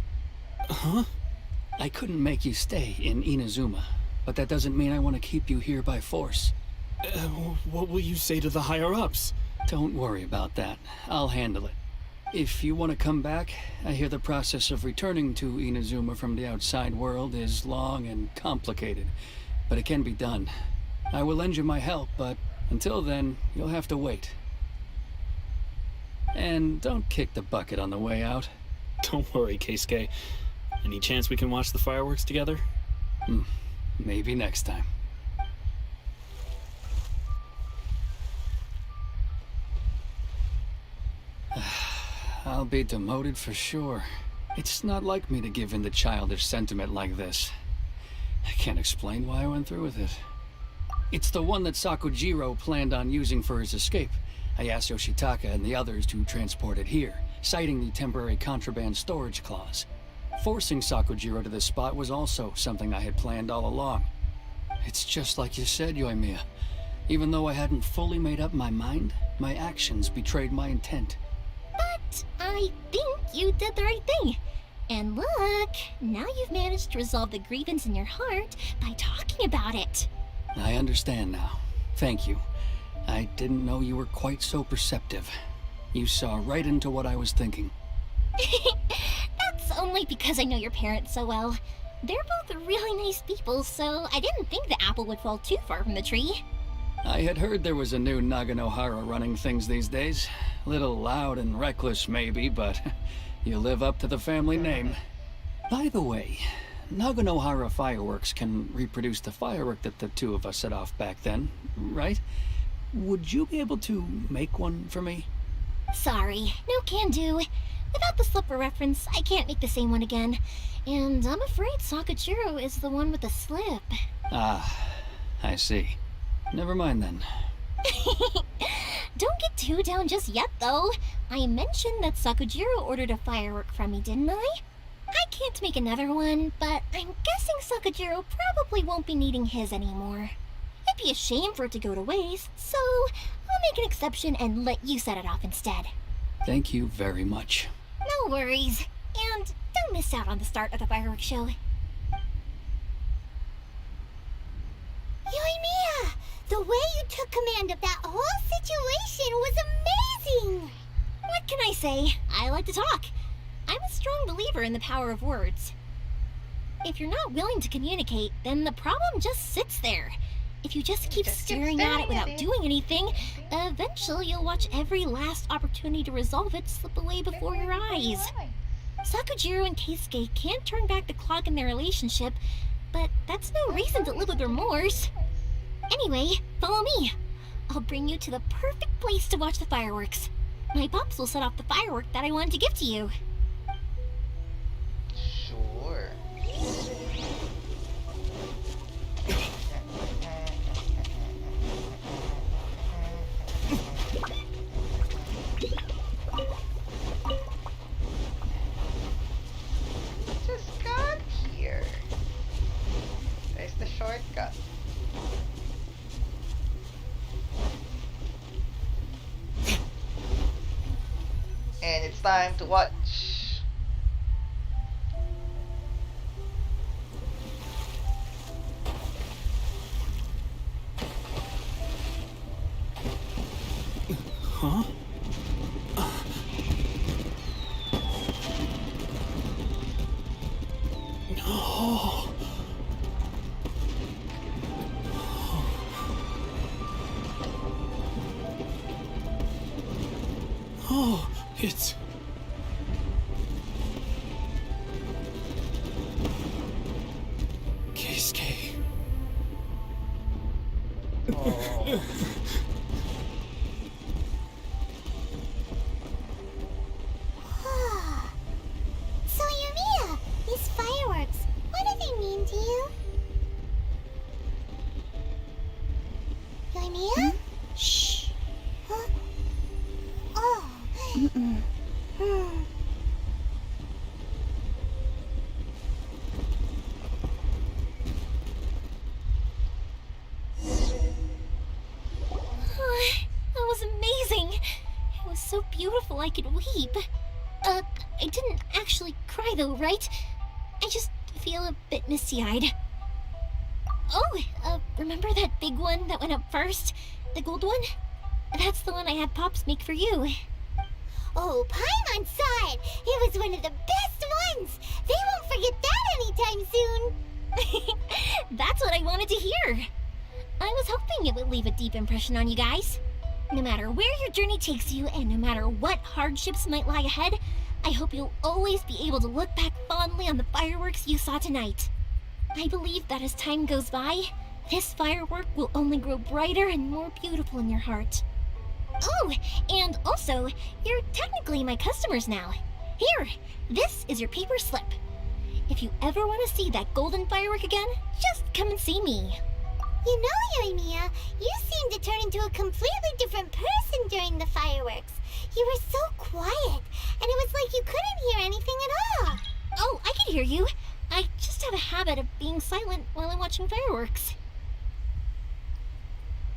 Huh?
I couldn't make you stay in Inazuma, but that doesn't mean I want to keep you here by force.
What will you say to the higher-ups?
Don't worry about that. I'll handle it. If you want to come back, I hear the process of returning to Inazuma from the outside world is long and complicated, but it can be done. I will lend you my help, but until then, you'll have to wait. And don't kick the bucket on the way out.
Don't worry, Keisuke. Any chance we can watch the fireworks together?
Maybe next time. I'll be demoted for sure. It's not like me to give in to childish sentiment like this. I can't explain why I went through with it. It's the one that Sakujiro planned on using for his escape. I asked Yoshitaka and the others to transport it here, citing the temporary contraband storage clause. Forcing Sakujiro to this spot was also something I had planned all along. It's just like you said, Yoimiya. Even though I hadn't fully made up my mind, my actions betrayed my intent.
But I think you did the right thing. And look, now you've managed to resolve the grievance in your heart by talking about it.
I understand now. Thank you. I didn't know you were quite so perceptive. You saw right into what I was thinking.
That's only because I know your parents so well. They're both really nice people, so I didn't think the apple would fall too far from the tree.
I had heard there was a new Naganohara running things these days. Little loud and reckless, maybe, but you live up to the family name. By the way, Naganohara fireworks can reproduce the firework that the two of us set off back then, right? Would you be able to make one for me?
Sorry, no can do. Without the slipper reference, I can't make the same one again. And I'm afraid Sakujiro is the one with the slip.
Ah, I see. Never mind then.
Don't get too down just yet, though. I mentioned that Sakujiro ordered a firework from me, didn't I? I can't make another one, but I'm guessing Sakujiro probably won't be needing his anymore. It'd be a shame for it to go to waste, so I'll make an exception and let you set it off instead.
Thank you very much.
No worries. And don't miss out on the start of the fireworks show.
Yoimiya! The way you took command of that whole situation was amazing!
What can I say? I like to talk. I'm a strong believer in the power of words. If you're not willing to communicate, then the problem just sits there. If you just keep staring at it without doing anything, eventually you'll watch every last opportunity to resolve it slip away before your eyes. Sakujiro and Keisuke can't turn back the clock in their relationship, but that's no reason to live with remorse. Anyway, follow me. I'll bring you to the perfect place to watch the fireworks. My pops will set off the firework that I wanted to give to you.
Sure. Just got here. There's the shortcut. And it's time to watch.
Huh? Oh, it's... Keisuke.
So, Yumiya, these fireworks, what do they mean to you? Yumiya? Shh. Huh? Oh.
That was amazing. It was so beautiful I could weep. I didn't actually cry though, right? I just feel a bit misty-eyed. Oh, remember that big one that went up first? The gold one? That's the one I had Pops make for you.
Oh, Paimon saw it! It was one of the best ones! They won't forget that anytime soon!
That's what I wanted to hear. I was hoping it would leave a deep impression on you guys. No matter where your journey takes you, and no matter what hardships might lie ahead, I hope you'll always be able to look back fondly on the fireworks you saw tonight. I believe that as time goes by, this firework will only grow brighter and more beautiful in your heart. Oh, and also, you're technically my customers now. Here, this is your paper slip. If you ever want to see that golden firework again, just come and see me.
You know, Yoimiya, you seemed to turn into a completely different person during the fireworks. You were so quiet, and it was like you couldn't hear anything at all.
Oh, I can hear you. I just have a habit of being silent while I'm watching fireworks.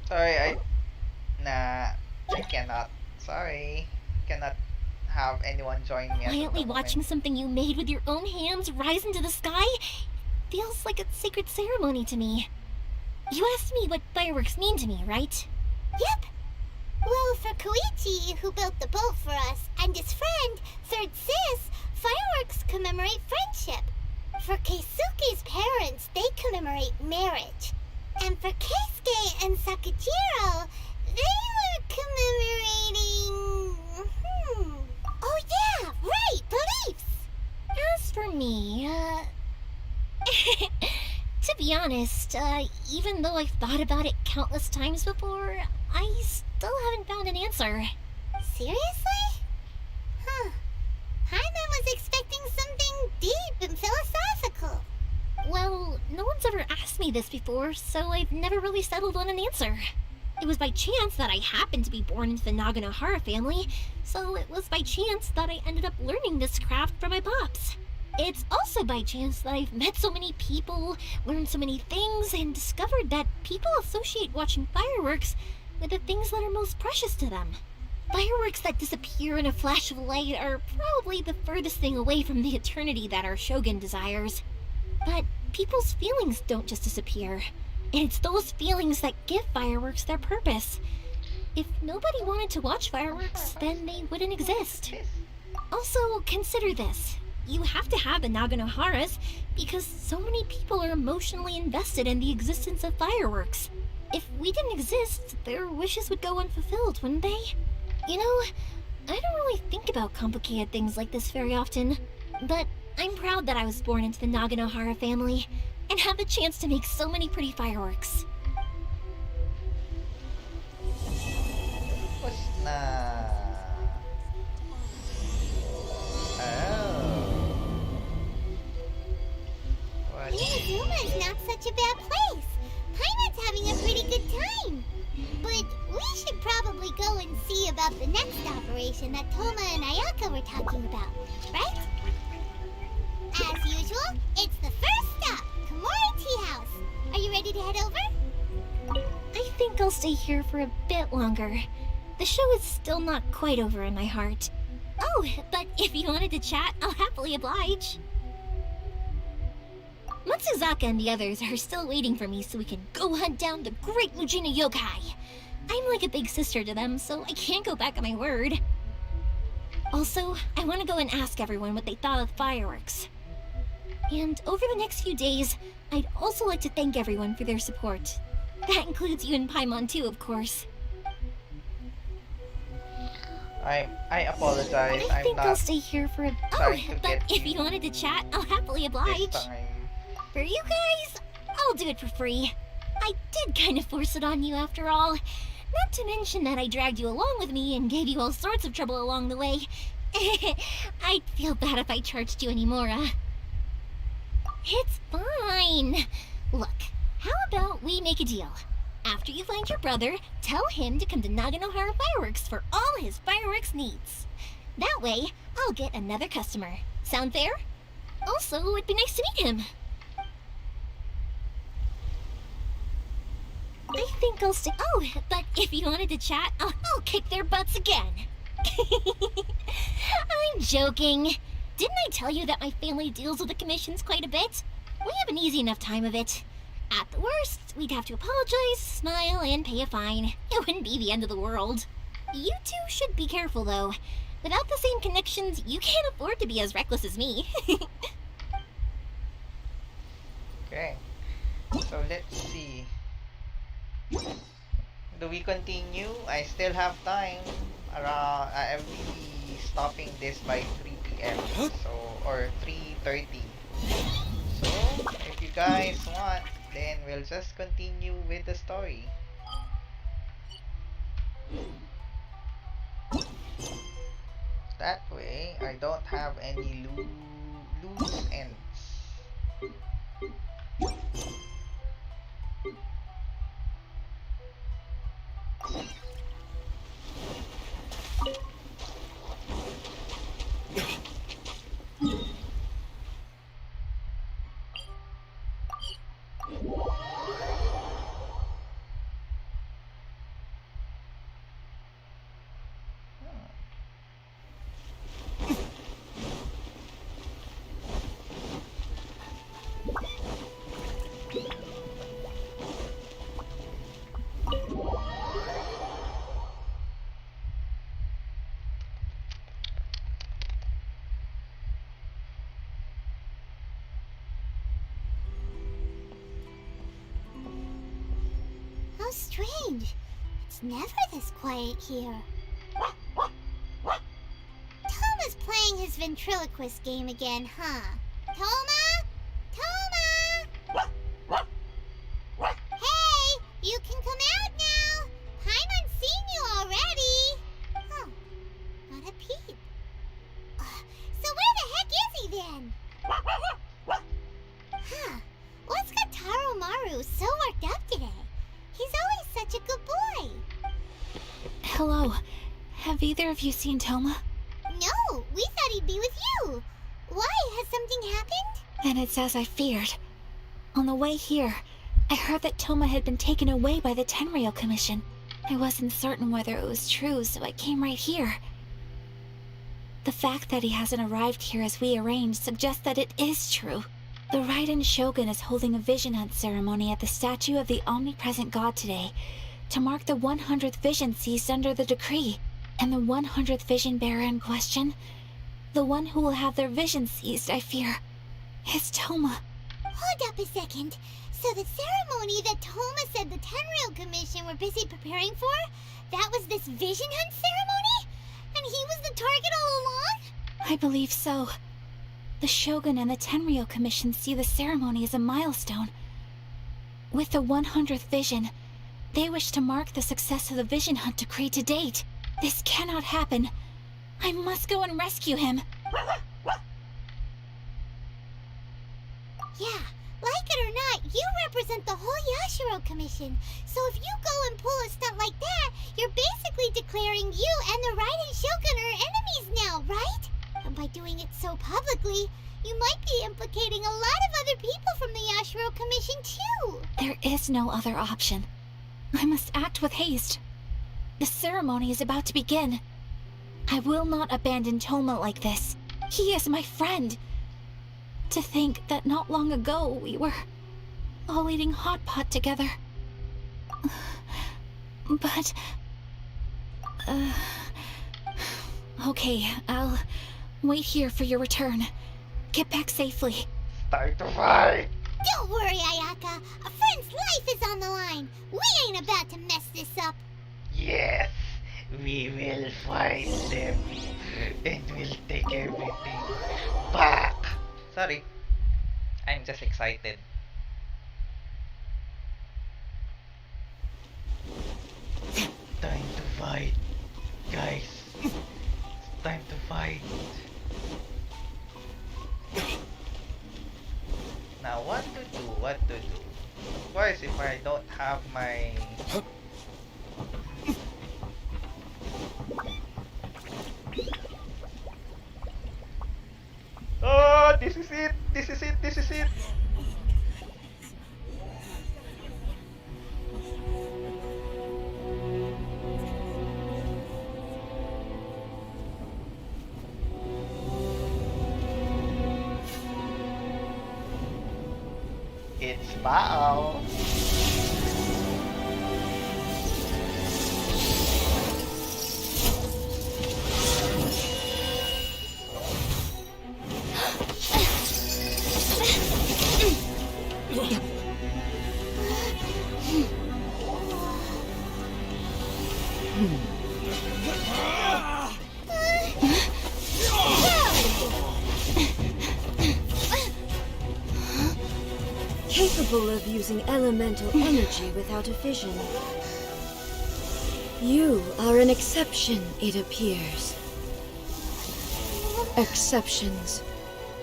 Sorry, I cannot. Sorry. Cannot have anyone join me.
Quietly watching something you made with your own hands rise into the sky feels like a sacred ceremony to me. You asked me what fireworks mean to me, right?
Yep. Well, for Koichi, who built the boat for us, and his friend, Third Sis, fireworks commemorate friendship. For Keisuke's parents, they commemorate marriage. And for Keisuke and Sakajiro, they were commemorating... Oh yeah, right, beliefs!
As for me, to be honest, even though I've thought about it countless times before, I still haven't found an answer.
Seriously? Huh. Paimon was expecting something deep and philosophical.
Well, no one's ever asked me this before, so I've never really settled on an answer. It was by chance that I happened to be born into the Naganohara family, so it was by chance that I ended up learning this craft from my pops. It's also by chance that I've met so many people, learned so many things, and discovered that people associate watching fireworks with the things that are most precious to them. Fireworks that disappear in a flash of light are probably the furthest thing away from the eternity that our shogun desires. But people's feelings don't just disappear, and it's those feelings that give fireworks their purpose. If nobody wanted to watch fireworks, then they wouldn't exist. Also, consider this. You have to have the Naganoharas because so many people are emotionally invested in the existence of fireworks. If we didn't exist, their wishes would go unfulfilled, wouldn't they? You know, I don't really think about complicated things like this very often, but I'm proud that I was born into the Naganohara family and have the chance to make so many pretty fireworks.
What's na?
Inazuma is not such a bad place. Paimon's having a pretty good time. But we should probably go and see about the next operation that Toma and Ayaka were talking about, right? As usual, it's the first stop, Komori Tea House. Are you ready to head over?
I think I'll stay here for a bit longer. The show is still not quite over in my heart. Oh, but if you wanted to chat, I'll happily oblige. Matsuzaka and the others are still waiting for me so we can go hunt down the great Mujina yokai. I'm like a big sister to them, so I can't go back on my word. Also, I want to go and ask everyone what they thought of the fireworks. And over the next few days, I'd also like to thank everyone for their support. That includes you and Paimon too, of course.
I apologize.
I
I'm
think I'll
not
stay here for a...
trying to
but
get
if you wanted to chat, I'll happily oblige.
this time.
For you guys, I'll do it for free. I did kind of force it on you after all. Not to mention that I dragged you along with me and gave you all sorts of trouble along the way. I'd feel bad if I charged you anymore, It's fine. Look, how about we make a deal? After you find your brother, tell him to come to Naganohara Fireworks for all his fireworks needs. That way, I'll get another customer. Sound fair? Also, it'd be nice to meet him. I think I'll stay. Oh, but if you wanted to chat, I'll kick their butts again. I'm joking. Didn't I tell you that my family deals with the commissions quite a bit? We have an easy enough time of it. At the worst, we'd have to apologize, smile, and pay a fine. It wouldn't be the end of the world. You two should be careful, though. Without the same connections, you can't afford to be as reckless as me.
Okay. So let's see. Do we continue? I still have time. Around, I'm really stopping this by 3 p.m. So, or 3:30. So, if you guys want, then we'll just continue with the story. That way, I don't have any loose ends.
How strange. It's never this quiet here. Toma's playing his ventriloquist game again, huh? Toma? Toma! Hey! You can come out now! Paimon's seen you already! Huh. Not a peep. So where the heck is he then? Huh. What's got Taro Maru so worked up today? He's always such a good boy.
Hello. Have either of you seen Toma?
No, we thought he'd be with you. Why? Has something happened?
And it's as I feared. On the way here, I heard that Toma had been taken away by the Tenryou Commission. I wasn't certain whether it was true, so I came right here. The fact that he hasn't arrived here as we arranged suggests that it is true. The Raiden Shogun is holding a vision hunt ceremony at the statue of the omnipresent god today to mark the 100th vision seized under the decree. And the 100th vision bearer in question, the one who will have their vision seized, I fear, is Toma.
Hold up a second. So the ceremony that Toma said the Tenryou Commission were busy preparing for, that was this vision hunt ceremony? And he was the target all along?
I believe so. The Shogun and the Tenryou Commission see the ceremony as a milestone. With the 100th vision, they wish to mark the success of the vision hunt decree to date. This cannot happen. I must go and rescue him.
Yeah, like it or not, you represent the whole Yashiro Commission. So if you go and pull a stunt like that, you're basically declaring you and the Raiden Shogun are enemies now, right? And by doing it so publicly, you might be implicating a lot of other people from the Yashiro Commission too.
There is no other option. I must act with haste. The ceremony is about to begin. I will not abandon Toma like this. He is my friend. To think that not long ago we were all eating hot pot together. But... Okay, I'll wait here for your return. Get back safely.
Start to fight!
Don't worry, Ayaka. A friend's life is on the line. We ain't about to mess this up.
Yes! We will find them and we'll take everything back. Sorry, I'm just excited. Time to fight, guys. It's time to fight. Now, what to do? What to do? Of course, if I don't have my... Oh, this is it! This is it! This is it! It's Bao.
Capable of using elemental energy without a fission. You are an exception, it appears. Exceptions.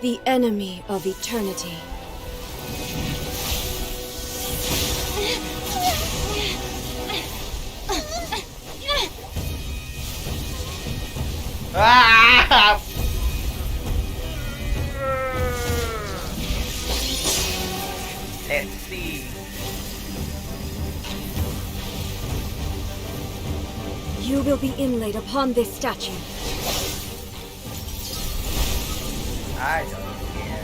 The enemy of eternity.
Ah! Let's see.
You will be inlaid upon this statue.
I don't care.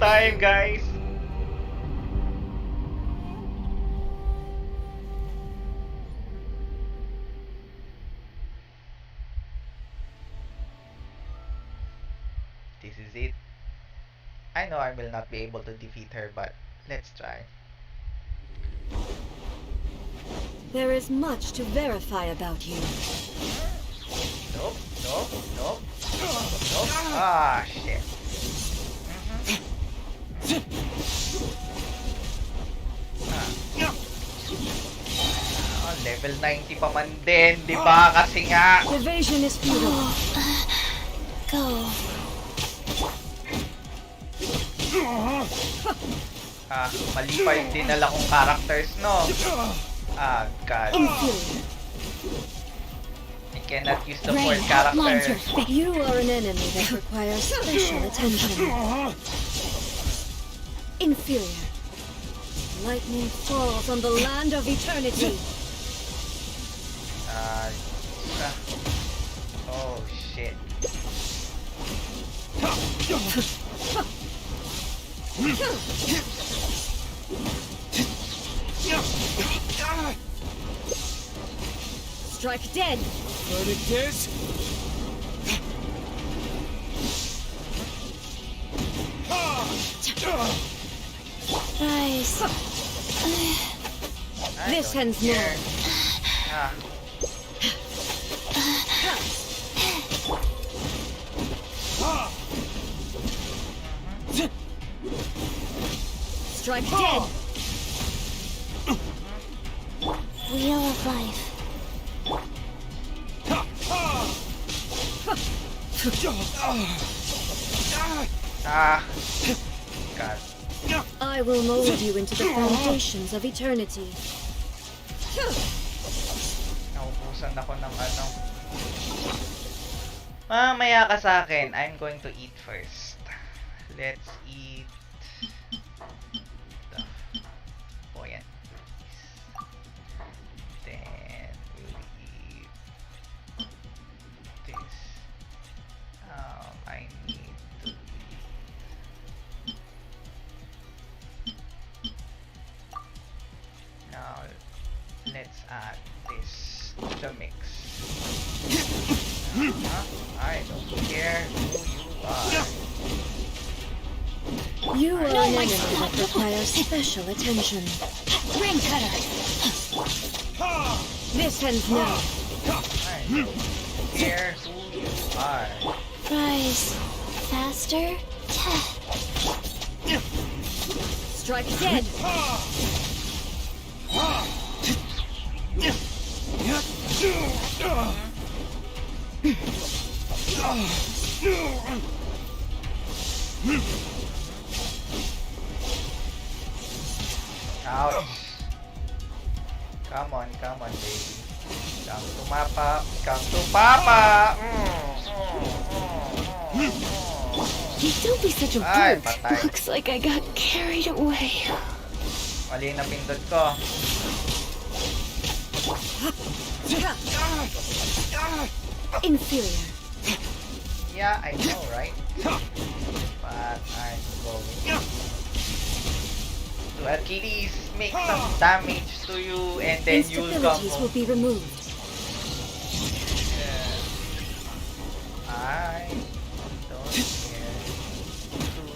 Time, guys. This is it. I know I will not be able to defeat her, but let's try.
There is much to verify about you.
Nope, nope, nope, nope. Ah, shit. Oh, level 90 pa man din, di ba? Kasi nga.
Evasion is futile. Go.
Ah, mali pa yung dinala kong characters, no? Ah, God. I cannot use the fourth character.
You are an enemy that requires special attention. Inferior. Lightning falls on the land of eternity.
Oh, shit.
Strike dead.
Verdict is...
Rise. This ends now.
Ah.
Strike dead.
Wheel of life.
Ah. God.
I will mold you into the foundations of eternity.
Naubusan ako ng ano. Mamaya ka sa akin. I'm going to eat first. Let's eat. Oh, yan. Then we'll eat this. I need to eat. Now let's add this to the mix. Huh? I don't care who you are.
You are an enemy that requires special attention.
Ring cutter.
This ends now.
I don't care who you are.
Rise faster.
Strike dead.
Ouch. Come on, baby. Come to Mapa. Come to Papa.
Hey, don't be such a
Ay,
jerk.
patay.
Looks like I got carried away.
Mali na pindot ko.
Inferior.
Yeah, I know, right? But I'm going to at least make some damage to you and then you'll come
Instabilities
home.
will be removed.
I don't care.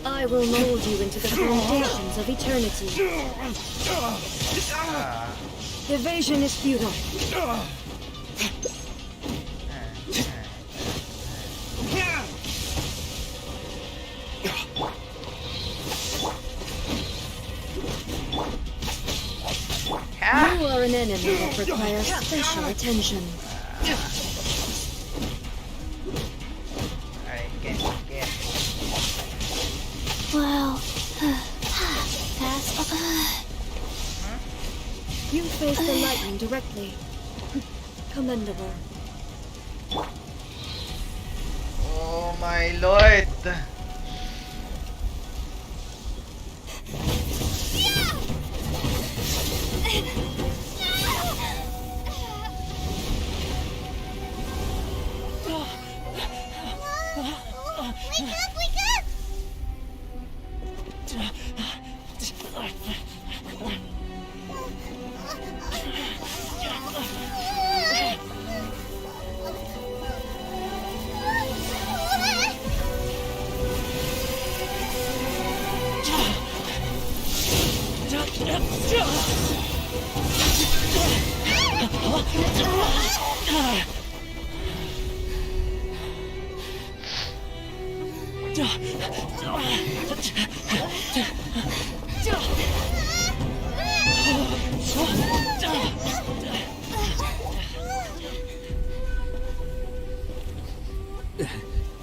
I will mold you into the foundations of eternity. Evasion is futile. You are an enemy that requires special attention.
I can't get.
Wow. Fast.
You face the lightning directly. Commendable.
Oh my lord!
Wake up, wake up!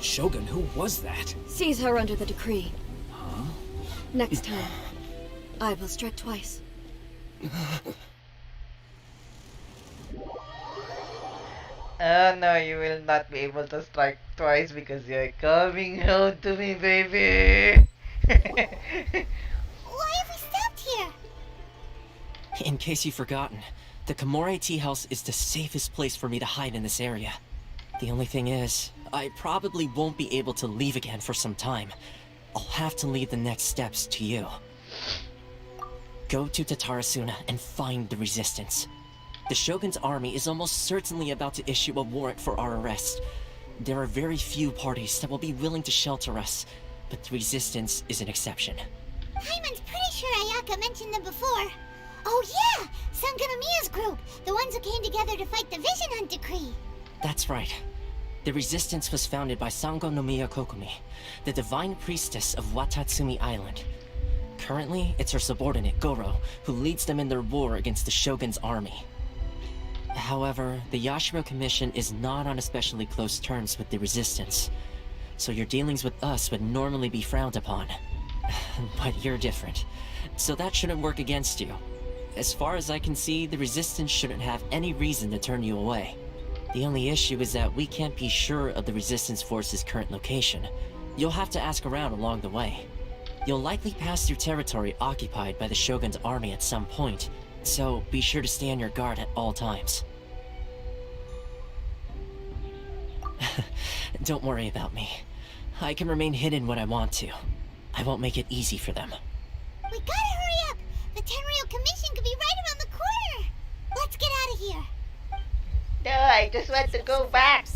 Shogun, who was that?
Seize her under the decree.
Huh?
Next time, I will strike twice.
Oh no, you will not be able to strike twice because you're coming home to me, baby!
Why have we stopped here?
In case you've forgotten, the Komore tea house is the safest place for me to hide in this area. The only thing is, I probably won't be able to leave again for some time. I'll have to leave the next steps to you. Go to Tatarasuna and find the resistance. The Shogun's army is almost certainly about to issue a warrant for our arrest. There are very few parties that will be willing to shelter us, but the resistance is an exception.
Paimon's pretty sure Ayaka mentioned them before. Oh yeah! Sangonomiya's group! The ones who came together to fight the Vision Hunt Decree!
That's right. The resistance was founded by Sango no Miya Kokumi, the divine priestess of Watatsumi Island. Currently, it's her subordinate, Goro, who leads them in their war against the Shogun's army. However, the Yashiro Commission is not on especially close terms with the resistance, so your dealings with us would normally be frowned upon. But you're different, so that shouldn't work against you. As far as I can see, the resistance shouldn't have any reason to turn you away. The only issue is that we can't be sure of the resistance force's current location. You'll have to ask around along the way. You'll likely pass through territory occupied by the Shogun's army at some point, so be sure to stay on your guard at all times. Don't worry about me. I can remain hidden when I want to. I won't make it easy for them.
We gotta hurry up! The Tenryou Commission could be right around the corner! Let's get out of here!
No, I just want to go back!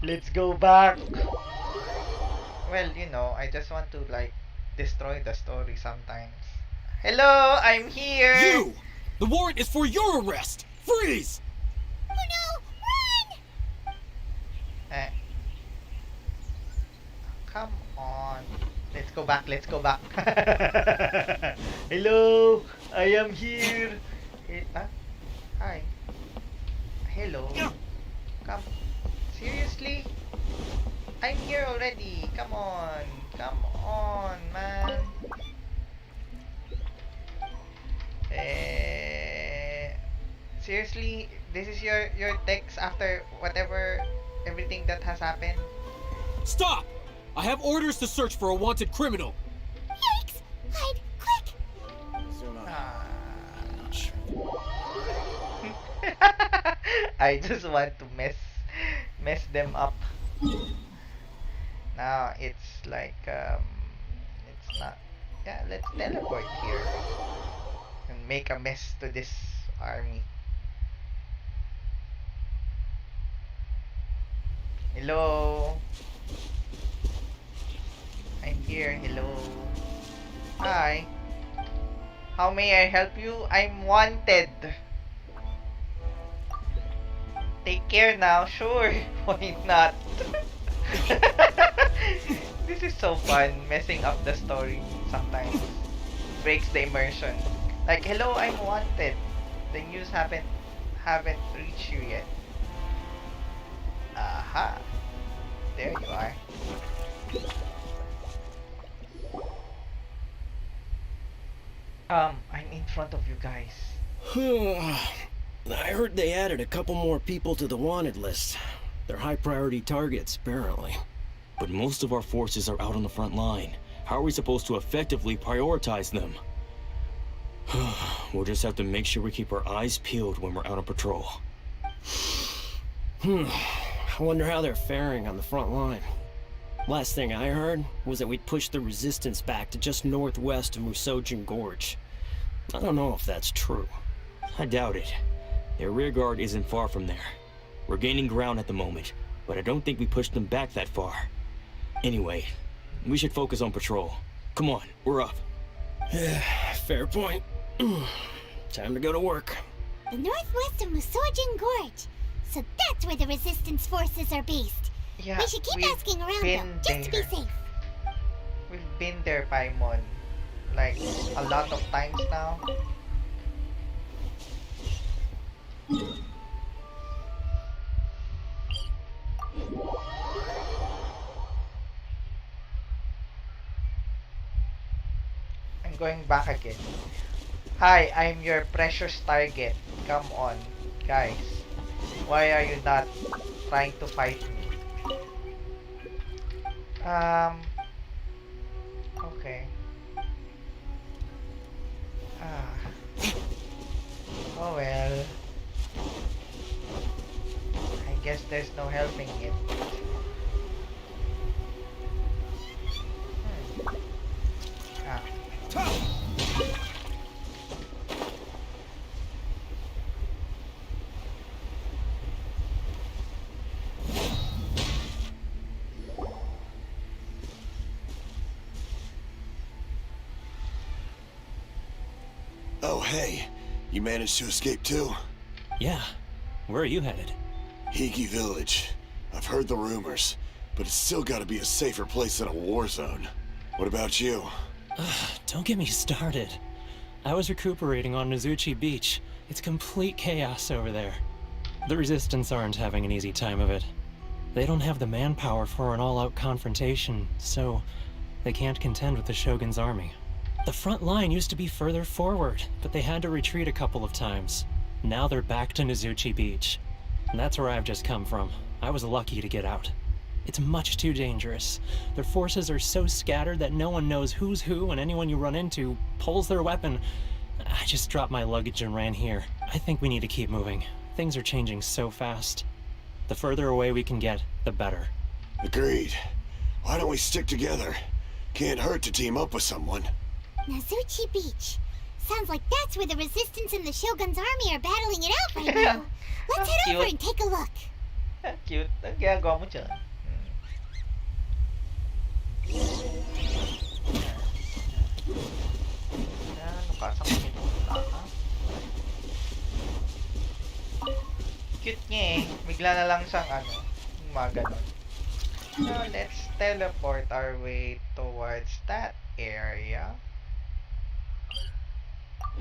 Let's go back. Well, you know, I just want to like destroy the story sometimes. Hello, I'm here.
You! The warrant is for your arrest! Freeze!
Oh no! Run!
Eh. Come on. Let's go back. Let's go back. Hello, I am here. Hi. Hello. Come. Seriously? I'm here already. Come on. Come on, man. Seriously, this is your text after whatever everything that has happened.
Stop! I have orders to search for a wanted criminal.
Yikes! Hide! Quick!
I just want to mess them up. Now it's like it's not. Yeah, let's teleport here and make a mess to this army. Hello. I'm here. Hello. Hi. How may I help you? I'm wanted. Take care now. Sure. Why not? This is so fun. Messing up the story sometimes. Breaks the immersion. Like, hello, I'm wanted. The news haven't reached you yet. Aha. There you are. I'm in front of you guys.
I heard they added a couple more people to the wanted list. They're high priority targets, apparently.
But most of our forces are out on the front line. How are we supposed to effectively prioritize them? We'll just have to make sure we keep our eyes peeled when we're out on patrol.
I wonder how they're faring on the front line. Last thing I heard was that we'd pushed the resistance back to just northwest of Musojin Gorge. I don't know if that's true.
I doubt it. Their rear guard isn't far from there. We're gaining ground at the moment, but I don't think we pushed them back that far. Anyway, we should focus on patrol. Come on, we're up.
Fair point. Time to go to work.
The northwest of Musojin Gorge. So that's where the resistance forces are based.
Yeah,
we should keep asking around though, just to be safe.
We've been there, Paimon. Like, a lot of times now. I'm going back again. Hi, I'm your precious target. Come on, guys. Why are you not trying to fight me? Okay. Oh well. I guess there's no helping it.
Oh, hey. You managed to escape too?
Yeah. Where are you headed?
Higi Village. I've heard the rumors, but it's still gotta be a safer place than a war zone. What about you?
Don't get me started. I was recuperating on Nozuchi Beach. It's complete chaos over there. The Resistance aren't having an easy time of it. They don't have the manpower for an all-out confrontation, so they can't contend with the Shogun's army. The front line used to be further forward, but they had to retreat a couple of times. Now they're back to Nozuchi Beach. And that's where I've just come from. I was lucky to get out. It's much too dangerous. Their forces are so scattered that no one knows who's who, and anyone you run into pulls their weapon. I just dropped my luggage and ran here. I think we need to keep moving. Things are changing so fast. The further away we can get, the better.
Agreed. Why don't we stick together? Can't hurt to team up with someone.
Nozuchi Beach. Sounds like that's where the Resistance and the Shogun's army are battling it out right now. Let's head over and take a look.
Cute. Ang ginagawa mo dyan? Ano ka? Saan kami pumunta ka? Cute niya eh. Bigla na lang siyang ano, mga ganon. So, let's teleport our way towards that area.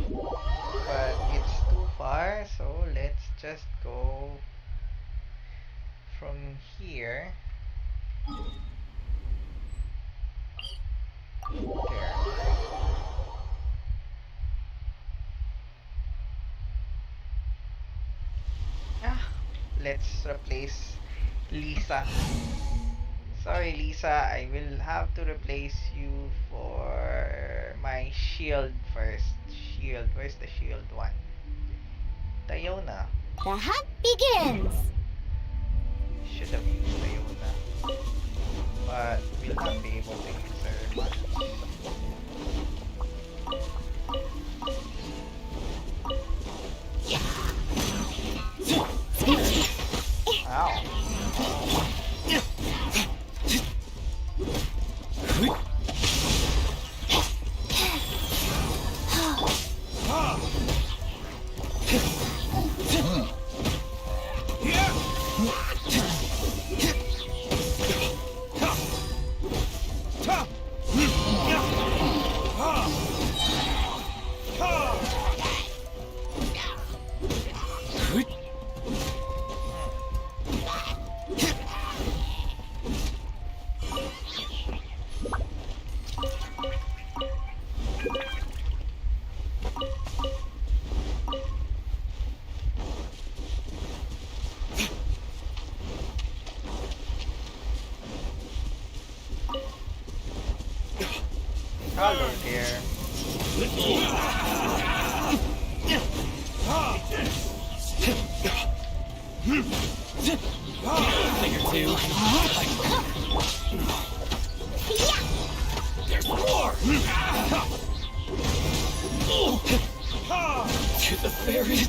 But it's too far, so let's just go from here. There. Let's replace Lisa. Sorry, Lisa. I will have to replace you for my shield first. Shield. Where's the shield one? Tayona.
The hunt begins!
Should have used Tayona. But we'll not be able to use her much. Ow. Hello there.
Thing or two. There's more! To the ferry.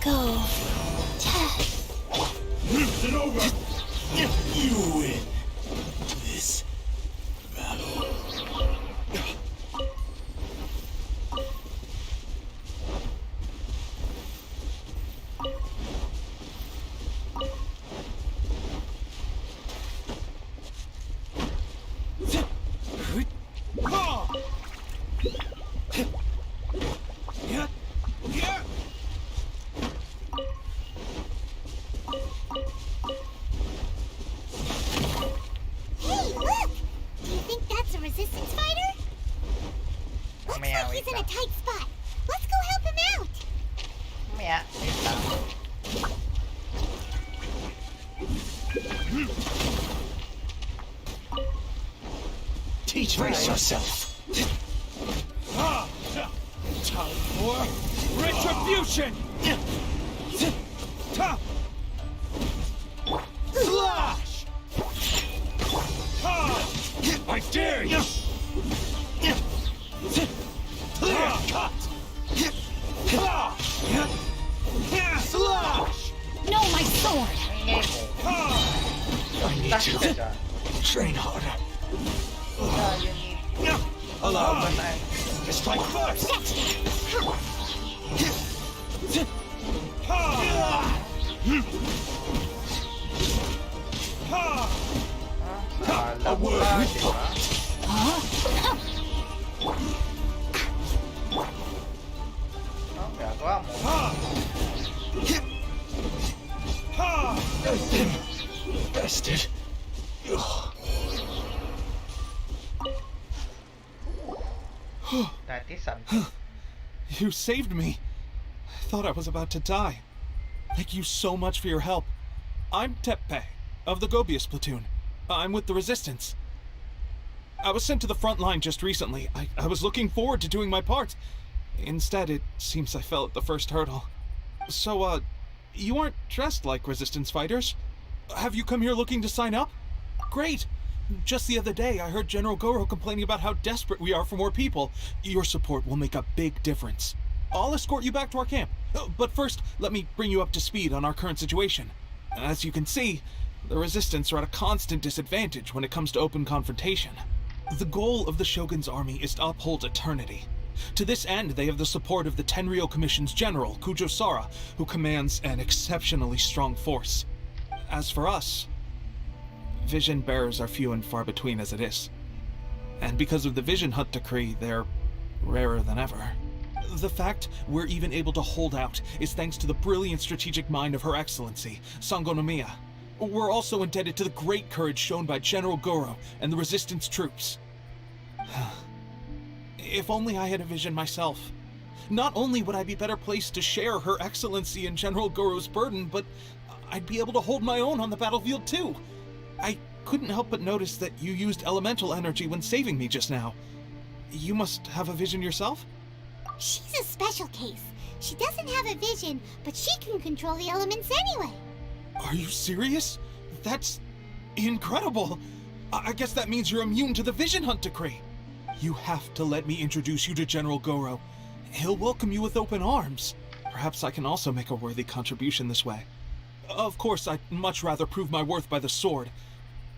Go.
It's over. You win this battle.
Hey, look! Do you think that's a resistance fighter? Looks like he's in a tight spot. Let's go help him out!
Yeah,
Teach Brace yourself.
Time for retribution! Slash!
I dare you! Clear cut!
Slash!
No, my sword!
I need to train harder. Allow me to strike first! A word! Bastard!
That is something.
You saved me. I thought I was about to die. Thank you so much for your help. I'm Teppe, of the Gobius platoon. I'm with the Resistance. I was sent to the front line just recently. I was looking forward to doing my part. Instead, it seems I fell at the first hurdle. So, you aren't dressed like Resistance fighters? Have you come here looking to sign up? Great! Just the other day, I heard General Goro complaining about how desperate we are for more people. Your support will make a big difference. I'll escort you back to our camp. But first, let me bring you up to speed on our current situation. As you can see, the Resistance are at a constant disadvantage when it comes to open confrontation. The goal of the Shogun's army is to uphold eternity. To this end, they have the support of the Tenryou Commission's general, Kujo Sara, who commands an exceptionally strong force. As for us, vision bearers are few and far between as it is. And because of the Vision Hunt decree, they're rarer than ever. The fact we're even able to hold out is thanks to the brilliant strategic mind of Her Excellency, Sango no Miya. We're also indebted to the great courage shown by General Goro and the Resistance troops. If only I had a vision myself. Not only would I be better placed to share Her Excellency and General Goro's burden, but I'd be able to hold my own on the battlefield too. I couldn't help but notice that you used elemental energy when saving me just now. You must have a vision yourself?
She's a special case. She doesn't have a vision, but she can control the elements anyway.
Are you serious? That's incredible. I guess that means you're immune to the Vision Hunt decree. You have to let me introduce you to General Goro. He'll welcome you with open arms. Perhaps I can also make a worthy contribution this way. Of course, I'd much rather prove my worth by the sword.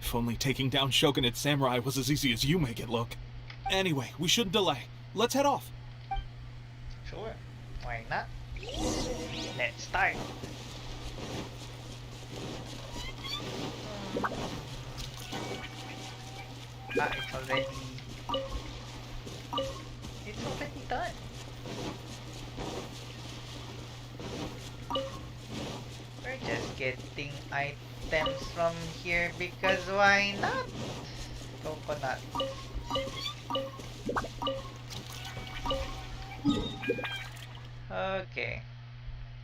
If only taking down Shogunate samurai was as easy as you make it look. Anyway, we shouldn't delay. Let's head off.
Sure. Why not? Let's start. It's already done. We're just getting items from here because why not? Coconut. Okay.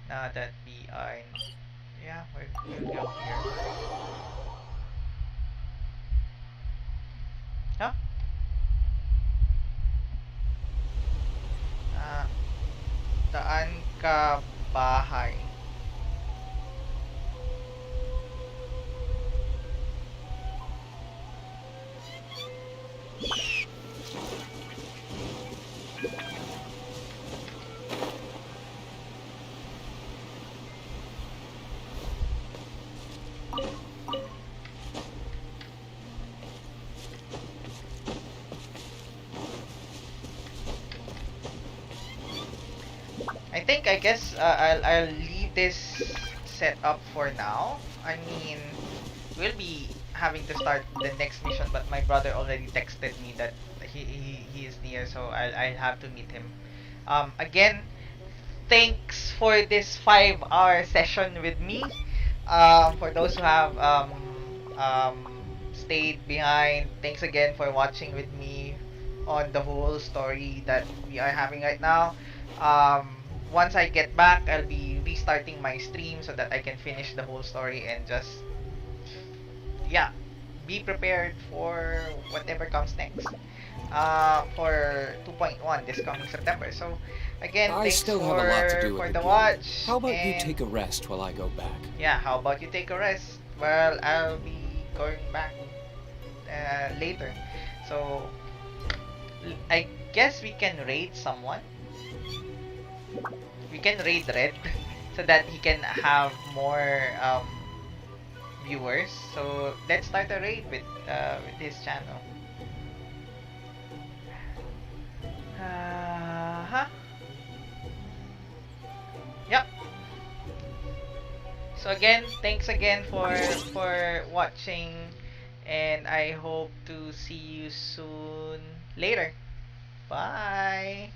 Now that we are we'll go here. Huh? Daan ka bahay. I guess I'll leave this set up for now. I mean, we'll be having to start the next mission, but my brother already texted me that he is near, so I'll have to meet him. Again, thanks for this 5-hour session with me. For those who have stayed behind, thanks again for watching with me on the whole story that we are having right now. Once I get back, I'll be restarting my stream so that I can finish the whole story and just, be prepared for whatever comes next. For 2.1 this coming September. So, again, thanks
still have a lot to do
for
with
the
it.
watch.
How about you take a rest while I go back?
Yeah, how about you take a rest? Well, I'll be going back later. So, I guess we can raid someone. We can raid Red so that he can have more viewers. So let's start a raid with his channel. Yep. So again, thanks again for watching, and I hope to see you soon later. Bye.